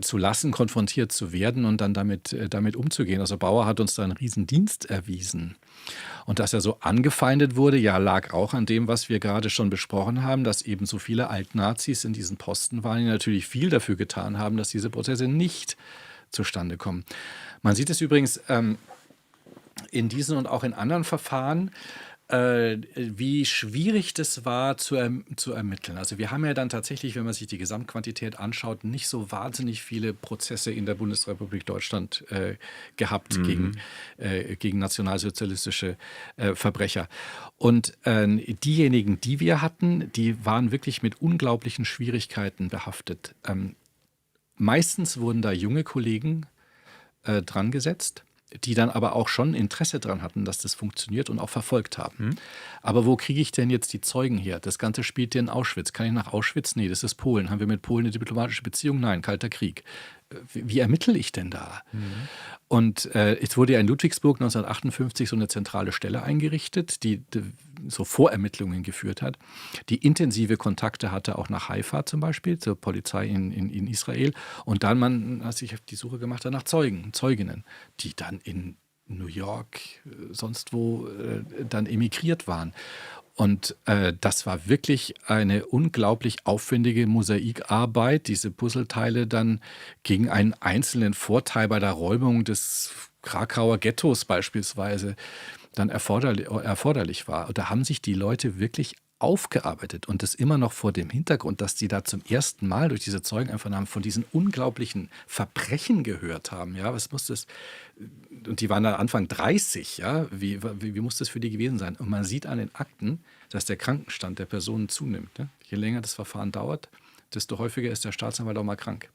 B: zu werden und dann damit umzugehen. Also Bauer hat uns da einen Riesendienst erwiesen. Und dass er so angefeindet wurde, lag auch an dem, was wir gerade schon besprochen haben, dass eben so viele Altnazis in diesen Posten waren, die natürlich viel dafür getan haben, dass diese Prozesse nicht zustande kommen. Man sieht es übrigens in diesen und auch in anderen Verfahren, wie schwierig das war zu ermitteln. Also wir haben ja dann tatsächlich, wenn man sich die Gesamtquantität anschaut, nicht so wahnsinnig viele Prozesse in der Bundesrepublik Deutschland gehabt gegen nationalsozialistische Verbrecher. Und diejenigen, die wir hatten, die waren wirklich mit unglaublichen Schwierigkeiten behaftet. Meistens wurden da junge Kollegen dran gesetzt, die dann aber auch schon Interesse daran hatten, dass das funktioniert und auch verfolgt haben. Aber wo kriege ich denn jetzt die Zeugen her? Das Ganze spielt in Auschwitz. Kann ich nach Auschwitz? Nee, das ist Polen. Haben wir mit Polen eine diplomatische Beziehung? Nein, Kalter Krieg. Wie ermittle ich denn da? Und es wurde ja in Ludwigsburg 1958 so eine zentrale Stelle eingerichtet, die so Vorermittlungen geführt hat, die intensive Kontakte hatte, auch nach Haifa zum Beispiel, zur Polizei in Israel. Und dann hat sich auf die Suche gemacht nach Zeugen, Zeuginnen, die dann in New York, sonst wo dann emigriert waren. Und das war wirklich eine unglaublich aufwendige Mosaikarbeit, diese Puzzleteile dann gegen einen einzelnen Vorteil bei der Räumung des Krakauer Ghettos beispielsweise dann erforderlich war. Und da haben sich die Leute wirklich aufgearbeitet und das immer noch vor dem Hintergrund, dass die da zum ersten Mal durch diese Zeugeneinvernahmen von diesen unglaublichen Verbrechen gehört haben. Ja, was muss das? Und die waren dann Anfang 30, ja, wie muss das für die gewesen sein? Und man sieht an den Akten, dass der Krankenstand der Personen zunimmt. Ne? Je länger das Verfahren dauert, desto häufiger ist der Staatsanwalt auch mal krank.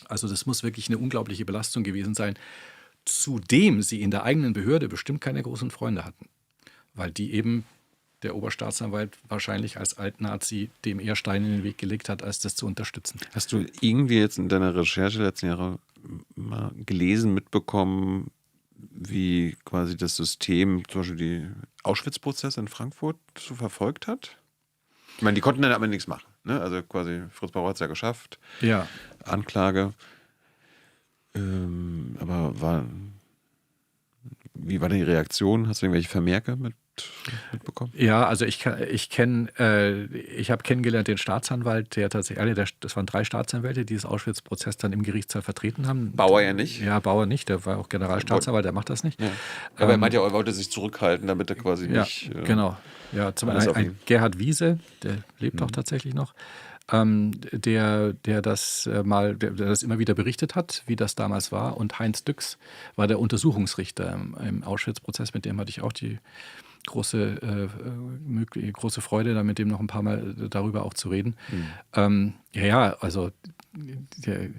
B: Also das muss wirklich eine unglaubliche Belastung gewesen sein, zudem sie in der eigenen Behörde bestimmt keine großen Freunde hatten, weil die eben der Oberstaatsanwalt wahrscheinlich als Altnazi dem eher Steine in den Weg gelegt hat, als das zu unterstützen.
A: Hast du irgendwie jetzt in deiner Recherche letzten Jahre mal gelesen, mitbekommen, wie quasi das System zum Beispiel die Auschwitz-Prozesse in Frankfurt so verfolgt hat? Ich meine, die konnten dann aber nichts machen. Ne? Also quasi Fritz Bauer hat es ja geschafft.
B: Ja.
A: Anklage. Aber wie war denn die Reaktion? Hast du irgendwelche Vermerke mitbekommen?
B: Ja, also ich habe kennengelernt den Staatsanwalt, der tatsächlich, das waren 3 Staatsanwälte, die das Auschwitz-Prozess dann im Gerichtssaal vertreten haben.
A: Bauer ja nicht.
B: Ja, Bauer nicht, der war auch Generalstaatsanwalt, der macht das nicht.
A: Ja. Aber er meint ja, er wollte sich zurückhalten, damit er quasi nicht...
B: Genau. Ja, zum Beispiel Gerhard Wiese, der lebt auch tatsächlich noch, der das immer wieder berichtet hat, wie das damals war. Und Heinz Düx war der Untersuchungsrichter im Auschwitz-Prozess, mit dem hatte ich auch die große Freude, da mit dem noch ein paar Mal darüber auch zu reden. Also der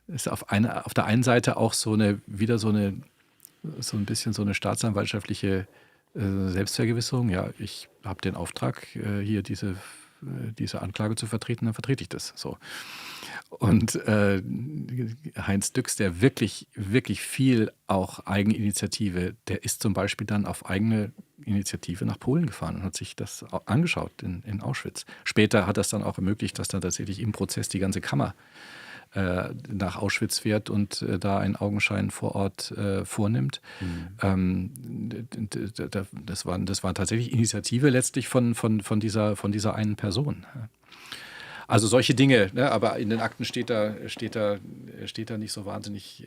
B: ist auf der einen Seite auch so ein bisschen so eine staatsanwaltschaftliche Selbstvergewisserung. Ja, ich habe den Auftrag, hier diese Anklage zu vertreten, dann vertrete ich das. So. Und Heinz Düx, der wirklich, wirklich viel auch Eigeninitiative, der ist zum Beispiel dann auf eigene Initiative nach Polen gefahren und hat sich das angeschaut in Auschwitz. Später hat das dann auch ermöglicht, dass dann tatsächlich im Prozess die ganze Kammer nach Auschwitz fährt und da einen Augenschein vor Ort vornimmt. Das war tatsächlich Initiative letztlich von dieser einen Person. Also solche Dinge, ne? Aber in den Akten steht da nicht so wahnsinnig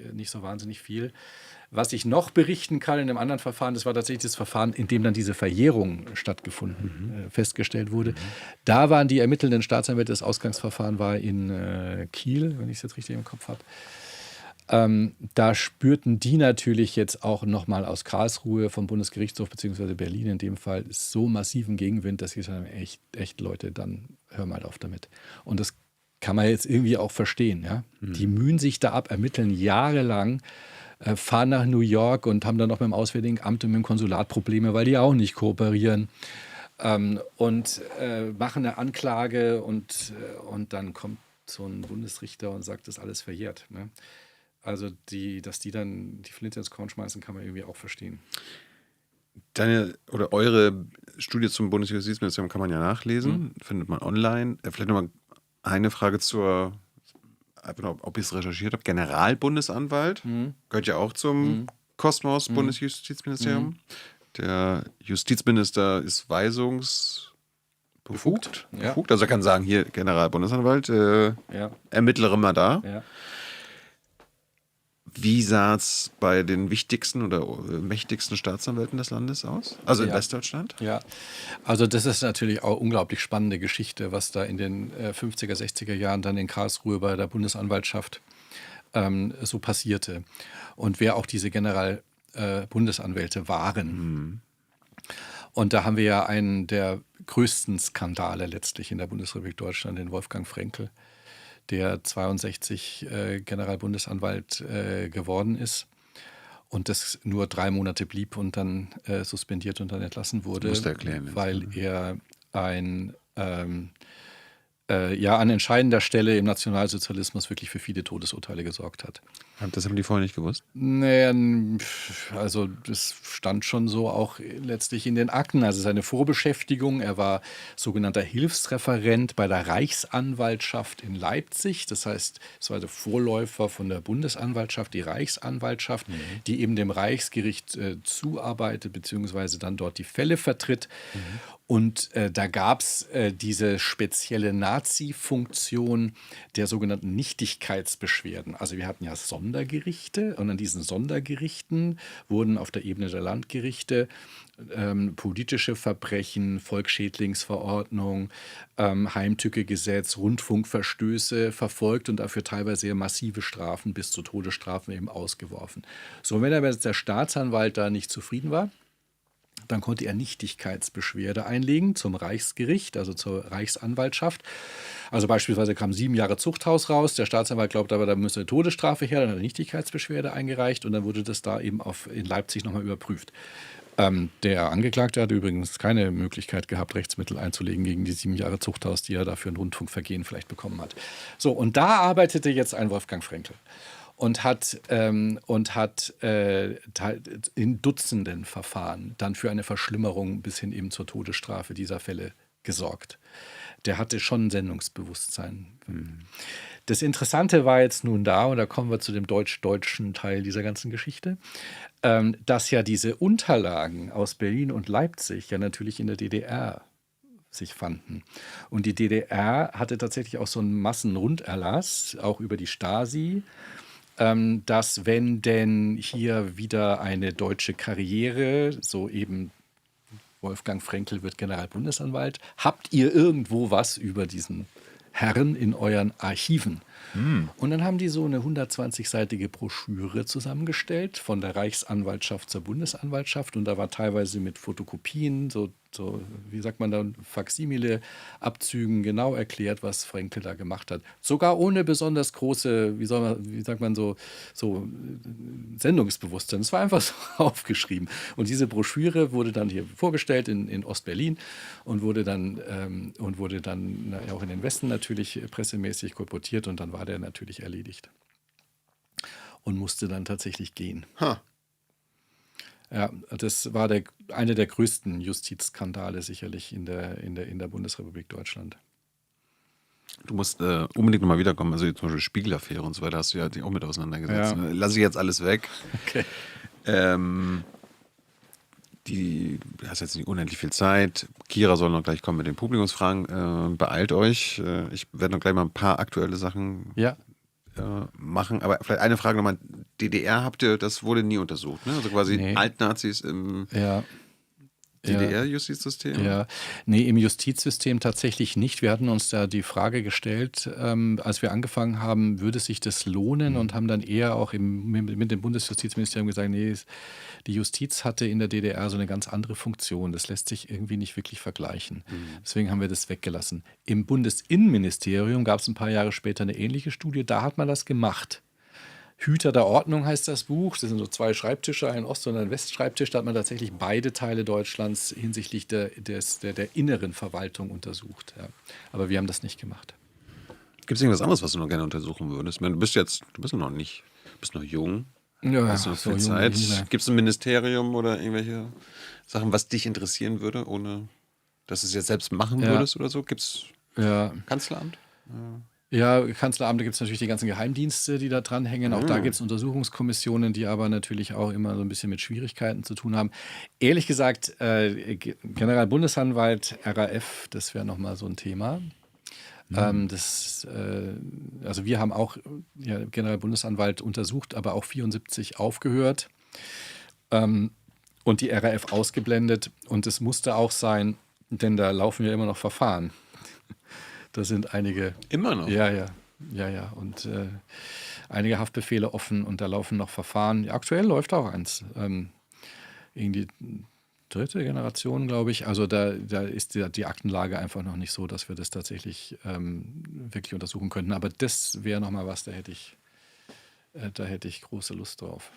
B: viel. Was ich noch berichten kann in einem anderen Verfahren, das war tatsächlich das Verfahren, in dem dann diese Verjährung festgestellt wurde. Da waren die ermittelnden Staatsanwälte, das Ausgangsverfahren war in Kiel, wenn ich es jetzt richtig im Kopf habe. Da spürten die natürlich jetzt auch nochmal aus Karlsruhe vom Bundesgerichtshof beziehungsweise Berlin in dem Fall so massiven Gegenwind, dass sie sagen, echt Leute, dann hör mal auf damit. Und das kann man jetzt irgendwie auch verstehen. Ja? Die mühen sich da ab, ermitteln jahrelang, fahren nach New York und haben dann noch mit dem Auswärtigen Amt und mit dem Konsulat Probleme, weil die auch nicht kooperieren. Und machen eine Anklage und dann kommt so ein Bundesrichter und sagt, das ist alles verjährt. Ne? Also dass die dann die Flinte ins Korn schmeißen, kann man irgendwie auch verstehen.
A: Eure Studie zum Bundesjustizministerium kann man ja nachlesen, findet man online. Vielleicht nochmal eine Frage ob ich es recherchiert habe. Generalbundesanwalt gehört ja auch zum Kosmos Bundesjustizministerium. Der Justizminister ist weisungsbefugt.
B: Ja.
A: Also er kann sagen, hier Generalbundesanwalt, ermittlere mal da.
B: Ja.
A: Wie sah es bei den wichtigsten oder mächtigsten Staatsanwälten des Landes aus? Also in Westdeutschland?
B: Ja, also das ist natürlich auch unglaublich spannende Geschichte, was da in den 50er, 60er Jahren dann in Karlsruhe bei der Bundesanwaltschaft so passierte und wer auch diese Bundesanwälte waren. Und da haben wir ja einen der größten Skandale letztlich in der Bundesrepublik Deutschland, den Wolfgang Frenkel, der 62 Generalbundesanwalt geworden ist und das nur 3 Monate blieb und dann suspendiert und dann entlassen wurde,
A: Musst du erklären jetzt,
B: weil er an entscheidender Stelle im Nationalsozialismus wirklich für viele Todesurteile gesorgt hat.
A: Das haben die vorher nicht gewusst?
B: Naja, also das stand schon so auch letztlich in den Akten. Also seine Vorbeschäftigung, er war sogenannter Hilfsreferent bei der Reichsanwaltschaft in Leipzig. Das heißt, es war der Vorläufer von der Bundesanwaltschaft, die Reichsanwaltschaft, die eben dem Reichsgericht zuarbeitet, beziehungsweise dann dort die Fälle vertritt. Und da gab es diese spezielle Nazi-Funktion der sogenannten Nichtigkeitsbeschwerden. Also wir hatten ja Sondergerichte und an diesen Sondergerichten wurden auf der Ebene der Landgerichte politische Verbrechen, Volksschädlingsverordnung, Heimtückegesetz, Rundfunkverstöße verfolgt und dafür teilweise sehr massive Strafen bis zu Todesstrafen eben ausgeworfen. So, wenn aber der Staatsanwalt da nicht zufrieden war, dann konnte er Nichtigkeitsbeschwerde einlegen zum Reichsgericht, also zur Reichsanwaltschaft. Also beispielsweise kam 7 Jahre Zuchthaus raus, der Staatsanwalt glaubt aber, da müsse eine Todesstrafe her, dann hat er Nichtigkeitsbeschwerde eingereicht und dann wurde das da eben in Leipzig nochmal überprüft. Der Angeklagte hat übrigens keine Möglichkeit gehabt, Rechtsmittel einzulegen gegen die 7 Jahre Zuchthaus, die er dafür ein Rundfunkvergehen vielleicht bekommen hat. So, und da arbeitete jetzt ein Wolfgang Frenkel. Und hat in Dutzenden Verfahren dann für eine Verschlimmerung bis hin eben zur Todesstrafe dieser Fälle gesorgt. Der hatte schon Sendungsbewusstsein. Das Interessante war jetzt nun da, und da kommen wir zu dem deutsch-deutschen Teil dieser ganzen Geschichte, dass ja diese Unterlagen aus Berlin und Leipzig ja natürlich in der DDR sich fanden. Und die DDR hatte tatsächlich auch so einen Massenrunderlass, auch über die Stasi, dass wenn denn hier wieder eine deutsche Karriere, so eben Wolfgang Frenkel wird Generalbundesanwalt, habt ihr irgendwo was über diesen Herren in euren Archiven? Und dann haben die so eine 120-seitige Broschüre zusammengestellt von der Reichsanwaltschaft zur Bundesanwaltschaft und da war teilweise mit Fotokopien, so wie sagt man da, Faksimile-Abzügen genau erklärt, was Frenkel da gemacht hat. Sogar ohne besonders große, so Sendungsbewusstsein. Es war einfach so aufgeschrieben. Und diese Broschüre wurde dann hier vorgestellt in Ostberlin und wurde dann auch in den Westen natürlich pressemäßig kolportiert und dann war der natürlich erledigt. Und musste dann tatsächlich gehen. Ja, das war einer der größten Justizskandale sicherlich in der Bundesrepublik Deutschland.
A: Du musst unbedingt nochmal wiederkommen. Also zum Beispiel Spiegel-Affäre und so weiter hast du ja auch mit auseinandergesetzt.
B: Ja.
A: Lass ich jetzt alles weg.
B: Okay.
A: Du hast jetzt nicht unendlich viel Zeit. Kira soll noch gleich kommen mit den Publikumsfragen. Beeilt euch. Ich werde noch gleich mal ein paar aktuelle Sachen machen. Aber vielleicht eine Frage nochmal. DDR das wurde nie untersucht, ne? Also quasi Altnazis im DDR-Justizsystem?
B: Ja, nee, im Justizsystem tatsächlich nicht. Wir hatten uns da die Frage gestellt, als wir angefangen haben, würde sich das lohnen und haben dann eher auch mit dem Bundesjustizministerium gesagt, nee, die Justiz hatte in der DDR so eine ganz andere Funktion. Das lässt sich irgendwie nicht wirklich vergleichen. Deswegen haben wir das weggelassen. Im Bundesinnenministerium gab es ein paar Jahre später eine ähnliche Studie, da hat man das gemacht. Hüter der Ordnung heißt das Buch. Das sind so 2 Schreibtische, ein Ost- und ein Westschreibtisch. Da hat man tatsächlich beide Teile Deutschlands hinsichtlich der inneren Verwaltung untersucht. Ja. Aber wir haben das nicht gemacht.
A: Gibt es irgendwas anderes, was du noch gerne untersuchen würdest? Ich meine, du bist noch jung.
B: Ja,
A: hast du noch viel Zeit? Gibt es ein Ministerium oder irgendwelche Sachen, was dich interessieren würde, ohne dass du es jetzt selbst machen würdest oder so? Gibt es Kanzleramt?
B: Ja, Kanzleramt, da gibt es natürlich die ganzen Geheimdienste, die da dranhängen. Auch da gibt es Untersuchungskommissionen, die aber natürlich auch immer so ein bisschen mit Schwierigkeiten zu tun haben. Ehrlich gesagt, Generalbundesanwalt, RAF, das wäre nochmal so ein Thema. Also wir haben auch Generalbundesanwalt untersucht, aber auch 74 aufgehört und die RAF ausgeblendet. Und es musste auch sein, denn da laufen ja immer noch Verfahren. Da sind einige.
A: Immer noch?
B: Ja. Und einige Haftbefehle offen und da laufen noch Verfahren. Ja, aktuell läuft auch eins. Irgendwie dritte Generation, glaube ich. Also da ist die Aktenlage einfach noch nicht so, dass wir das tatsächlich wirklich untersuchen könnten. Aber das wäre nochmal was, da hätte ich große Lust drauf.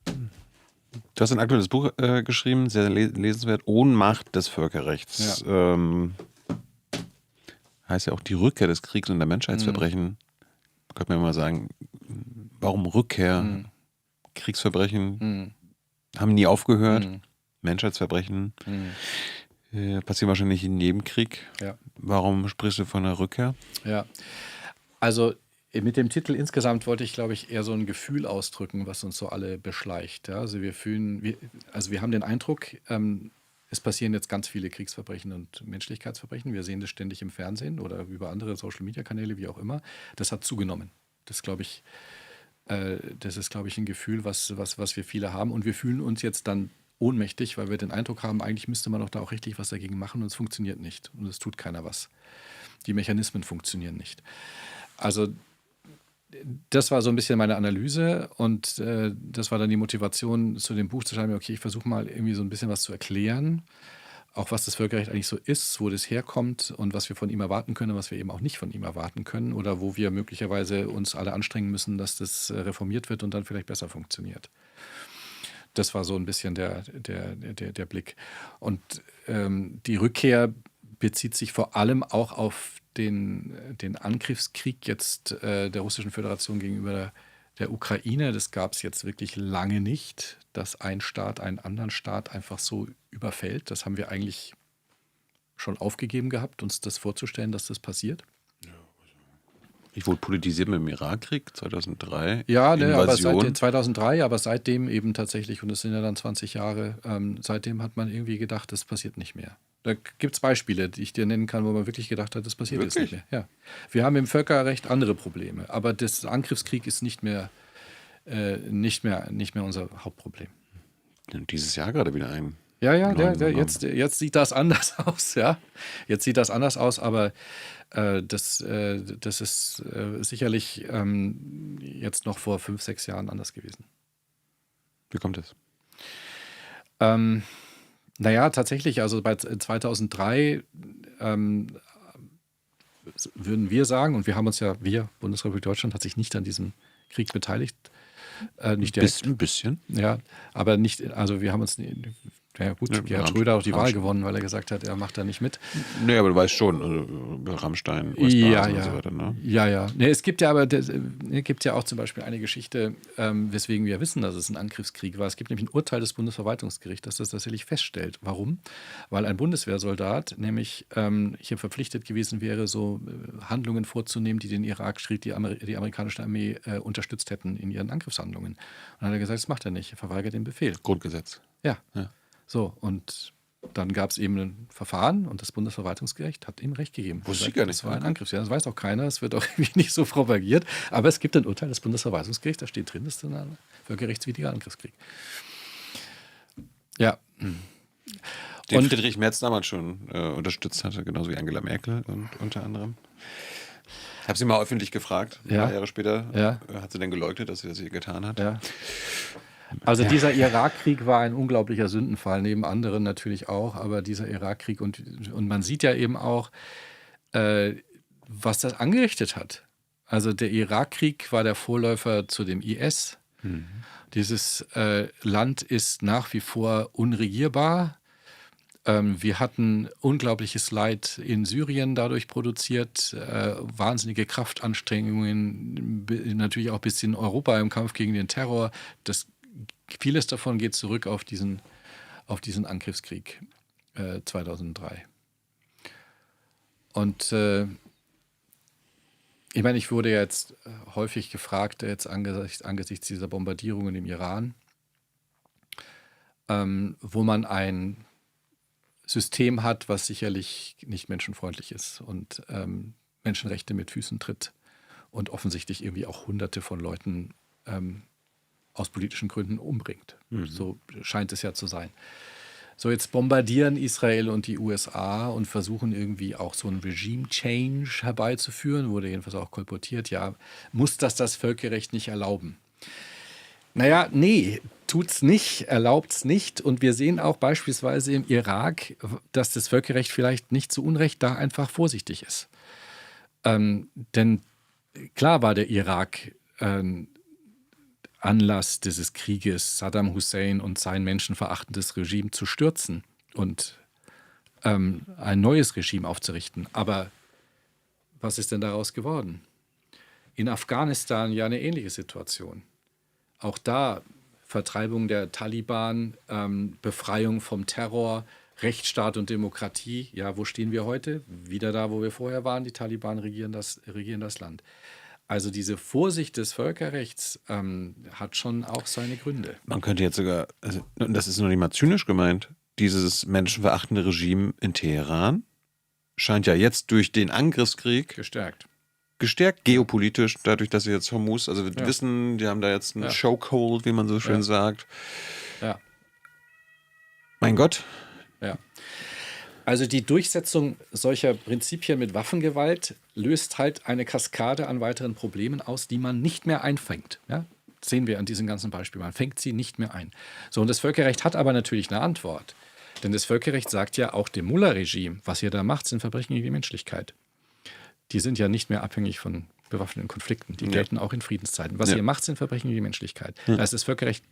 A: Du hast ein aktuelles Buch geschrieben, sehr lesenswert, Ohnmacht des Völkerrechts.
B: Ja.
A: Heißt ja auch die Rückkehr des Kriegs und der Menschheitsverbrechen. Könnte man mal sagen, warum Rückkehr? Kriegsverbrechen haben nie aufgehört. Menschheitsverbrechen passieren wahrscheinlich in jedem Krieg.
B: Ja.
A: Warum sprichst du von einer Rückkehr?
B: Ja, also mit dem Titel insgesamt wollte ich, glaube ich, eher so ein Gefühl ausdrücken, was uns so alle beschleicht. Ja? Also wir haben den Eindruck, es passieren jetzt ganz viele Kriegsverbrechen und Menschlichkeitsverbrechen. Wir sehen das ständig im Fernsehen oder über andere Social-Media-Kanäle, wie auch immer. Das hat zugenommen. Das ist, glaube ich, ein Gefühl, was wir viele haben. Und wir fühlen uns jetzt dann ohnmächtig, weil wir den Eindruck haben, eigentlich müsste man doch da auch richtig was dagegen machen und es funktioniert nicht. Und es tut keiner was. Die Mechanismen funktionieren nicht. Also das war so ein bisschen meine Analyse und das war dann die Motivation, zu dem Buch zu schreiben, okay, ich versuche mal irgendwie so ein bisschen was zu erklären, auch was das Völkerrecht eigentlich so ist, wo das herkommt und was wir von ihm erwarten können, was wir eben auch nicht von ihm erwarten können oder wo wir möglicherweise uns alle anstrengen müssen, dass das reformiert wird und dann vielleicht besser funktioniert. Das war so ein bisschen der Blick. Und die Rückkehr bezieht sich vor allem auch auf den Angriffskrieg jetzt der Russischen Föderation gegenüber der Ukraine. Das gab es jetzt wirklich lange nicht, dass ein Staat einen anderen Staat einfach so überfällt. Das haben wir eigentlich schon aufgegeben gehabt, uns das vorzustellen, dass das passiert.
A: Ich wurde politisiert mit dem Irakkrieg 2003.
B: Ja, ne, aber seit 2003, aber seitdem eben tatsächlich, und das sind ja dann 20 Jahre, seitdem hat man irgendwie gedacht, das passiert nicht mehr. Da gibt es Beispiele, die ich dir nennen kann, wo man wirklich gedacht hat, das passiert jetzt nicht mehr. Ja. Wir haben im Völkerrecht andere Probleme, aber der Angriffskrieg ist nicht mehr unser Hauptproblem.
A: Und dieses Jahr gerade wieder ein.
B: Ja, jetzt sieht das anders aus, ja. Jetzt sieht das anders aus, aber das ist sicherlich jetzt noch vor 5, 6 Jahren anders gewesen.
A: Wie kommt es?
B: Naja, tatsächlich, also bei 2003 würden wir sagen, und wir haben uns ja, Bundesrepublik Deutschland, hat sich nicht an diesem Krieg beteiligt. Nicht direkt.
A: Ein bisschen.
B: Ja, aber nicht, also wir haben uns, ja gut, Gerhard Schröder hat auch die Wahl gewonnen, weil er gesagt hat, er macht da nicht mit.
A: Nee, aber du weißt schon, also Rammstein,
B: ja,
A: und so weiter, ne?
B: Ja. Nee, es gibt ja auch zum Beispiel eine Geschichte, weswegen wir wissen, dass es ein Angriffskrieg war. Es gibt nämlich ein Urteil des Bundesverwaltungsgerichts, das das tatsächlich feststellt. Warum? Weil ein Bundeswehrsoldat nämlich hier verpflichtet gewesen wäre, so Handlungen vorzunehmen, die den Irakkrieg, die amerikanische Armee unterstützt hätten in ihren Angriffshandlungen. Und dann hat er gesagt, das macht er nicht, er verweigert den Befehl.
A: Grundgesetz.
B: Ja. So, und dann gab es eben ein Verfahren und das Bundesverwaltungsgericht hat ihm Recht gegeben.
A: Wusste ich gar nicht.
B: Das war ein Angriff. Ja, das weiß auch keiner, es wird auch irgendwie nicht so propagiert. Aber es gibt ein Urteil des Bundesverwaltungsgerichts, da steht drin, das ist ein völkerrechtswidriger Angriffskrieg. Ja.
A: Den Friedrich Merz damals schon unterstützt hatte, genauso wie Angela Merkel und unter anderem. Ich habe sie mal öffentlich gefragt, ein paar Jahre später. Hat sie denn geleugnet, dass sie das hier getan hat?
B: Ja. Also dieser Irakkrieg war ein unglaublicher Sündenfall, neben anderen natürlich auch, aber dieser Irakkrieg und man sieht ja eben auch, was das angerichtet hat. Also der Irakkrieg war der Vorläufer zu dem IS. Dieses Land ist nach wie vor unregierbar. Wir hatten unglaubliches Leid in Syrien dadurch produziert, wahnsinnige Kraftanstrengungen, natürlich auch bis in Europa im Kampf gegen den Terror. Vieles davon geht zurück auf diesen Angriffskrieg 2003. Und ich meine, ich wurde jetzt häufig gefragt, jetzt angesichts dieser Bombardierungen im Iran, wo man ein System hat, was sicherlich nicht menschenfreundlich ist und Menschenrechte mit Füßen tritt und offensichtlich irgendwie auch Hunderte von Leuten aus politischen Gründen umbringt. So scheint es ja zu sein. So, jetzt bombardieren Israel und die USA und versuchen irgendwie auch so einen Regime-Change herbeizuführen, wurde jedenfalls auch kolportiert, ja, muss das Völkerrecht nicht erlauben? Naja, nee, tut's nicht, erlaubt's nicht. Und wir sehen auch beispielsweise im Irak, dass das Völkerrecht vielleicht nicht zu Unrecht da einfach vorsichtig ist. Denn klar war der Irak Anlass dieses Krieges, Saddam Hussein und sein menschenverachtendes Regime zu stürzen und ein neues Regime aufzurichten. Aber was ist denn daraus geworden? In Afghanistan ja eine ähnliche Situation. Auch da Vertreibung der Taliban, Befreiung vom Terror, Rechtsstaat und Demokratie. Ja, wo stehen wir heute? Wieder da, wo wir vorher waren. Die Taliban regieren das Land. Also diese Vorsicht des Völkerrechts hat schon auch seine Gründe.
A: Man könnte jetzt sogar, also, und das ist noch nicht mal zynisch gemeint, dieses menschenverachtende Regime in Teheran scheint ja jetzt durch den Angriffskrieg gestärkt geopolitisch, dadurch, dass sie jetzt Hormuz, also wir wissen, die haben da jetzt einen Chokehold, wie man so schön sagt.
B: Ja.
A: Mein Gott.
B: Ja. Also die Durchsetzung solcher Prinzipien mit Waffengewalt löst halt eine Kaskade an weiteren Problemen aus, die man nicht mehr einfängt. Ja? Das sehen wir an diesen ganzen Beispielen. Man fängt sie nicht mehr ein. So, und das Völkerrecht hat aber natürlich eine Antwort. Denn das Völkerrecht sagt ja auch dem Mullah-Regime, was ihr da macht, sind Verbrechen gegen die Menschlichkeit. Die sind ja nicht mehr abhängig von bewaffneten Konflikten. Die gelten auch in Friedenszeiten. Was ihr macht, sind Verbrechen gegen die Menschlichkeit. Da ist das Völkerrecht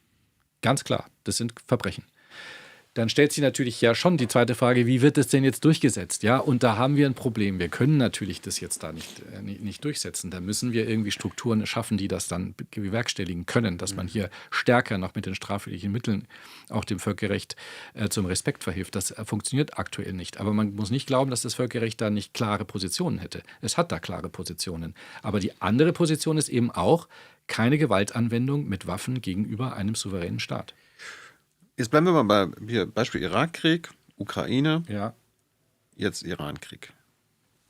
B: ganz klar. Das sind Verbrechen. Dann stellt sich natürlich ja schon die zweite Frage, wie wird es denn jetzt durchgesetzt? Ja, und da haben wir ein Problem. Wir können natürlich das jetzt da nicht durchsetzen. Da müssen wir irgendwie Strukturen schaffen, die das dann bewerkstelligen können, dass man hier stärker noch mit den strafrechtlichen Mitteln auch dem Völkerrecht zum Respekt verhilft. Das funktioniert aktuell nicht. Aber man muss nicht glauben, dass das Völkerrecht da nicht klare Positionen hätte. Es hat da klare Positionen. Aber die andere Position ist eben auch keine Gewaltanwendung mit Waffen gegenüber einem souveränen Staat.
A: Jetzt bleiben wir mal bei hier, Beispiel Irakkrieg, Ukraine, jetzt Irankrieg.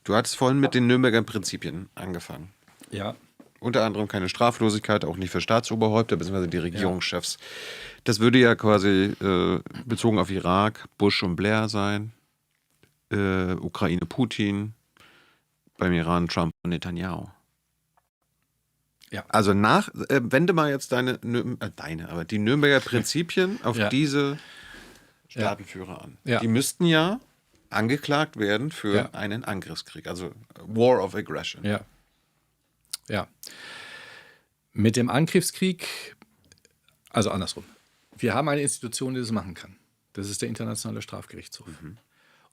A: Du hattest vorhin mit den Nürnberger Prinzipien angefangen.
B: Ja.
A: Unter anderem keine Straflosigkeit, auch nicht für Staatsoberhäupter bzw. die Regierungschefs. Das würde ja quasi bezogen auf Irak Bush und Blair sein, Ukraine Putin, beim Iran Trump und Netanyahu. Ja. Also wende mal jetzt aber die Nürnberger Prinzipien auf diese Staatenführer an. Ja. Die müssten ja angeklagt werden für einen Angriffskrieg, also War of Aggression.
B: Ja. Ja. Mit dem Angriffskrieg, also andersrum. Wir haben eine Institution, die das machen kann. Das ist der Internationale Strafgerichtshof.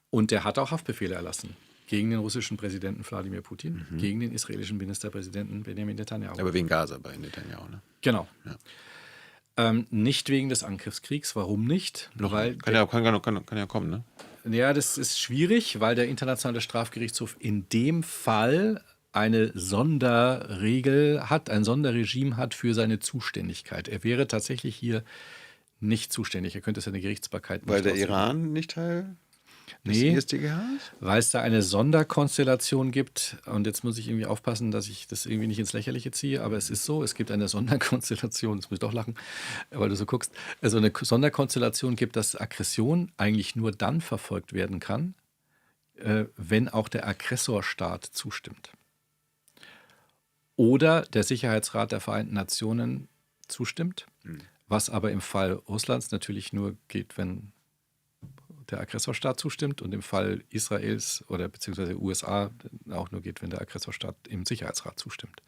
B: Und der hat auch Haftbefehle erlassen. Gegen den russischen Präsidenten Wladimir Putin, gegen den israelischen Ministerpräsidenten Benjamin Netanyahu.
A: Aber wegen Gaza bei Netanyahu, ne?
B: Genau. Ja. Nicht wegen des Angriffskriegs. Warum nicht?
A: Kann ja kommen, ne?
B: Ja, das ist schwierig, weil der Internationale Strafgerichtshof in dem Fall eine Sonderregel hat, ein Sonderregime hat für seine Zuständigkeit. Er wäre tatsächlich hier nicht zuständig. Er könnte seine Gerichtsbarkeit nicht
A: Weil der Iran nicht Teil...
B: Nee, weil es da eine Sonderkonstellation gibt. Und jetzt muss ich irgendwie aufpassen, dass ich das irgendwie nicht ins Lächerliche ziehe. Aber es ist so, es gibt eine Sonderkonstellation, jetzt muss ich doch lachen, weil du so guckst. Also eine Sonderkonstellation gibt, dass Aggression eigentlich nur dann verfolgt werden kann, wenn auch der Aggressorstaat zustimmt. Oder der Sicherheitsrat der Vereinten Nationen zustimmt. Was aber im Fall Russlands natürlich nur geht, wenn der Aggressorstaat zustimmt und im Fall Israels oder beziehungsweise USA auch nur geht, wenn der Aggressorstaat im Sicherheitsrat zustimmt.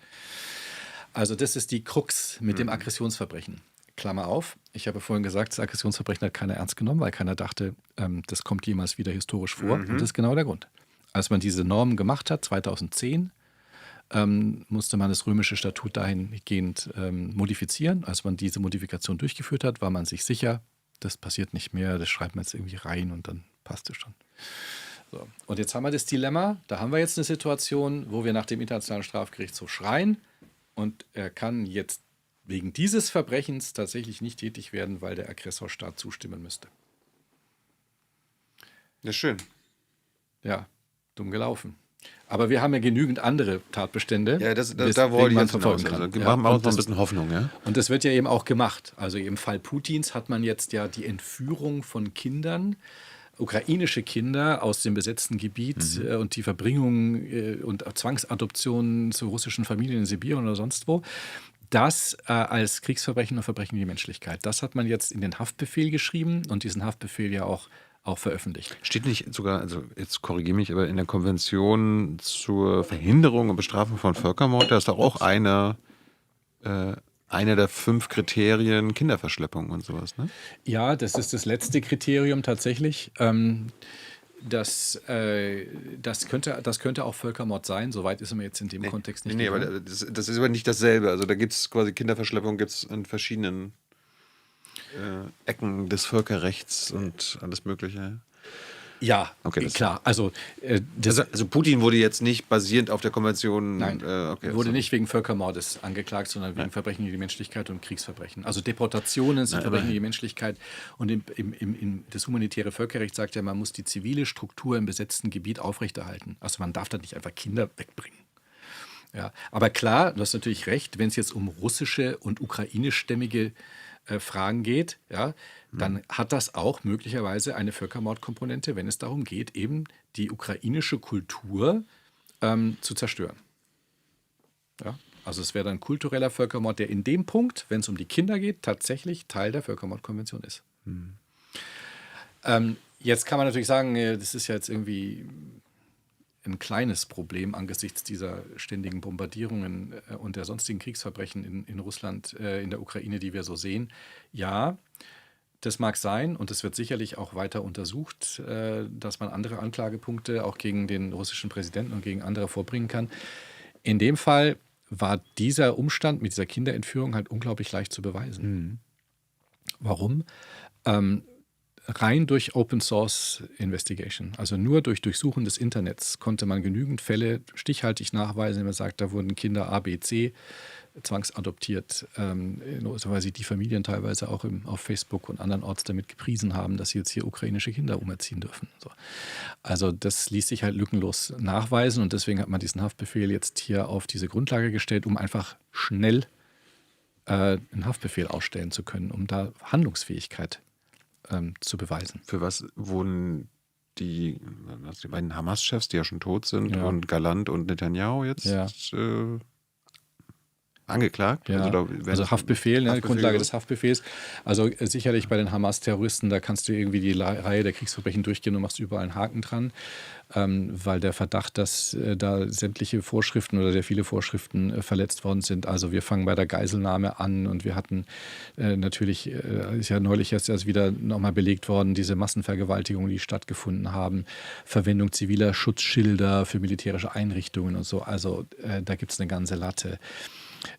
B: Also das ist die Krux mit dem Aggressionsverbrechen. Klammer auf, ich habe vorhin gesagt, das Aggressionsverbrechen hat keiner ernst genommen, weil keiner dachte, das kommt jemals wieder historisch vor. Und das ist genau der Grund. Als man diese Normen gemacht hat, 2010, musste man das römische Statut dahingehend modifizieren. Als man diese Modifikation durchgeführt hat, war man sich sicher, das passiert nicht mehr, das schreibt man jetzt irgendwie rein und dann passt es schon. So. Und jetzt haben wir das Dilemma, da haben wir jetzt eine Situation, wo wir nach dem Internationalen Strafgerichtshof schreien und er kann jetzt wegen dieses Verbrechens tatsächlich nicht tätig werden, weil der Aggressorstaat zustimmen müsste.
A: Ja, schön.
B: Ja, dumm gelaufen. Aber wir haben ja genügend andere Tatbestände,
A: Ja, da wollte ich
B: man
A: jetzt
B: verfolgen
A: hinaus.
B: kann.
A: Also,
B: Ja,
A: machen wir uns
B: und
A: noch ein
B: das-
A: bisschen Hoffnung, ja?
B: Und das wird ja eben auch gemacht. Also im Fall Putins hat man jetzt ja die Entführung von Kindern, ukrainische Kinder aus dem besetzten Gebiet und die Verbringung und Zwangsadoption zu russischen Familien in Sibirien oder sonst wo. Das als Kriegsverbrechen und Verbrechen gegen die Menschlichkeit. Das hat man jetzt in den Haftbefehl geschrieben und diesen Haftbefehl ja auch veröffentlicht.
A: Steht nicht sogar, also jetzt korrigiere mich, aber in der Konvention zur Verhinderung und Bestrafung von Völkermord, da ist doch auch einer der 5 Kriterien Kinderverschleppung und sowas, ne?
B: Ja, das ist das letzte Kriterium tatsächlich. Das könnte auch Völkermord sein. Soweit ist man jetzt in dem Kontext nicht
A: Nee, aber
B: gekommen.
A: das ist aber nicht dasselbe. Also da gibt es quasi Kinderverschleppung gibt's in verschiedenen Ecken des Völkerrechts und alles Mögliche.
B: Ja,
A: Okay, das-
B: klar. Also,
A: Also Putin wurde jetzt nicht basierend auf der Konvention.
B: nein,
A: Okay,
B: wurde
A: so.
B: nicht wegen Völkermordes angeklagt, sondern wegen Verbrechen gegen die Menschlichkeit und Kriegsverbrechen. Also Deportationen sind Verbrechen gegen die Menschlichkeit. Und das humanitäre Völkerrecht sagt ja, man muss die zivile Struktur im besetzten Gebiet aufrechterhalten. Also man darf da nicht einfach Kinder wegbringen. Ja, aber klar, du hast natürlich recht, wenn es jetzt um russische und ukrainischstämmige Fragen geht, ja, dann hat das auch möglicherweise eine Völkermordkomponente, wenn es darum geht, eben die ukrainische Kultur zu zerstören. Ja, also es wäre dann kultureller Völkermord, der in dem Punkt, wenn es um die Kinder geht, tatsächlich Teil der Völkermordkonvention ist. Jetzt kann man natürlich sagen, das ist ja jetzt irgendwie ein kleines Problem angesichts dieser ständigen Bombardierungen und der sonstigen Kriegsverbrechen in Russland, in der Ukraine, die wir so sehen. Ja, das mag sein und es wird sicherlich auch weiter untersucht, dass man andere Anklagepunkte auch gegen den russischen Präsidenten und gegen andere vorbringen kann. In dem Fall war dieser Umstand mit dieser Kinderentführung halt unglaublich leicht zu beweisen. Warum? Rein durch Open Source Investigation, also nur durch Durchsuchen des Internets, konnte man genügend Fälle stichhaltig nachweisen, wenn man sagt, da wurden Kinder A, B, C zwangsadoptiert, weil sie die Familien teilweise auch auf Facebook und andernorts damit gepriesen haben, dass sie jetzt hier ukrainische Kinder umerziehen dürfen. So. Also das ließ sich halt lückenlos nachweisen und deswegen hat man diesen Haftbefehl jetzt hier auf diese Grundlage gestellt, um einfach schnell einen Haftbefehl ausstellen zu können, um da Handlungsfähigkeit zu beweisen.
A: Für was wurden die beiden Hamas-Chefs, die ja schon tot sind,
B: Ja.
A: und Galland und Netanyahu jetzt
B: Ja.
A: angeklagt?
B: Ja, also Haftbefehl, ne, Grundlage des Haftbefehls. Also sicherlich bei den Hamas-Terroristen, da kannst du irgendwie die Reihe der Kriegsverbrechen durchgehen und machst überall einen Haken dran, weil der Verdacht, dass da sämtliche Vorschriften oder sehr viele Vorschriften verletzt worden sind. Also wir fangen bei der Geiselnahme an und wir hatten natürlich, ist ja neulich erst wieder nochmal belegt worden, diese Massenvergewaltigungen, die stattgefunden haben, Verwendung ziviler Schutzschilder für militärische Einrichtungen und so. Also da gibt es eine ganze Latte.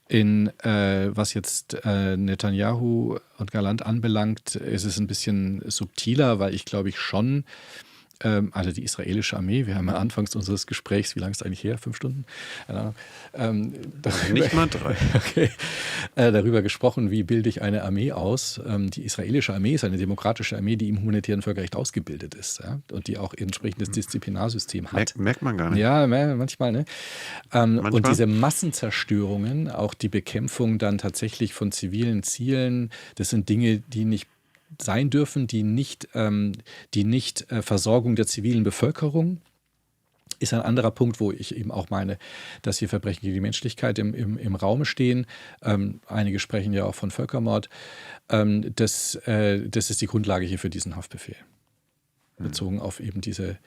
B: Was jetzt Netanyahu und Galland anbelangt, ist es ein bisschen subtiler, weil ich glaube ich schon, also die israelische Armee, wir haben ja anfangs unseres Gesprächs, wie lange ist es eigentlich her? 5 Stunden? Keine Ahnung.
A: Nicht mal 3.
B: Okay. Darüber gesprochen, wie bilde ich eine Armee aus. Die israelische Armee ist eine demokratische Armee, die im humanitären Völkerrecht ausgebildet ist, ja? Und die auch entsprechendes Disziplinarsystem hat.
A: Merkt man gar nicht.
B: Ja, manchmal. Ne?
A: Manchmal.
B: Und diese Massenzerstörungen, auch die Bekämpfung dann tatsächlich von zivilen Zielen, das sind Dinge, die nicht sein dürfen, die nicht Versorgung der zivilen Bevölkerung ist ein anderer Punkt, wo ich eben auch meine, dass hier Verbrechen gegen die Menschlichkeit im Raume stehen. Einige sprechen ja auch von Völkermord. Das ist die Grundlage hier für diesen Haftbefehl. Bezogen auf eben diesen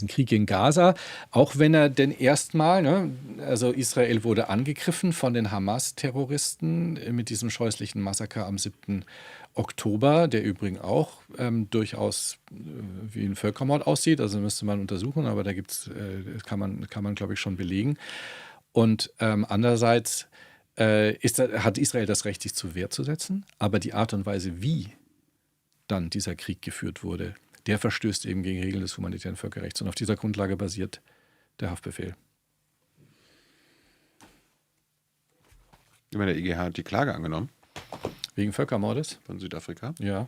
B: Krieg in Gaza, auch wenn er denn erstmal, ne, also Israel wurde angegriffen von den Hamas-Terroristen mit diesem scheußlichen Massaker am 7. Oktober, der übrigens auch durchaus wie ein Völkermord aussieht, also müsste man untersuchen, aber da kann man glaube ich schon belegen. Und andererseits hat Israel das Recht, sich zur Wehr zu setzen, aber die Art und Weise, wie dann dieser Krieg geführt wurde, der verstößt eben gegen Regeln des humanitären Völkerrechts. Und auf dieser Grundlage basiert der Haftbefehl.
A: Ich meine, der EGH hat die Klage angenommen
B: Wegen Völkermordes?
A: von Südafrika.
B: Ja.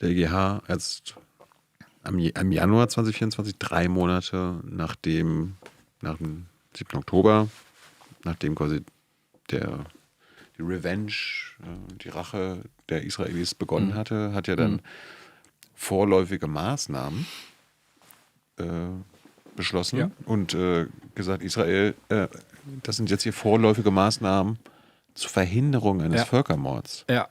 A: Der EGH jetzt am Januar 2024, 3 Monate nach dem 7. Oktober, nachdem quasi die Revenge, die Rache der Israelis begonnen hatte, hat ja dann vorläufige Maßnahmen beschlossen und gesagt, Israel, das sind jetzt hier vorläufige Maßnahmen zur Verhinderung eines Völkermords.
B: Ja.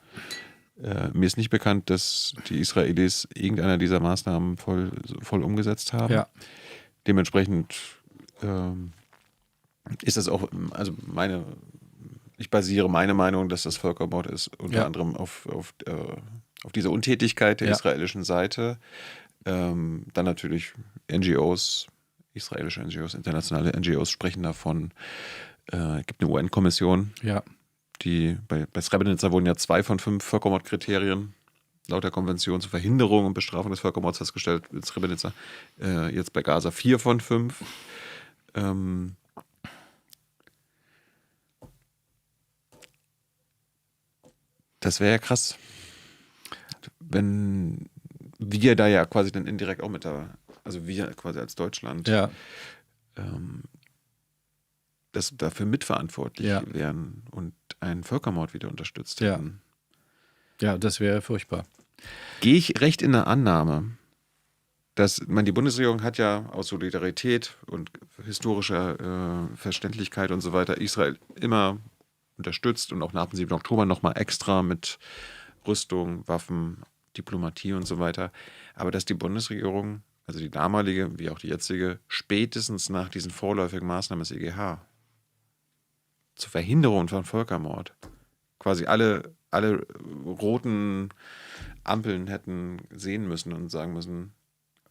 A: Mir ist nicht bekannt, dass die Israelis irgendeiner dieser Maßnahmen voll umgesetzt haben.
B: Ja.
A: Dementsprechend ist das auch, also ich basiere meine Meinung, dass das Völkermord ist, unter anderem auf diese Untätigkeit der israelischen Seite. Dann natürlich NGOs, israelische NGOs, internationale NGOs sprechen davon. Es gibt eine UN-Kommission, bei Srebrenica wurden ja 2 von 5 Völkermordkriterien laut der Konvention zur Verhinderung und Bestrafung des Völkermords festgestellt in Srebrenica. Jetzt bei Gaza 4 von 5. Das wäre ja krass, wenn wir da ja quasi dann indirekt auch also wir quasi als Deutschland, das dafür mitverantwortlich wären und einen Völkermord wieder unterstützt hätten.
B: Ja, das wäre furchtbar.
A: Gehe ich recht in der Annahme, dass die Bundesregierung hat ja aus Solidarität und historischer Verständlichkeit und so weiter Israel immer unterstützt und auch nach dem 7. Oktober nochmal extra mit Rüstung, Waffen, Diplomatie und so weiter. Aber dass die Bundesregierung, also die damalige wie auch die jetzige, spätestens nach diesen vorläufigen Maßnahmen des EGH zur Verhinderung von Völkermord quasi alle roten Ampeln hätten sehen müssen und sagen müssen,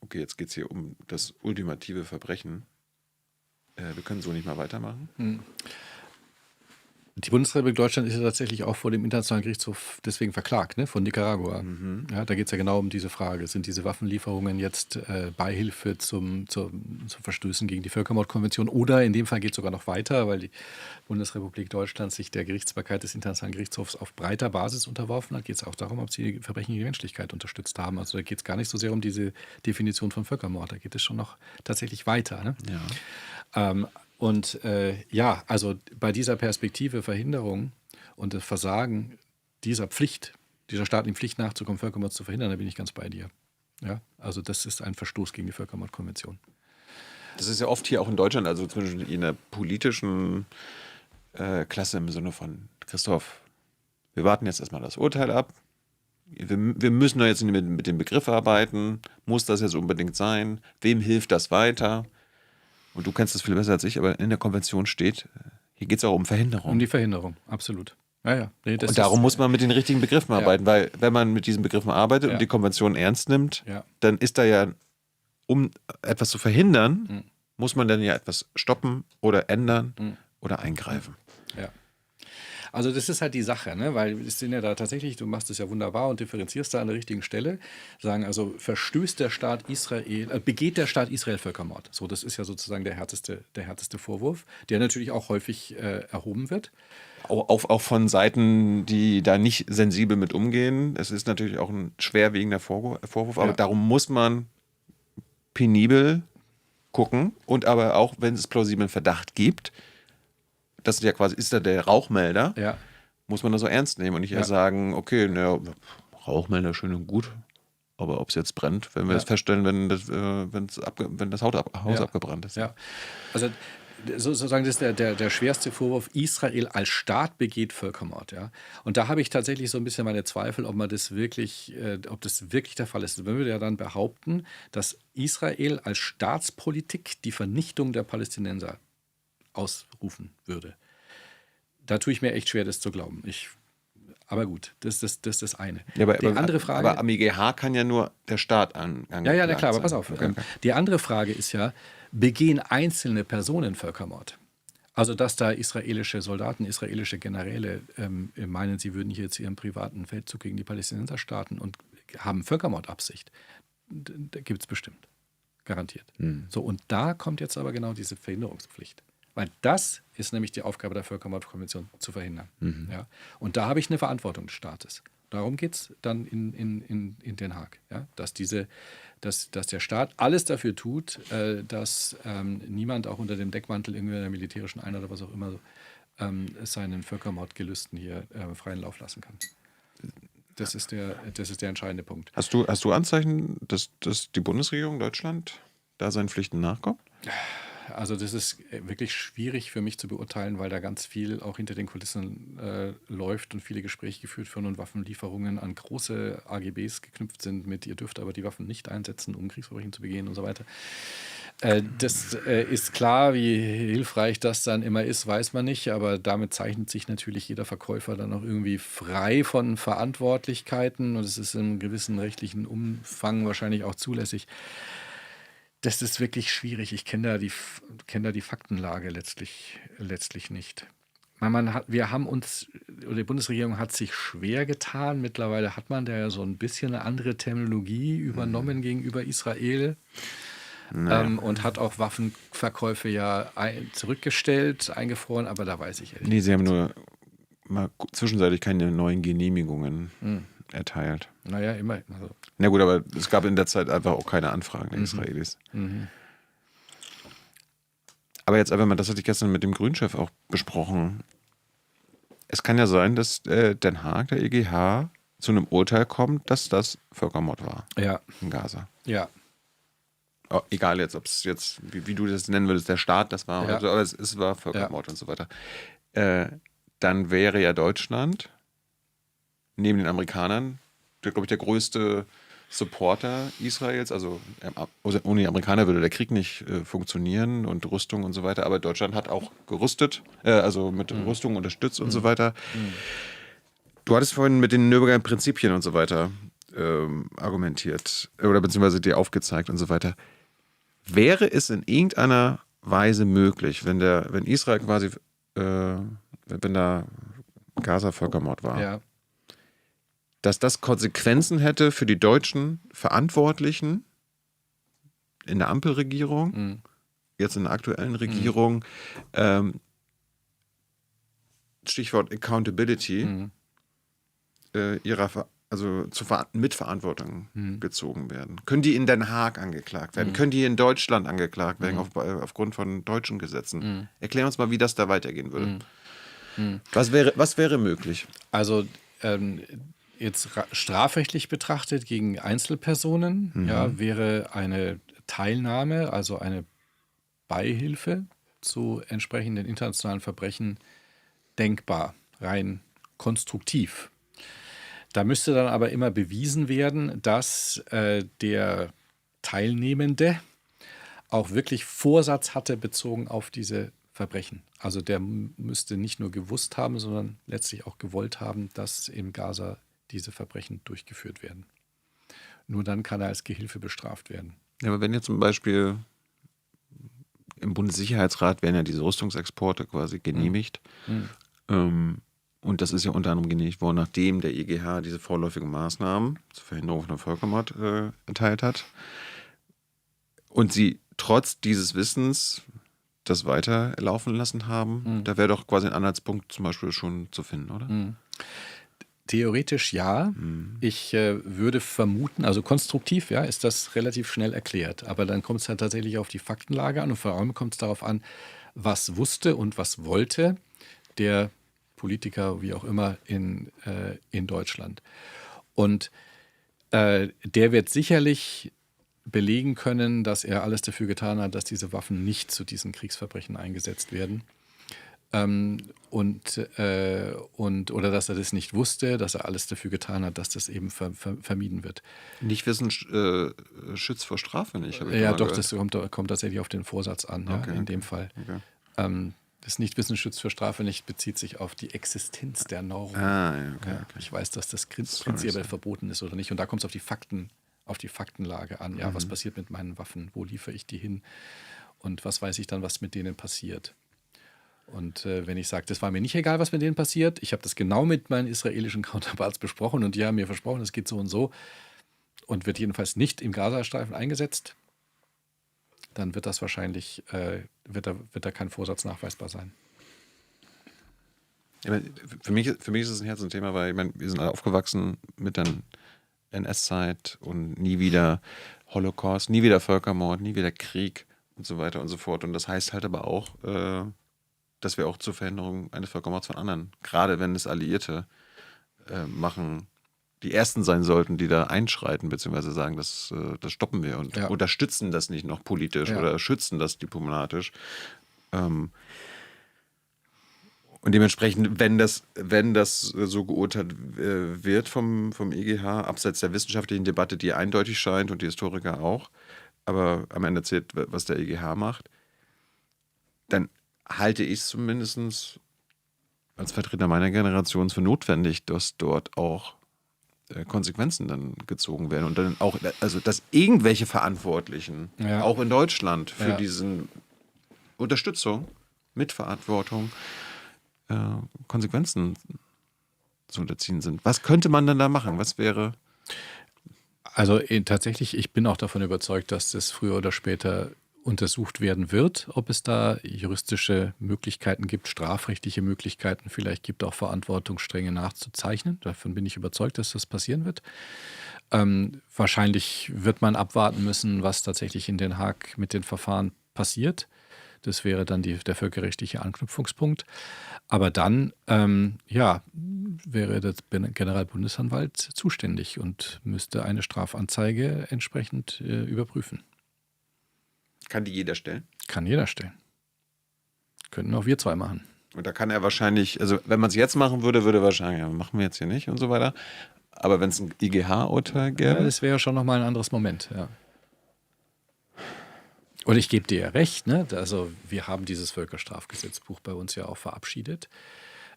A: okay, jetzt geht es hier um das ultimative Verbrechen. Wir können so nicht mal weitermachen.
B: Die Bundesrepublik Deutschland ist ja tatsächlich auch vor dem Internationalen Gerichtshof deswegen verklagt, ne, von Nicaragua. Ja, da geht es ja genau um diese Frage. Sind diese Waffenlieferungen jetzt Beihilfe zum Verstößen gegen die Völkermordkonvention? Oder in dem Fall geht es sogar noch weiter, weil die Bundesrepublik Deutschland sich der Gerichtsbarkeit des Internationalen Gerichtshofs auf breiter Basis unterworfen hat. Geht es auch darum, ob sie Verbrechen gegen die Menschlichkeit unterstützt haben. Also da geht es gar nicht so sehr um diese Definition von Völkermord. Da geht es schon noch tatsächlich weiter. Ne?
A: Ja.
B: Also bei dieser Perspektive Verhinderung und das Versagen dieser staatlichen Pflicht nachzukommen, Völkermord zu verhindern, da bin ich ganz bei dir. Ja, also das ist ein Verstoß gegen die Völkermordkonvention.
A: Das ist ja oft hier auch in Deutschland, also zum Beispiel in der politischen Klasse im Sinne von, Christoph, wir warten jetzt erstmal das Urteil ab. Wir müssen da jetzt mit dem Begriff arbeiten. Muss das jetzt unbedingt sein? Wem hilft das weiter? Und du kennst das viel besser als ich, aber in der Konvention steht, hier geht es auch um Verhinderung.
B: Um die Verhinderung, absolut. Ja. Nee,
A: und darum muss man mit den richtigen Begriffen arbeiten, weil wenn man mit diesen Begriffen arbeitet und die Konvention ernst nimmt, dann ist da ja, um etwas zu verhindern, muss man dann ja etwas stoppen oder ändern oder eingreifen.
B: Ja. Also das ist halt die Sache, ne? Weil es sind ja da tatsächlich, du machst es ja wunderbar und differenzierst da an der richtigen Stelle, sagen also begeht der Staat Israel Völkermord. So, das ist ja sozusagen der härteste Vorwurf, der natürlich auch häufig erhoben wird.
A: Auch von Seiten, die da nicht sensibel mit umgehen. Es ist natürlich auch ein schwerwiegender Vorwurf, aber darum muss man penibel gucken und aber auch, wenn es plausiblen Verdacht gibt, das ist ja quasi, ist da der Rauchmelder, muss man das so ernst nehmen und nicht erst sagen, okay, Rauchmelder schön und gut, aber ob es jetzt brennt, werden wir das feststellen, wenn das Haus abgebrannt ist.
B: Ja, also sozusagen das ist der schwerste Vorwurf, Israel als Staat begeht Völkermord. Ja? Und da habe ich tatsächlich so ein bisschen meine Zweifel, ob das wirklich der Fall ist. Wenn wir ja dann behaupten, dass Israel als Staatspolitik die Vernichtung der Palästinenser ausrufen würde. Da tue ich mir echt schwer, das zu glauben. Aber gut, das ist das eine.
A: Ja, die andere Frage, aber am EGH kann ja nur der Staat
B: Ja, klar, aber pass auf. Okay. Die andere Frage ist ja, begehen einzelne Personen Völkermord? Also, dass da israelische Soldaten, israelische Generäle meinen, sie würden hier jetzt ihren privaten Feldzug gegen die Palästinenser starten und haben Völkermordabsicht, da gibt es bestimmt. Garantiert. So, und da kommt jetzt aber genau diese Verhinderungspflicht. Weil das ist nämlich die Aufgabe der Völkermordkonvention zu verhindern. Ja? Und da habe ich eine Verantwortung des Staates. Darum geht es dann in Den Haag. Ja? Dass der Staat alles dafür tut, dass niemand auch unter dem Deckmantel irgendeiner militärischen Einheit oder was auch immer seinen Völkermordgelüsten hier freien Lauf lassen kann. Das ist der entscheidende Punkt.
A: Hast du Anzeichen, dass die Bundesregierung Deutschland da seinen Pflichten nachkommt?
B: Also das ist wirklich schwierig für mich zu beurteilen, weil da ganz viel auch hinter den Kulissen läuft und viele Gespräche geführt werden und Waffenlieferungen an große AGBs geknüpft sind mit, ihr dürft aber die Waffen nicht einsetzen, um Kriegsverbrechen zu begehen und so weiter. Das ist klar, wie hilfreich das dann immer ist, weiß man nicht, aber damit zeichnet sich natürlich jeder Verkäufer dann auch irgendwie frei von Verantwortlichkeiten und es ist in einem gewissen rechtlichen Umfang wahrscheinlich auch zulässig. Das ist wirklich schwierig. Ich kenne da die Faktenlage letztlich nicht. Die Bundesregierung hat sich schwer getan. Mittlerweile hat man da ja so ein bisschen eine andere Terminologie übernommen gegenüber Israel. Und hat auch Waffenverkäufe ja zurückgestellt, eingefroren, aber da weiß ich ehrlich
A: Nee, sie haben nur mal zwischenzeitlich keine neuen Genehmigungen erteilt.
B: Naja, immer. Also.
A: Na gut, aber es gab in der Zeit einfach auch keine Anfragen der Israelis. Aber jetzt einfach mal, das hatte ich gestern mit dem Grünchef auch besprochen. Es kann ja sein, dass Den Haag, der EGH, zu einem Urteil kommt, dass das Völkermord war in Gaza.
B: Ja.
A: Oh, egal jetzt, ob es jetzt, wie du das nennen würdest, der Staat das war, oder so, aber es war Völkermord und so weiter. Dann wäre ja Deutschland neben den Amerikanern, glaube ich, der größte Supporter Israels. Also ohne die Amerikaner würde der Krieg nicht funktionieren und Rüstung und so weiter. Aber Deutschland hat auch gerüstet, also mit Rüstung unterstützt und so weiter. Du hattest vorhin mit den Nürnberger Prinzipien und so weiter argumentiert oder beziehungsweise dir aufgezeigt und so weiter. Wäre es in irgendeiner Weise möglich, wenn Israel quasi, wenn da Gaza Völkermord war, dass das Konsequenzen hätte für die deutschen Verantwortlichen in der Ampelregierung, jetzt in der aktuellen Regierung, Stichwort Accountability, zur Mitverantwortung gezogen werden? Können die in Den Haag angeklagt werden? Können die in Deutschland angeklagt werden aufgrund von deutschen Gesetzen? Erklär uns mal, wie das da weitergehen würde. Was wäre möglich?
B: Also jetzt strafrechtlich betrachtet gegen Einzelpersonen wäre eine Teilnahme, also eine Beihilfe zu entsprechenden internationalen Verbrechen denkbar, rein konstruktiv. Da müsste dann aber immer bewiesen werden, dass der Teilnehmende auch wirklich Vorsatz hatte bezogen auf diese Verbrechen. Also der müsste nicht nur gewusst haben, sondern letztlich auch gewollt haben, dass in Gaza diese Verbrechen durchgeführt werden. Nur dann kann er als Gehilfe bestraft werden.
A: Ja, aber wenn jetzt zum Beispiel im Bundessicherheitsrat werden ja diese Rüstungsexporte quasi genehmigt. Und das ist ja unter anderem genehmigt worden, nachdem der EGH diese vorläufigen Maßnahmen zur Verhinderung von Völkermord erteilt hat. Und sie trotz dieses Wissens das weiterlaufen lassen haben, da wäre doch quasi ein Anhaltspunkt zum Beispiel schon zu finden, oder?
B: Theoretisch ja. Ich würde vermuten, also konstruktiv ist das relativ schnell erklärt. Aber dann kommt es halt tatsächlich auf die Faktenlage an und vor allem kommt es darauf an, was wusste und was wollte der Politiker, wie auch immer, in Deutschland. Und der wird sicherlich belegen können, dass er alles dafür getan hat, dass diese Waffen nicht zu diesen Kriegsverbrechen eingesetzt werden. Oder dass er das nicht wusste, dass er alles dafür getan hat, dass das eben vermieden wird.
A: Nicht wissen schützt vor Strafe nicht.
B: Ja, doch, das kommt tatsächlich auf den Vorsatz an, in dem Fall. Okay. Das Nichtwissen schützt vor Strafe nicht, bezieht sich auf die Existenz der Norm.
A: Okay.
B: Ich weiß, dass das prinzipiell verboten ist oder nicht. Und da kommt es auf die Faktenlage an. Ja, was passiert mit meinen Waffen? Wo liefere ich die hin? Und was weiß ich dann, was mit denen passiert? Und wenn ich sage, das war mir nicht egal, was mit denen passiert, ich habe das genau mit meinen israelischen Counterparts besprochen und die haben mir versprochen, es geht so und so und wird jedenfalls nicht im Gazastreifen eingesetzt, dann wird das wahrscheinlich, wird da kein Vorsatz nachweisbar sein.
A: Ja, für mich ist es ein Herzensthema, weil ich meine, wir sind alle aufgewachsen mit der NS-Zeit und nie wieder Holocaust, nie wieder Völkermord, nie wieder Krieg und so weiter und so fort. Und das heißt halt aber auch, dass wir auch zur Verhinderung eines Völkermords von anderen, gerade wenn es Alliierte machen, die Ersten sein sollten, die da einschreiten, beziehungsweise sagen, das stoppen wir und unterstützen das nicht noch politisch oder schützen das diplomatisch. Und dementsprechend, wenn das so geurteilt wird vom EGH, abseits der wissenschaftlichen Debatte, die eindeutig scheint und die Historiker auch, aber am Ende zählt, was der EGH macht, dann halte ich es zumindest als Vertreter meiner Generation für notwendig, dass dort auch Konsequenzen dann gezogen werden und dann auch, also dass irgendwelche Verantwortlichen, auch in Deutschland, für diesen Unterstützung, Mitverantwortung, Konsequenzen zu unterziehen sind. Was könnte man denn da machen? Was wäre...
B: Also tatsächlich, ich bin auch davon überzeugt, dass das früher oder später untersucht werden wird, ob es da juristische Möglichkeiten gibt, strafrechtliche Möglichkeiten, vielleicht gibt auch Verantwortungsstränge nachzuzeichnen. Davon bin ich überzeugt, dass das passieren wird. Wahrscheinlich wird man abwarten müssen, was tatsächlich in Den Haag mit den Verfahren passiert. Das wäre dann der völkerrechtliche Anknüpfungspunkt. Aber dann, wäre der Generalbundesanwalt zuständig und müsste eine Strafanzeige entsprechend überprüfen.
A: Kann die jeder stellen?
B: Kann jeder stellen. Könnten auch wir zwei machen.
A: Und da kann er wahrscheinlich, also wenn man es jetzt machen würde, würde er wahrscheinlich, ja, machen wir jetzt hier nicht und so weiter. Aber wenn es ein IGH-Urteil gäbe...
B: Ja, das wäre schon nochmal ein anderes Moment, ja. Und ich gebe dir ja recht, ne? Also wir haben dieses Völkerstrafgesetzbuch bei uns ja auch verabschiedet,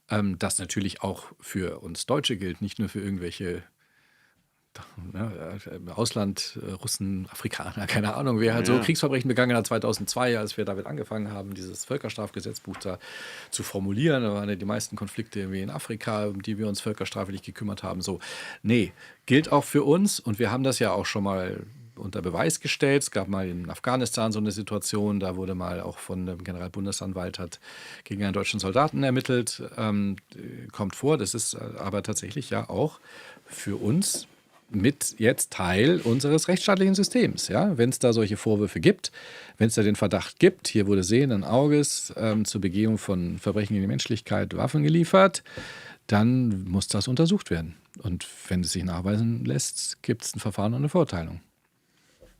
B: das natürlich auch für uns Deutsche gilt, nicht nur für irgendwelche Ausland, Russen, Afrikaner, keine Ahnung, wer halt so Kriegsverbrechen begangen hat 2002, als wir damit angefangen haben, dieses Völkerstrafgesetzbuch da zu formulieren. Da waren ja die meisten Konflikte irgendwie in Afrika, um die wir uns völkerstraflich gekümmert haben. So, nee, gilt auch für uns und wir haben das ja auch schon mal unter Beweis gestellt. Es gab mal in Afghanistan so eine Situation, da wurde mal auch von dem Generalbundesanwalt hat gegen einen deutschen Soldaten ermittelt. Kommt vor, das ist aber tatsächlich ja auch für uns mit jetzt Teil unseres rechtsstaatlichen Systems. Ja? Wenn es da solche Vorwürfe gibt, wenn es da den Verdacht gibt, hier wurde sehenden Auges zur Begehung von Verbrechen gegen die Menschlichkeit Waffen geliefert, dann muss das untersucht werden. Und wenn es sich nachweisen lässt, gibt es ein Verfahren und eine Verurteilung.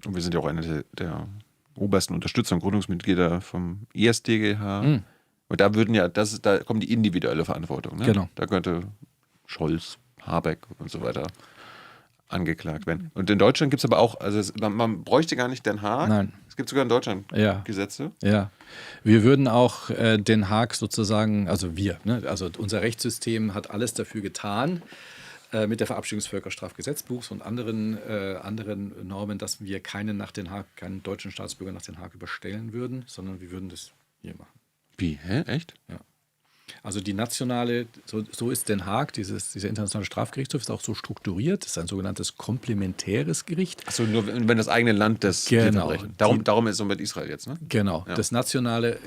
A: Und wir sind ja auch eine der obersten Unterstützer und Gründungsmitglieder vom ISDGH. Und da da kommt die individuelle Verantwortung. Ne?
B: Genau.
A: Da könnte Scholz, Habeck und so weiter angeklagt werden. Und in Deutschland gibt es aber auch, also man bräuchte gar nicht Den Haag.
B: Nein.
A: Es gibt sogar in Deutschland Gesetze.
B: Ja, wir würden auch Den Haag sozusagen, also wir, ne? Also unser Rechtssystem hat alles dafür getan, mit der Verabschiedung des Völkerstrafgesetzbuchs und anderen Normen, dass wir keinen deutschen Staatsbürger nach Den Haag überstellen würden, sondern wir würden das hier machen.
A: Wie? Hä? Echt?
B: Ja. Also die nationale, so ist Den Haag, dieser internationale Strafgerichtshof ist auch so strukturiert, das ist ein sogenanntes komplementäres Gericht.
A: Achso, nur wenn das eigene Land das
B: Verbrechen.
A: Darum ist es so mit Israel jetzt, ne?
B: Genau,
A: Ja.
B: Das nationale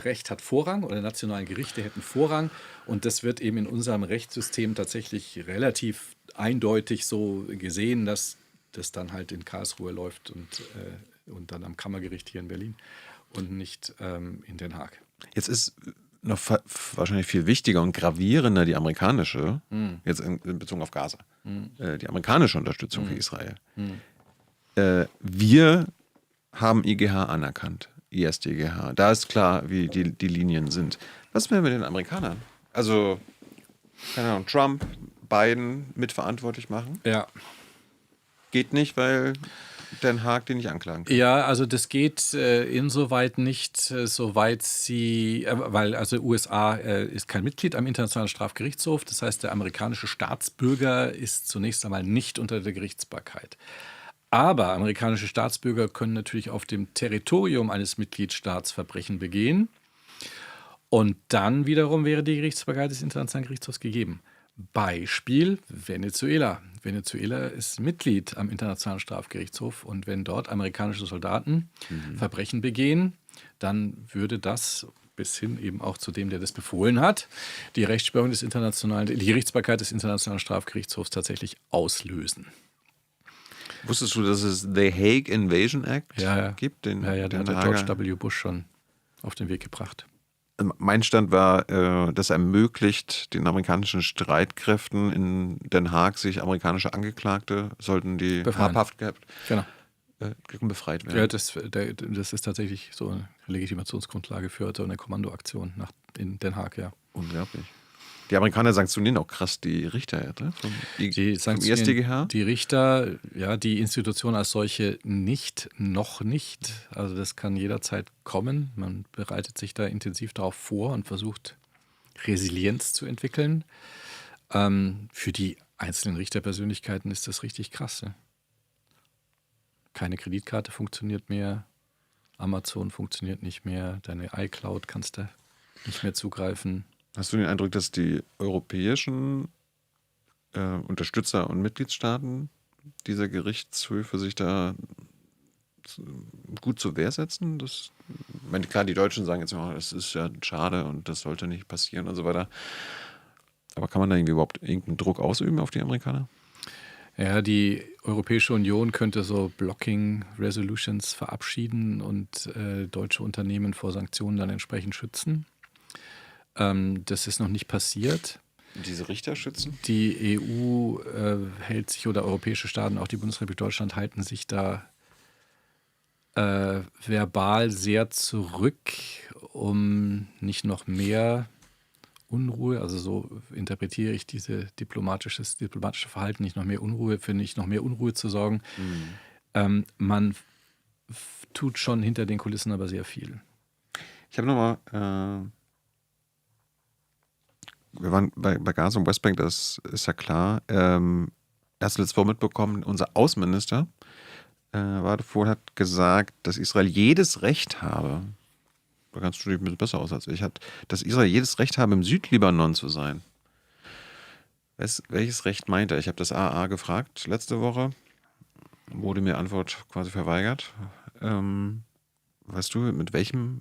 B: Recht hat Vorrang oder nationalen Gerichte hätten Vorrang und das wird eben in unserem Rechtssystem tatsächlich relativ eindeutig so gesehen, dass das dann halt in Karlsruhe läuft und dann am Kammergericht hier in Berlin und nicht in Den Haag.
A: Jetzt ist noch wahrscheinlich viel wichtiger und gravierender die amerikanische, jetzt in Bezug auf Gaza, die amerikanische Unterstützung für Israel. Wir haben IGH anerkannt, ISDGH. Da ist klar, wie die Linien sind. Was werden wir mit den Amerikanern? Also, keine Ahnung, Trump, Biden mitverantwortlich machen?
B: Ja.
A: Geht nicht, weil Den Haag die nicht anklagen kann.
B: Ja, also das geht insoweit nicht, soweit weil also USA ist kein Mitglied am Internationalen Strafgerichtshof. Das heißt, der amerikanische Staatsbürger ist zunächst einmal nicht unter der Gerichtsbarkeit. Aber amerikanische Staatsbürger können natürlich auf dem Territorium eines Mitgliedstaats Verbrechen begehen. Und dann wiederum wäre die Gerichtsbarkeit des Internationalen Gerichtshofs gegeben. Beispiel Venezuela. Venezuela ist Mitglied am Internationalen Strafgerichtshof und wenn dort amerikanische Soldaten Verbrechen begehen, dann würde das bis hin eben auch zu dem, der das befohlen hat, die Rechtsprechung des die Gerichtsbarkeit des Internationalen Strafgerichtshofs tatsächlich auslösen.
A: Wusstest du, dass es The Hague Invasion Act gibt?
B: Den hat der George W. Bush schon auf den Weg gebracht.
A: Mein Stand war, das ermöglicht den amerikanischen Streitkräften in Den Haag, sich amerikanische Angeklagte, sollten die habhaft gehabt, befreit werden.
B: Ja, das ist tatsächlich so eine Legitimationsgrundlage für so eine Kommandoaktion in Den Haag, ja.
A: Unglaublich. Die Amerikaner sanktionieren auch krass die Richter, ja, vom IStGH?
B: Die Richter, ja, die Institution als solche noch nicht. Also das kann jederzeit kommen. Man bereitet sich da intensiv darauf vor und versucht, Resilienz zu entwickeln. Für die einzelnen Richterpersönlichkeiten ist das richtig krass. Ne? Keine Kreditkarte funktioniert mehr, Amazon funktioniert nicht mehr, deine iCloud kannst du nicht mehr zugreifen.
A: Hast du den Eindruck, dass die europäischen Unterstützer und Mitgliedstaaten dieser Gerichtshöfe sich da gut zur Wehr setzen? Ich meine, klar, die Deutschen sagen jetzt, das ist ja schade und das sollte nicht passieren und so weiter. Aber kann man da irgendwie überhaupt irgendeinen Druck ausüben auf die Amerikaner?
B: Ja, die Europäische Union könnte so Blocking Resolutions verabschieden und deutsche Unternehmen vor Sanktionen dann entsprechend schützen. Das ist noch nicht passiert.
A: Diese Richter schützen?
B: Die EU hält sich, oder europäische Staaten, auch die Bundesrepublik Deutschland, halten sich da verbal sehr zurück, um nicht noch mehr Unruhe, also so interpretiere ich dieses diplomatische Verhalten, nicht noch mehr Unruhe zu sorgen. Man tut schon hinter den Kulissen aber sehr viel.
A: Ich habe nochmal wir waren bei Gaza und Westbank, das ist ja klar. Hast du letzte Woche mitbekommen, unser Außenminister Wadefuhl hat gesagt, dass Israel jedes Recht habe, da kannst du dich ein bisschen besser aus als ich, dass Israel jedes Recht habe, im Südlibanon zu sein. Welches Recht meint er? Ich habe das AA gefragt letzte Woche, wurde mir Antwort quasi verweigert. Weißt du, mit welchem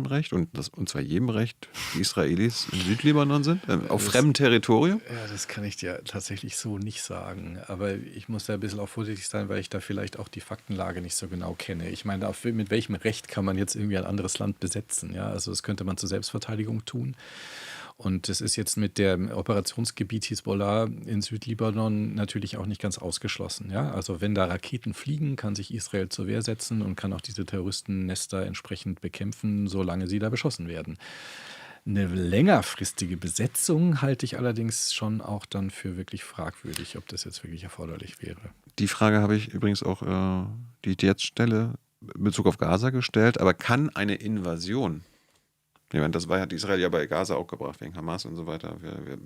A: Recht, und zwar jedem Recht, die Israelis im Südlibanon sind? Auf fremdem Territorium?
B: Ja, das kann ich dir tatsächlich so nicht sagen. Aber ich muss da ein bisschen auch vorsichtig sein, weil ich da vielleicht auch die Faktenlage nicht so genau kenne. Ich meine, mit welchem Recht kann man jetzt irgendwie ein anderes Land besetzen? Ja, also das könnte man zur Selbstverteidigung tun. Und das ist jetzt mit dem Operationsgebiet Hisbollah in Südlibanon natürlich auch nicht ganz ausgeschlossen. Ja? Also wenn da Raketen fliegen, kann sich Israel zur Wehr setzen und kann auch diese Terroristennester entsprechend bekämpfen, solange sie da beschossen werden. Eine längerfristige Besetzung halte ich allerdings schon auch dann für wirklich fragwürdig, ob das jetzt wirklich erforderlich wäre.
A: Die Frage habe ich übrigens auch, die ich jetzt stelle, in Bezug auf Gaza gestellt. Aber kann eine Invasion... Ich meine, hat Israel ja bei Gaza auch gebracht, wegen Hamas und so weiter.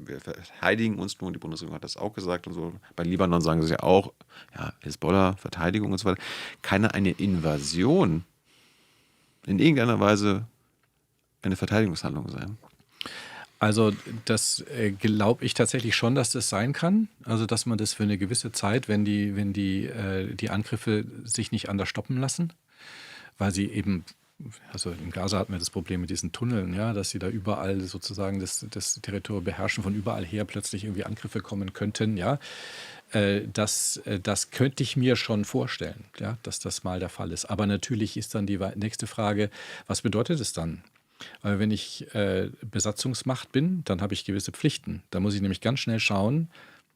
A: Wir verteidigen uns nur, und die Bundesregierung hat das auch gesagt und so. Bei Libanon sagen sie ja auch, ja, Hezbollah, Verteidigung und so weiter. Kann eine Invasion in irgendeiner Weise eine Verteidigungshandlung sein?
B: Also das glaube ich tatsächlich schon, dass das sein kann. Also dass man das für eine gewisse Zeit, wenn die Angriffe sich nicht anders stoppen lassen, weil sie eben... Also in Gaza hatten wir das Problem mit diesen Tunneln, ja, dass sie da überall sozusagen das Territorium beherrschen, von überall her plötzlich irgendwie Angriffe kommen könnten, ja. Das könnte ich mir schon vorstellen, ja, dass das mal der Fall ist. Aber natürlich ist dann die nächste Frage, was bedeutet es dann? Weil wenn ich Besatzungsmacht bin, dann habe ich gewisse Pflichten. Da muss ich nämlich ganz schnell schauen,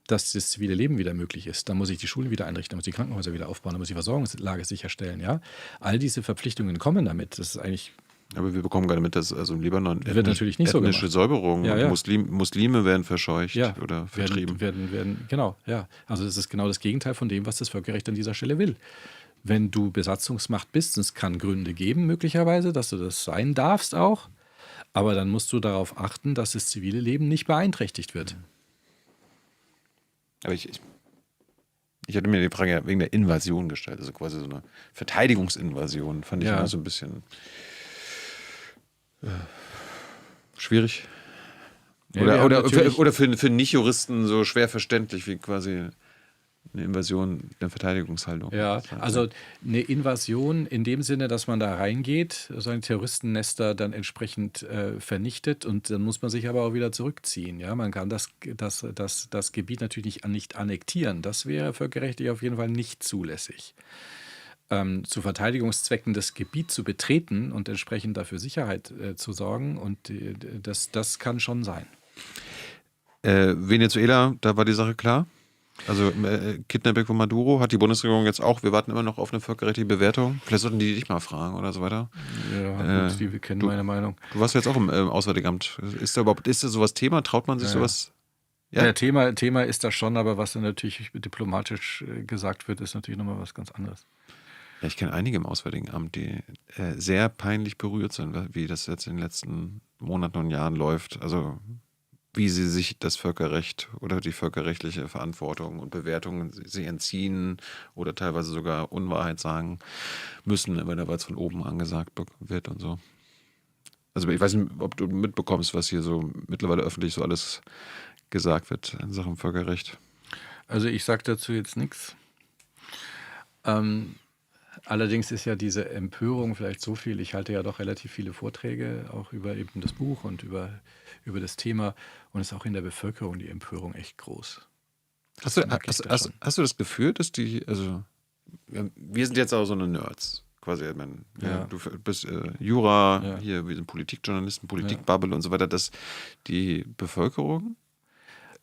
B: dass das zivile Leben wieder möglich ist. Dann muss ich die Schulen wieder einrichten, dann muss ich die Krankenhäuser wieder aufbauen, dann muss ich die Versorgungslage sicherstellen. Ja? All diese Verpflichtungen kommen damit. Das ist eigentlich...
A: Aber wir bekommen gerade mit, dass also im Libanon
B: natürlich nicht
A: ethnische Säuberungen,
B: ja.
A: Muslime werden verscheucht oder vertrieben.
B: Genau, ja. Also das ist genau das Gegenteil von dem, was das Völkerrecht an dieser Stelle will. Wenn du Besatzungsmacht bist, es kann Gründe geben, möglicherweise, dass du das sein darfst auch, aber dann musst du darauf achten, dass das zivile Leben nicht beeinträchtigt wird.
A: Aber ich hatte mir die Frage wegen der Invasion gestellt, also quasi so eine Verteidigungsinvasion, fand ich immer so ein bisschen schwierig. Oder für Nicht-Juristen so schwer verständlich, wie quasi eine Invasion, eine Verteidigungshaltung.
B: Ja, also eine Invasion in dem Sinne, dass man da reingeht, so ein Terroristennester dann entsprechend vernichtet und dann muss man sich aber auch wieder zurückziehen. Ja, man kann das Gebiet natürlich nicht annektieren. Das wäre völkerrechtlich auf jeden Fall nicht zulässig. Zu Verteidigungszwecken das Gebiet zu betreten und entsprechend dafür Sicherheit zu sorgen und das kann schon sein.
A: Venezuela, da war die Sache klar. Also Kidnapping von Maduro hat die Bundesregierung jetzt auch, wir warten immer noch auf eine völkerrechtliche Bewertung. Vielleicht sollten die dich mal fragen oder so weiter.
B: Ja, gut, die kennen meine Meinung.
A: Du warst jetzt auch im Auswärtigen Amt. Ist da sowas Thema? Traut man sich sowas?
B: Ja, Thema ist das schon, aber was dann natürlich diplomatisch gesagt wird, ist natürlich nochmal was ganz anderes.
A: Ja, ich kenne einige im Auswärtigen Amt, die sehr peinlich berührt sind, wie das jetzt in den letzten Monaten und Jahren läuft. Also wie sie sich das Völkerrecht oder die völkerrechtliche Verantwortung und Bewertungen sie entziehen oder teilweise sogar Unwahrheit sagen müssen, wenn da was von oben angesagt wird und so. Also ich weiß nicht, ob du mitbekommst, was hier so mittlerweile öffentlich so alles gesagt wird in Sachen Völkerrecht.
B: Also ich sage dazu jetzt nichts. Allerdings ist ja diese Empörung vielleicht so viel. Ich halte ja doch relativ viele Vorträge auch über eben das Buch und über das Thema. Und es ist auch in der Bevölkerung die Empörung echt groß.
A: Hast du das Gefühl, dass also wir sind jetzt auch so eine Nerds, quasi. Du bist Jura, hier, wir sind Politikjournalisten, Politikbubble und so weiter, dass die Bevölkerung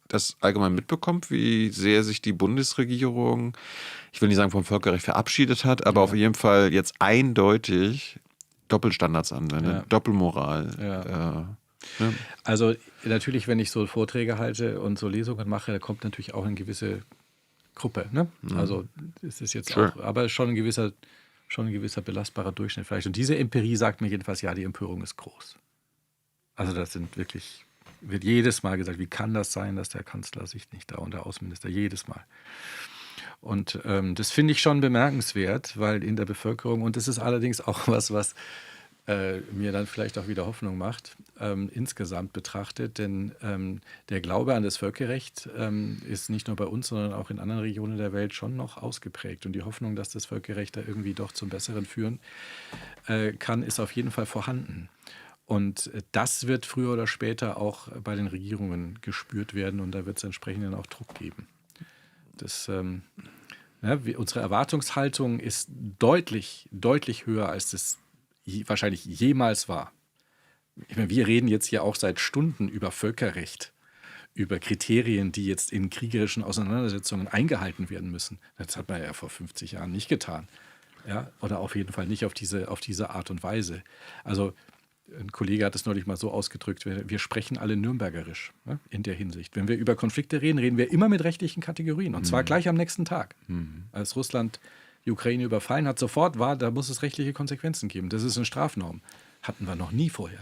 A: das allgemein mitbekommt, wie sehr sich die Bundesregierung, ich will nicht sagen vom Völkerrecht verabschiedet hat, aber auf jeden Fall jetzt eindeutig Doppelstandards anwendet, Doppelmoral. Ne?
B: Also natürlich, wenn ich so Vorträge halte und so Lesungen mache, da kommt natürlich auch eine gewisse Gruppe. Ne? Also es ist jetzt auch, aber schon ein gewisser belastbarer Durchschnitt vielleicht. Und diese Empirie sagt mir jedenfalls, ja, die Empörung ist groß. Also das wird jedes Mal gesagt, wie kann das sein, dass der Kanzler sich nicht da und der Außenminister, jedes Mal. Und das finde ich schon bemerkenswert, weil in der Bevölkerung, und das ist allerdings auch was mir dann vielleicht auch wieder Hoffnung macht, insgesamt betrachtet, denn der Glaube an das Völkerrecht ist nicht nur bei uns, sondern auch in anderen Regionen der Welt schon noch ausgeprägt. Und die Hoffnung, dass das Völkerrecht da irgendwie doch zum Besseren führen kann, ist auf jeden Fall vorhanden. Und das wird früher oder später auch bei den Regierungen gespürt werden und da wird es entsprechend dann auch Druck geben. Unsere Erwartungshaltung ist deutlich, deutlich höher, als das wahrscheinlich jemals war. Ich meine, wir reden jetzt hier auch seit Stunden über Völkerrecht, über Kriterien, die jetzt in kriegerischen Auseinandersetzungen eingehalten werden müssen. Das hat man ja vor 50 Jahren nicht getan. Ja? Oder auf jeden Fall nicht auf diese Art und Weise. Also ein Kollege hat es neulich mal so ausgedrückt, wir sprechen alle nürnbergerisch, ne, in der Hinsicht. Wenn wir über Konflikte reden, reden wir immer mit rechtlichen Kategorien und zwar gleich am nächsten Tag. Als Russland die Ukraine überfallen hat, da muss es rechtliche Konsequenzen geben. Das ist eine Strafnorm. Hatten wir noch nie vorher.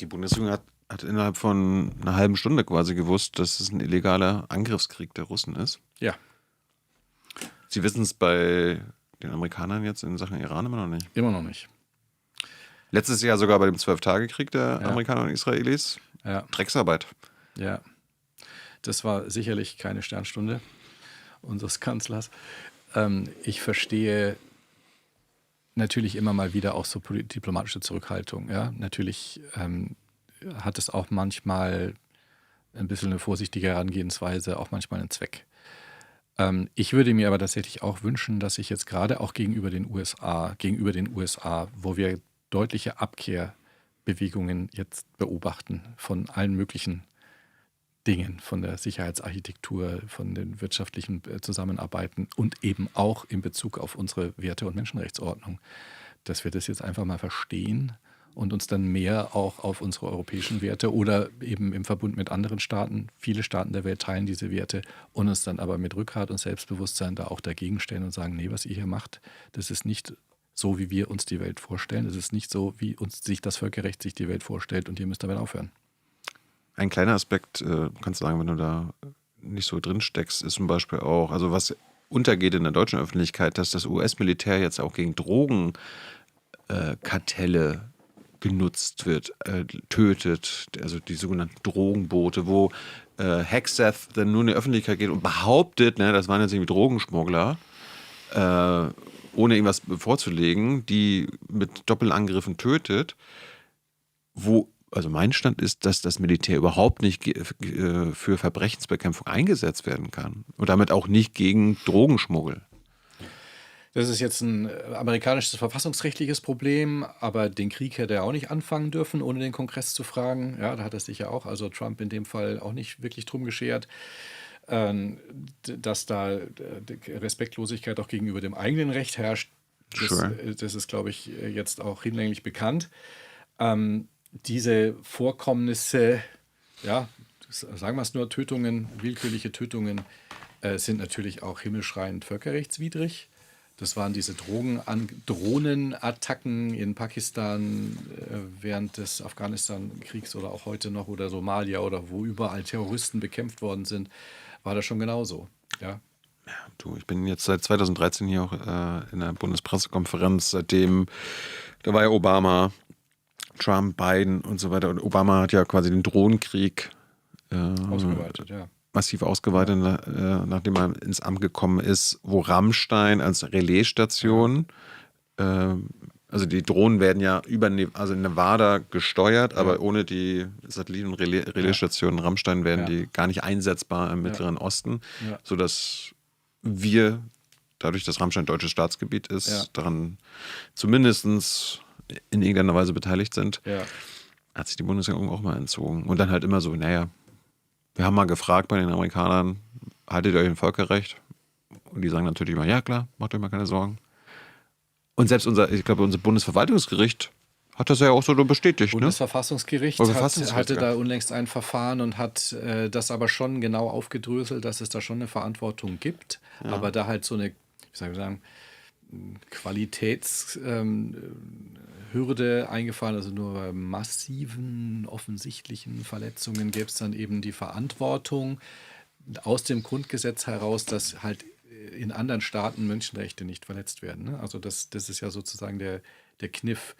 A: Die Bundesregierung hat innerhalb von einer halben Stunde quasi gewusst, dass es ein illegaler Angriffskrieg der Russen ist.
B: Ja.
A: Sie wissen es bei den Amerikanern jetzt in Sachen Iran immer noch nicht.
B: Immer noch nicht.
A: Letztes Jahr sogar bei dem 12-Tage-Krieg der Amerikaner und Israelis.
B: Ja.
A: Drecksarbeit.
B: Ja, das war sicherlich keine Sternstunde unseres Kanzlers. Ich verstehe natürlich immer mal wieder auch so diplomatische Zurückhaltung. Ja? Natürlich hat es auch manchmal ein bisschen eine vorsichtige Herangehensweise, auch manchmal einen Zweck. Ich würde mir aber tatsächlich auch wünschen, dass ich jetzt gerade auch gegenüber den USA, wo wir deutliche Abkehrbewegungen jetzt beobachten von allen möglichen Dingen, von der Sicherheitsarchitektur, von den wirtschaftlichen Zusammenarbeiten und eben auch in Bezug auf unsere Werte- und Menschenrechtsordnung, dass wir das jetzt einfach mal verstehen und uns dann mehr auch auf unsere europäischen Werte oder eben im Verbund mit anderen Staaten, viele Staaten der Welt teilen diese Werte und uns dann aber mit Rückgrat und Selbstbewusstsein da auch dagegen stellen und sagen, nee, was ihr hier macht, das ist nicht so, wie wir uns die Welt vorstellen. Das ist nicht so, wie uns sich das Völkerrecht sich die Welt vorstellt und ihr müsst damit aufhören.
A: Ein kleiner Aspekt, kannst du sagen, wenn du da nicht so drin steckst, ist zum Beispiel auch, also was untergeht in der deutschen Öffentlichkeit, dass das US-Militär jetzt auch gegen Drogenkartelle genutzt wird, tötet, also die sogenannten Drogenboote, wo Hegseth dann nur in die Öffentlichkeit geht und behauptet, ne, das waren jetzt irgendwie Drogenschmuggler, ohne irgendwas vorzulegen, die mit Doppelangriffen tötet, also mein Stand ist, dass das Militär überhaupt nicht für Verbrechensbekämpfung eingesetzt werden kann und damit auch nicht gegen Drogenschmuggel.
B: Das ist jetzt ein amerikanisches verfassungsrechtliches Problem, aber den Krieg hätte er auch nicht anfangen dürfen, ohne den Kongress zu fragen. Ja, da hat er sich ja auch, also Trump in dem Fall auch nicht wirklich drum geschert, dass da Respektlosigkeit auch gegenüber dem eigenen Recht herrscht. Das ist, glaube ich, jetzt auch hinlänglich bekannt. Diese Vorkommnisse, ja, sagen wir es nur, Tötungen, willkürliche Tötungen, sind natürlich auch himmelschreiend völkerrechtswidrig. Das waren diese Drohnenattacken in Pakistan während des Afghanistan-Kriegs oder auch heute noch oder Somalia oder wo überall Terroristen bekämpft worden sind, war das schon genauso. Ja.
A: Ja, du, ich bin jetzt seit 2013 hier auch in der Bundespressekonferenz, seitdem, da war ja Obama, Trump, Biden und so weiter. Und Obama hat ja quasi den Drohnenkrieg
B: Ausgeweitet, ja.
A: Massiv ausgeweitet, nachdem er ins Amt gekommen ist, wo Rammstein als Relaisstation, also die Drohnen werden ja in Nevada gesteuert, aber ohne die Satelliten- und Relaisstationen Rammstein werden die gar nicht einsetzbar im Mittleren Osten, sodass wir, dadurch, dass Rammstein deutsches Staatsgebiet ist, daran zumindest in irgendeiner Weise beteiligt sind, hat sich die Bundesregierung auch mal entzogen. Und dann halt immer so, naja, wir haben mal gefragt bei den Amerikanern, haltet ihr euch an Völkerrecht? Und die sagen natürlich immer, ja klar, macht euch mal keine Sorgen. Und selbst unser Bundesverwaltungsgericht hat das ja auch so bestätigt.
B: Bundesverfassungsgericht hatte da unlängst ein Verfahren und hat das aber schon genau aufgedröselt, dass es da schon eine Verantwortung gibt. Ja. Aber da halt so eine, wie soll ich sagen, Qualitätshürde eingefahren, also nur bei massiven, offensichtlichen Verletzungen gäbe es dann eben die Verantwortung aus dem Grundgesetz heraus, dass halt in anderen Staaten Menschenrechte nicht verletzt werden. Ne? Also das ist ja sozusagen der Kniff.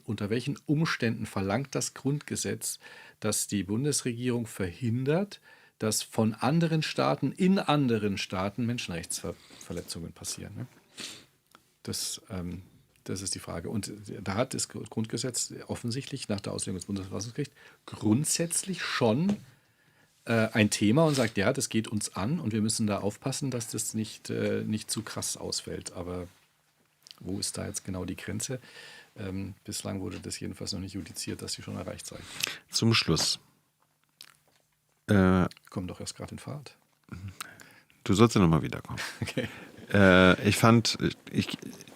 B: Unter welchen Umständen verlangt das Grundgesetz, dass die Bundesregierung verhindert, dass von anderen Staaten in anderen Staaten Menschenrechtsverletzungen passieren? Ne? Das ist die Frage. Und da hat das Grundgesetz offensichtlich nach der Auslegung des Bundesverfassungsgerichts grundsätzlich schon ein Thema und sagt, ja, das geht uns an und wir müssen da aufpassen, dass das nicht zu krass ausfällt. Aber wo ist da jetzt genau die Grenze? Bislang wurde das jedenfalls noch nicht judiziert, dass sie schon erreicht sei.
A: Zum Schluss.
B: Komm doch erst gerade in Fahrt.
A: Du sollst ja nochmal wiederkommen.
B: Okay.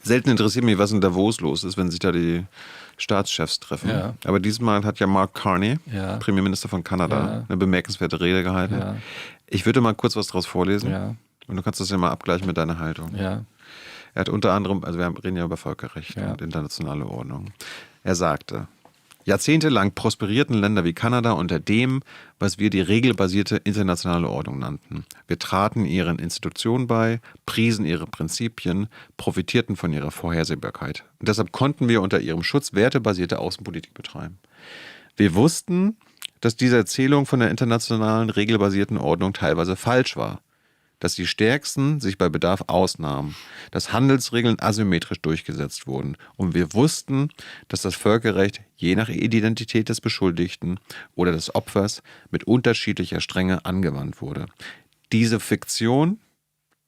A: Selten interessiert mich, was in Davos los ist, wenn sich da die Staatschefs treffen. Ja. Aber diesmal hat ja Mark Carney, Premierminister von Kanada, eine bemerkenswerte Rede gehalten. Ja. Ich würde mal kurz was daraus vorlesen und du kannst das ja mal abgleichen mit deiner Haltung. Ja. Er hat unter anderem, also wir reden ja über Völkerrecht und internationale Ordnung. Er sagte, jahrzehntelang prosperierten Länder wie Kanada unter dem, was wir die regelbasierte internationale Ordnung nannten. Wir traten ihren Institutionen bei, priesen ihre Prinzipien, profitierten von ihrer Vorhersehbarkeit. Und deshalb konnten wir unter ihrem Schutz wertebasierte Außenpolitik betreiben. Wir wussten, dass diese Erzählung von der internationalen regelbasierten Ordnung teilweise falsch war. Dass die Stärksten sich bei Bedarf ausnahmen, dass Handelsregeln asymmetrisch durchgesetzt wurden. Und wir wussten, dass das Völkerrecht je nach Identität des Beschuldigten oder des Opfers mit unterschiedlicher Strenge angewandt wurde. Diese Fiktion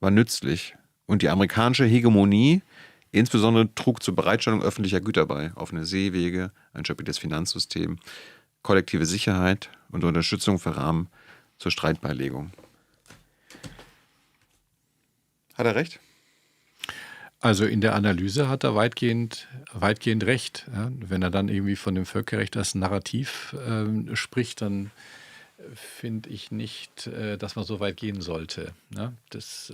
A: war nützlich und die amerikanische Hegemonie insbesondere trug zur Bereitstellung öffentlicher Güter bei, offene Seewege, ein stabiles Finanzsystem, kollektive Sicherheit und Unterstützung für Rahmen zur Streitbeilegung. Hat er recht?
B: Also in der Analyse hat er weitgehend recht. Ja? Wenn er dann irgendwie von dem Völkerrecht als Narrativ spricht, dann finde ich nicht, dass man so weit gehen sollte. Ne? Das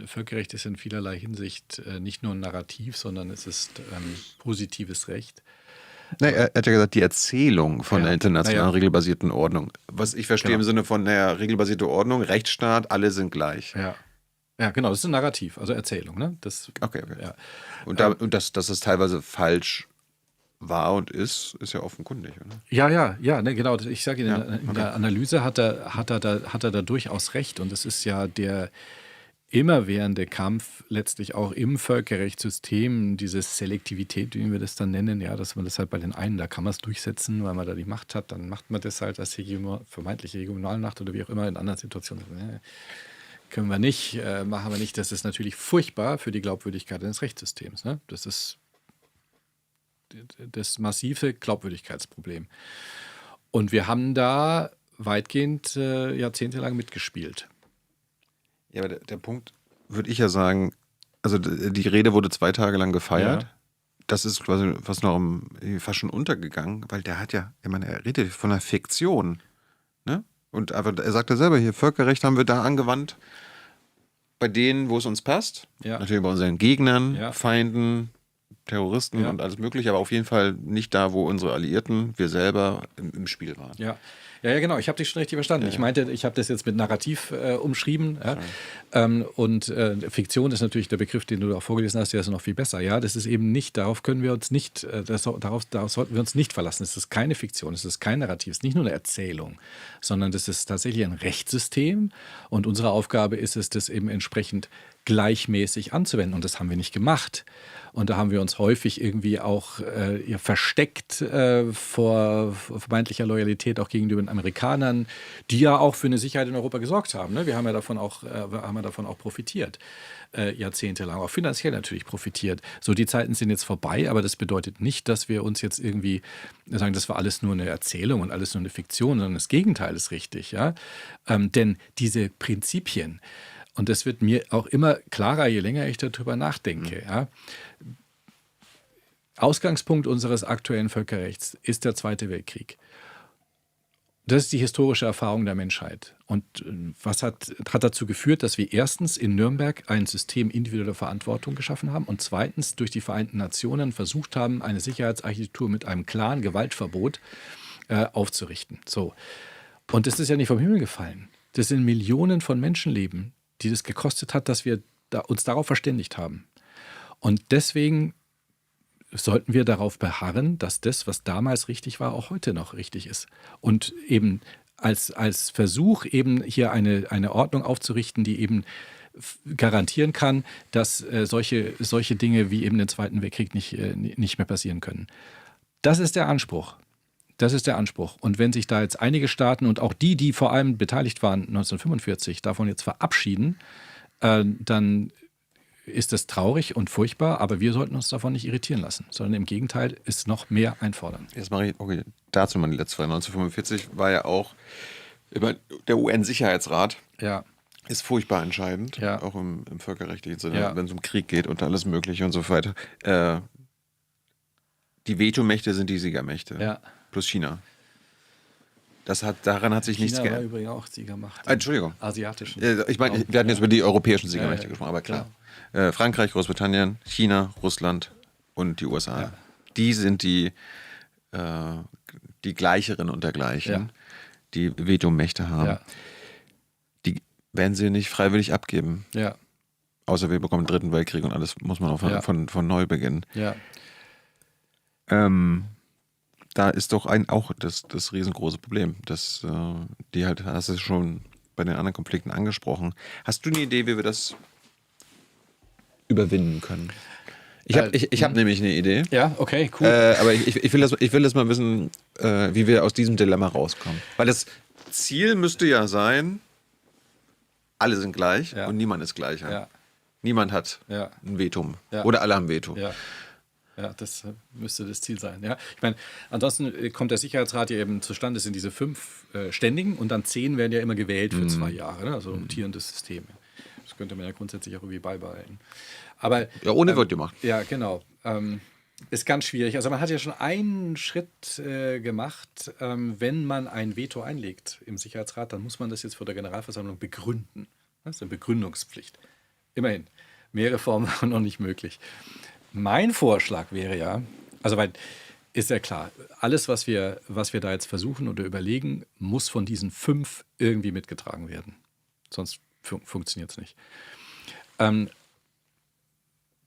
B: Völkerrecht ist in vielerlei Hinsicht nicht nur ein Narrativ, sondern es ist positives Recht.
A: Nee, er hat ja gesagt, die Erzählung von der internationalen regelbasierten Ordnung. Was ich verstehe im Sinne von der regelbasierten Ordnung, Rechtsstaat, alle sind gleich.
B: Ja, genau, das ist ein Narrativ, also Erzählung. Ne?
A: Okay. Ja. Und dass das teilweise falsch war und ist ja offenkundig, oder?
B: Ja, ne, genau. Ich sage,
A: Ja,
B: in der Analyse hat er da durchaus recht. Und es ist ja der immerwährende Kampf letztlich auch im Völkerrechtssystem, diese Selektivität, wie wir das dann nennen, ja, dass man das halt bei den einen, da kann man es durchsetzen, weil man da die Macht hat, dann macht man das halt als vermeintliche Regionalmacht oder wie auch immer in anderen Situationen. Können wir nicht, machen wir nicht. Das ist natürlich furchtbar für die Glaubwürdigkeit eines Rechtssystems. Ne? Das ist das massive Glaubwürdigkeitsproblem. Und wir haben da weitgehend jahrzehntelang mitgespielt.
A: Ja, aber der Punkt, würde ich ja sagen, also die Rede wurde 2 Tage lang gefeiert.
B: Ja.
A: Das ist quasi fast noch fast schon untergegangen, weil der hat ja, ich meine, er redet von einer Fiktion. Ne? Und aber er sagt ja selber hier, Völkerrecht haben wir da angewandt, bei denen, wo es uns passt.
B: Ja.
A: Natürlich bei unseren Gegnern,
B: Ja.
A: Feinden, Terroristen
B: Ja.
A: und alles Mögliche, aber auf jeden Fall nicht da, wo unsere Alliierten, wir selber im Spiel waren.
B: Ja, genau. Ich habe dich schon richtig verstanden. Ich meinte, ich habe das jetzt mit Narrativ umschrieben. Ja? Und Fiktion ist natürlich der Begriff, den du auch vorgelesen hast, der ist noch viel besser. Ja, das ist eben nicht, darauf können wir uns nicht, darauf sollten wir uns nicht verlassen. Es ist keine Fiktion, es ist kein Narrativ, es ist nicht nur eine Erzählung, sondern das ist tatsächlich ein Rechtssystem. Und unsere Aufgabe ist es, das eben entsprechend gleichmäßig anzuwenden. Und das haben wir nicht gemacht. Und da haben wir uns häufig irgendwie auch versteckt vor vermeintlicher Loyalität auch gegenüber den Amerikanern, die ja auch für eine Sicherheit in Europa gesorgt haben. Ne? Wir haben ja davon auch profitiert, jahrzehntelang, auch finanziell natürlich profitiert. So, die Zeiten sind jetzt vorbei, aber das bedeutet nicht, dass wir uns jetzt irgendwie sagen, das war alles nur eine Erzählung und alles nur eine Fiktion, sondern das Gegenteil ist richtig. Ja? Denn diese Prinzipien, und das wird mir auch immer klarer, je länger ich darüber nachdenke. Ja. Ausgangspunkt unseres aktuellen Völkerrechts ist der Zweite Weltkrieg. Das ist die historische Erfahrung der Menschheit. Und was hat dazu geführt, dass wir erstens in Nürnberg ein System individueller Verantwortung geschaffen haben und zweitens durch die Vereinten Nationen versucht haben, eine Sicherheitsarchitektur mit einem klaren Gewaltverbot aufzurichten. So. Und das ist ja nicht vom Himmel gefallen. Das sind Millionen von Menschenleben, die das gekostet hat, dass wir uns darauf verständigt haben. Und deswegen sollten wir darauf beharren, dass das, was damals richtig war, auch heute noch richtig ist. Und eben als Versuch, eben hier eine Ordnung aufzurichten, die eben garantieren kann, dass solche Dinge wie eben den Zweiten Weltkrieg nicht mehr passieren können. Das ist der Anspruch. Das ist der Anspruch. Und wenn sich da jetzt einige Staaten und auch die vor allem beteiligt waren 1945, davon jetzt verabschieden, dann ist das traurig und furchtbar, aber wir sollten uns davon nicht irritieren lassen, sondern im Gegenteil es noch mehr einfordern.
A: Jetzt mache ich, okay, dazu meine letzte Frage. 1945 war ja auch der UN-Sicherheitsrat.
B: Ja.
A: Ist furchtbar entscheidend,
B: Ja.
A: auch im völkerrechtlichen Sinne,
B: Ja.
A: wenn es um Krieg geht und alles Mögliche und so weiter. Die Vetomächte sind die Siegermächte.
B: Ja.
A: Plus China. Daran hat sich nichts
B: China war
A: geändert.
B: übrigens auch Siegermacht.
A: Entschuldigung.
B: Asiatischen.
A: Ich meine, wir hatten jetzt über die europäischen Siegermächte
B: Ja,
A: gesprochen, aber klar. Frankreich, Großbritannien, China, Russland und die USA.
B: Ja.
A: Die sind die Gleicheren unter Gleichen,
B: Ja.
A: die Vetomächte haben.
B: Ja.
A: Die werden sie nicht freiwillig abgeben.
B: Ja.
A: Außer wir bekommen den Dritten Weltkrieg und alles muss man auch
B: Ja.
A: von neu beginnen.
B: Ja.
A: Da ist doch auch das riesengroße Problem, dass die halt, hast du schon bei den anderen Konflikten angesprochen. Hast du eine Idee, wie wir das überwinden können? Ich hab nämlich eine Idee.
B: Ja, okay, cool.
A: Aber ich will das mal wissen, wie wir aus diesem Dilemma rauskommen. Weil das Ziel müsste ja sein, alle sind gleich
B: Ja.
A: und niemand ist gleicher.
B: Ja.
A: Niemand hat
B: Ja.
A: ein Veto.
B: Ja.
A: Oder alle haben Veto.
B: Ja. Ja, das müsste das Ziel sein. Ja. Ich meine, ansonsten kommt der Sicherheitsrat ja eben zustande, es sind diese 5 Ständigen und dann 10 werden ja immer gewählt für 2 Jahre. Ne? Also rotierendes System. Das könnte man ja grundsätzlich auch irgendwie beibehalten. Aber,
A: Ja, ohne wird gemacht.
B: Ja, genau. Ist ganz schwierig. Also man hat ja schon einen Schritt gemacht. Wenn man ein Veto einlegt im Sicherheitsrat, dann muss man das jetzt vor der Generalversammlung begründen. Das ist eine Begründungspflicht. Immerhin. Mehr Reformen waren noch nicht möglich. Mein Vorschlag wäre ja, also weil ist ja klar, alles, was wir da jetzt versuchen oder überlegen, muss von diesen 5 irgendwie mitgetragen werden. Sonst funktioniert es nicht.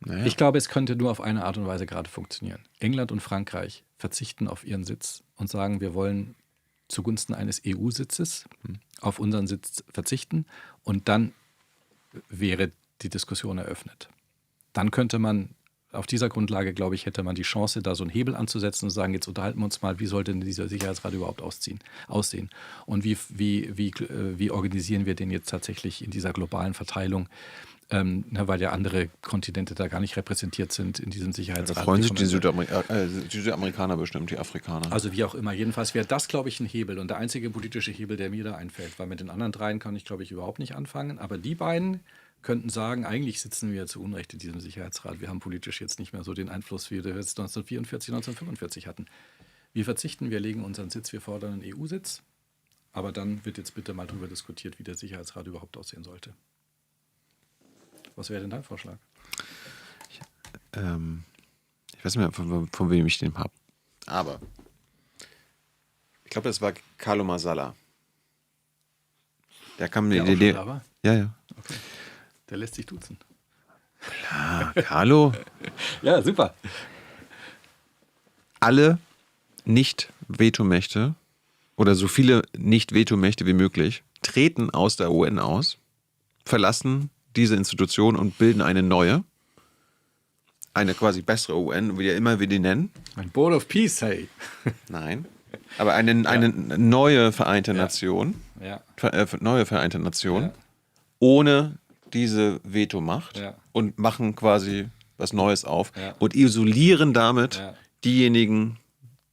A: Naja.
B: Ich glaube, es könnte nur auf eine Art und Weise gerade funktionieren. England und Frankreich verzichten auf ihren Sitz und sagen, wir wollen zugunsten eines EU-Sitzes auf unseren Sitz verzichten und dann wäre die Diskussion eröffnet. Dann könnte man, auf dieser Grundlage, glaube ich, hätte man die Chance, da so einen Hebel anzusetzen und sagen, jetzt unterhalten wir uns mal, wie sollte denn dieser Sicherheitsrat überhaupt aussehen und wie organisieren wir den jetzt tatsächlich in dieser globalen Verteilung, weil ja andere Kontinente da gar nicht repräsentiert sind in diesem Sicherheitsrat.
A: Da freuen sich die Südamerikaner bestimmt, die Afrikaner.
B: Also wie auch immer. Jedenfalls wäre das, glaube ich, ein Hebel und der einzige politische Hebel, der mir da einfällt, weil mit den anderen dreien kann ich, glaube ich, überhaupt nicht anfangen. Aber die beiden könnten sagen, eigentlich sitzen wir zu Unrecht in diesem Sicherheitsrat. Wir haben politisch jetzt nicht mehr so den Einfluss, wie wir es 1944, 1945 hatten. Wir verzichten, wir legen unseren Sitz, wir fordern einen EU-Sitz. Aber dann wird jetzt bitte mal darüber diskutiert, wie der Sicherheitsrat überhaupt aussehen sollte. Was wäre denn dein Vorschlag?
A: Ich weiß nicht mehr, von wem ich den habe. Aber ich glaube, das war Carlo Masala. Der kam mir die Idee. Ja.
B: Okay. Der lässt sich duzen.
A: Klar, Carlo.
B: Ja, super.
A: Alle Nicht-Vetomächte oder so viele Nicht-Vetomächte wie möglich treten aus der UN aus, verlassen diese Institution und bilden eine neue, eine quasi bessere UN, wie immer wir die nennen.
B: Ein Board of Peace, hey.
A: Nein, aber eine neue Vereinte Nation, neue Vereinte Nation, ohne diese Vetomacht und machen quasi was Neues auf und isolieren damit diejenigen,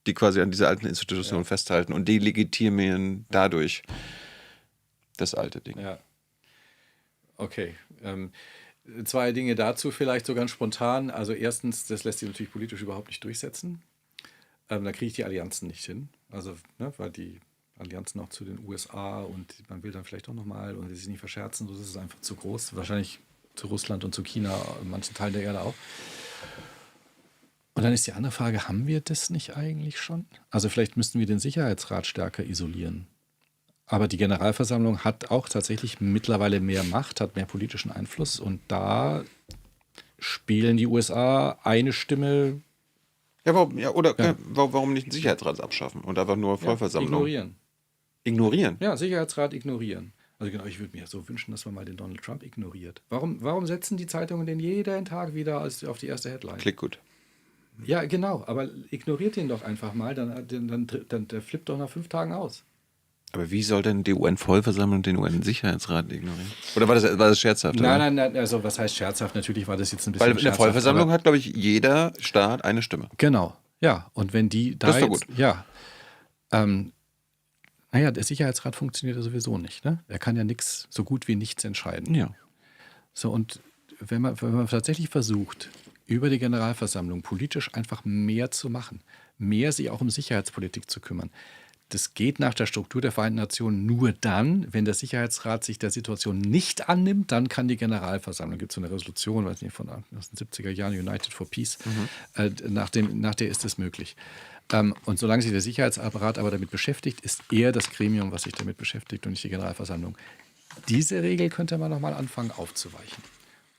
A: die quasi an dieser alten Institution festhalten und delegitimieren dadurch das alte Ding.
B: Ja. Okay. Zwei Dinge dazu vielleicht so ganz spontan. Also erstens, das lässt sich natürlich politisch überhaupt nicht durchsetzen. Da kriege ich die Allianzen nicht hin. Also, weil die Allianzen auch zu den USA und man will dann vielleicht auch nochmal und sie sich nicht verscherzen, so ist es einfach zu groß. Wahrscheinlich zu Russland und zu China, in manchen Teilen der Erde auch. Und dann ist die andere Frage, haben wir das nicht eigentlich schon? Also vielleicht müssten wir den Sicherheitsrat stärker isolieren. Aber die Generalversammlung hat auch tatsächlich mittlerweile mehr Macht, hat mehr politischen Einfluss und da spielen die USA eine Stimme.
A: Ja, warum nicht den Sicherheitsrat abschaffen und einfach nur Vollversammlung? Ignorieren?
B: Ja, Sicherheitsrat ignorieren. Also genau, ich würde mir so wünschen, dass man mal den Donald Trump ignoriert. Warum setzen die Zeitungen den jeden Tag wieder auf die erste Headline?
A: Klingt gut.
B: Ja, genau, aber ignoriert den doch einfach mal, dann der flippt doch nach 5 Tagen aus.
A: Aber wie soll denn die UN-Vollversammlung den UN-Sicherheitsrat ignorieren? Oder war das scherzhaft?
B: Nein, also was heißt scherzhaft? Natürlich war das jetzt ein bisschen
A: scherzhaft. Weil in der Vollversammlung hat, glaube ich, jeder Staat eine Stimme.
B: Genau, ja. Und wenn die da
A: das ist doch gut.
B: Ja. Der Sicherheitsrat funktioniert ja sowieso nicht. Ne? Er kann ja so gut wie nichts entscheiden.
A: Ja.
B: So, und wenn man tatsächlich versucht, über die Generalversammlung politisch einfach mehr zu machen, mehr sich auch um Sicherheitspolitik zu kümmern, das geht nach der Struktur der Vereinten Nationen nur dann, wenn der Sicherheitsrat sich der Situation nicht annimmt, dann kann die Generalversammlung, gibt es so eine Resolution, weiß nicht, aus den 70er Jahren, United for Peace, nach der ist es möglich. Und solange sich der Sicherheitsapparat aber damit beschäftigt, ist er das Gremium, was sich damit beschäftigt und nicht die Generalversammlung. Diese Regel könnte man nochmal anfangen aufzuweichen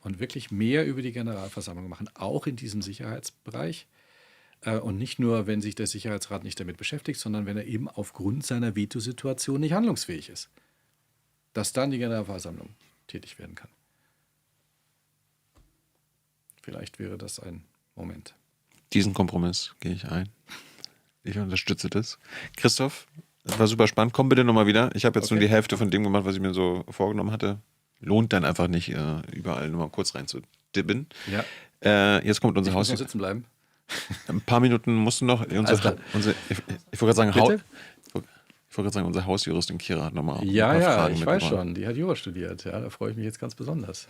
B: und wirklich mehr über die Generalversammlung machen, auch in diesem Sicherheitsbereich. Und nicht nur, wenn sich der Sicherheitsrat nicht damit beschäftigt, sondern wenn er eben aufgrund seiner Vetosituation nicht handlungsfähig ist. Dass dann die Generalversammlung tätig werden kann. Vielleicht wäre das ein Moment.
A: Diesen Kompromiss gehe ich ein. Ich unterstütze das. Christoph, das war super spannend. Komm bitte nochmal wieder. Ich habe jetzt nur die Hälfte von dem gemacht, was ich mir so vorgenommen hatte. Lohnt dann einfach nicht, überall nur mal kurz reinzudibben.
B: Ja.
A: Jetzt kommt unser Haus.
B: Ich muss noch sitzen bleiben.
A: Ein paar Minuten musst du noch. Ich wollte gerade sagen, unser Hausjuristin Kira hat nochmal.
B: Ja, ich weiß schon. Die hat Jura studiert. Ja, da freue ich mich jetzt ganz besonders.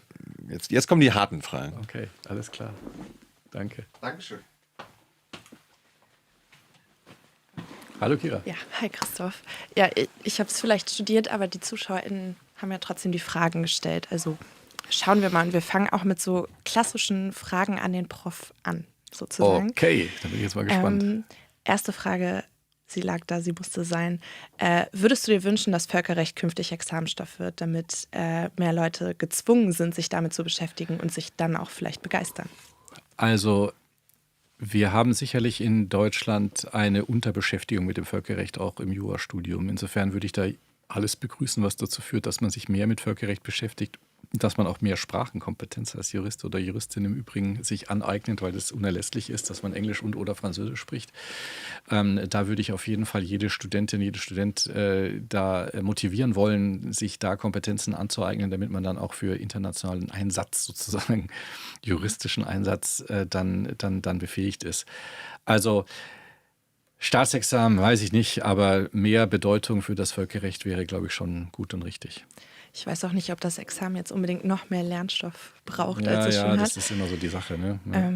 A: Jetzt kommen die harten Fragen.
B: Okay, alles klar. Danke.
A: Dankeschön.
B: Hallo Kira.
C: Ja, hi Christoph. Ja, ich habe es vielleicht studiert, aber die ZuschauerInnen haben ja trotzdem die Fragen gestellt. Also schauen wir mal. Und wir fangen auch mit so klassischen Fragen an den Prof an. Sozusagen.
B: Okay, da bin ich jetzt mal gespannt.
C: Erste Frage, sie lag da, sie musste sein. Würdest du dir wünschen, dass Völkerrecht künftig Examensstoff wird, damit mehr Leute gezwungen sind, sich damit zu beschäftigen und sich dann auch vielleicht begeistern?
B: Also wir haben sicherlich in Deutschland eine Unterbeschäftigung mit dem Völkerrecht auch im Jurastudium. Insofern würde ich da alles begrüßen, was dazu führt, dass man sich mehr mit Völkerrecht beschäftigt, dass man auch mehr Sprachenkompetenz als Jurist oder Juristin im Übrigen sich aneignet, weil es unerlässlich ist, dass man Englisch und oder Französisch spricht. Da würde ich auf jeden Fall jede Studentin, jede Student da motivieren wollen, sich da Kompetenzen anzueignen, damit man dann auch für internationalen Einsatz, sozusagen juristischen Einsatz, dann befähigt ist. Also Staatsexamen weiß ich nicht, aber mehr Bedeutung für das Völkerrecht wäre, glaube ich, schon gut und richtig.
C: Ich weiß auch nicht, ob das Examen jetzt unbedingt noch mehr Lernstoff braucht,
B: Ja,
C: als es schon hat.
B: das ist immer so die Sache. Ne? Ja.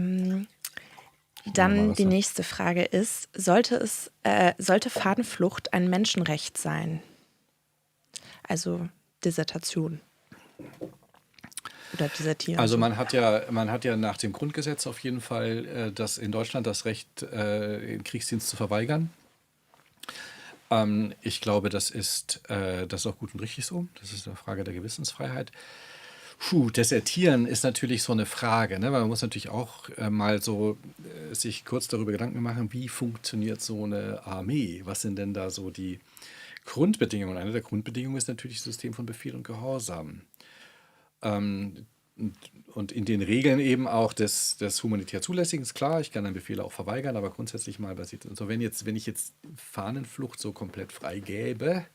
C: Dann die nächste Frage ist, sollte Fahnenflucht ein Menschenrecht sein? Also Dissertation. Oder Dissertieren.
B: Also man hat ja nach dem Grundgesetz auf jeden Fall in Deutschland das Recht, den Kriegsdienst zu verweigern. Ich glaube, das ist auch gut und richtig so. Das ist eine Frage der Gewissensfreiheit. Desertieren ist natürlich so eine Frage, ne? Weil man muss natürlich auch mal so sich kurz darüber Gedanken machen, wie funktioniert so eine Armee? Was sind denn da so die Grundbedingungen? Eine der Grundbedingungen ist natürlich das System von Befehl und Gehorsam. Und in den Regeln eben auch des humanitär Zulässigen ist klar, ich kann einen Befehl auch verweigern, aber grundsätzlich mal basiert. So, wenn ich jetzt Fahnenflucht so komplett frei gäbe,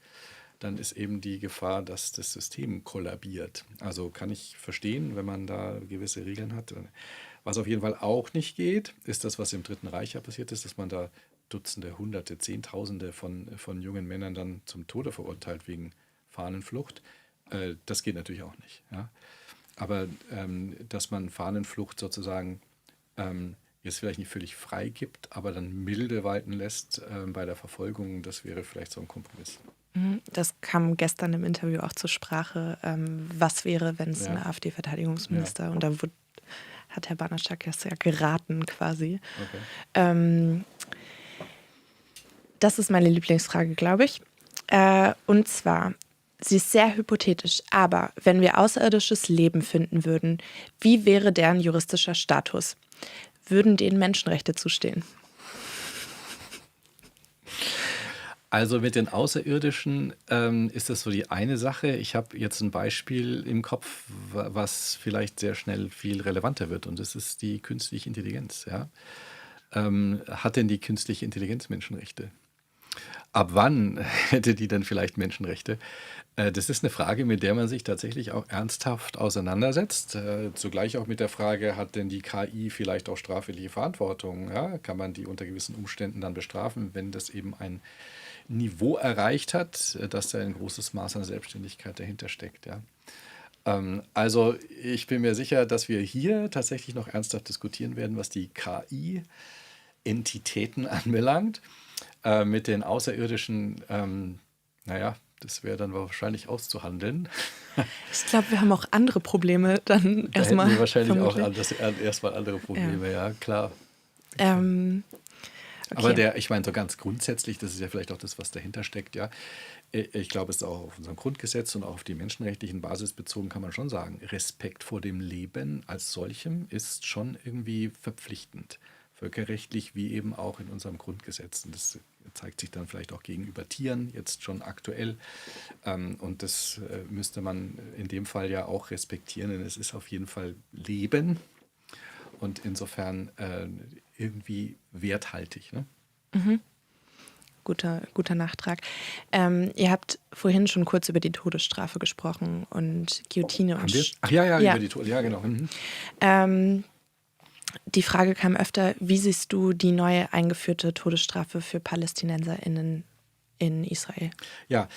B: dann ist eben die Gefahr, dass das System kollabiert. Also kann ich verstehen, wenn man da gewisse Regeln hat. Was auf jeden Fall auch nicht geht, ist das, was im Dritten Reich ja passiert ist, dass man da Dutzende, Hunderte, Zehntausende von jungen Männern dann zum Tode verurteilt wegen Fahnenflucht. Das geht natürlich auch nicht. Ja? Aber dass man Fahnenflucht sozusagen jetzt vielleicht nicht völlig frei gibt, aber dann milde walten lässt bei der Verfolgung, das wäre vielleicht so ein Kompromiss.
C: Das kam gestern im Interview auch zur Sprache. Was wäre, wenn es ein AfD-Verteidigungsminister und da hat Herr Banaschak das ja geraten quasi.
B: Okay.
C: Das ist meine Lieblingsfrage, glaube ich. Und zwar, sie ist sehr hypothetisch, aber wenn wir außerirdisches Leben finden würden, wie wäre deren juristischer Status? Würden denen Menschenrechte zustehen?
B: Also mit den Außerirdischen ist das so die eine Sache. Ich habe jetzt ein Beispiel im Kopf, was vielleicht sehr schnell viel relevanter wird, und das ist die künstliche Intelligenz. Ja? Hat denn die künstliche Intelligenz Menschenrechte? Ab wann hätte die denn vielleicht Menschenrechte? Das ist eine Frage, mit der man sich tatsächlich auch ernsthaft auseinandersetzt. Zugleich auch mit der Frage, hat denn die KI vielleicht auch strafrechtliche Verantwortung? Ja? Kann man die unter gewissen Umständen dann bestrafen, wenn das eben ein Niveau erreicht hat, dass da ein großes Maß an Selbstständigkeit dahinter steckt. Ja? Also ich bin mir sicher, dass wir hier tatsächlich noch ernsthaft diskutieren werden, was die KI-Entitäten anbelangt. Mit den Außerirdischen, das wäre dann wahrscheinlich auszuhandeln.
C: Ich glaube, wir haben auch andere Probleme dann erstmal.
B: Da hätten wir wahrscheinlich vermutlich auch erstmal andere Probleme, ja klar.
C: Okay.
B: Aber ich meine, so ganz grundsätzlich, das ist ja vielleicht auch das, was dahinter steckt, ja. Ich glaube, es ist auch auf unserem Grundgesetz und auch auf die menschenrechtlichen Basis bezogen, kann man schon sagen, Respekt vor dem Leben als solchem ist schon irgendwie verpflichtend. Völkerrechtlich wie eben auch in unserem Grundgesetz. Und das zeigt sich dann vielleicht auch gegenüber Tieren jetzt schon aktuell. Und das müsste man in dem Fall ja auch respektieren, denn es ist auf jeden Fall Leben und insofern irgendwie werthaltig. Ne?
C: Mhm. Guter Nachtrag. Ihr habt vorhin schon kurz über die Todesstrafe gesprochen und Guillotine.
B: Haben wir? Ach ja, über die Todesstrafe, ja genau. Mhm.
C: Die Frage kam öfter, wie siehst du die neue eingeführte Todesstrafe für PalästinenserInnen in Israel?
B: Ja,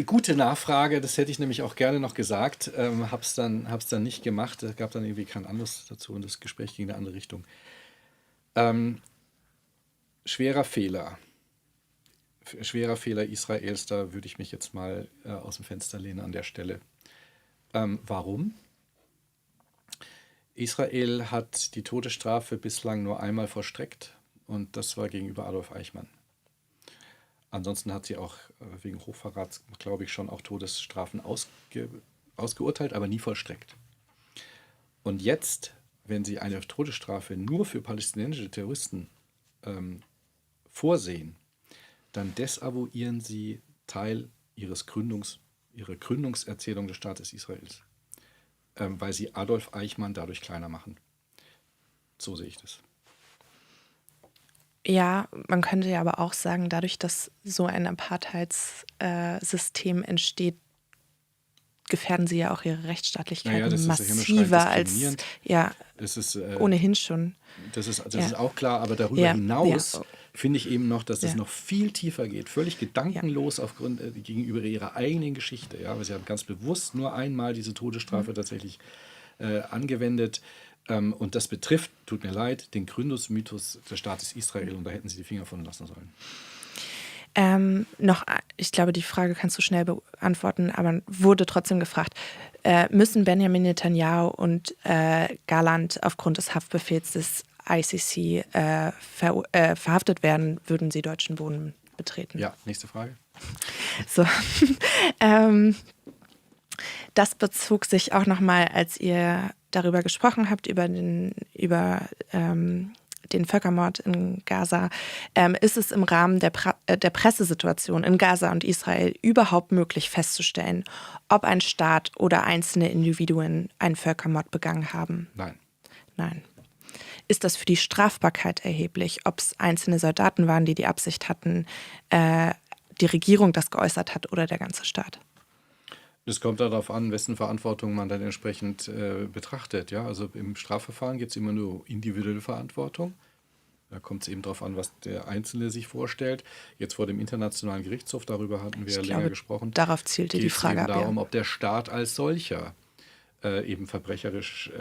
B: gute Nachfrage, das hätte ich nämlich auch gerne noch gesagt, hab's dann nicht gemacht, es gab dann irgendwie kein Anlass dazu und das Gespräch ging in eine andere Richtung. Schwerer Fehler Israels, da würde ich mich jetzt mal aus dem Fenster lehnen an der Stelle. Warum? Israel hat die Todesstrafe bislang nur einmal vollstreckt und das war gegenüber Adolf Eichmann. Ansonsten hat sie auch wegen Hochverrats, glaube ich, schon auch Todesstrafen ausgeurteilt, aber nie vollstreckt. Und jetzt wenn Sie eine Todesstrafe nur für palästinensische Terroristen vorsehen, dann desavouieren Sie Teil ihrer Gründungserzählung des Staates Israels, weil Sie Adolf Eichmann dadurch kleiner machen. So sehe ich das.
C: Ja, man könnte ja aber auch sagen, dadurch, dass so ein Apartheidssystem entsteht, gefährden sie ja auch ihre Rechtsstaatlichkeit massiver als
B: Das ist,
C: ohnehin schon.
B: Das ist auch klar, aber darüber hinaus finde ich eben noch, dass es noch viel tiefer geht, völlig gedankenlos aufgrund gegenüber ihrer eigenen Geschichte. Ja? Weil sie haben ganz bewusst nur einmal diese Todesstrafe tatsächlich angewendet. Und das betrifft, tut mir leid, den Gründungsmythos des Staates Israel. Und da hätten sie die Finger von lassen sollen.
C: Ich glaube, die Frage kannst du schnell beantworten, aber wurde trotzdem gefragt, müssen Benjamin Netanyahu und Galland aufgrund des Haftbefehls des ICC verhaftet werden, würden sie deutschen Boden betreten?
B: Ja, nächste Frage.
C: So, das bezog sich auch nochmal, als ihr darüber gesprochen habt, über den Völkermord in Gaza, ist es im Rahmen der Pressesituation in Gaza und Israel überhaupt möglich festzustellen, ob ein Staat oder einzelne Individuen einen Völkermord begangen haben? Nein. Ist das für die Strafbarkeit erheblich, ob es einzelne Soldaten waren, die Absicht hatten, die Regierung das geäußert hat oder der ganze Staat?
B: Es kommt darauf an, wessen Verantwortung man dann entsprechend betrachtet. Ja? Also im Strafverfahren gibt es immer nur individuelle Verantwortung. Da kommt es eben darauf an, was der Einzelne sich vorstellt. Jetzt vor dem Internationalen Gerichtshof, darüber hatten wir länger gesprochen.
C: Darauf zielte die Frage ab.
B: Es geht darum, ob der Staat als solcher eben verbrecherisch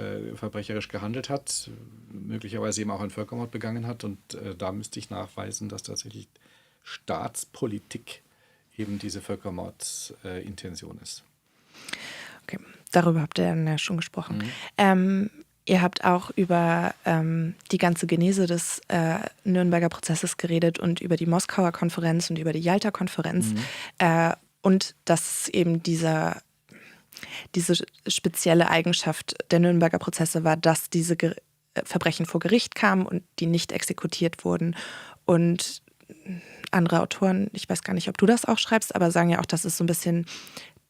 B: gehandelt hat, möglicherweise eben auch einen Völkermord begangen hat. Und da müsste ich nachweisen, dass tatsächlich Staatspolitik eben diese Völkermordintention ist.
C: Okay, darüber habt ihr dann ja schon gesprochen. Ihr habt auch über die ganze Genese des Nürnberger Prozesses geredet und über die Moskauer Konferenz und über die Jalta-Konferenz und dass eben diese spezielle Eigenschaft der Nürnberger Prozesse war, dass diese Verbrechen vor Gericht kamen und die nicht exekutiert wurden. Und andere Autoren, ich weiß gar nicht, ob du das auch schreibst, aber sagen ja auch, das ist so ein bisschen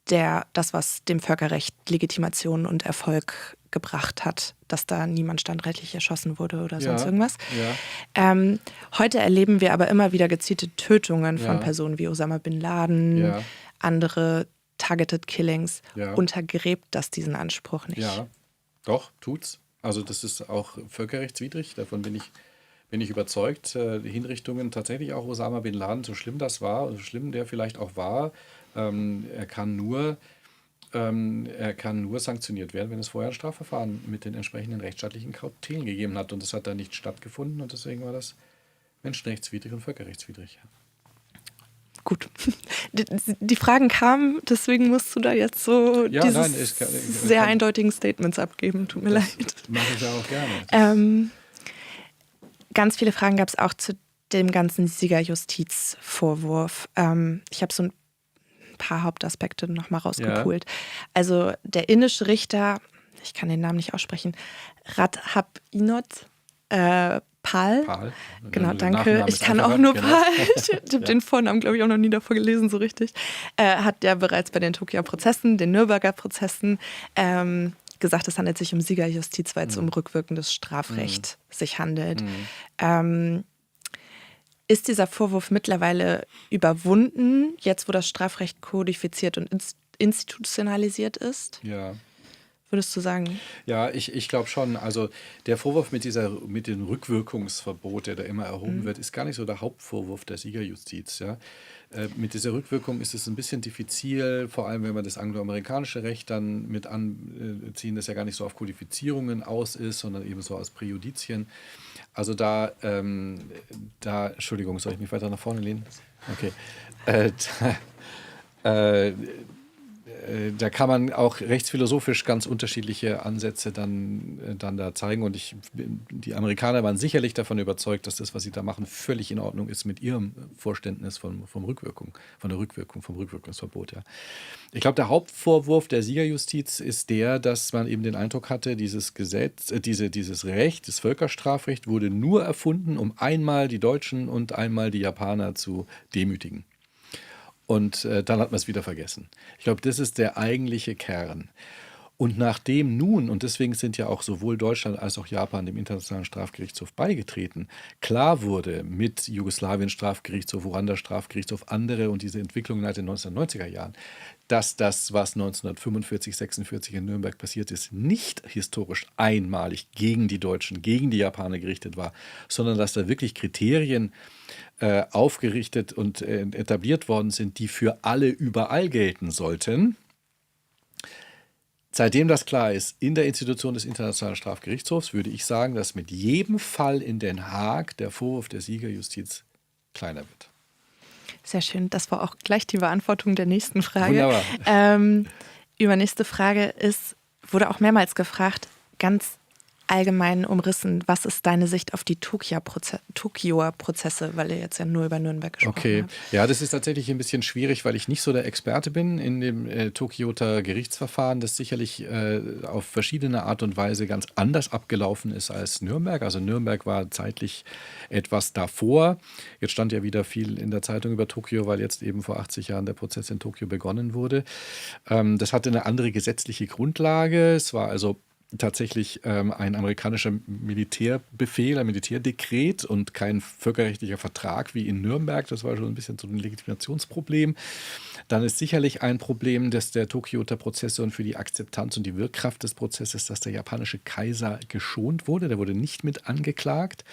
C: das, was dem Völkerrecht Legitimation und Erfolg gebracht hat, dass da niemand standrechtlich erschossen wurde oder sonst irgendwas.
B: Ja.
C: Heute erleben wir aber immer wieder gezielte Tötungen von Personen wie Osama Bin Laden, andere Targeted Killings. Untergräbt das diesen Anspruch nicht?
B: Ja, doch, tut's. Also das ist auch völkerrechtswidrig, davon bin ich überzeugt. Die Hinrichtungen, tatsächlich auch Osama Bin Laden, so schlimm das war, so schlimm der vielleicht auch war, er kann nur sanktioniert werden, wenn es vorher ein Strafverfahren mit den entsprechenden rechtsstaatlichen Kautelen gegeben hat. Und das hat da nicht stattgefunden und deswegen war das menschenrechtswidrig und völkerrechtswidrig.
C: Gut. Die Fragen kamen, deswegen musst du da jetzt so sehr eindeutigen Statements abgeben. Tut mir leid.
B: Mache ich ja auch gerne.
C: Ganz viele Fragen gab es auch zu dem ganzen Siegerjustizvorwurf. Ich habe so ein paar Hauptaspekte nochmal rausgepult. Also der indische Richter, ich kann den Namen nicht aussprechen, Radhabinot Pal. Genau, danke. Ich kann auch nur Pal. Ich habe den Vornamen, glaube ich, auch noch nie davor gelesen, so richtig. Hat ja bereits bei den Tokio-Prozessen, den Nürnberger Prozessen, gesagt, es handelt sich um Siegerjustiz, weil es um rückwirkendes Strafrecht sich handelt. Ist dieser Vorwurf mittlerweile überwunden, jetzt wo das Strafrecht kodifiziert und institutionalisiert ist?
B: Ja.
C: Würdest du sagen?
B: Ja, ich glaube schon. Also der Vorwurf mit dem Rückwirkungsverbot, der da immer erhoben wird, ist gar nicht so der Hauptvorwurf der Siegerjustiz. Ja? Mit dieser Rückwirkung ist es ein bisschen diffizil, vor allem wenn wir das angloamerikanische Recht dann mit anziehen, das ja gar nicht so auf Kodifizierungen aus ist, sondern eben so aus Präjudizien. Also Entschuldigung, soll ich mich weiter nach vorne lehnen? Okay. da kann man auch rechtsphilosophisch ganz unterschiedliche Ansätze dann da zeigen. Und die Amerikaner waren sicherlich davon überzeugt, dass das, was sie da machen, völlig in Ordnung ist mit ihrem Verständnis vom Rückwirkungsverbot. Ja. Ich glaube, der Hauptvorwurf der Siegerjustiz ist der, dass man eben den Eindruck hatte, dieses Gesetz, dieses Recht, das Völkerstrafrecht wurde nur erfunden, um einmal die Deutschen und einmal die Japaner zu demütigen. Und dann hat man es wieder vergessen. Ich glaube, das ist der eigentliche Kern. Und nachdem nun, und deswegen sind ja auch sowohl Deutschland als auch Japan dem Internationalen Strafgerichtshof beigetreten, klar wurde mit Jugoslawien-Strafgerichtshof, Ruanda-Strafgerichtshof, andere und diese Entwicklung seit den 1990er Jahren, dass das, was 1945, 46 in Nürnberg passiert ist, nicht historisch einmalig gegen die Deutschen, gegen die Japaner gerichtet war, sondern dass da wirklich Kriterien aufgerichtet und etabliert worden sind, die für alle überall gelten sollten. Seitdem das klar ist, in der Institution des Internationalen Strafgerichtshofs, würde ich sagen, dass mit jedem Fall in Den Haag der Vorwurf der Siegerjustiz kleiner wird.
C: Sehr schön. Das war auch gleich die Beantwortung der nächsten Frage.
B: Wunderbar.
C: Übernächste Frage wurde auch mehrmals gefragt, ganz allgemein umrissen, was ist deine Sicht auf die Tokioer Prozesse, weil ihr jetzt ja nur über Nürnberg gesprochen habt?
B: Ja, das ist tatsächlich ein bisschen schwierig, weil ich nicht so der Experte bin in dem Tokioer Gerichtsverfahren, das sicherlich auf verschiedene Art und Weise ganz anders abgelaufen ist als Nürnberg. Also Nürnberg war zeitlich etwas davor. Jetzt stand ja wieder viel in der Zeitung über Tokio, weil jetzt eben vor 80 Jahren der Prozess in Tokio begonnen wurde. Das hatte eine andere gesetzliche Grundlage. Es war also tatsächlich ein amerikanischer Militärbefehl, ein Militärdekret und kein völkerrechtlicher Vertrag wie in Nürnberg. Das war schon ein bisschen so ein Legitimationsproblem. Dann ist sicherlich ein Problem, dass der Tokioer Prozesse und für die Akzeptanz und die Wirkkraft des Prozesses, dass der japanische Kaiser geschont wurde. Der wurde nicht mit angeklagt.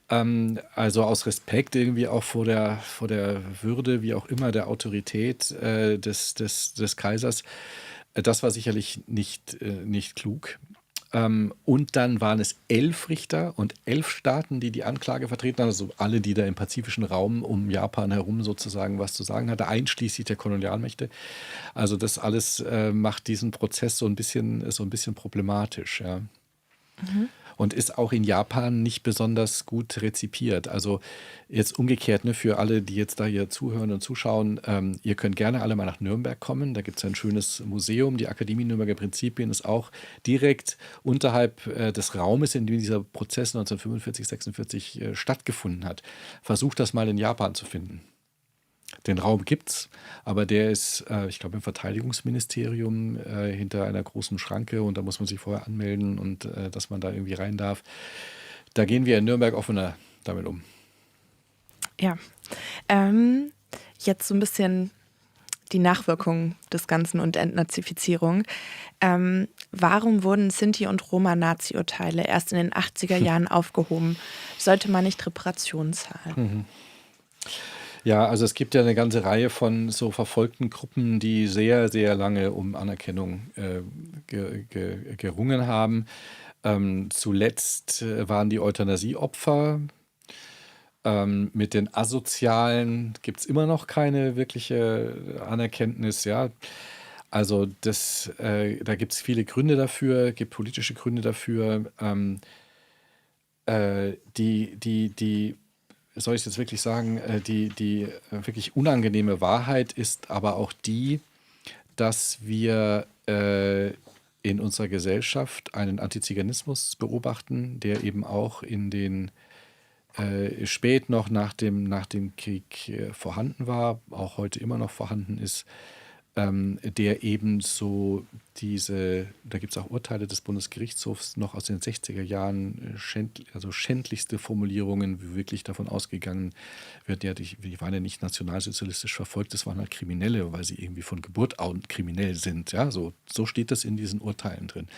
B: Also aus Respekt irgendwie auch vor der Würde, wie auch immer, der Autorität des Kaisers. Das war sicherlich nicht klug. Und dann waren es 11 Richter und 11 Staaten, die die Anklage vertreten haben, also alle, die da im pazifischen Raum um Japan herum sozusagen was zu sagen hatten, einschließlich der Kolonialmächte. Also das alles macht diesen Prozess so ein bisschen problematisch. Ja. Mhm. Und ist auch in Japan nicht besonders gut rezipiert. Also jetzt umgekehrt, ne, für alle, die jetzt da hier zuhören und zuschauen, ihr könnt gerne alle mal nach Nürnberg kommen. Da gibt es ein schönes Museum. Die Akademie Nürnberger Prinzipien ist auch direkt unterhalb des Raumes, in dem dieser Prozess 1945, 46 stattgefunden hat. Versucht das mal in Japan zu finden. Den Raum gibt's, aber der ist, ich glaube, im Verteidigungsministerium hinter einer großen Schranke und da muss man sich vorher anmelden und dass man da irgendwie rein darf. Da gehen wir in Nürnberg offener damit um.
C: Ja, jetzt so ein bisschen die Nachwirkungen des Ganzen und Entnazifizierung. Warum wurden Sinti- und Roma-Nazi-Urteile erst in den 80er Jahren aufgehoben? Sollte man nicht Reparationen zahlen?
B: Mhm. Ja, also es gibt ja eine ganze Reihe von so verfolgten Gruppen, die sehr, sehr lange um Anerkennung gerungen haben. Zuletzt waren die Euthanasieopfer. Mit den Asozialen gibt es immer noch keine wirkliche Anerkenntnis. Ja. Also da gibt es viele Gründe dafür, gibt politische Gründe dafür. Soll ich jetzt wirklich sagen, die wirklich unangenehme Wahrheit ist aber auch die, dass wir in unserer Gesellschaft einen Antiziganismus beobachten, der eben auch in den spät noch nach dem Krieg vorhanden war, auch heute immer noch vorhanden ist, der eben so da gibt es auch Urteile des Bundesgerichtshofs noch aus den 60er Jahren, schändlichste Formulierungen, wie wirklich davon ausgegangen wird, die waren ja nicht nationalsozialistisch verfolgt, das waren halt Kriminelle, weil sie irgendwie von Geburt an kriminell sind. Ja, so steht das in diesen Urteilen drin.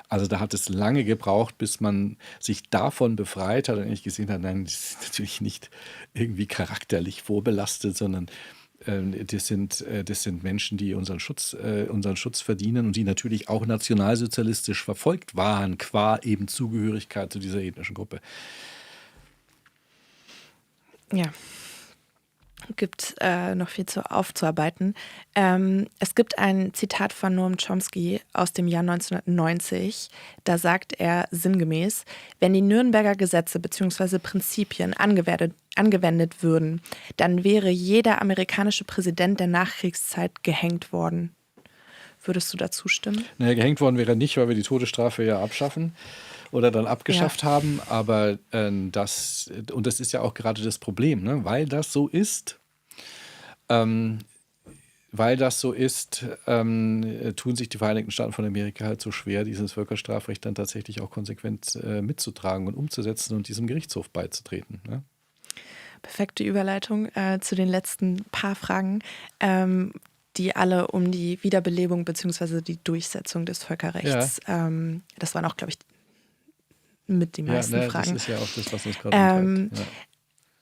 B: Also da hat es lange gebraucht, bis man sich davon befreit hat und eigentlich gesehen hat, nein, das ist natürlich nicht irgendwie charakterlich vorbelastet, sondern das sind Menschen, die unseren Schutz verdienen und die natürlich auch nationalsozialistisch verfolgt waren, qua eben Zugehörigkeit zu dieser ethnischen Gruppe.
C: Ja. Gibt noch viel aufzuarbeiten. Es gibt ein Zitat von Noam Chomsky aus dem Jahr 1990. Da sagt er sinngemäß, wenn die Nürnberger Gesetze bzw. Prinzipien angewendet würden, dann wäre jeder amerikanische Präsident der Nachkriegszeit gehängt worden. Würdest du dazu stimmen?
B: Naja, gehängt worden wäre nicht, weil wir die Todesstrafe ja abschaffen oder dann abgeschafft haben. Aber das ist ja auch gerade das Problem, ne? Weil das so ist, tun sich die Vereinigten Staaten von Amerika halt so schwer, dieses Völkerstrafrecht dann tatsächlich auch konsequent mitzutragen und umzusetzen und diesem Gerichtshof beizutreten. Ne?
C: Perfekte Überleitung zu den letzten paar Fragen, die alle um die Wiederbelebung bzw. die Durchsetzung des Völkerrechts, das waren auch, glaube ich, mit die meisten Fragen.
B: Das ist ja auch das, was uns gerade umtreibt. Ja.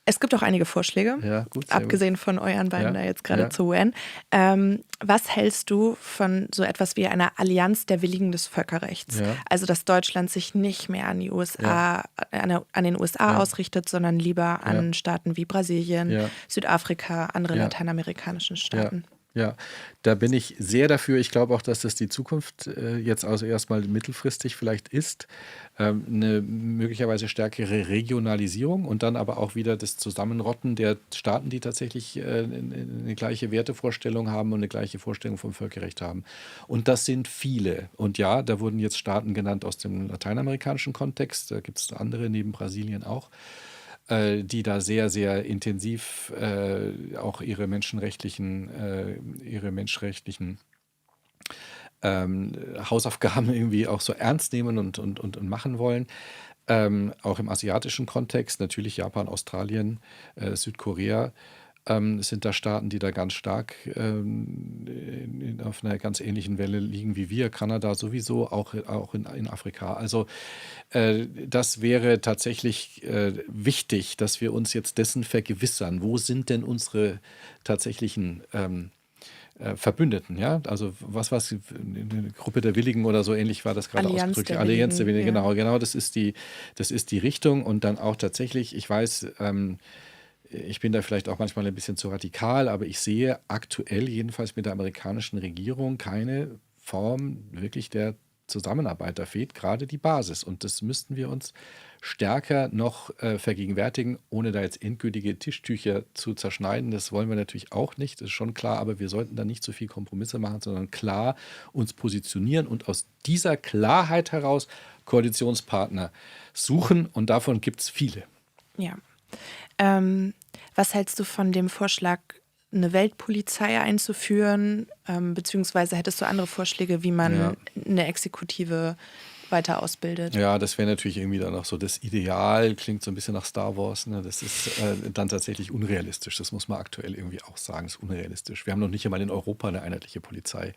C: Es gibt auch einige Vorschläge,
B: Ja, gut,
C: abgesehen von euren beiden da jetzt gerade zur UN. Was hältst du von so etwas wie einer Allianz der Willigen des Völkerrechts?
B: Ja.
C: Also, dass Deutschland sich nicht mehr an die USA, an den USA ausrichtet, sondern lieber an Staaten wie Brasilien, Südafrika, andere lateinamerikanischen Staaten.
B: Ja, da bin ich sehr dafür. Ich glaube auch, dass das die Zukunft jetzt also erstmal mittelfristig vielleicht ist. Eine möglicherweise stärkere Regionalisierung und dann aber auch wieder das Zusammenrotten der Staaten, die tatsächlich eine gleiche Wertevorstellung haben und eine gleiche Vorstellung vom Völkerrecht haben. Und das sind viele. Und ja, da wurden jetzt Staaten genannt aus dem lateinamerikanischen Kontext. Da gibt es andere neben Brasilien auch, die da sehr, sehr intensiv auch ihre menschenrechtlichen Hausaufgaben irgendwie auch so ernst nehmen und machen wollen. Auch im asiatischen Kontext, natürlich Japan, Australien, Südkorea, sind da Staaten, die da ganz stark auf einer ganz ähnlichen Welle liegen wie wir. Kanada sowieso, auch in Afrika. Also das wäre tatsächlich wichtig, dass wir uns jetzt dessen vergewissern. Wo sind denn unsere tatsächlichen Verbündeten, ja? Also was war es, eine Gruppe der Willigen oder so ähnlich war das gerade ausgedrückt. Allianz der Willigen, genau, das ist die Richtung. Und dann auch tatsächlich, ich weiß, ich bin da vielleicht auch manchmal ein bisschen zu radikal, aber ich sehe aktuell jedenfalls mit der amerikanischen Regierung keine Form wirklich der Zusammenarbeit. Da fehlt gerade die Basis und das müssten wir uns stärker noch vergegenwärtigen, ohne da jetzt endgültige Tischtücher zu zerschneiden. Das wollen wir natürlich auch nicht, das ist schon klar, aber wir sollten da nicht zu viel Kompromisse machen, sondern klar uns positionieren und aus dieser Klarheit heraus Koalitionspartner suchen und davon gibt es viele.
C: Ja. Was hältst du von dem Vorschlag, eine Weltpolizei einzuführen? Beziehungsweise hättest du andere Vorschläge, wie man eine Exekutive weiter ausbildet?
B: Ja, das wäre natürlich irgendwie dann auch so das Ideal, klingt so ein bisschen nach Star Wars. Ne? Das ist dann tatsächlich unrealistisch. Das muss man aktuell irgendwie auch sagen, das ist unrealistisch. Wir haben noch nicht einmal in Europa eine einheitliche Polizei,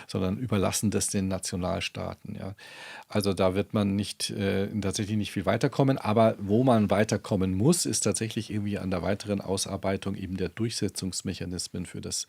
B: sondern überlassen das den Nationalstaaten. Ja? Also da wird man tatsächlich nicht viel weiterkommen. Aber wo man weiterkommen muss, ist tatsächlich irgendwie an der weiteren Ausarbeitung eben der Durchsetzungsmechanismen für das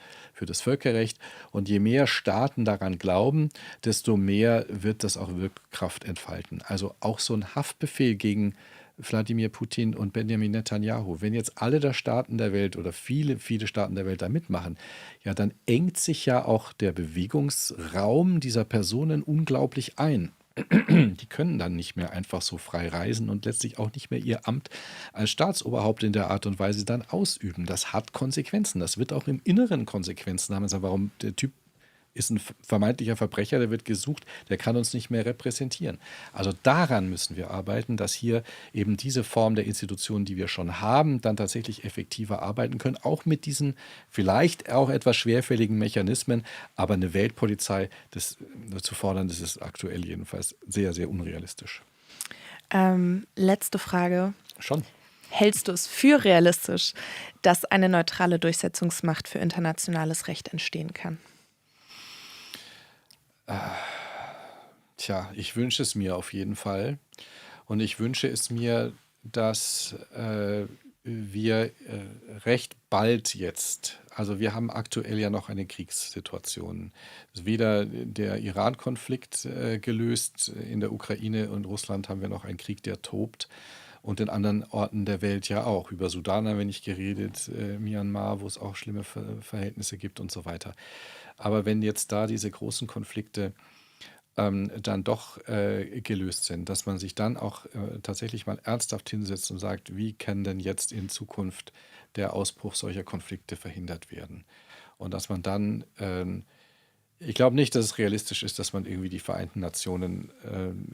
B: Völkerrecht. Und je mehr Staaten daran glauben, desto mehr wird das auch Wirkkraft entfalten. Also auch so ein Haftbefehl gegen Wladimir Putin und Benjamin Netanyahu, wenn jetzt alle der Staaten der Welt oder viele, viele Staaten der Welt da mitmachen, ja, dann engt sich ja auch der Bewegungsraum dieser Personen unglaublich ein. Die können dann nicht mehr einfach so frei reisen und letztlich auch nicht mehr ihr Amt als Staatsoberhaupt in der Art und Weise dann ausüben. Das hat Konsequenzen. Das wird auch im Inneren Konsequenzen haben. Warum der Typ ist ein vermeintlicher Verbrecher, der wird gesucht, der kann uns nicht mehr repräsentieren. Also daran müssen wir arbeiten, dass hier eben diese Form der Institutionen, die wir schon haben, dann tatsächlich effektiver arbeiten können, auch mit diesen vielleicht auch etwas schwerfälligen Mechanismen, aber eine Weltpolizei zu fordern, das ist aktuell jedenfalls sehr, sehr unrealistisch.
C: Letzte Frage.
B: Schon.
C: Hältst du es für realistisch, dass eine neutrale Durchsetzungsmacht für internationales Recht entstehen kann?
B: Tja, ich wünsche es mir auf jeden Fall. Und ich wünsche es mir, dass wir recht bald jetzt, also wir haben aktuell ja noch eine Kriegssituation. Weder der Iran-Konflikt gelöst, in der Ukraine und Russland haben wir noch einen Krieg, der tobt. Und in anderen Orten der Welt ja auch. Über Sudan haben wir nicht geredet, Myanmar, wo es auch schlimme Verhältnisse gibt und so weiter. Aber wenn jetzt da diese großen Konflikte dann doch gelöst sind, dass man sich dann auch tatsächlich mal ernsthaft hinsetzt und sagt, wie kann denn jetzt in Zukunft der Ausbruch solcher Konflikte verhindert werden? Und dass man dann, ich glaube nicht, dass es realistisch ist, dass man irgendwie die Vereinten Nationen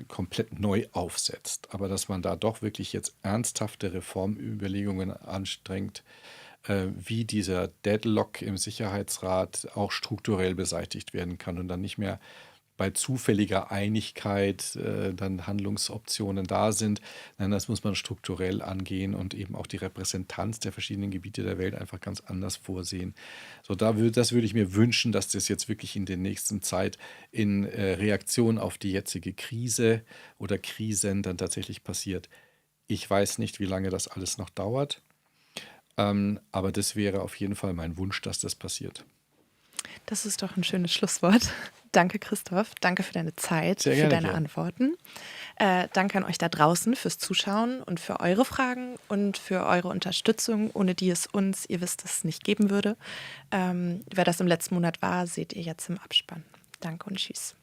B: komplett neu aufsetzt, aber dass man da doch wirklich jetzt ernsthafte Reformüberlegungen anstrengt, wie dieser Deadlock im Sicherheitsrat auch strukturell beseitigt werden kann und dann nicht mehr bei zufälliger Einigkeit dann Handlungsoptionen da sind. Nein, das muss man strukturell angehen und eben auch die Repräsentanz der verschiedenen Gebiete der Welt einfach ganz anders vorsehen. So, das würde ich mir wünschen, dass das jetzt wirklich in der nächsten Zeit in Reaktion auf die jetzige Krise oder Krisen dann tatsächlich passiert. Ich weiß nicht, wie lange das alles noch dauert, aber das wäre auf jeden Fall mein Wunsch, dass das passiert.
C: Das ist doch ein schönes Schlusswort. Danke, Christoph. Danke für deine Zeit,
B: Sehr
C: für
B: gerne,
C: deine
B: Claire.
C: Antworten. Danke an euch da draußen fürs Zuschauen und für eure Fragen und für eure Unterstützung, ohne die es uns, ihr wisst es, nicht geben würde. Wer das im letzten Monat war, seht ihr jetzt im Abspann. Danke und tschüss.